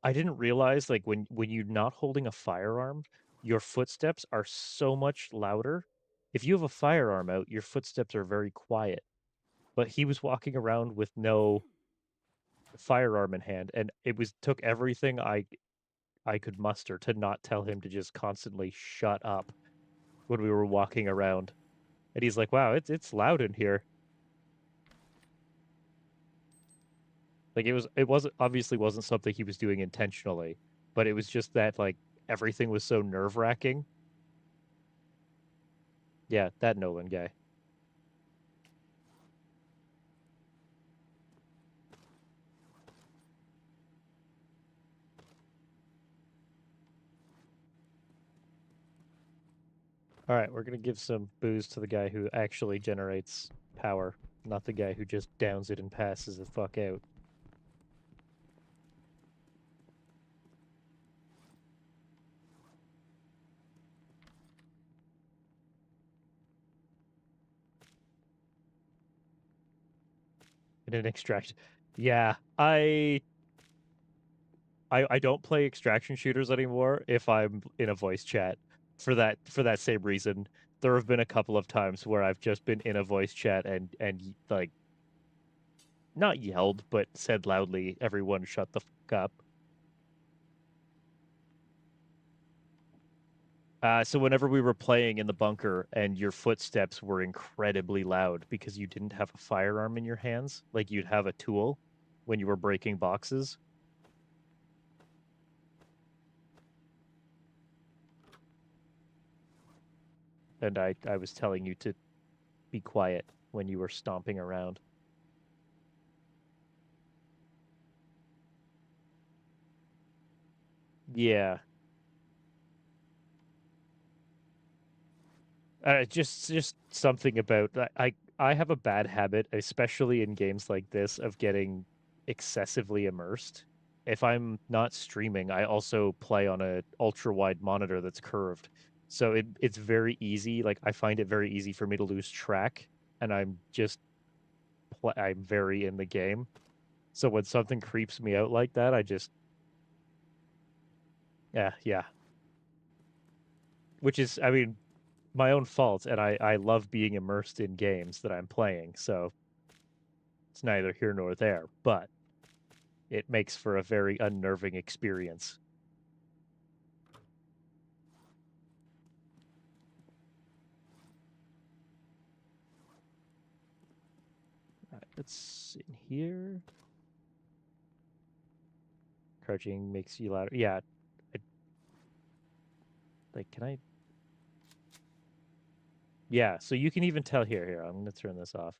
I didn't realize like when you're not holding a firearm, your footsteps are so much louder. If you have a firearm out, your footsteps are very quiet. But he was walking around with no firearm in hand, and it was took everything I could muster to not tell him to just constantly shut up when we were walking around. And he's like, "Wow, it's loud in here." Like it wasn't obviously wasn't something he was doing intentionally, but it was just that like everything was so nerve-wracking. Yeah, that Nolan guy. All right, we're gonna give some booze to the guy who actually generates power, not the guy who just downs it and passes the fuck out. In an extraction. Yeah, I don't play extraction shooters anymore if I'm in a voice chat. For that same reason, there have been a couple of times where I've just been in a voice chat and like not yelled but said loudly, "Everyone, shut the fuck up." So whenever we were playing in the bunker and your footsteps were incredibly loud because you didn't have a firearm in your hands, like you'd have a tool when you were breaking boxes. and I was telling you to be quiet when you were stomping around. Yeah. Just something about I have a bad habit, especially in games like this, of getting excessively immersed. If I'm not streaming, I also play on a ultra wide monitor that's curved. So it's very easy. Like I find it very easy for me to lose track, and I'm very in the game. So when something creeps me out like that, I just yeah. Which is, I mean, my own fault, and I love being immersed in games that I'm playing. So it's neither here nor there, but it makes for a very unnerving experience. All right, let's in here. Crouching makes you louder. Yeah, I, like, can I? Yeah, so you can even tell here. Here, I'm gonna turn this off.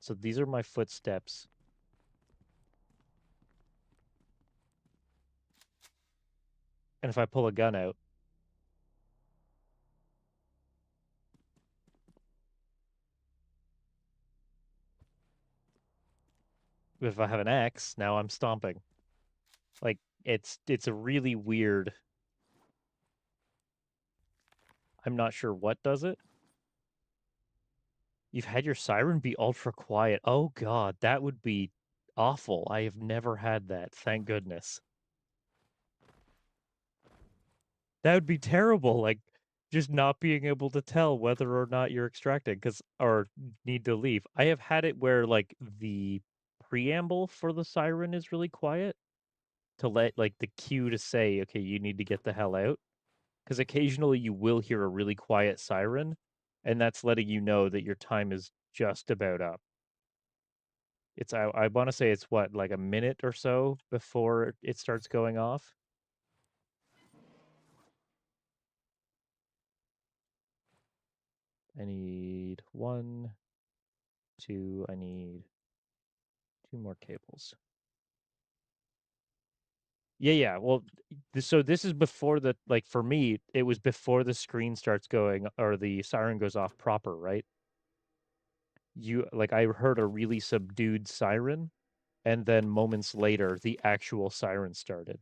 So these are my footsteps. And if I pull a gun out, if I have an axe, now I'm stomping. Like it's a really weird. I'm not sure what does it. You've had your siren be ultra quiet. Oh God, that would be awful. I have never had that. Thank goodness. That would be terrible. Like just not being able to tell whether or not you're extracting because or need to leave. I have had it where like the preamble for the siren is really quiet to let like the cue to say, okay, you need to get the hell out. Because occasionally you will hear a really quiet siren, and that's letting you know that your time is just about up. It's I want to say it's what, like a minute or so before it starts going off. I need one, two, I need two more cables. Yeah. Well, so this is before the like for me, it was before the screen starts going or the siren goes off proper, right? You like I heard a really subdued siren, and then moments later the actual siren started.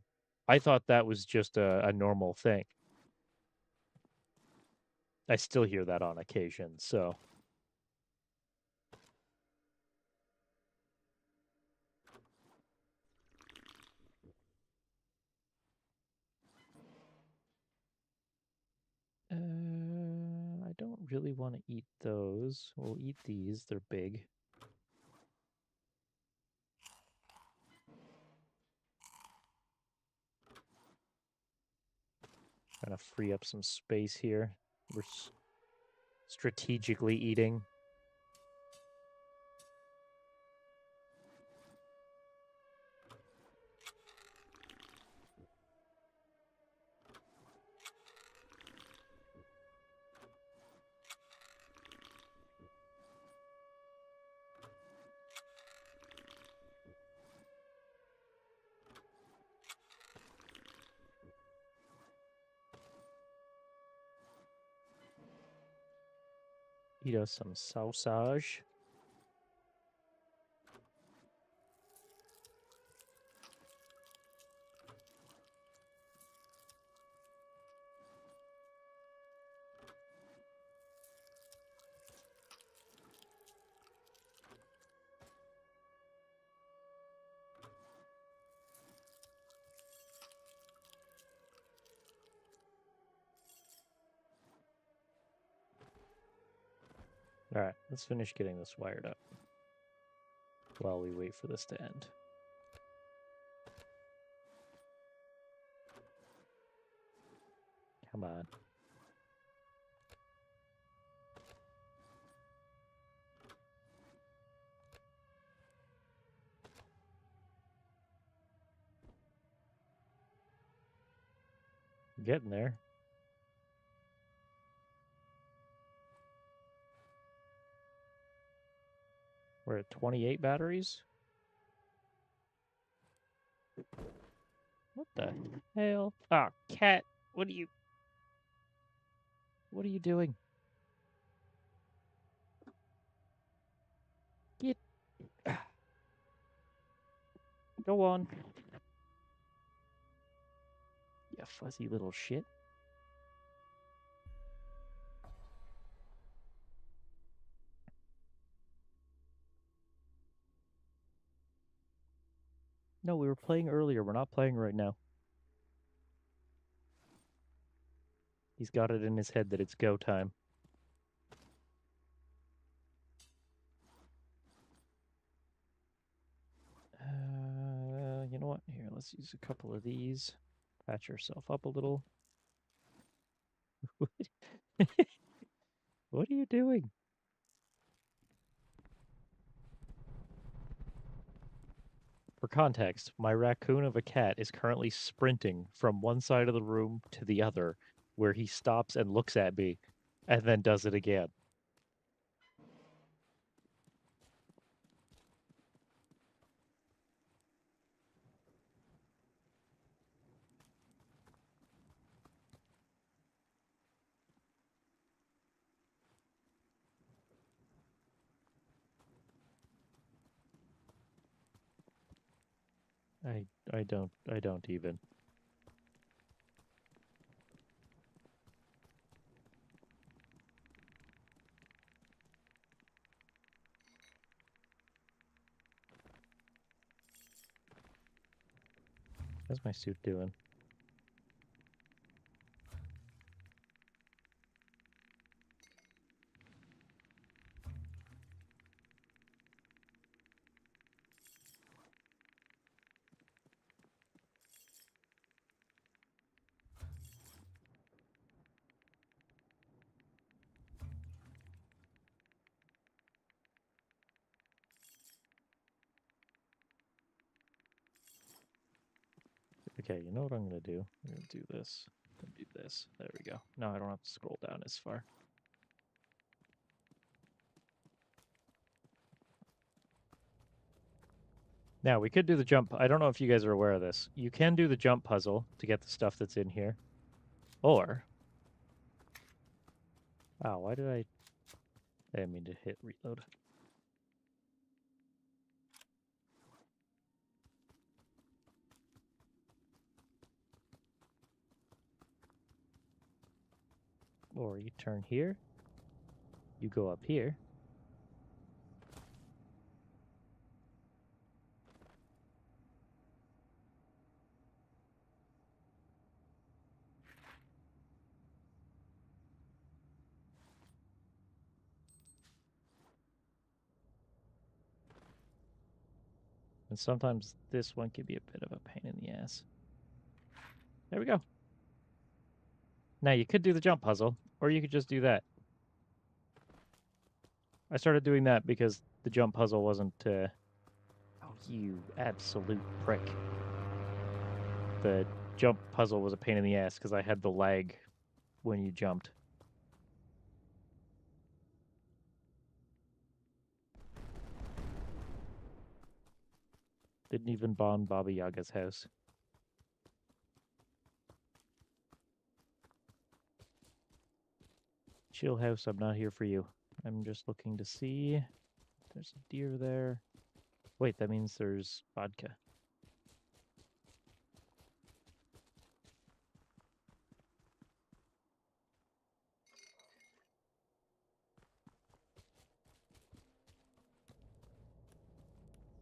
I thought that was just a normal thing. I still hear that on occasion, so I don't really want to eat those. We'll eat these. They're big. Trying to free up some space here. We're strategically eating. Eat us some sausage. All right, let's finish getting this wired up while we wait for this to end. Come on. Getting there. We're at 28 batteries. What the hell? Ah, cat. What are you doing? Get. Go on. You fuzzy little shit. No, we were playing earlier. We're not playing right now. He's got it in his head that it's go time. You know what? Here, let's use a couple of these. Patch yourself up a little. What are you doing? For context, my raccoon of a cat is currently sprinting from one side of the room to the other, where he stops and looks at me, and then does it again. I don't even. How's my suit doing? Okay, you know what I'm gonna do? I'm gonna do this. I'm gonna do this. There we go. Now I don't have to scroll down as far. Now, we could do the jump. I don't know if you guys are aware of this. You can do the jump puzzle to get the stuff that's in here. Or... Wow, why did I didn't mean to hit reload. Or you turn here. You go up here. And sometimes this one can be a bit of a pain in the ass. There we go. Now, you could do the jump puzzle, or you could just do that. I started doing that because the jump puzzle wasn't... Oh, you absolute prick. The jump puzzle was a pain in the ass because I had the lag when you jumped. Didn't even bomb Baba Yaga's house. Chill house, I'm not here for you. I'm just looking to see. There's a deer there. Wait, that means there's vodka.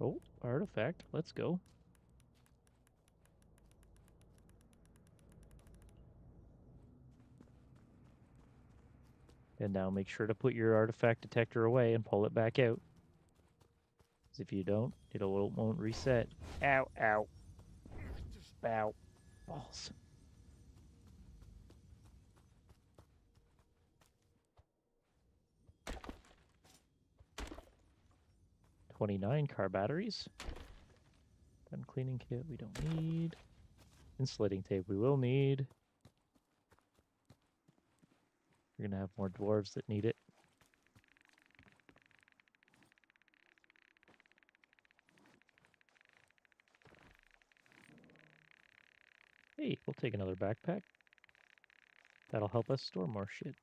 Oh, artifact. Let's go. And now make sure to put your artifact detector away and pull it back out. Because if you don't, it won't reset. Ow, ow. Ow. Balls. $29 car batteries. Gun cleaning kit we don't need. Insulating tape we will need. We're gonna have more dwarves that need it. Hey, we'll take another backpack. That'll help us store more shit.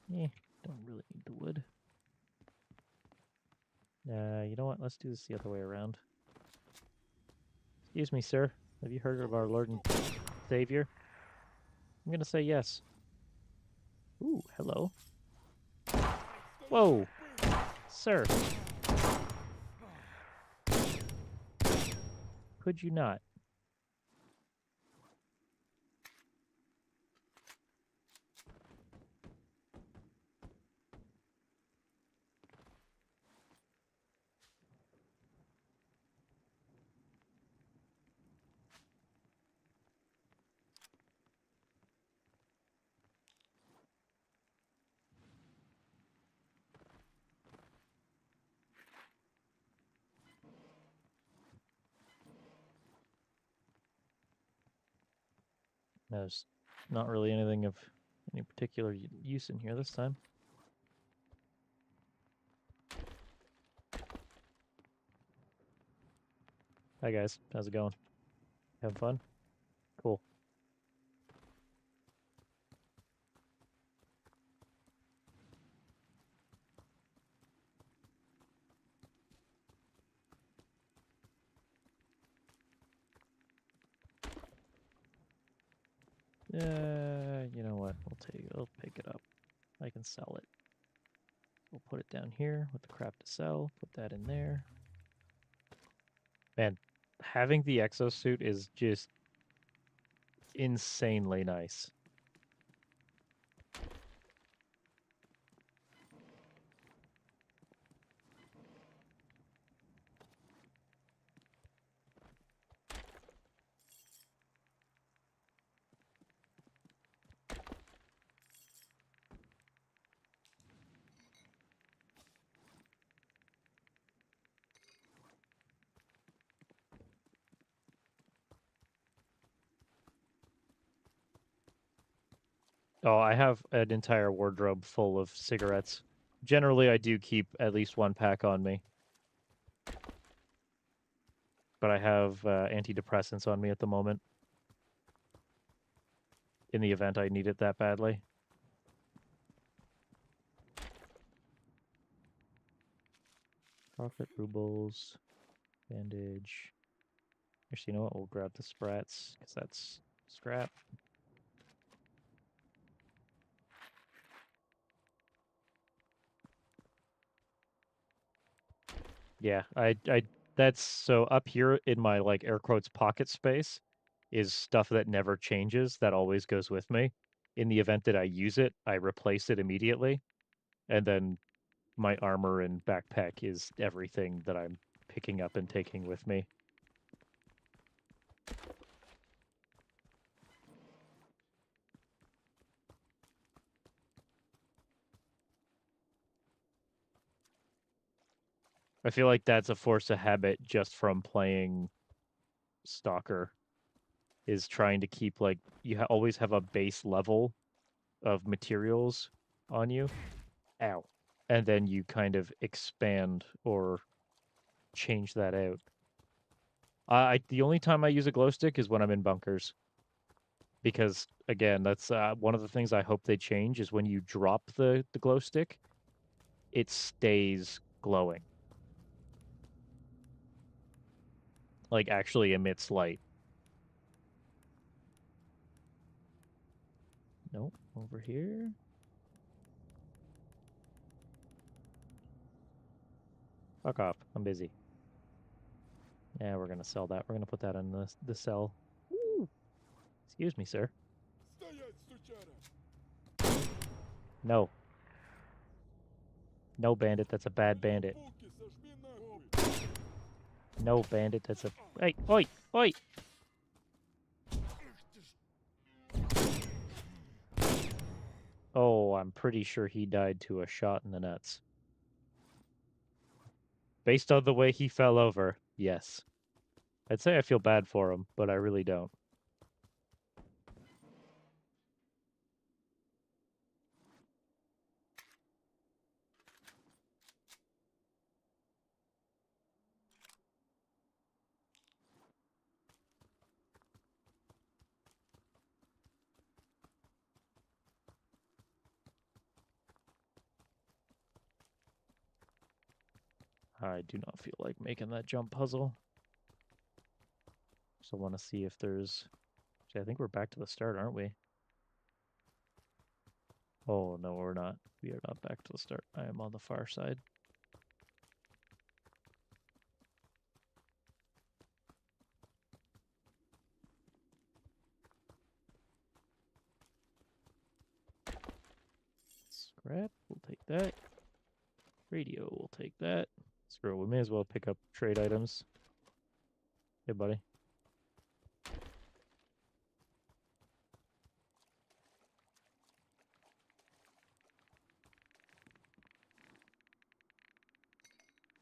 Don't really need the wood. You know what? Let's do this the other way around. Excuse me, sir. Have you heard of our Lord and Savior? I'm gonna say yes. Ooh, hello. Whoa! Sir! Could you not? There's not really anything of any particular use in here this time. Hi guys, how's it going? Having fun? Cool. You know what? I'll pick it up. I can sell it. We'll put it down here with the crap to sell. Put that in there. Man, having the exosuit is just insanely nice. Oh, I have an entire wardrobe full of cigarettes. Generally, I do keep at least one pack on me. But I have antidepressants on me at the moment. In the event I need it that badly. Profit rubles. Bandage. Actually, you know what? We'll grab the sprats, because that's scrap. Yeah, that's so up here in my like air quotes pocket space is stuff that never changes, that always goes with me. In the event that I use it, I replace it immediately. And then my armor and backpack is everything that I'm picking up and taking with me. I feel like that's a force of habit just from playing Stalker, is trying to keep like you always have a base level of materials on you. Ow. And then you kind of expand or change that out. The only time I use a glow stick is when I'm in bunkers. Because again, that's one of the things I hope they change is when you drop the glow stick, it stays glowing. Like actually emits light. Nope, over here. Fuck off, I'm busy. Yeah, we're gonna sell that. We're gonna put that in the cell. Ooh. Excuse me, sir. Стоять, сучара! No. No, bandit, that's a bad bandit. Булки сожми нахуй! No, bandit, that's a... Hey, oi, oi! Эх ты ж... Oh, I'm pretty sure he died to a shot in the nuts. Based on the way he fell over, yes. I'd say I feel bad for him, but I really don't. I do not feel like making that jump puzzle. So I want to see if there's... Actually, I think we're back to the start, aren't we? Oh, no, we're not. We are not back to the start. I am on the far side. Scrap, we'll take that. Radio, we'll take that. Screw it, we may as well pick up trade items. Hey, buddy.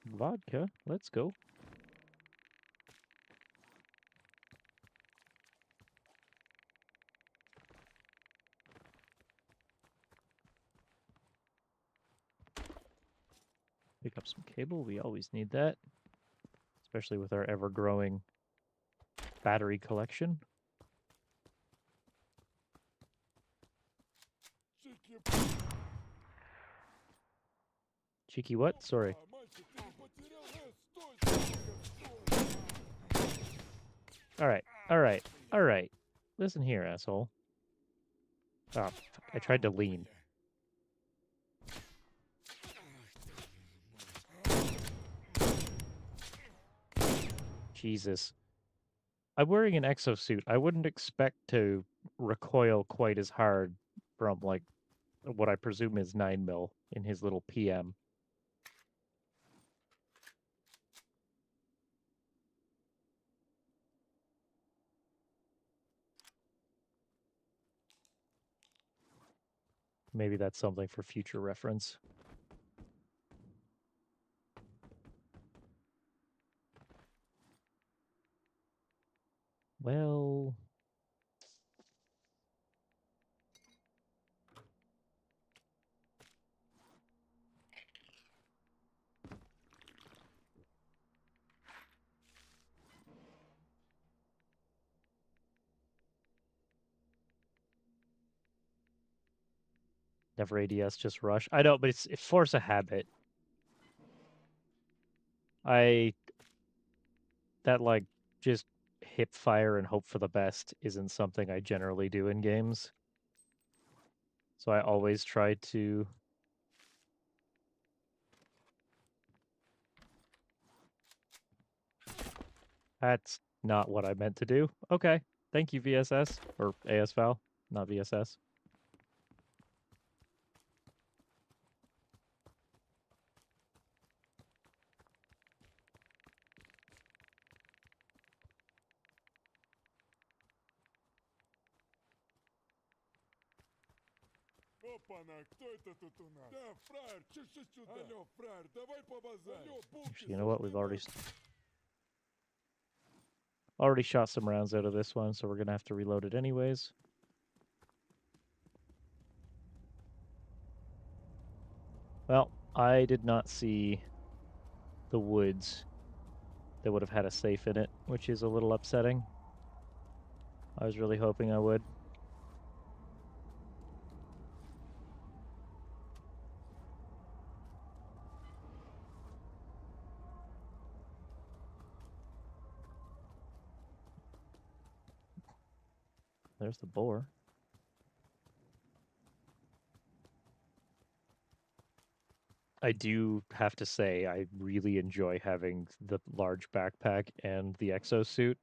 Vodka, let's go. Pick up some cable, we always need that. Especially with our ever-growing battery collection. Cheeky what? Sorry. Alright. Listen here, asshole. Oh, fuck. I tried to lean. Jesus. I'm wearing an exosuit. I wouldn't expect to recoil quite as hard from, like, what I presume is 9mm in his little PM. Maybe that's something for future reference. Well... Never ADS, just rush. I know, but it's force a habit. That, like, just hip fire and hope for the best isn't something I generally do in games. So I always try to... That's not what I meant to do. Okay. Thank you, VSS. Or ASVAL, not VSS. Опа-на, кто это тут у нас? Да, фраер, чеши сюда. Алло, фраер, давай побазарим. Алло, булки, Actually, you know what? We've зажми already shot some rounds out of this one, so we're gonna have to reload it anyways. Well, I did not see the woods that would have had a safe in it, which is a little upsetting. I was really hoping I would. There's the boar. I do have to say, I really enjoy having the large backpack and the exosuit.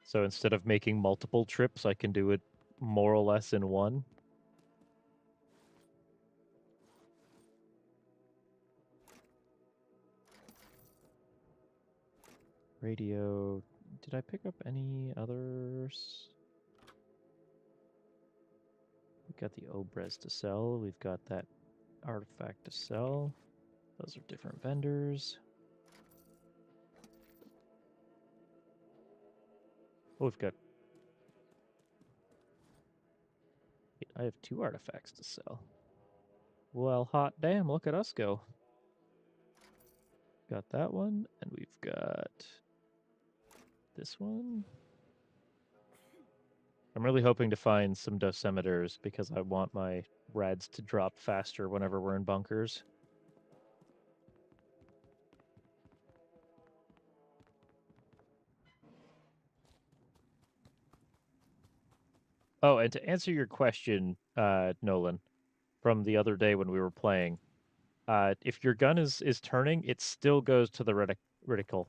So instead of making multiple trips, I can do it more or less in one. Radio. Did I pick up any others? We've got the Obres to sell. We've got that artifact to sell. Those are different vendors. Oh, we've got... I have 2 artifacts to sell. Well, hot damn, look at us go. Got that one, and we've got this one. I'm really hoping to find some dosimeters because I want my rads to drop faster whenever we're in bunkers. Oh, and to answer your question, Nolan, from the other day when we were playing, if your gun is turning, it still goes to the reticle.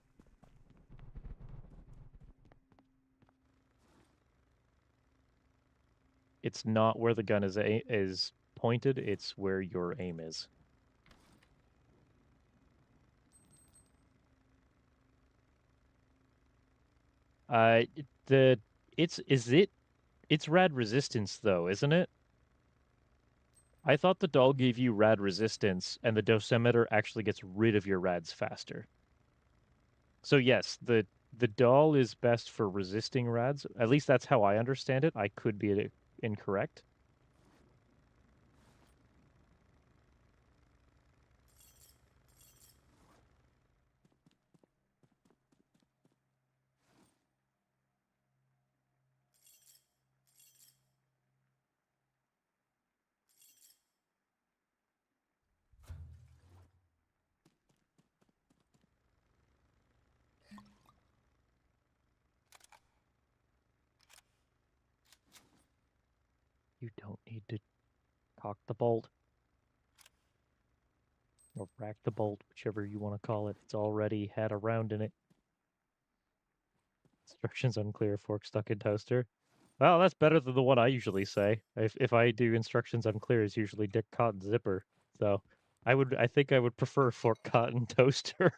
It's not where the gun is pointed, it's where your aim is. It's rad resistance though, isn't it? I thought the doll gave you rad resistance, and the dosimeter actually gets rid of your rads faster. So yes, the doll is best for resisting rads. At least that's how I understand it. I could be incorrect. You don't need to cock the bolt. Or rack the bolt, whichever you want to call it. It's already had a round in it. Instructions unclear, fork stuck in toaster. Well, that's better than the one I usually say. If I do instructions unclear, it's usually Dick Cotton zipper. So I think I would prefer fork cotton toaster.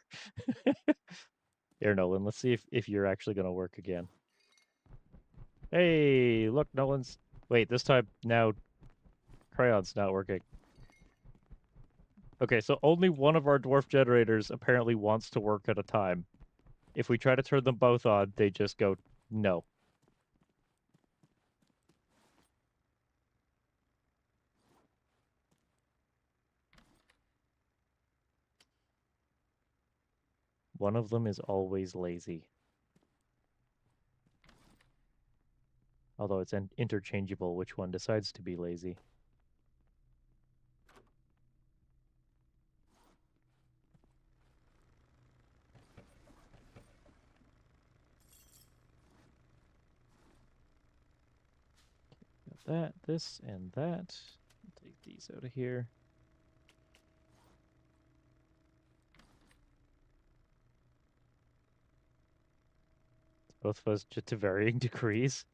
Here, Nolan, let's see if you're actually gonna work again. Hey, look, Nolan's... Wait, this time, now, Crayon's not working. Okay, so only one of our dwarf generators apparently wants to work at a time. If we try to turn them both on, they just go, no. One of them is always lazy. Although it's interchangeable which one decides to be lazy. Got that, this, and that. Take these out of here. Both of us just to varying degrees.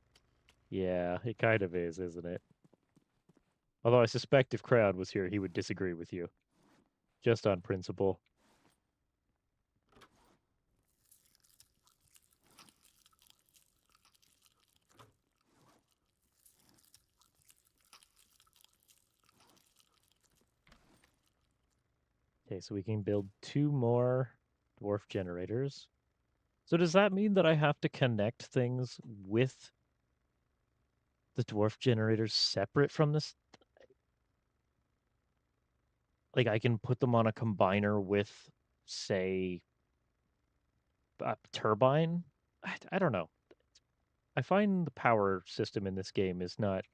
Yeah, it kind of is, isn't it? Although I suspect if Crayon was here, he would disagree with you. Just on principle. Okay, so we can build 2 more dwarf generators. So does that mean that I have to connect things with the dwarf generators separate from this? Like I can put them on a combiner with, say, a turbine? I don't know. I find the power system in this game is not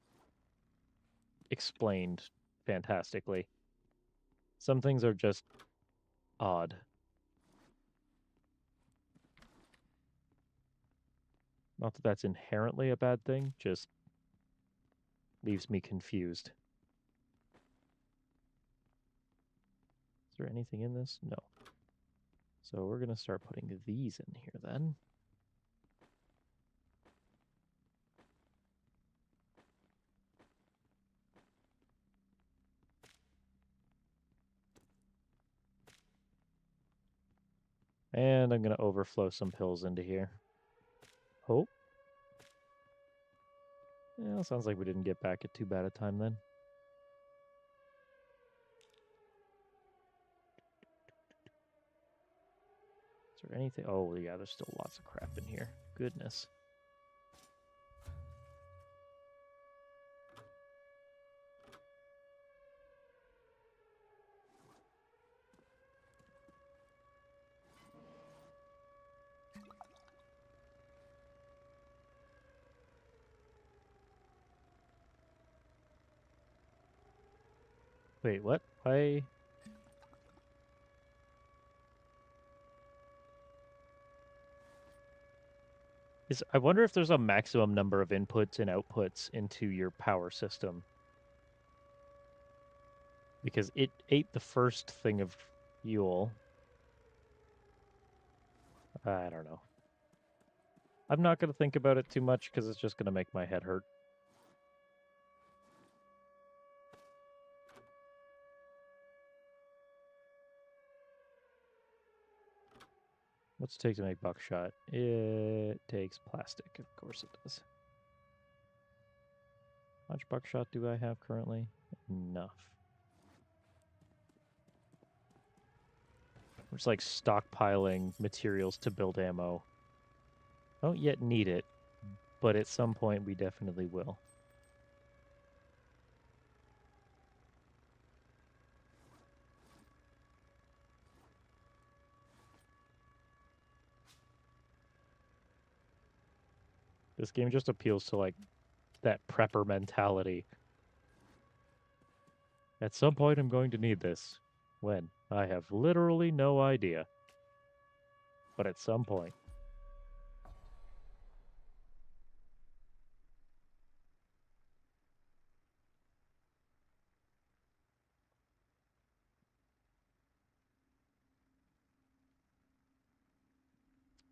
explained fantastically. Some things are just odd. Not that that's inherently a bad thing, just leaves me confused. Is there anything in this? No. So we're going to start putting these in here then. And I'm going to overflow some pills into here. Oh. Yeah, sounds like we didn't get back at too bad a time then. Is there anything? Oh, yeah, there's still lots of crap in here. Goodness. Wait, what? Why? I wonder if there's a maximum number of inputs and outputs into your power system. Because it ate the first thing of fuel. I don't know. I'm not going to think about it too much because it's just going to make my head hurt. What's it take to make buckshot? It takes plastic. Of course it does. How much buckshot do I have currently? Enough. We're just like stockpiling materials to build ammo. Don't yet need it, but at some point we definitely will. This game just appeals to like that prepper mentality. At some point I'm going to need this. When? I have literally no idea. But at some point.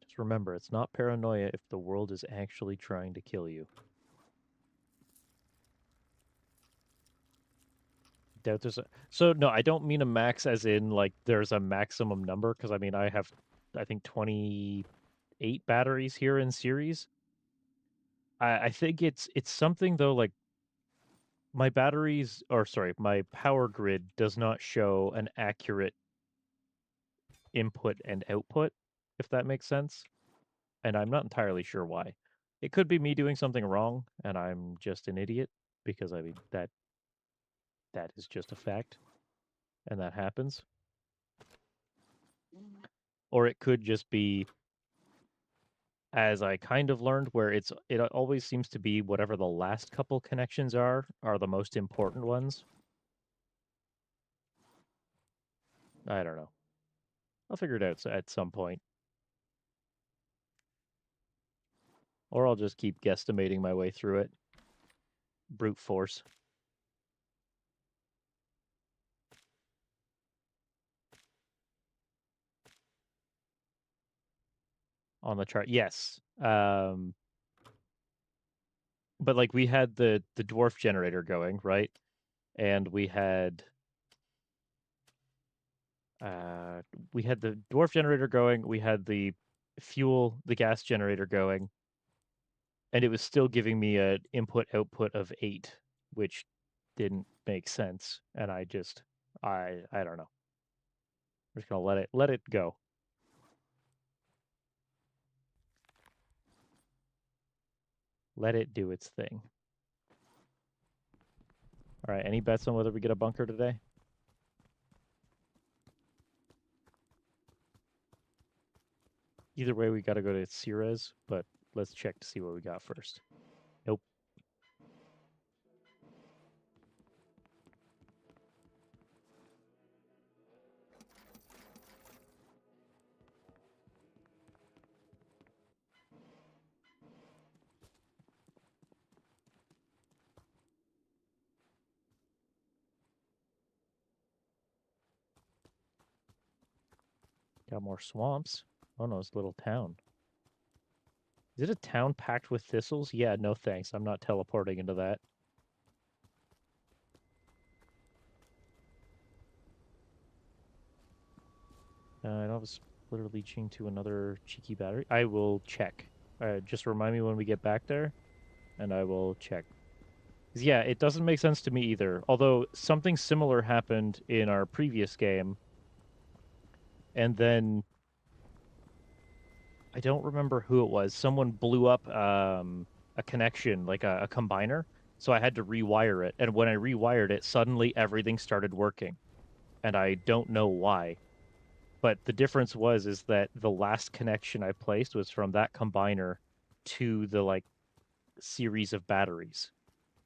Just remember, it's not paranoia if the world is actually trying to kill you. Doubt there's a... So, no, I don't mean a max as in, like, there's a maximum number, because, I mean, I have, I think, 28 batteries here in series. I think it's something, though, like, my batteries, or sorry, my power grid does not show an accurate input and output, if that makes sense. And I'm not entirely sure why. It could be me doing something wrong, and I'm just an idiot, because, I mean, that is just a fact, and that happens. Or it could just be, as I kind of learned, where it always seems to be whatever the last couple connections are the most important ones. I don't know. I'll figure it out at some point. Or I'll just keep guesstimating my way through it. Brute force. On the chart, yes. But like we had the dwarf generator going, right? And we had the dwarf generator going, we had the gas generator going, and it was still giving me an input output of 8, which didn't make sense. And I don't know. I'm just gonna let it go. Let it do its thing. All right, any bets on whether we get a bunker today? Either way, we got to go to Ceres, but let's check to see what we got first. Nope. Got more swamps. Oh no, it's a little town. Is it a town packed with thistles? Yeah, no thanks. I'm not teleporting into that. I don't have a splitter leaching to another cheeky battery. I will check. Just remind me when we get back there, and I will check. Yeah, it doesn't make sense to me either. Although something similar happened in our previous game, and then I don't remember who it was. Someone blew up a connection, like a combiner, so I had to rewire it. And when I rewired it, suddenly everything started working, and I don't know why. But the difference is that the last connection I placed was from that combiner to the like series of batteries,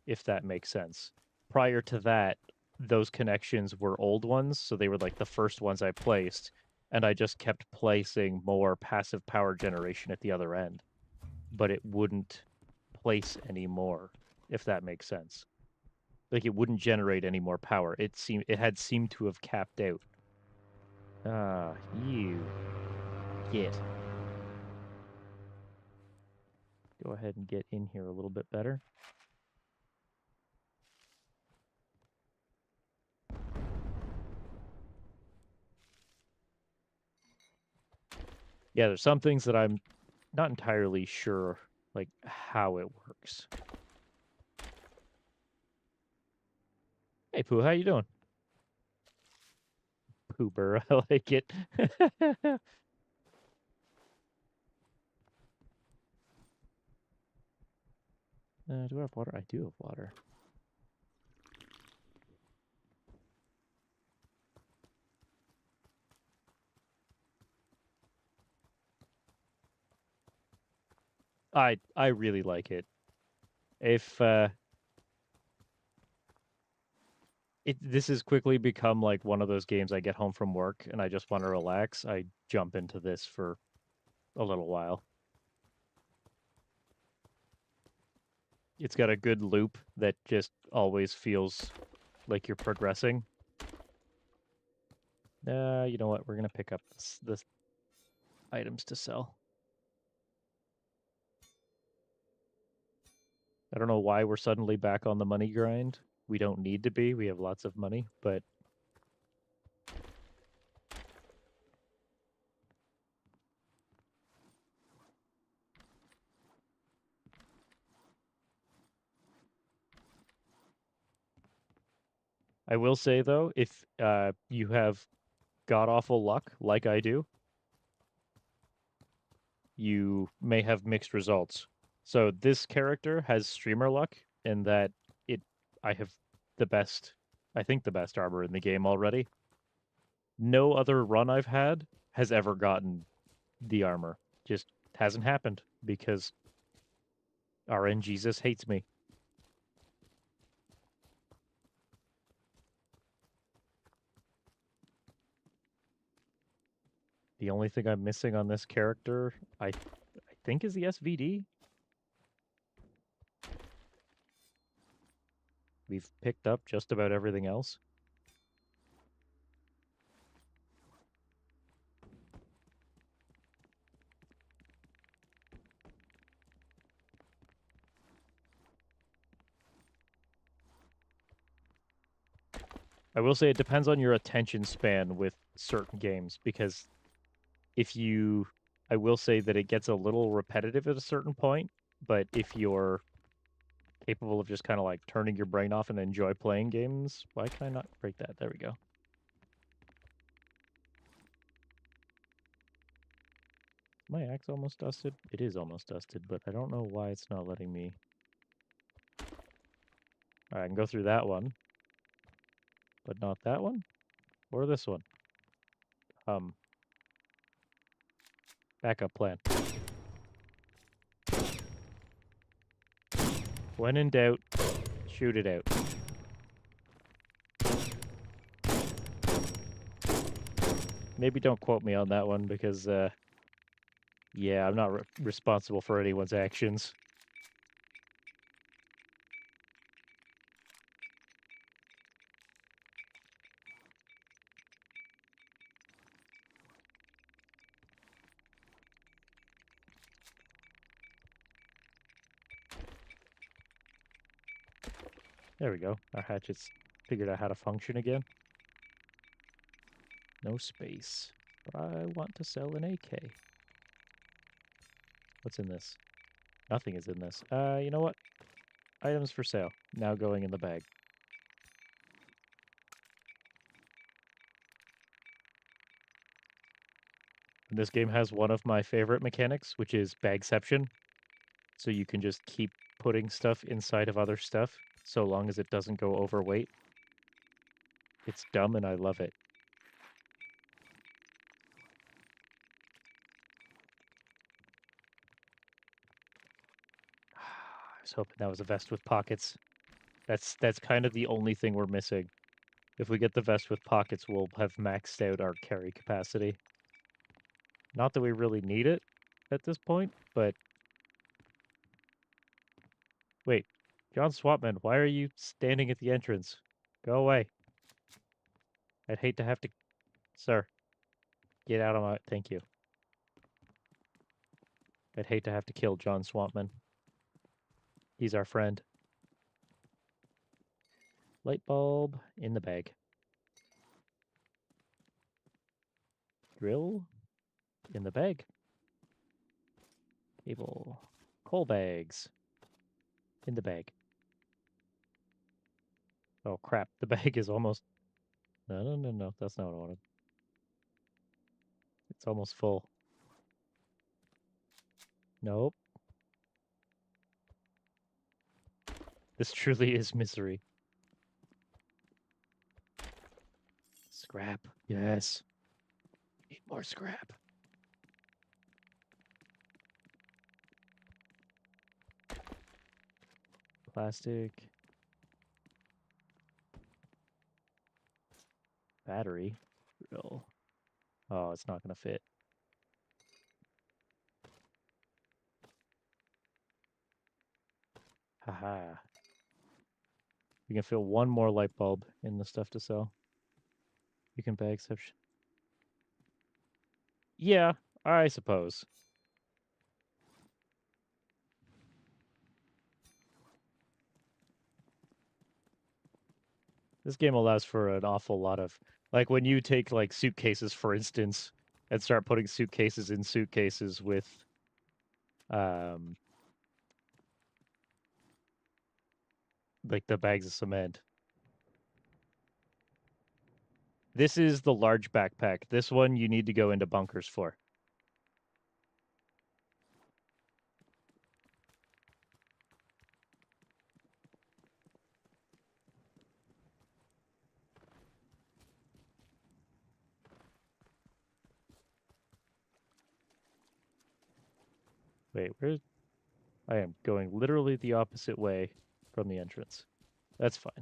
if that makes sense. Prior to that, those connections were old ones, so they were like the first ones I placed, and I just kept placing more passive power generation at the other end, but it wouldn't place any more, if that makes sense. Like it wouldn't generate any more power. It had seemed to have capped out. Ah, you get. Go ahead and get in here a little bit better. Yeah, there's some things that I'm not entirely sure like how it works. Hey Pooh, how you doing? Pooper, I like it. Do I have water? I do have water. I really like it. If this has quickly become like one of those games I get home from work and I just want to relax, I jump into this for a little while. It's got a good loop that just always feels like you're progressing. You know what? We're gonna pick up this items to sell. I don't know why we're suddenly back on the money grind. We don't need to be. We have lots of money, but I will say though, if you have god-awful luck like I do, you may have mixed results. So this character has streamer luck in that I have the best, I think the best armor in the game already. No other run I've had has ever gotten the armor. Just hasn't happened because RN Jesus hates me. The only thing I'm missing on this character, I think, is the SVD. We've picked up just about everything else. I will say it depends on your attention span with certain games because I will say that it gets a little repetitive at a certain point, but if you're capable of just kind of like turning your brain off and enjoy playing games, why can I not break that? There we go. My axe almost dusted? It is almost dusted, but I don't know why it's not letting me. All right, I can go through that one, but not that one or this one. Backup plan. When in doubt, shoot it out. Maybe don't quote me on that one because, yeah, I'm not responsible for anyone's actions. There we go. Our hatchet's figured out how to function again. No space. But I want to sell an AK. What's in this? Nothing is in this. You know what? Items for sale. Now going in the bag. And this game has one of my favorite mechanics, which is bagception. So you can just keep putting stuff inside of other stuff so long as it doesn't go overweight. It's dumb and I love it. I was hoping that was a vest with pockets. That's kind of the only thing we're missing. If we get the vest with pockets, we'll have maxed out our carry capacity. Not that we really need it at this point, but... Wait, John Swapman, why are you standing at the entrance? Go away. I'd hate to have to... Sir, get out of my... Thank you. I'd hate to have to kill John Swampman. He's our friend. Light bulb in the bag. Drill in the bag. Cable. Coal bags in the bag. Oh crap, the bag is almost... No, that's not what I wanted. It's almost full. Nope. This truly is misery. Scrap. Yes. Need more scrap. Plastic. Battery. Drill. Oh, it's not going to fit. Haha. We can fit one more light bulb in the stuff to sell. You can bag exception. Yeah, I suppose. This game allows for an awful lot of... Like, when you take, like, suitcases, for instance, and start putting suitcases in suitcases with... like, the bags of cement. This is the large backpack. This one you need to go into bunkers for. Wait, where's... I am going literally the opposite way from the entrance. That's fine.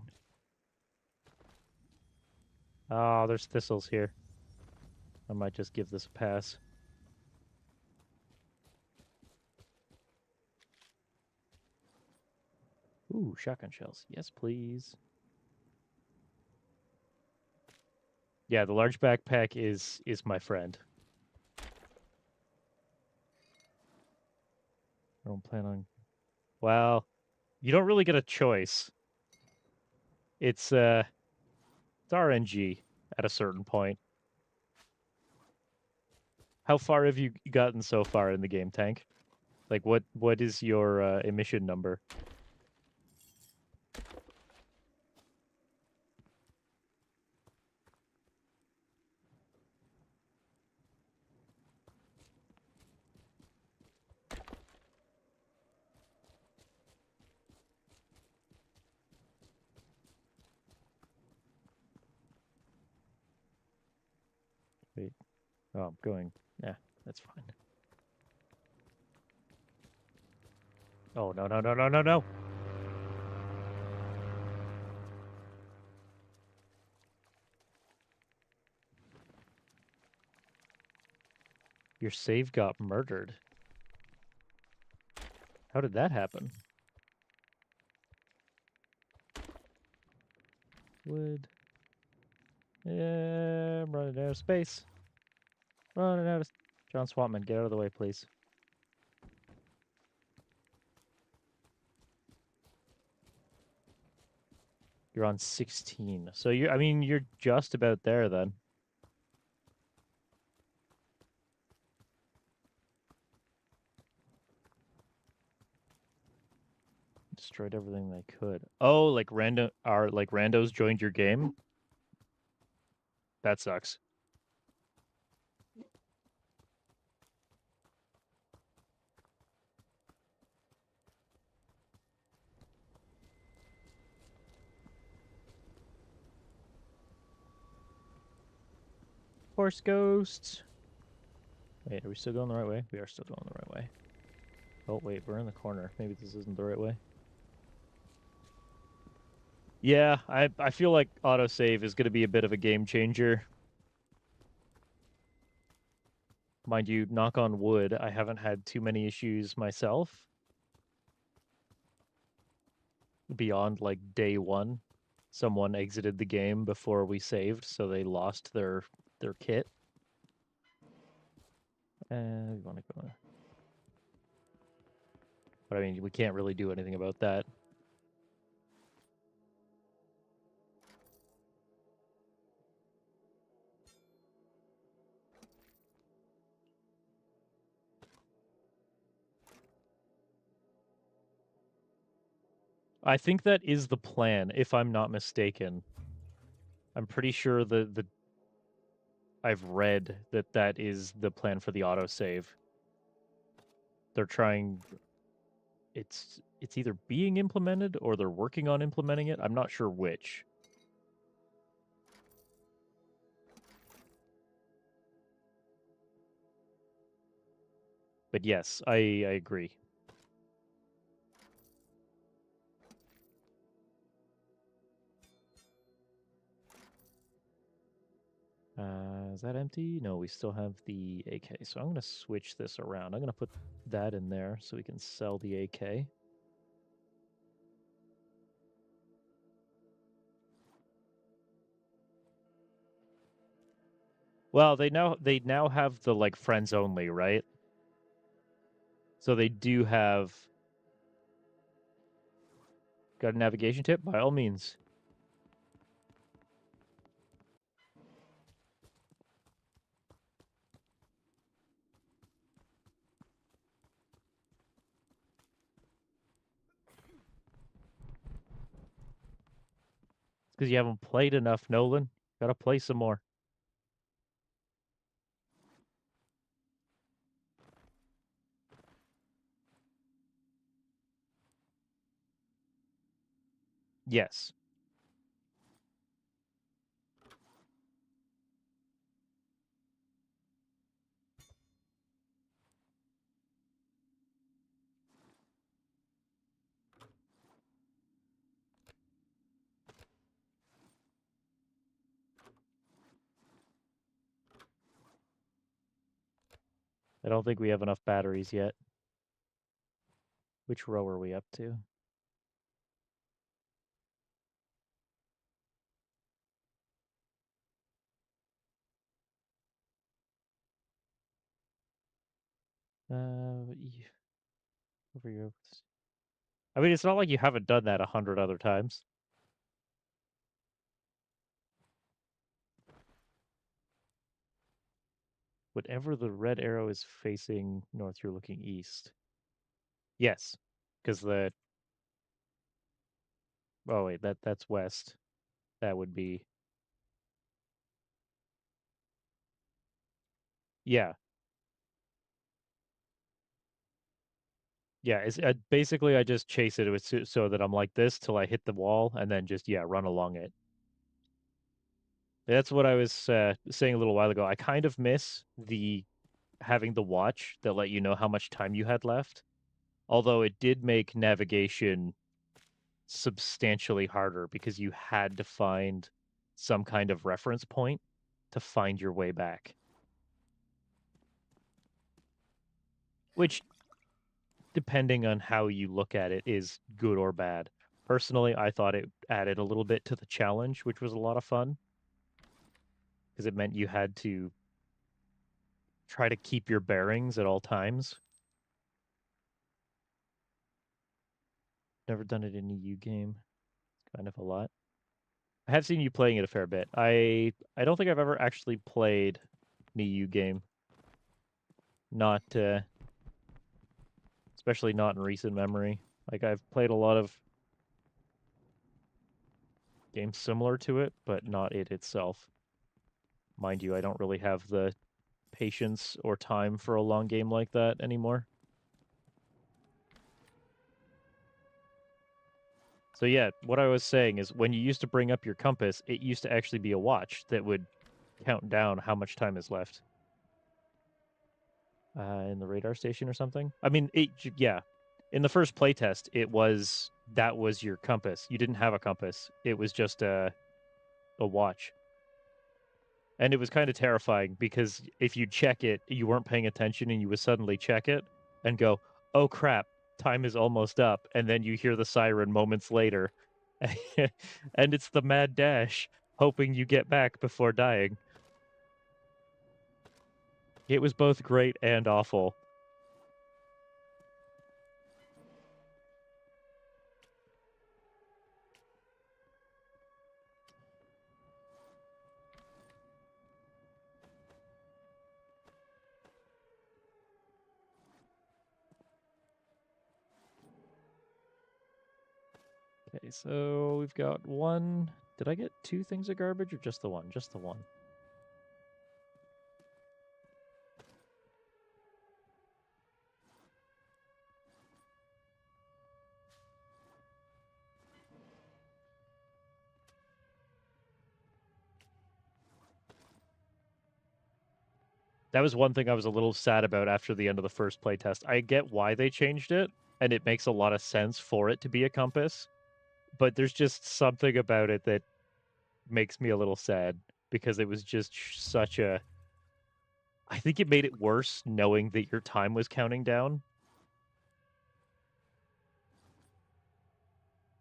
Oh, there's thistles here. I might just give this a pass. Ooh, shotgun shells. Yes, please. Yeah, the large backpack is my friend. I don't plan on... Well, you don't really get a choice. It's RNG at a certain point. How far have you gotten so far in the game, Tank? Like, what is your emission number? Wait. Oh, I'm going... Yeah, that's fine. Oh, no. Your save got murdered. How did that happen? Wood. Yeah, I'm running out of space. Running out of... John Swapman, get out of the way, please. You're on 16. So I mean, you're just about there then. Destroyed everything they could. Oh, like randos joined your game? That sucks. Horse ghosts. Wait, are we still going the right way? We are still going the right way. Oh, wait, we're in the corner. Maybe this isn't the right way. Yeah, I feel like autosave is going to be a bit of a game changer. Mind you, knock on wood, I haven't had too many issues myself. Beyond like day one, someone exited the game before we saved, so they lost their kit. We want to go. But I mean, we can't really do anything about that. I think that is the plan, if I'm not mistaken. I'm pretty sure the I've read that is the plan for the autosave. They're trying. It's either being implemented or they're working on implementing it. I'm not sure which. But yes, I agree. Is that empty? No, we still have the AK. So I'm going to switch this around. I'm going to put that in there so we can sell the AK. Well, they now have the like friends only, right? So they do have. Got a navigation tip? By all means. Because you haven't played enough, Nolan. Gotta play some more. Yes. I don't think we have enough batteries yet. Which row are we up to? Over here. I mean, it's not like you haven't done that 100 other times. Whatever the red arrow is facing north, you're looking east. Yes, because the. Oh wait, that's west. That would be. Yeah, yeah. It's basically I just chase it with so that I'm like this till I hit the wall, and then just run along it. That's what I was saying a little while ago. I kind of miss the having the watch that let you know how much time you had left. Although it did make navigation substantially harder because you had to find some kind of reference point to find your way back. Which, depending on how you look at it, is good or bad. Personally, I thought it added a little bit to the challenge, which was a lot of fun because it meant you had to try to keep your bearings at all times. Never done it in a EU game. It's kind of a lot. I have seen you playing it a fair bit. I don't think I've ever actually played an EU game. Not especially not in recent memory. Like I've played a lot of games similar to it, but not it itself. Mind you, I don't really have the patience or time for a long game like that anymore. So yeah, what I was saying is when you used to bring up your compass, it used to actually be a watch that would count down how much time is left. In the radar station or something. I mean, yeah. In the first playtest, it was that was your compass. You didn't have a compass. It was just a watch. And it was kind of terrifying because if you check it, you weren't paying attention and you would suddenly check it and go, oh crap, time is almost up. And then you hear the siren moments later. And it's the mad dash, hoping you get back before dying. It was both great and awful. Okay, so we've got one. Did I get 2 things of garbage or just the one? Just the one. That was one thing I was a little sad about after the end of the first playtest. I get why they changed it, and it makes a lot of sense for it to be a compass, but there's just something about it that makes me a little sad because it was just such a... I think it made it worse knowing that your time was counting down.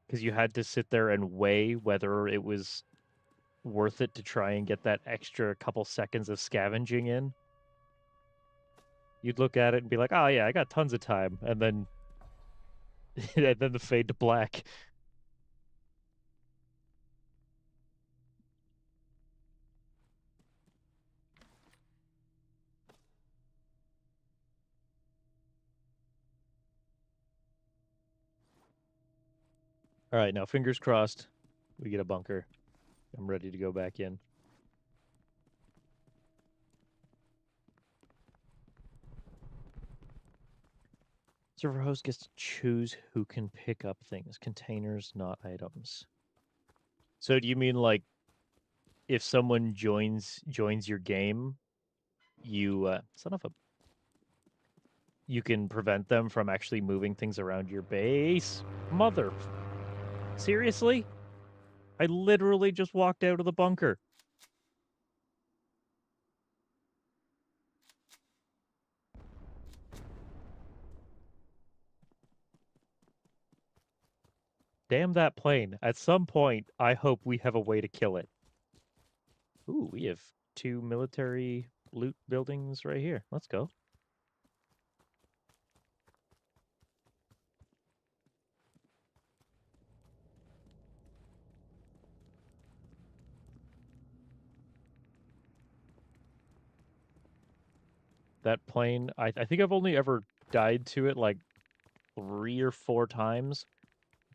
Because you had to sit there and weigh whether it was worth it to try and get that extra couple seconds of scavenging in. You'd look at it and be like, oh yeah, I got tons of time. And then and then the fade to black. All right, now fingers crossed we get a bunker. I'm ready to go back in. Server host gets to choose who can pick up things. Containers, not items. So do you mean like if someone joins your game, you you can prevent them from actually moving things around your base? Mother... Seriously? I literally just walked out of the bunker. Damn that plane. At some point, I hope we have a way to kill it. Ooh, we have 2 military loot buildings right here. Let's go. That plane, I think I've only ever died to it like 3 or 4 times,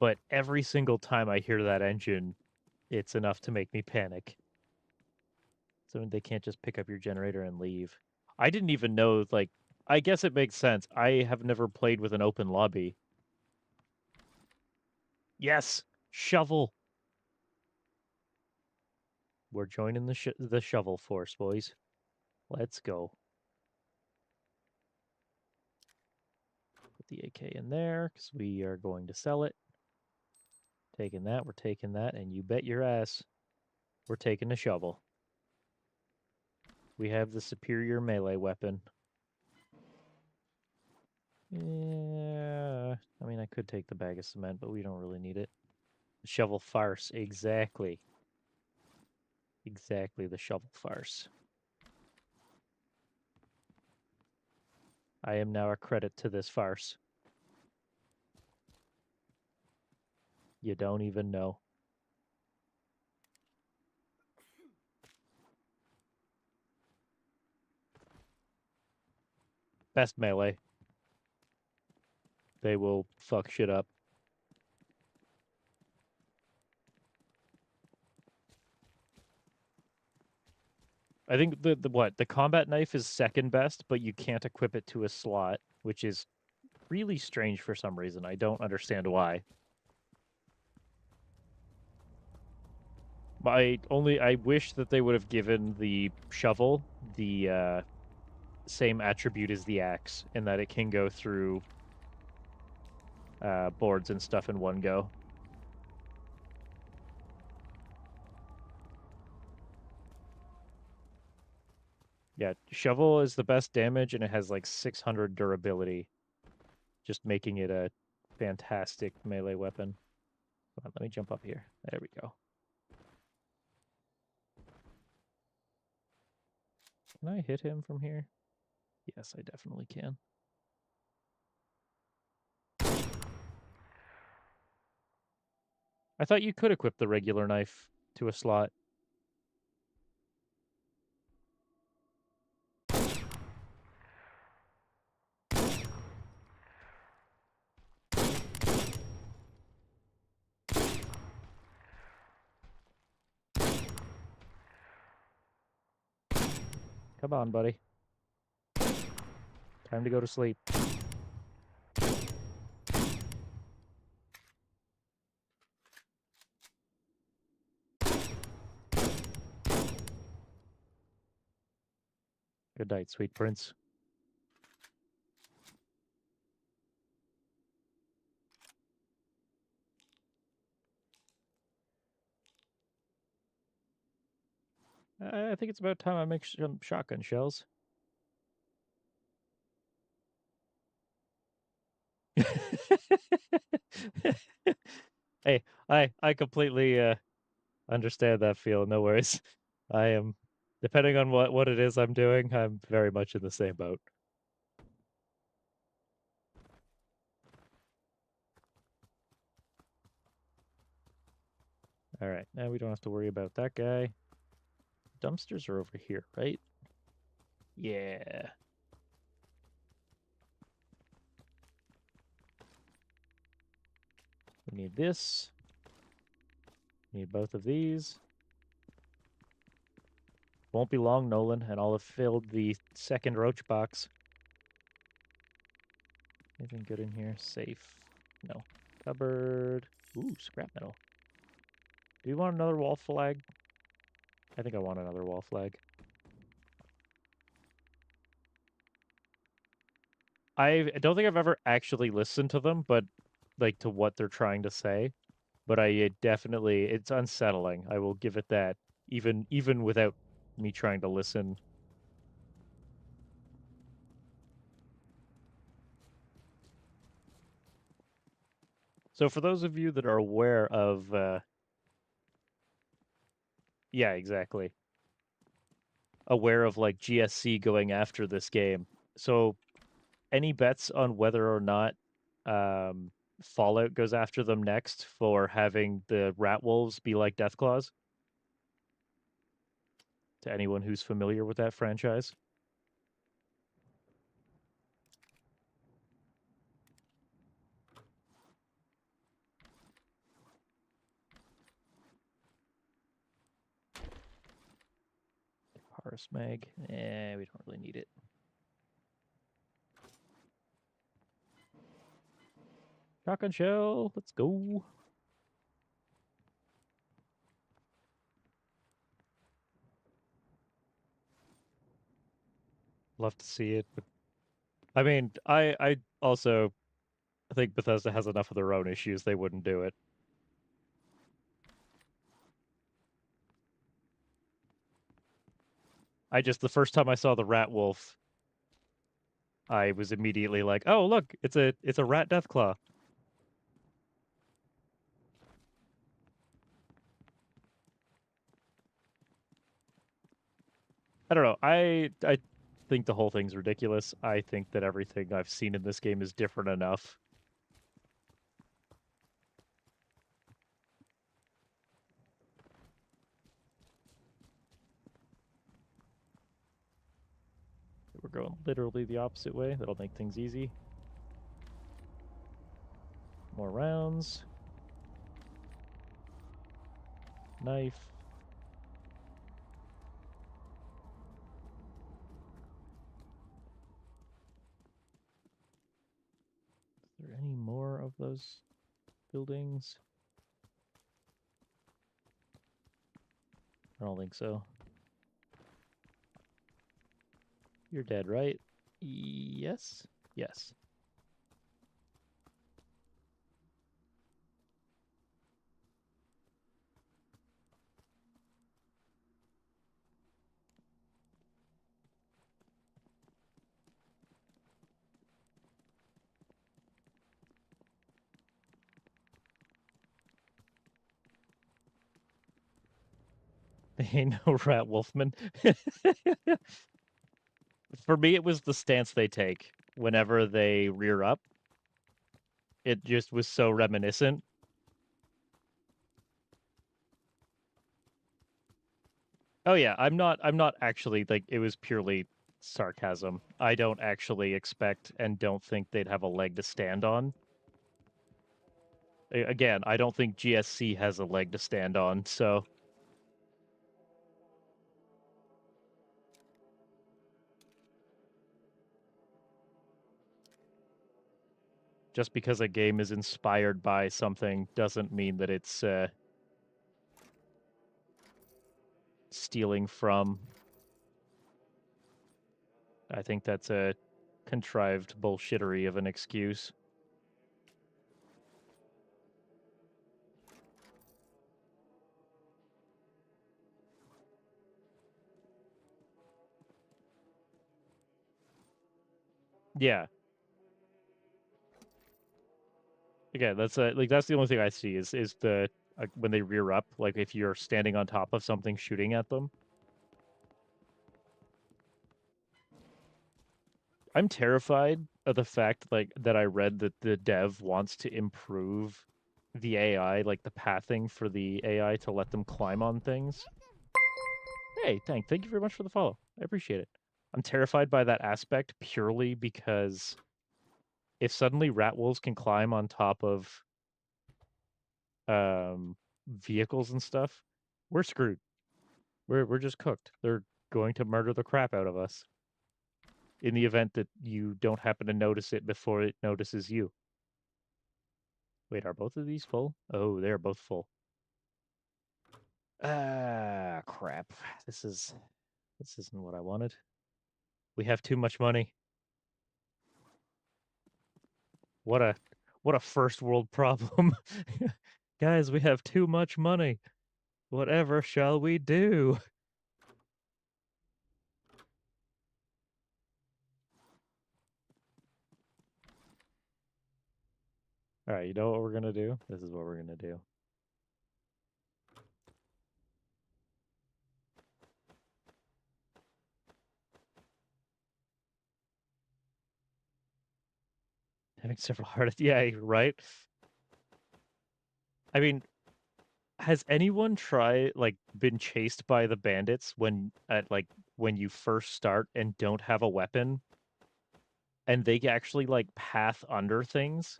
but every single time I hear that engine, it's enough to make me panic. So they can't just pick up your generator and leave. I didn't even know, like, I guess it makes sense. I have never played with an open lobby. Yes! Shovel! We're joining the shovel force, boys. Let's go. Put the AK in there, because we are going to sell it. Taking that, we're taking that, and you bet your ass we're taking the shovel. We have the superior melee weapon. Yeah, I mean, I could take the bag of cement, but we don't really need it. The shovel farce, exactly. Exactly, the shovel farce. I am now a credit to this farce. You don't even know. Best melee. They will fuck shit up. I think the combat knife is second best, but you can't equip it to a slot, which is really strange for some reason. I don't understand why. I wish that they would have given the shovel the same attribute as the axe, in that it can go through boards and stuff in one go. Yeah, shovel is the best damage, and it has like 600 durability, just making it a fantastic melee weapon. Come on, let me jump up here. There we go. Can I hit him from here? Yes, I definitely can. I thought you could equip the regular knife to a slot. Come on, buddy. Time to go to sleep. Good night, sweet prince. I think it's about time I make some shotgun shells. Hey, I completely understand that feel. No worries. I am, depending on what it is I'm doing, I'm very much in the same boat. All right, now we don't have to worry about that guy. Dumpsters are over here, right? Yeah. We need this. Need both of these. Won't be long, Nolan, and I'll have filled the second roach box. Anything good in here? Safe. No. Cupboard. Ooh, scrap metal. Do you want another wall flag? I think I want another wall flag. I don't think I've ever actually listened to them, but like to what they're trying to say. But I definitely, it's unsettling. I will give it that, even without me trying to listen. So for those of you that are aware of, yeah, exactly, aware of like GSC going after this game. So any bets on whether or not Fallout goes after them next for having the Rat Wolves be like Deathclaws? To anyone who's familiar with that franchise. Horus Mag. We don't really need it. Shotgun shell. Let's go. Love to see it, but I mean, I also think Bethesda has enough of their own issues. They wouldn't do it. The first time I saw the Rat Wolf, I was immediately like, "Oh, look, it's a rat Deathclaw." I don't know. I think the whole thing's ridiculous. I think that everything I've seen in this game is different enough. We're going literally the opposite way. That'll make things easy. More rounds. Knife. Is there any more of those buildings? I don't think so. You're dead, right? Yes? Yes. Ain't no rat wolfman. For me, it was the stance they take whenever they rear up. It just was so reminiscent. Oh yeah, I'm not actually like it was purely sarcasm. I don't actually expect and don't think they'd have a leg to stand on. Again, I don't think GSC has a leg to stand on, so just because a game is inspired by something doesn't mean that it's stealing from. I think that's a contrived bullshittery of an excuse. Yeah. Again, that's like that's the only thing I see is the when they rear up, like if you're standing on top of something shooting at them. I'm terrified of the fact like that I read that the dev wants to improve the AI, like the pathing for the AI to let them climb on things. Hey, thank you very much for the follow. I appreciate it. I'm terrified by that aspect purely because if suddenly rat wolves can climb on top of vehicles and stuff, we're screwed. We're just cooked. They're going to murder the crap out of us in the event that you don't happen to notice it before it notices you. Wait, are both of these full? Oh, they're both full. Ah, crap. This isn't what I wanted. We have too much money. What a first world problem. Guys, we have too much money. Whatever shall we do? All right, you know what we're gonna do? This is what we're gonna do. Having several heart, yeah, right. I mean, has anyone been chased by the bandits when you first start and don't have a weapon, and they actually like path under things?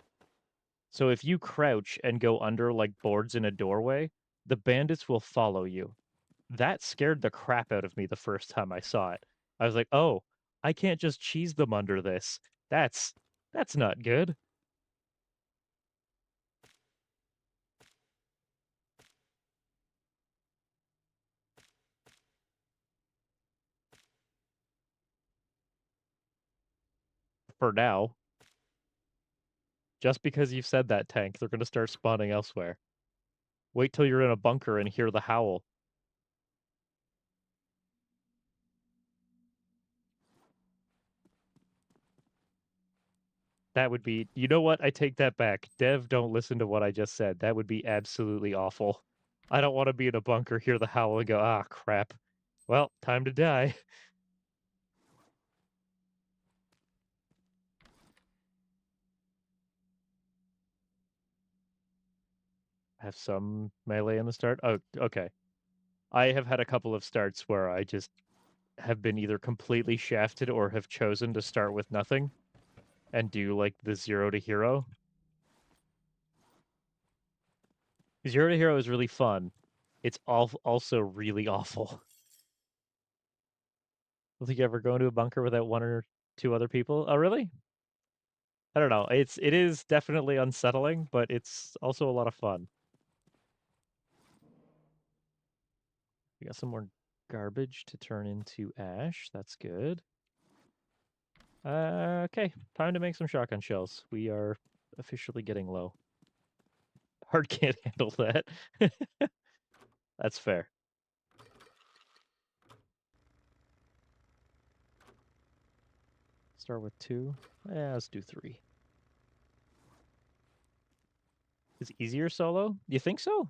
So if you crouch and go under like boards in a doorway, the bandits will follow you. That scared the crap out of me the first time I saw it. I was like, "Oh, I can't just cheese them under this. That's not good." For now, just because you've said that, Tank, they're going to start spawning elsewhere. Wait till you're in a bunker and hear the howl. That would be, you know what? I take that back. Dev, don't listen to what I just said. That would be absolutely awful. I don't want to be in a bunker, hear the howl, and go, ah, crap. Well, time to die. Have some melee in the start? Oh, okay. I have had a couple of starts where I just have been either completely shafted or have chosen to start with nothing and do like the 0 to hero. 0 to hero is really fun. It's also really awful. I don't think you ever go into a bunker without one or two other people. Oh, really? I don't know. It is definitely unsettling, but it's also a lot of fun. We got some more garbage to turn into ash. That's good. Okay, time to make some shotgun shells. We are officially getting low. Hard can't handle that. That's fair. Start with 2. Yeah, let's do 3. Is easier solo? You think so?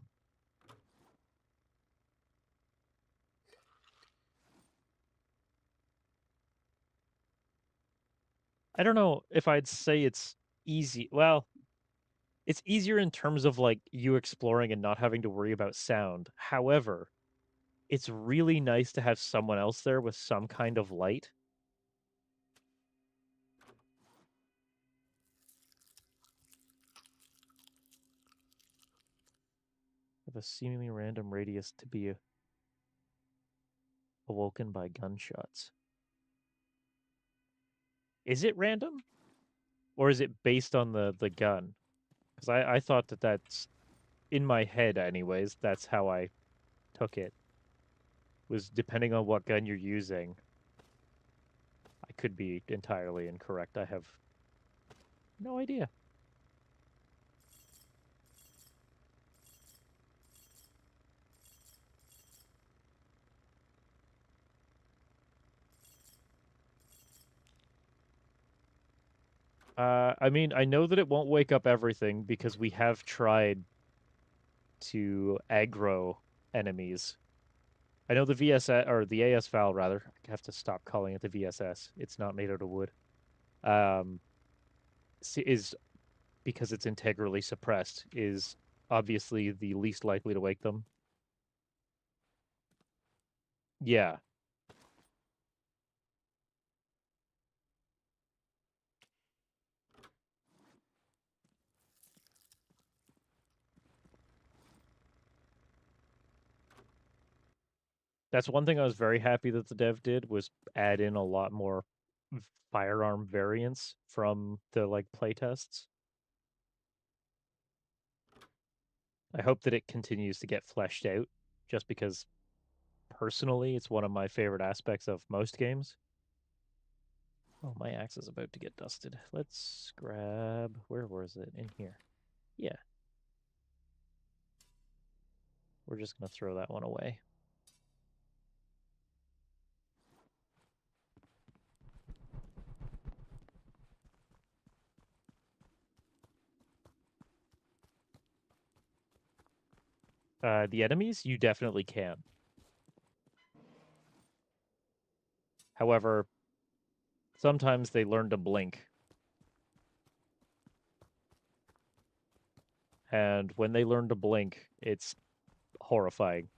I don't know if I'd say it's easy. Well, it's easier in terms of like you exploring and not having to worry about sound. However, it's really nice to have someone else there with some kind of light. Of a seemingly random radius to be awoken by gunshots. Is it random? Or is it based on the gun? Because I thought that that's, in my head anyways, that's how I took it. Was depending on what gun you're using. I could be entirely incorrect. I have no idea. I mean, I know that it won't wake up everything because we have tried to aggro enemies. I know the VSS or the AS Val rather. I have to stop calling it the VSS. It's not made out of wood. Um, is because it's integrally suppressed is obviously the least likely to wake them. Yeah. That's one thing I was very happy that the dev did was add in a lot more firearm variants from the like playtests. I hope that it continues to get fleshed out just because personally it's one of my favorite aspects of most games. Oh, my axe is about to get dusted. Let's grab, where was it? In here. Yeah. We're just going to throw that one away. The enemies, you definitely can. However, sometimes they learn to blink. And when they learn to blink, it's horrifying.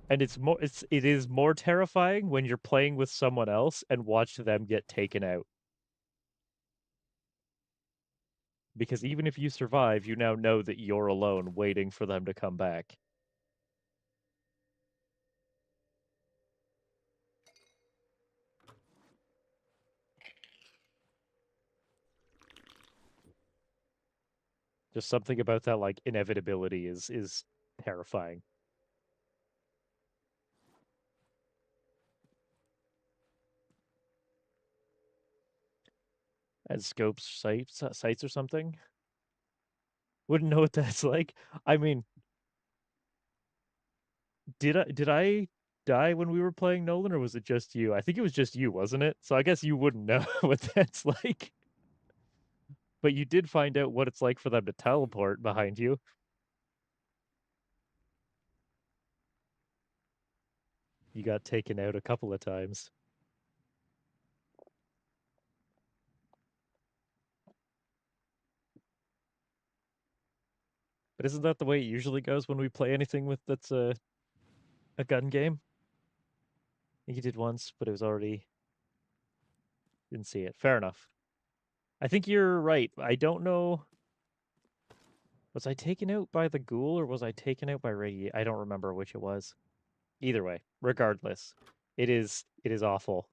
And it is more terrifying when you're playing with someone else and watch them get taken out. Because even if you survive, you now know that you're alone waiting for them to come back. Just something about that like inevitability is terrifying. And scopes sights or something. Wouldn't know what that's like. I mean, did I die when we were playing Nolan, or was it just you? I think it was just you, wasn't it? So I guess you wouldn't know what that's like. But you did find out what it's like for them to teleport behind you. You got taken out a couple of times. But isn't that the way it usually goes when we play anything with that's a gun game? I think you did once, but it was already didn't see it. Fair enough. I think you're right. I don't know. Was I taken out by the ghoul or was I taken out by radiate? I don't remember which it was. Either way, regardless, it is awful.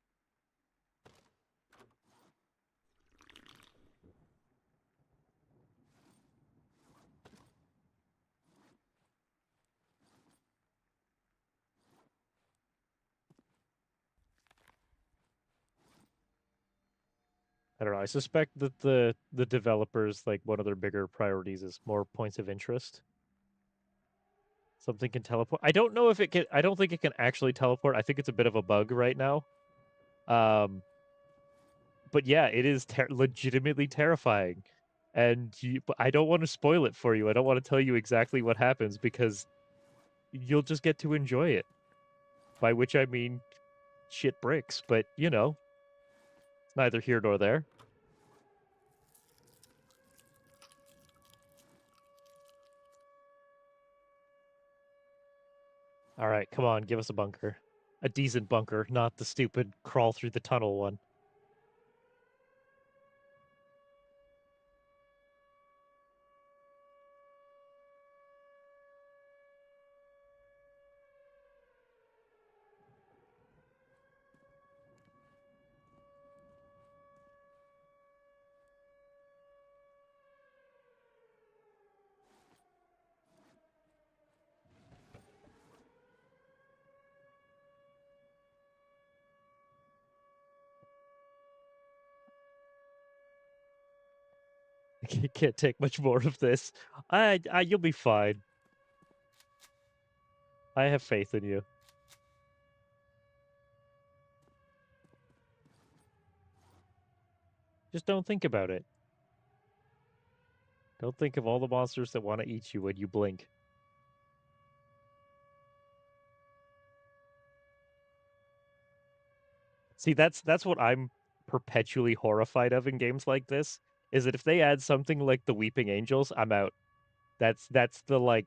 I don't know. I suspect that the developers like one of their bigger priorities is more points of interest. Something can teleport. I don't know if it can. I don't think it can actually teleport. I think it's a bit of a bug right now. But yeah, it is legitimately terrifying, and but I don't want to spoil it for you. I don't want to tell you exactly what happens because you'll just get to enjoy it. By which I mean shit bricks, but it's Neither here nor there. All right, come on, give us a bunker. A decent bunker, not the stupid crawl through the tunnel one. I can't take much more of this. You'll be fine. I have faith in you. Just don't think about it. Don't think of all the monsters that want to eat you when you blink. See, that's what I'm perpetually horrified of in games like this, is that if they add something like the Weeping Angels, I'm out. That's the like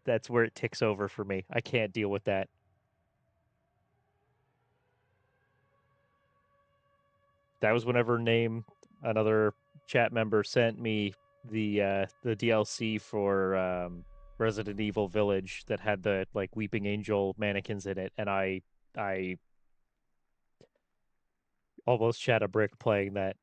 that's where it ticks over for me. I can't deal with that. That was whenever Name, another chat member, sent me the DLC for Resident Evil Village that had the like Weeping Angel mannequins in it, and I almost shat a brick playing that.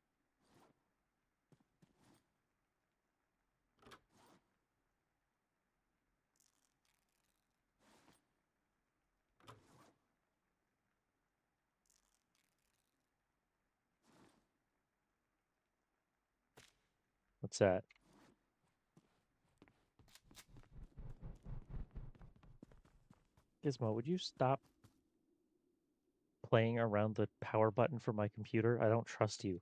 What's that? Gizmo, would you stop playing around the power button for my computer? I don't trust you.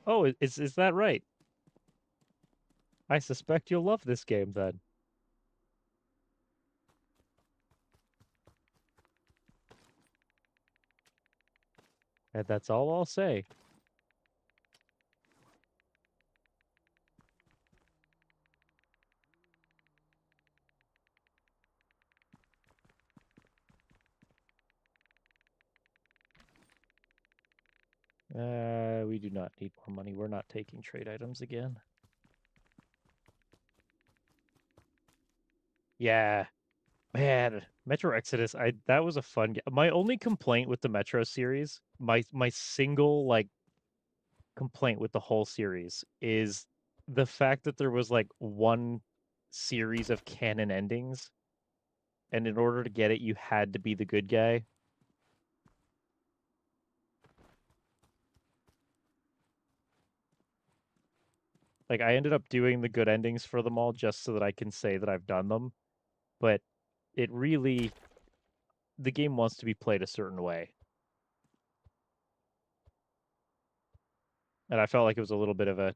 Oh, is that right? I suspect you'll love this game then. And that's all I'll say. We do not need more money. We're not taking trade items again. Yeah. Man, Metro Exodus, that was a fun game. My only complaint with the Metro series, my single like complaint with the whole series is the fact that there was like one series of canon endings, and in order to get it, you had to be the good guy. Like I ended up doing the good endings for them all just so that I can say that I've done them, but it really the game wants to be played a certain way. And I felt like it was a little bit of a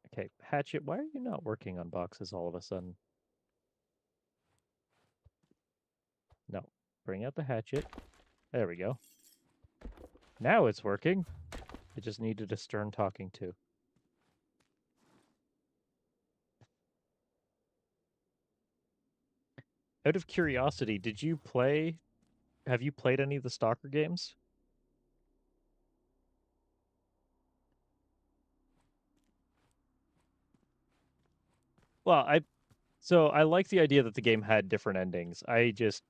okay, Hatchet, why are you not working on boxes all of a sudden? No. Bring out the hatchet. There we go. Now it's working. It just needed a stern talking to. Out of curiosity, have you played any of the Stalker games? Well, I like the idea that the game had different endings. The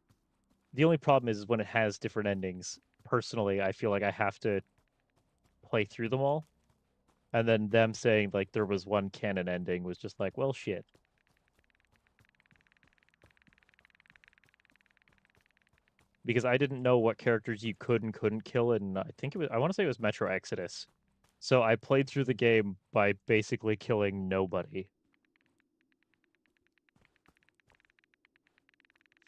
only problem is when it has different endings, personally, I feel like I have to play through them all. And then them saying like there was one canon ending was just like, well, shit. Because I didn't know what characters you could and couldn't kill, and I want to say it was Metro Exodus. So I played through the game by basically killing nobody.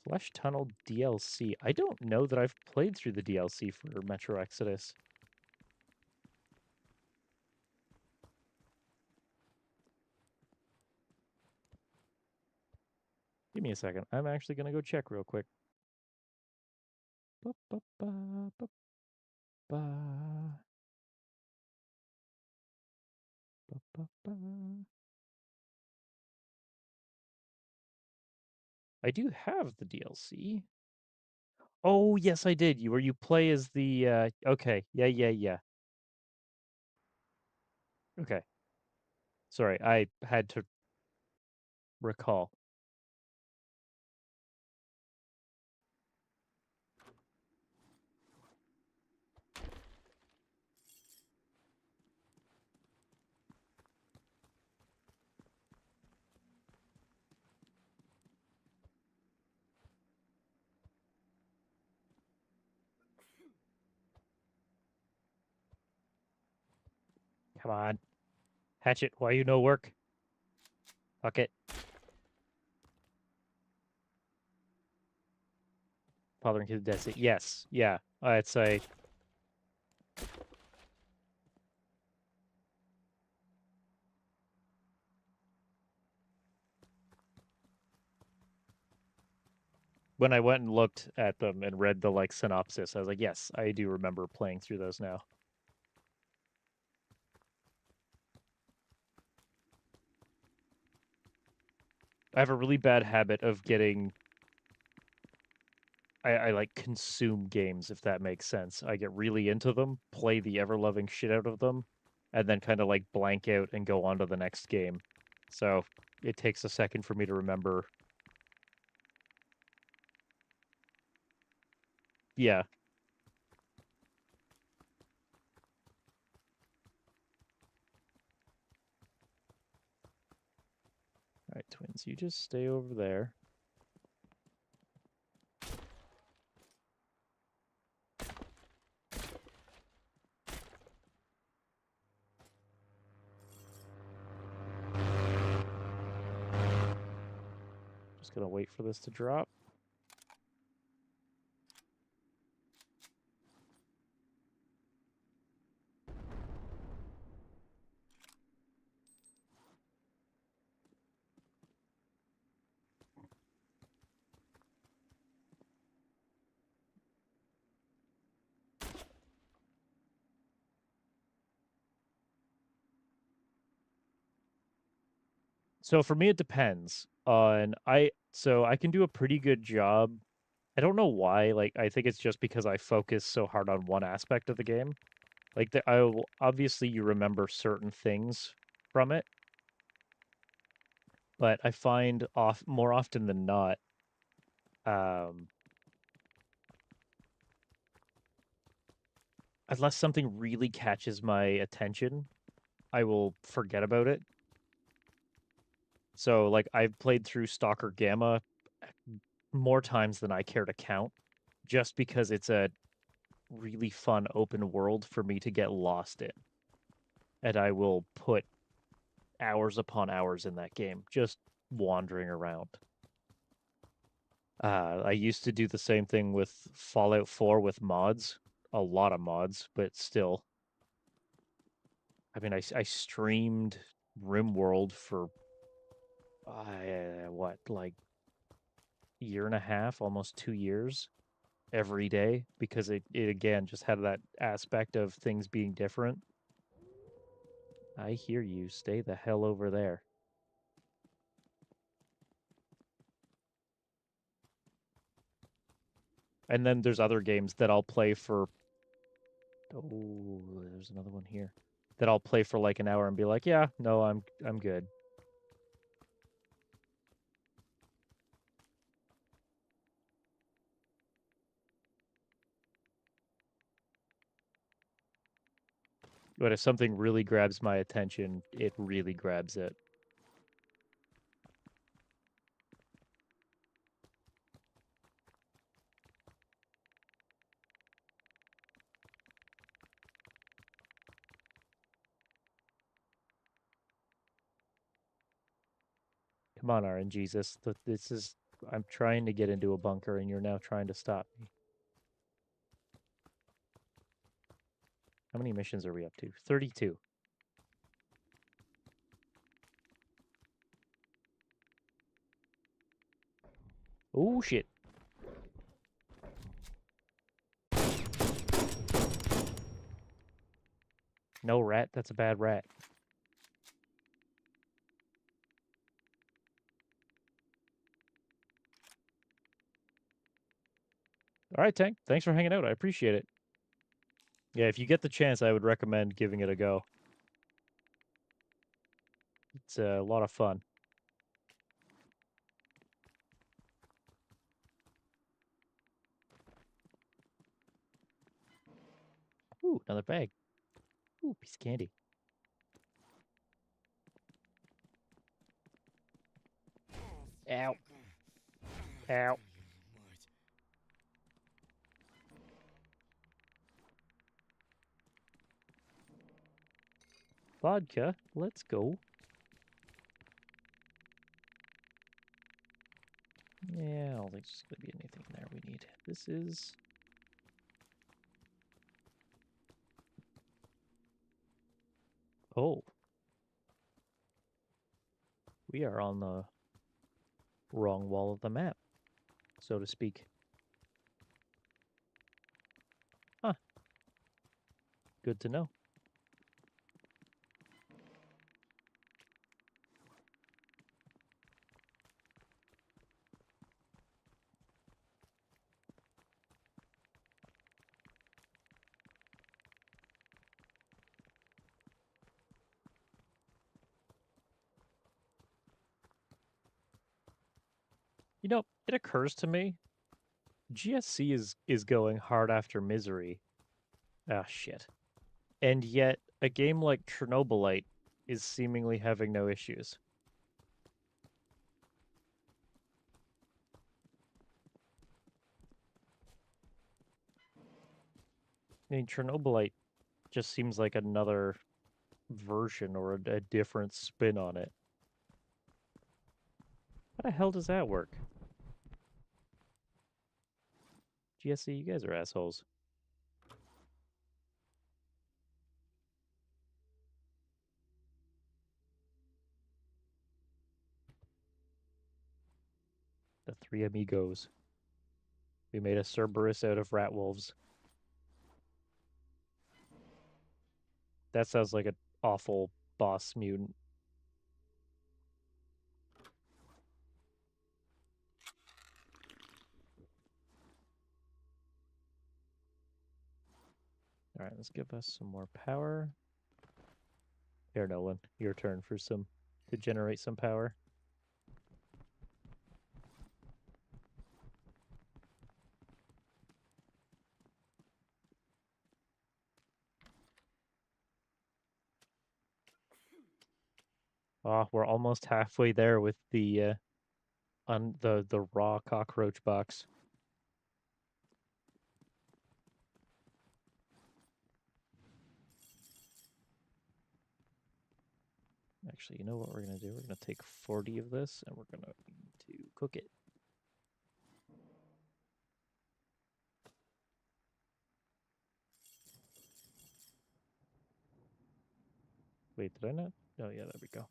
Flesh Tunnel DLC. I don't know that I've played through the DLC for Metro Exodus. me a second. I'm actually gonna go check real quick. Ba, ba, ba, ba, ba. Ba, ba, ba. I do have the DLC. Oh, yes, I did. Where you play as the okay. Yeah. Okay. Sorry, I had to recall. Come on. Hatchet, why you no work? Fuck it. Father and Kid Destiny. Yes. Yeah. I'd say when I went and looked at them and read the like synopsis, I was like, yes, I do remember playing through those now. I have a really bad habit of getting I like consume games, if that makes sense. I get really into them, play the ever-loving shit out of them, and then kind of like blank out and go on to the next game. So it takes a second for me to remember. Yeah. All right, twins, you just stay over there. Just gonna wait for this to drop. So for me, it depends on so I can do a pretty good job. I don't know why. Like I think it's just because I focus so hard on one aspect of the game. Like obviously you remember certain things from it, but I find more often than not, um, unless something really catches my attention, I will forget about it. So like I've played through Stalker Gamma more times than I care to count, just because it's a really fun open world for me to get lost in. And I will put hours upon hours in that game, just wandering around. I used to do the same thing with Fallout 4 with mods, a lot of mods, but still. I mean, I streamed RimWorld for what, like year and a half, almost 2 years every day because it again just had that aspect of things being different. I hear you. Stay the hell over there. And then there's other games that I'll play for. Oh, there's another one here that I'll play for like an hour and be like, yeah, no, I'm good. But if something really grabs my attention, it really grabs it. Come on, RNGesus. This is. I'm trying to get into a bunker, and you're now trying to stop me. How many missions are we up to? 32. Oh, shit. No, rat. That's a bad rat. All right, Tank. Thanks for hanging out. I appreciate it. Yeah, if you get the chance, I would recommend giving it a go. It's a lot of fun. Ooh, another bag. Ooh, piece of candy. Ow. Ow. Vodka. Let's go. Yeah, I don't think there's going to be anything there we need. This is... Oh. We are on the wrong wall of the map, so to speak. Huh. Good to know. You know, it occurs to me, GSC is going hard after Misery. Ah, shit. And yet, a game like Chernobylite is seemingly having no issues. I mean, Chernobylite just seems like another version or a different spin on it. How the hell does that work? GSC, you guys are assholes. The three amigos. We made a Cerberus out of rat wolves. That sounds like an awful boss mutant. All right, let's give us some more power. Here, Nolan, your turn for to generate some power. Oh, we're almost halfway there with the the raw cockroach box. Actually, you know what we're gonna do? We're gonna take 40 of this and we're gonna need to cook it. Wait, did I not? Oh yeah, there we go.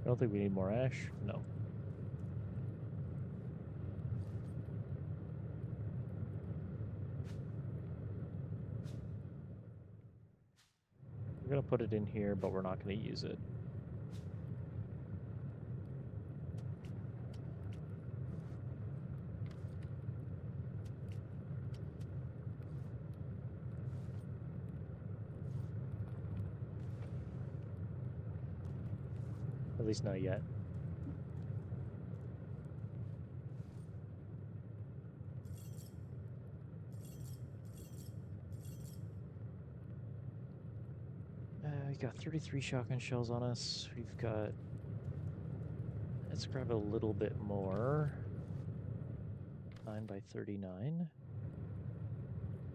I don't think we need more ash. No. We're gonna put it in here, but we're not gonna use it. At least not yet. We got 33 shotgun shells on us. We've got... Let's grab a little bit more. 9 by 39.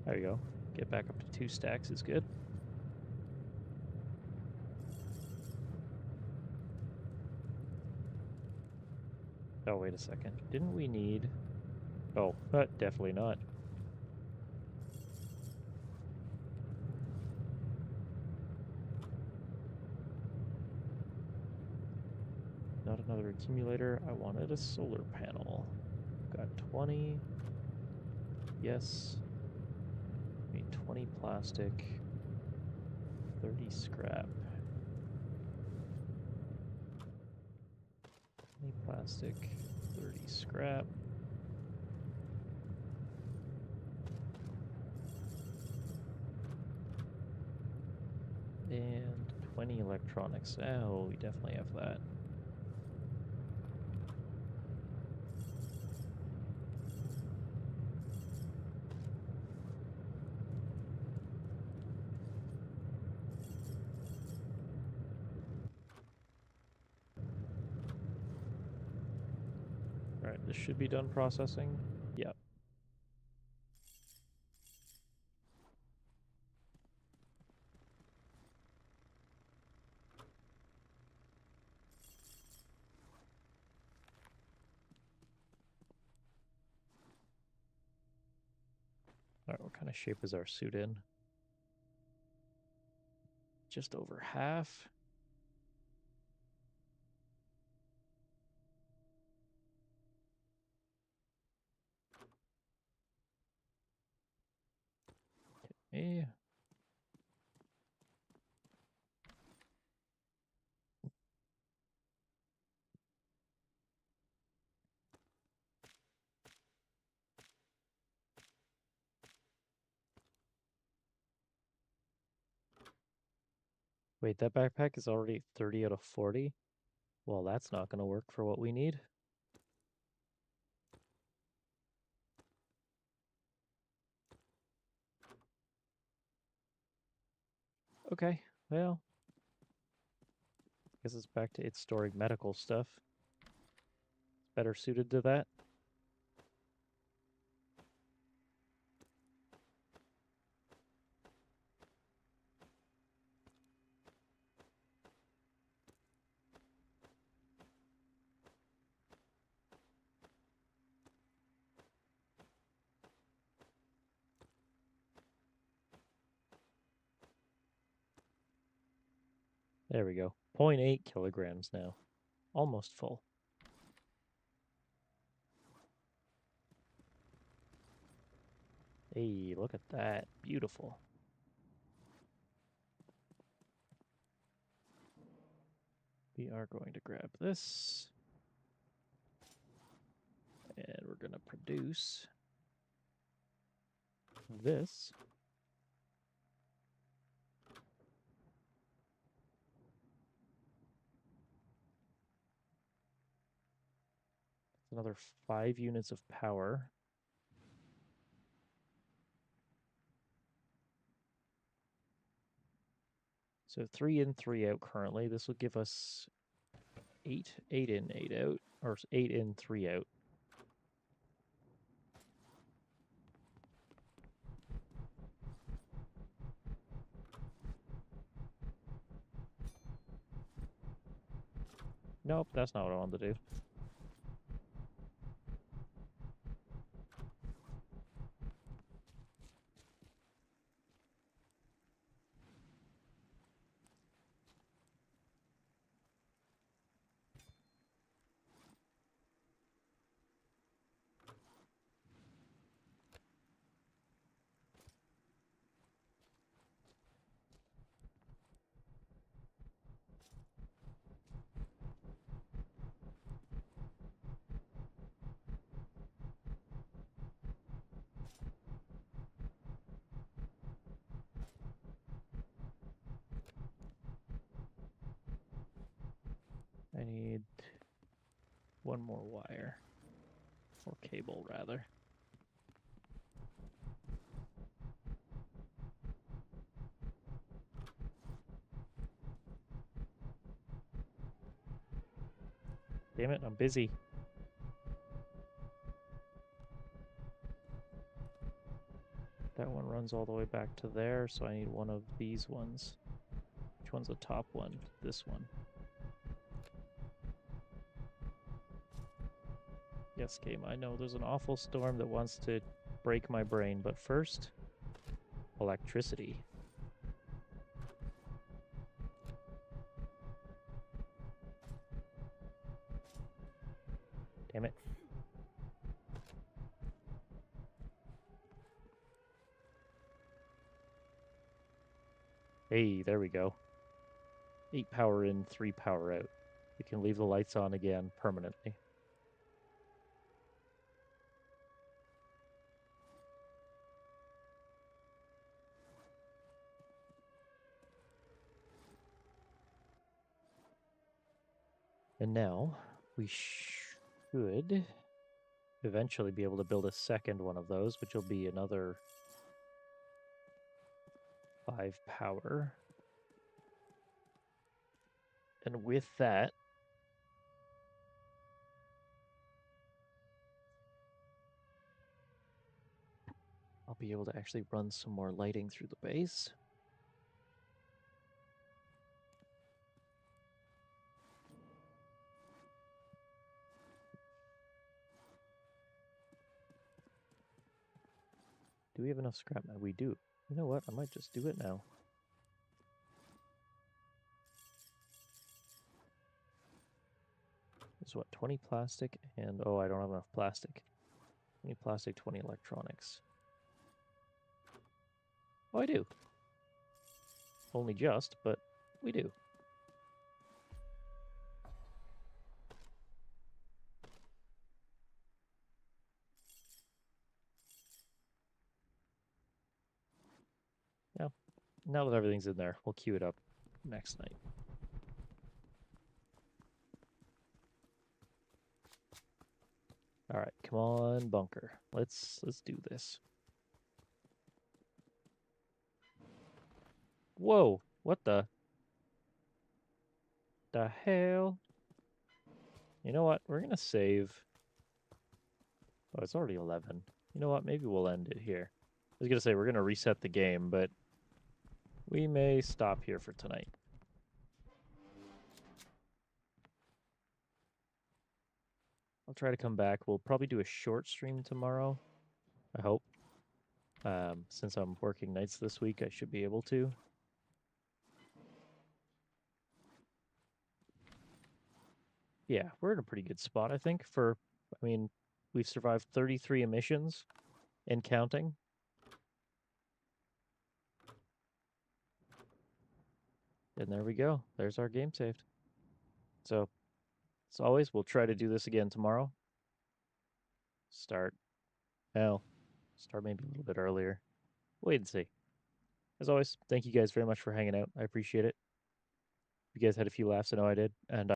There you go. Get back up to 2 stacks is good. Oh, wait a second. Didn't we need... Oh, definitely not. Not another accumulator. I wanted a solar panel. Got 20. Yes. I need 20 plastic. 30 scrap. 20 plastic. 30 scrap. And 20 electronics. Oh, we definitely have that. Alright, this should be done processing. Yep. Alright, what kind of shape is our suit in? Just over half. Okay. Wait, that backpack is already 30 out of 40? Well, that's not going to work for what we need. Okay, well, I guess it's back to it storing medical stuff. It's better suited to that. There we go. 0.8 kilograms now. Almost full. Hey, look at that. Beautiful. We are going to grab this. And we're going to produce this. Another 5 units of power. So 3 in, 3 out currently. This will give us 8 in, 8 out, or 8 in, 3 out. Nope, that's not what I wanted to do. I need 1 more wire. Or cable, rather. Damn it, I'm busy. That one runs all the way back to there, so I need one of these ones. Which one's the top one? This one. Yes, game, I know there's an awful storm that wants to break my brain, but first, electricity. Damn it. Hey, there we go. 8 power in, 3 power out. We can leave the lights on again permanently. And now we should eventually be able to build a second one of those, which will be another 5 power. And with that, I'll be able to actually run some more lighting through the base. Do we have enough scrap? We do. You know what? I might just do it now. It's what, 20 plastic and oh, I don't have enough plastic. 20 plastic, 20 electronics. Oh, I do. Only just, but we do. Now that everything's in there, we'll queue it up next night. All right, come on, bunker. Let's do this. Whoa, what the hell? You know what? We're gonna save. Oh, it's already 11. You know what? Maybe we'll end it here. I was gonna say we're gonna reset the game, but we may stop here for tonight. I'll try to come back. We'll probably do a short stream tomorrow. I hope. Since I'm working nights this week, I should be able to. Yeah, we're in a pretty good spot, I think, for, I mean, we've survived 33 emissions and counting. And there we go. There's our game saved. So, as always, we'll try to do this again tomorrow. Start maybe a little bit earlier. Wait and see. As always, thank you guys very much for hanging out. I appreciate it. You guys had a few laughs, I know I did, and